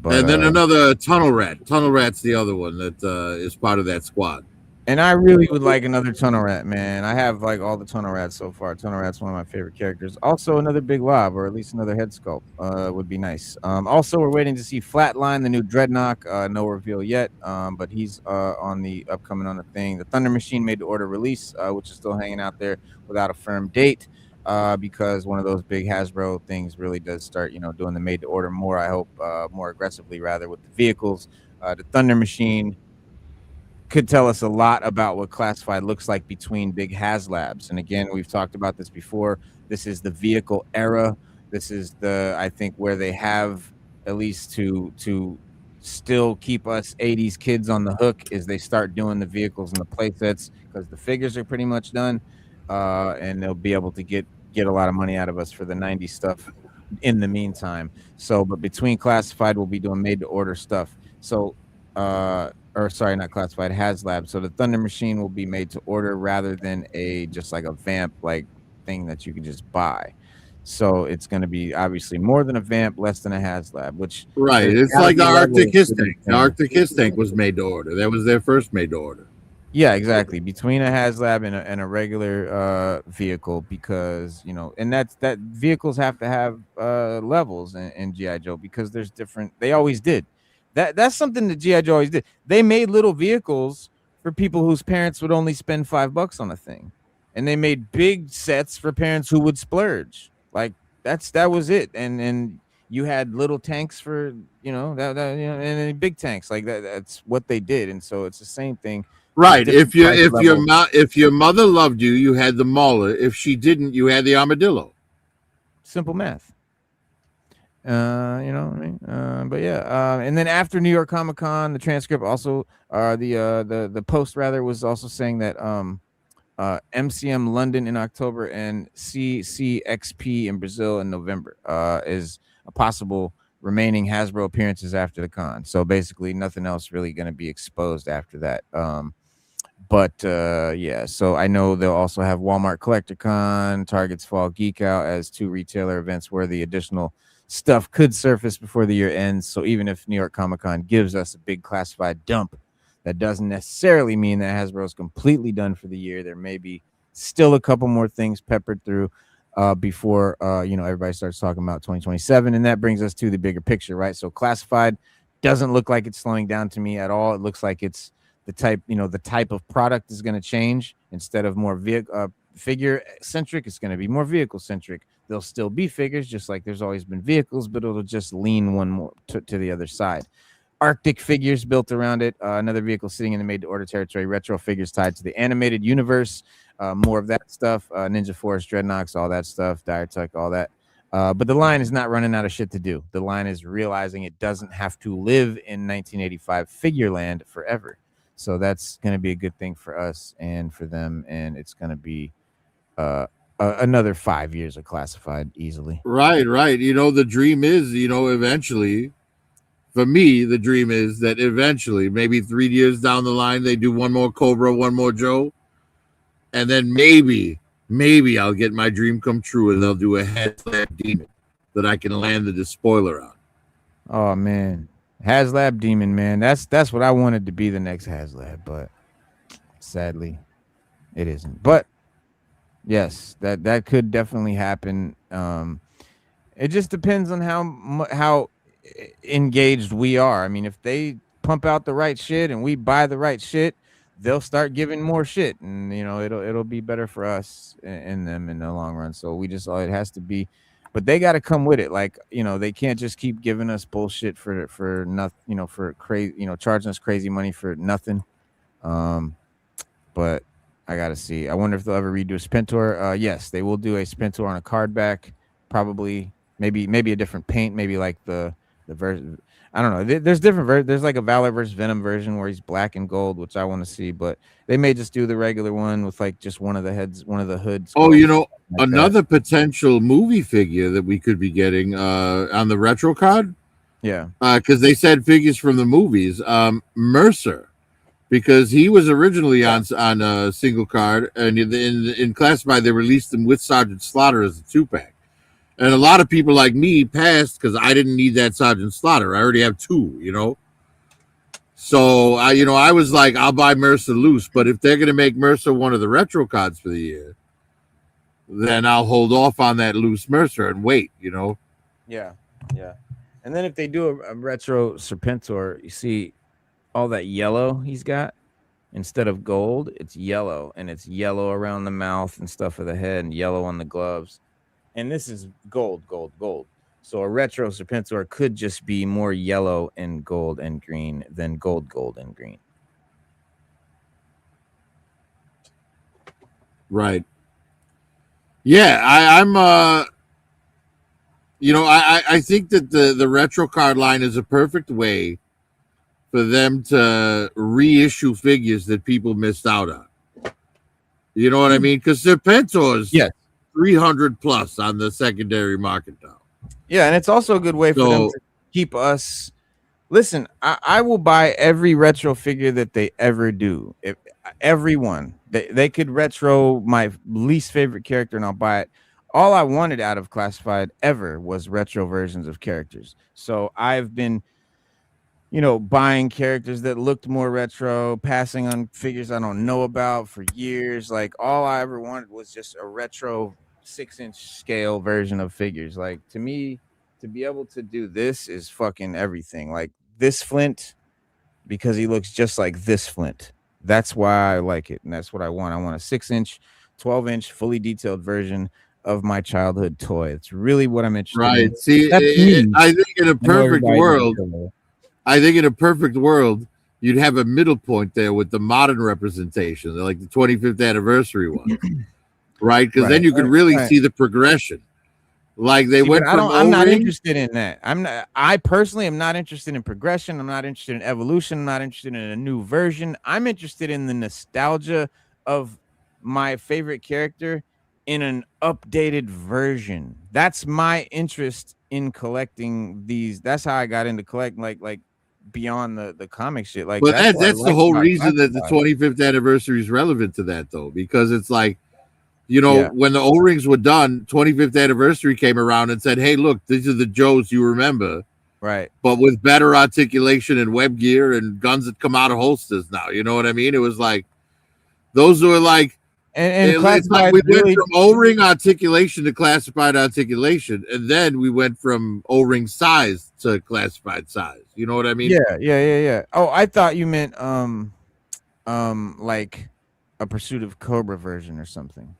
But, and then another Tunnel Rat. Tunnel Rat's the other one that is part of that squad. And I really would like another Tunnel Rat, man. I have like all the Tunnel Rats so far. Tunnel Rat's one of my favorite characters. Also, another Big Lob, or at least another head sculpt would be nice. Also, we're waiting to see Flatline, the new Dreadnought. No reveal yet, but he's on the upcoming on the thing. The Thunder Machine made to order release, which is still hanging out there without a firm date. Because one of those big Hasbro things really does start, doing the made to order more. I hope more aggressively, rather, with the vehicles. The Thunder Machine could tell us a lot about what Classified looks like between big HasLabs. And again, we've talked about this before. This is the vehicle era. This is I think where they have, at least to still keep us 80s kids on the hook, is they start doing the vehicles and the play sets, because the figures are pretty much done. And they'll be able to get a lot of money out of us for the 90s stuff in the meantime. So, but between Classified, we'll be doing made to order stuff. So, or sorry, not Classified, HasLab. So the Thunder Machine will be made to order rather than just like a vamp like thing that you can just buy. So it's going to be obviously more than a vamp, less than a HasLab, which right. It's like the Arctic Hiss Tank. The Arctic Hiss Tank was made to order. That was their first made to order. Yeah, exactly. Between a HasLab and a regular vehicle, because and that vehicles have to have levels in G.I. Joe, because there's different. They always did. That's something that G.I. Joe always did. They made little vehicles for people whose parents would only spend $5 on a thing, and they made big sets for parents who would splurge. Like that was it. And you had little tanks for and then big tanks like that. That's what they did. And so it's the same thing. Right. If your mother loved you, you had the Mauler. If she didn't, you had the Armadillo. Simple math. You know what I mean? But yeah, and then after New York Comic Con, the transcript also the post rather was also saying that MCM London in October and CCXP in Brazil in November is a possible remaining Hasbro appearances after the con. So basically nothing else really going to be exposed after that. But yeah, so I know they'll also have Walmart CollectorCon, Target's Fall Geek Out as two retailer events where the additional stuff could surface before the year ends. So even if New York Comic Con gives us a big classified dump, that doesn't necessarily mean that Hasbro's completely done for the year. There may be still a couple more things peppered through before everybody starts talking about 2027. And that brings us to the bigger picture, right? So classified doesn't look like it's slowing down to me at all. It looks like it's the type of product is going to change. Instead of more figure centric, it's going to be more vehicle centric. There'll still be figures, just like there's always been vehicles, but it'll just lean one more to the other side. Arctic figures built around it, another vehicle sitting in the made-to-order territory, retro figures tied to the animated universe, more of that stuff, Ninja Force, Dreadnoks, all that stuff, Dire Tuck, all that. But the line is not running out of shit to do. The line is realizing it doesn't have to live in 1985 Figureland forever. So that's going to be a good thing for us and for them, and it's going to be another 5 years of classified easily. Right. The dream is, eventually, for me, the dream is that eventually, maybe 3 years down the line, they do one more Cobra, one more Joe, and then maybe I'll get my dream come true, and they'll do a HasLab Demon that I can land the despoiler on. Oh man, HasLab Demon, man, that's what I wanted to be the next HasLab, but sadly, it isn't. But yes, that could definitely happen. It just depends on how engaged we are. I mean, if they pump out the right shit and we buy the right shit, they'll start giving more shit, and it'll be better for us and them in the long run. So it has to be, but they got to come with it. Like, they can't just keep giving us bullshit for nothing, for crazy, charging us crazy money for nothing. But I gotta see. I wonder if they'll ever redo a Spintor. Yes, they will do a Spintor on a card back, probably. Maybe a different paint, maybe like the version. I don't know. There's different there's like a Valor versus Venom version where he's black and gold, which I want to see, but they may just do the regular one with like just one of the hoods. Oh, another potential movie figure that we could be getting on the retro card. Yeah. Because they said figures from the movies. Mercer, because he was originally on a single card, and in Classified they released him with Sergeant Slaughter as a 2-pack. And a lot of people like me passed because I didn't need that Sergeant Slaughter. I already have 2, So I was like, I'll buy Mercer loose. But if they're gonna make Mercer one of the retro cards for the year, then I'll hold off on that loose Mercer and wait. Yeah. And then if they do a retro Serpentor, you see all that yellow he's got. Instead of gold, it's yellow, and it's yellow around the mouth and stuff of the head, and yellow on the gloves. And this is gold. So a retro Serpentor could just be more yellow and gold and green than gold and green. Right. Yeah, I'm I think that the retro card line is a perfect way for them to reissue figures that people missed out on. You know what I mean? Because Serpentor's 300 plus on the secondary market now. Yeah, and it's also a good way for them to keep us. Listen, I will buy every retro figure that they ever do. If everyone they could retro my least favorite character, and I'll buy it. All I wanted out of Classified ever was retro versions of characters. So I've been, buying characters that looked more retro, passing on figures I don't know about for years. Like, all I ever wanted was just a retro 6-inch scale version of figures. Like, to me, to be able to do this is fucking everything. Like, this Flint, because he looks just like this Flint. That's why I like it, and that's what I want. I want a 6-inch, 12-inch, fully detailed version of my childhood toy. It's really what I'm interested in. Right. See, I think in a perfect world, you'd have a middle point there with the modern representation, like the 25th anniversary one, right? Because then you could really see the progression. Like they went. I'm not interested in that. I personally am not interested in progression. I'm not interested in evolution. I'm not interested in a new version. I'm interested in the nostalgia of my favorite character in an updated version. That's my interest in collecting these. That's how I got into collecting. Like beyond the comic shit. Like But that's what I that's the like whole about reason that the Classified. 25th anniversary is relevant to that, though, because it's like, Yeah, when the O-rings were done, 25th anniversary came around and said, "Hey, look, these are the Joes you remember, right. but with better articulation and web gear and guns that come out of holsters now." You know what I mean? It was like those were like And it's like Classified we went really from O-ring articulation to classified articulation, and then we went from O-ring size to classified size. You know what I mean? yeah. Oh, I thought you meant like a Pursuit of Cobra version or something.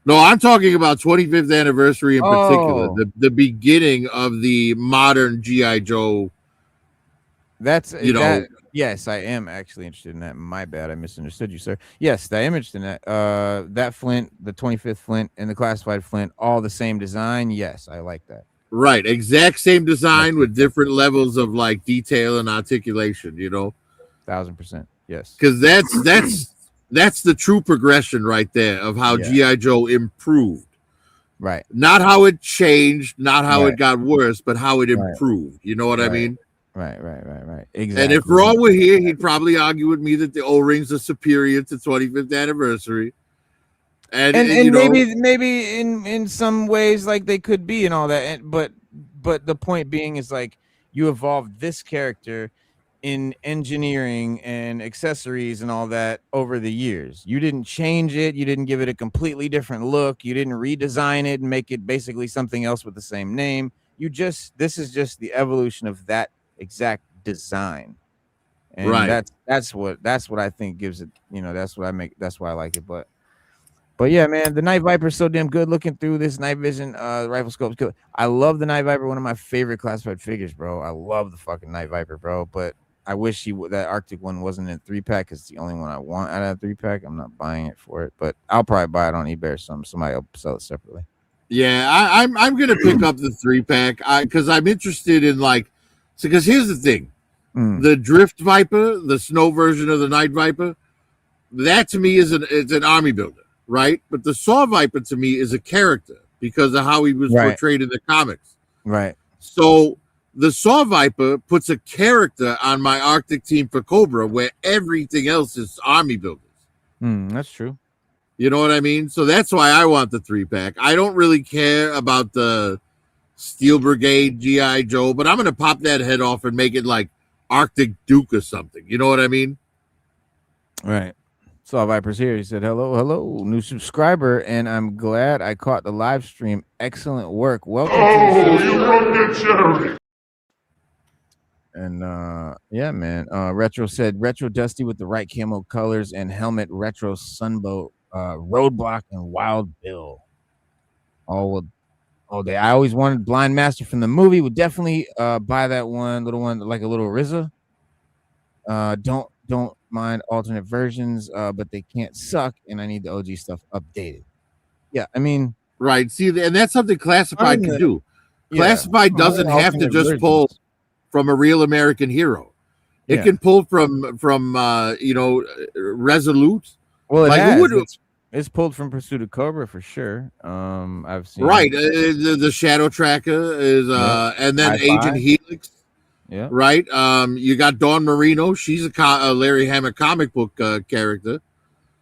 No, I'm talking about 25th anniversary in particular, Oh, the beginning of the modern GI Joe. that's You know, that. Yes, I am actually interested in that. My bad, I misunderstood you, sir. Yes, I am interested in that. That Flint, the 25th Flint, and the Classified Flint, all the same design. Yes, I like that. right? Exact same That's design with fantastic. different levels of like detail and articulation. 1000%. Yes. Because that's the true progression right there of how Yeah. GI Joe improved. Right. Not how it changed, not how Right. it got worse, but how it Right. improved. You know what I Right. mean? Right. And if Exactly. Raw were here, he'd probably argue with me that the O-rings are superior to 25th anniversary. And Maybe in some ways like they could be and all that. But the point being is like you evolved this character in engineering and accessories and all that over the years. You didn't change it. You didn't give it a completely different look. You didn't redesign it and make it basically something else with the same name. This is just the evolution of that exact design. And right. that's what I think gives it, that's why I like it. But yeah, man, the Night Viper is so damn good. Looking through this night vision rifle scope, I love the Night Viper. One of my favorite classified figures, bro. I love the fucking Night Viper, bro. But I wish that Arctic one wasn't in 3-pack. It's the only one I want out of 3-pack. I'm not buying it for it, but I'll probably buy it on eBay or something. Somebody will sell it separately. Yeah, I'm gonna pick up the 3-pack because I'm interested in because here's the thing. The Drift Viper, the snow version of the Night Viper, that to me it's an army builder, right? But the Saw Viper to me is a character because of how he was portrayed in the comics. Right. So the Saw Viper puts a character on my Arctic team for Cobra where everything else is army builders. That's true. You know what I mean? So that's why I want the 3-pack. I don't really care about the Steel Brigade GI Joe, but I'm going to pop that head off and make it like Arctic Duke or something. You know what I mean? Right. Saw Viper's here. He said, hello, new subscriber, and I'm glad I caught the live stream. Excellent work. Welcome to the You run the cherry. And yeah, man. Retro said Retro Dusty with the right camo colors and helmet, Retro Sunbow, Roadblock, and Wild Bill. All day. I always wanted Blind Master from the movie. Would definitely buy that little one, like a little RZA. Don't mind alternate versions, but they can't suck, and I need the OG stuff updated. Yeah, I mean, right. See, and that's something Classified can do. Classified doesn't have to just pull from a real American hero. It can pull from Resolute. Well, it's pulled from Pursuit of Cobra for sure. I've seen the Shadow Tracker is and then Agent Helix. Yeah. Right. You got Dawn Marino. She's a Larry Hama comic book character.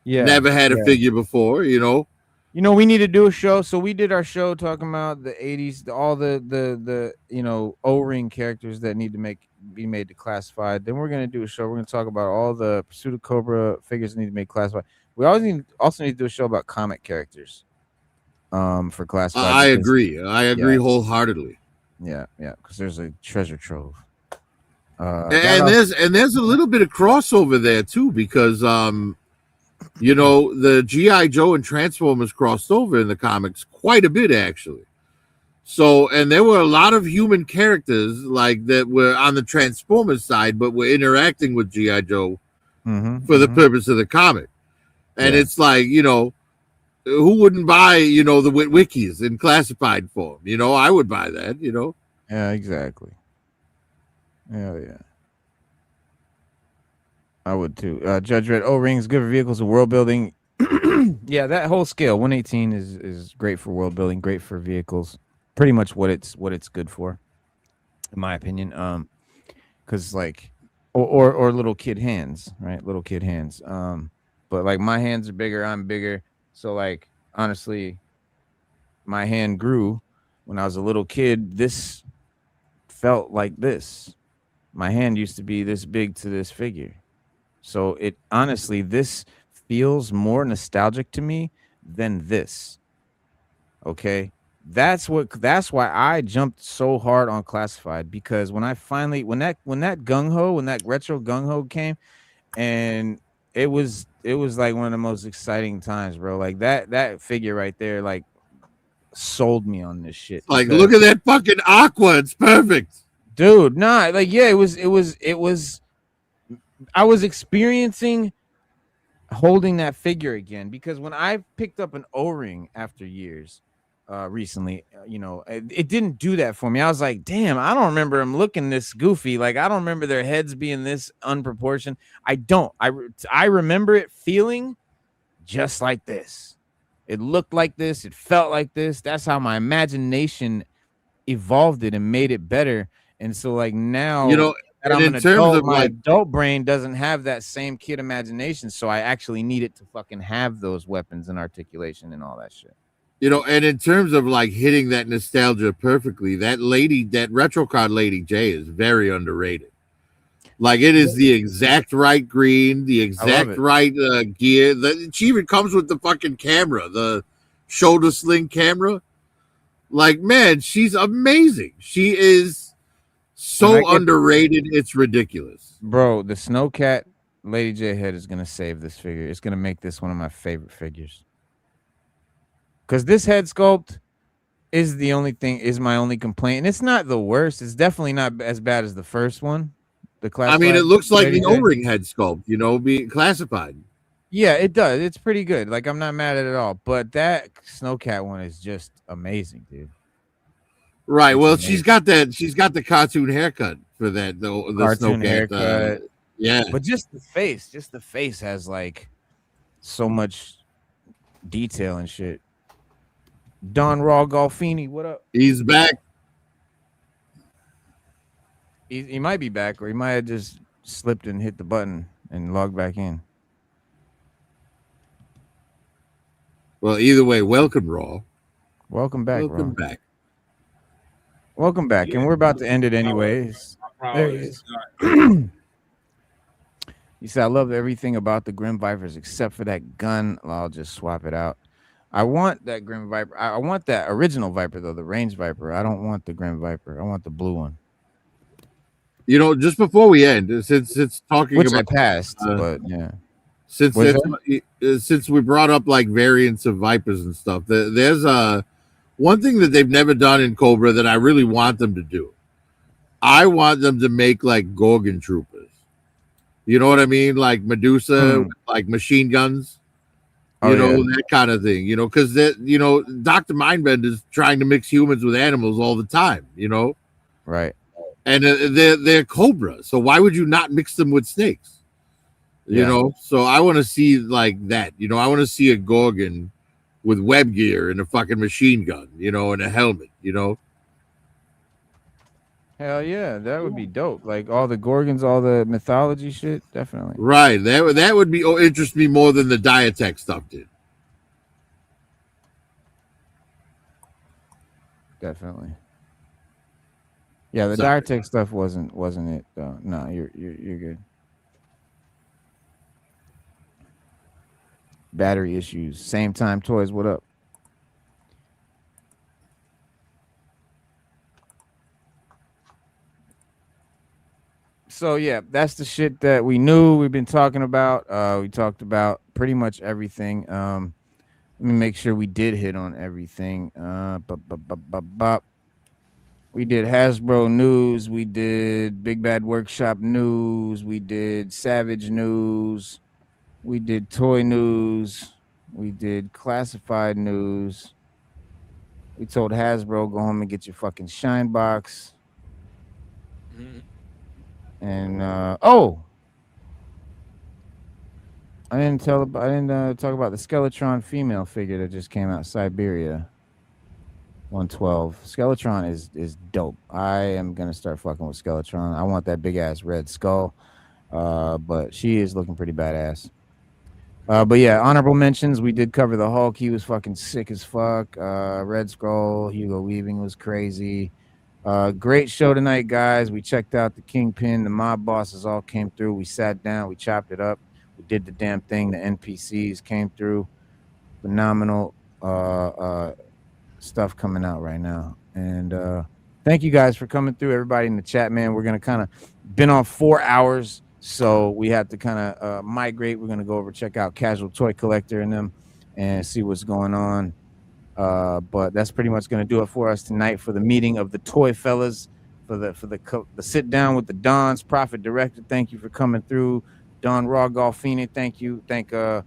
Yeah. Never had a figure before, we need to do a show. So we did our show talking about the 80s, all the O-ring characters that need to be made to Classified. Then we're gonna do a show. We're gonna talk about all the Pursuit of Cobra figures that need to be Classified. We also need to do a show about comic characters. For Classified. I agree wholeheartedly. Yeah, because there's a treasure trove. And there's a little bit of crossover there too, because the G.I. Joe and Transformers crossed over in the comics quite a bit actually. So, and there were a lot of human characters like that were on the Transformers side, but were interacting with G.I. Joe for the purpose of the comic. And it's like, who wouldn't buy, the Witwikis in classified form? I would buy that, Yeah, exactly. Yeah. I would too. Judge Red, O-rings, good for vehicles and world building. Yeah, that whole scale, 118 is great for world building, great for vehicles. Pretty much what it's good for, in my opinion. Because like or little kid hands, right? Little kid hands. But like my hands are bigger, I'm bigger. So like honestly, my hand grew when I was a little kid. This felt like this. My hand used to be this big to this figure. So it honestly, this feels more nostalgic to me than this. Okay. That's why I jumped so hard on Classified, because when I finally when that when that retro gung ho came, and it was like one of the most exciting times, bro. Like that figure right there, like sold me on this shit. Like, Because look at that fucking Aqua. It's perfect. dude, nah, like yeah, it was I was experiencing holding that figure again, because when I picked up an O-ring after years recently, it didn't do that for me. I was like, damn, I don't remember them looking this goofy. Like, I don't remember their heads being this unproportioned. I remember it feeling just like this. It looked like this, it felt like this. That's how my imagination evolved it and made it better. And so like now that and I'm in an terms adult, of my like, adult brain doesn't have that same kid imagination. So I actually need it to fucking have those weapons and articulation and all that shit. and in terms of like hitting that nostalgia perfectly, that lady, that retro card lady J, is very underrated. Like, it is the exact right green, the exact right gear. She even comes with the fucking camera, the shoulder sling camera. Like, man, she's amazing. She is so underrated. It's ridiculous. Bro, the Snow Cat Lady J head is gonna save this figure. It's gonna make this one of my favorite figures. Cause this head sculpt is my only complaint. And it's not the worst. It's definitely not as bad as the first one. The class. I mean, it looks like the O-ring head sculpt, being classified. Yeah, it does. It's pretty good. Like, I'm not mad at it at all. But that Snowcat one is just amazing, dude. Right. Well, she's got the cartoon haircut for that, though. The cartoon Snowcat haircut. Yeah. But just the face has like so much detail and shit. Don Raw Golfini, what up? He's back. He might be back, or he might have just slipped and hit the button and logged back in. Well, either way, welcome, Raw. Welcome back, Welcome Raw. back. Welcome back. Yeah. And we're about to end it anyways. There he is. He said, I love everything about the Grim Vipers except for that gun. I'll just swap it out. I want that Grim Viper. I want that original Viper, though, the Range Viper. I don't want the Grim Viper. I want the blue one. Just before we end, since it's talking which about I passed, but yeah. Since we brought up like variants of Vipers and stuff, there's one thing that they've never done in Cobra that I really want them to do. I want them to make like Gorgon troopers. You know what I mean? Like Medusa, like machine guns. That kind of thing. Because Dr. Mindbend is trying to mix humans with animals all the time. Right. And they're Cobra, so why would you not mix them with snakes? So I want to see like that. I want to see a Gorgon with web gear and a fucking machine gun, and a helmet. Hell yeah, that would be dope. Like all the Gorgons, all the mythology shit, definitely. Right. That would be interest me more than the Diatech stuff did. Definitely. Yeah, the Diatech stuff wasn't it though. No, you're good. Battery issues. Same time toys. What up? So yeah, that's the shit that we knew we've been talking about. We talked about pretty much everything. Let me make sure we did hit on everything. We did Hasbro news. We did Big Bad Workshop news. We did Savage news. We did toy news. We did classified news. We told Hasbro, go home and get your fucking shine box. And I didn't talk about the Skeletron female figure that just came out, Siberia 112. Skeletron is dope. I am gonna start fucking with Skeletron. I want that big ass red skull. But she is looking pretty badass. But yeah, honorable mentions. We did cover the Hulk. He was fucking sick as fuck. Red Skull, Hugo Weaving was crazy. Great show tonight, guys. We checked out the Kingpin. The mob bosses all came through. We sat down. We chopped it up. We did the damn thing. The NPCs came through. Phenomenal stuff coming out right now. And thank you guys for coming through. Everybody in the chat, man. We're gonna kind of been on 4 hours. So we have to kind of migrate. We're going to go over, check out Casual Toy Collector and them and see what's going on. But that's pretty much going to do it for us tonight for the meeting of the Toy Fellas, for the sit down with the Dons. Profit Director, thank you for coming through. Don Raw Golfini, thank you. Thank Stu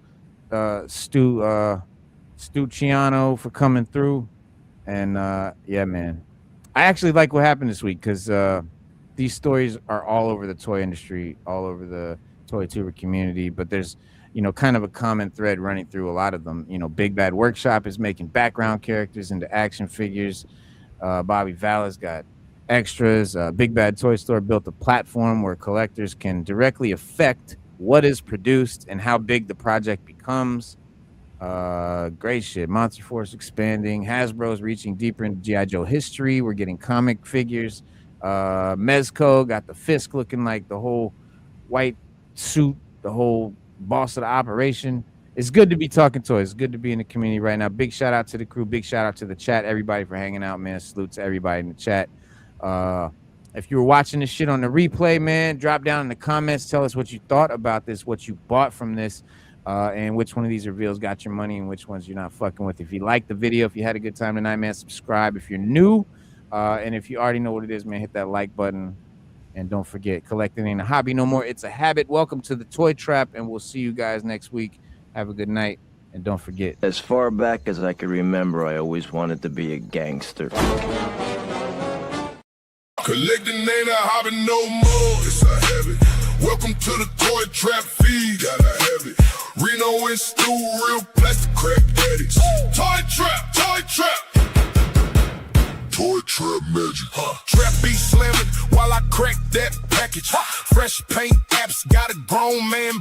Ciano for coming through. And yeah, man, I actually like what happened this week because these stories are all over the toy industry, all over the toy tuber community, but there's, kind of a common thread running through a lot of them. Big Bad Workshop is making background characters into action figures. Bobby Valla's got extras. Big Bad Toy Store built a platform where collectors can directly affect what is produced and how big the project becomes. Great shit. Monster Force expanding. Hasbro's reaching deeper into G.I. Joe history. We're getting comic figures. Mezco got the Fisk looking like the whole white suit, the whole boss of the operation. It's good to be talking toys. It's good to be in the community right now. Big shout out to the crew. Big shout out to the chat. Everybody for hanging out, man. Salute to everybody in the chat. If you were watching this shit on the replay, man, drop down in the comments. Tell us what you thought about this, what you bought from this, and which one of these reveals got your money and which ones you're not fucking with. If you liked the video, if you had a good time tonight, man, subscribe. If you're new, and if you already know what it is, man, hit that like button. And don't forget, collecting ain't a hobby no more. It's a habit. Welcome to the Toy Trap, and we'll see you guys next week. Have a good night, and don't forget. As far back as I can remember, I always wanted to be a gangster. Collecting ain't a hobby no more, it's a habit. Welcome to the Toy Trap feed, gotta have it. Reno and Stu, real plastic crack addicts. Toy Trap, Toy Trap. Toy Trap magic. Trap be slamming while I crack that package. Fresh paint apps got a grown man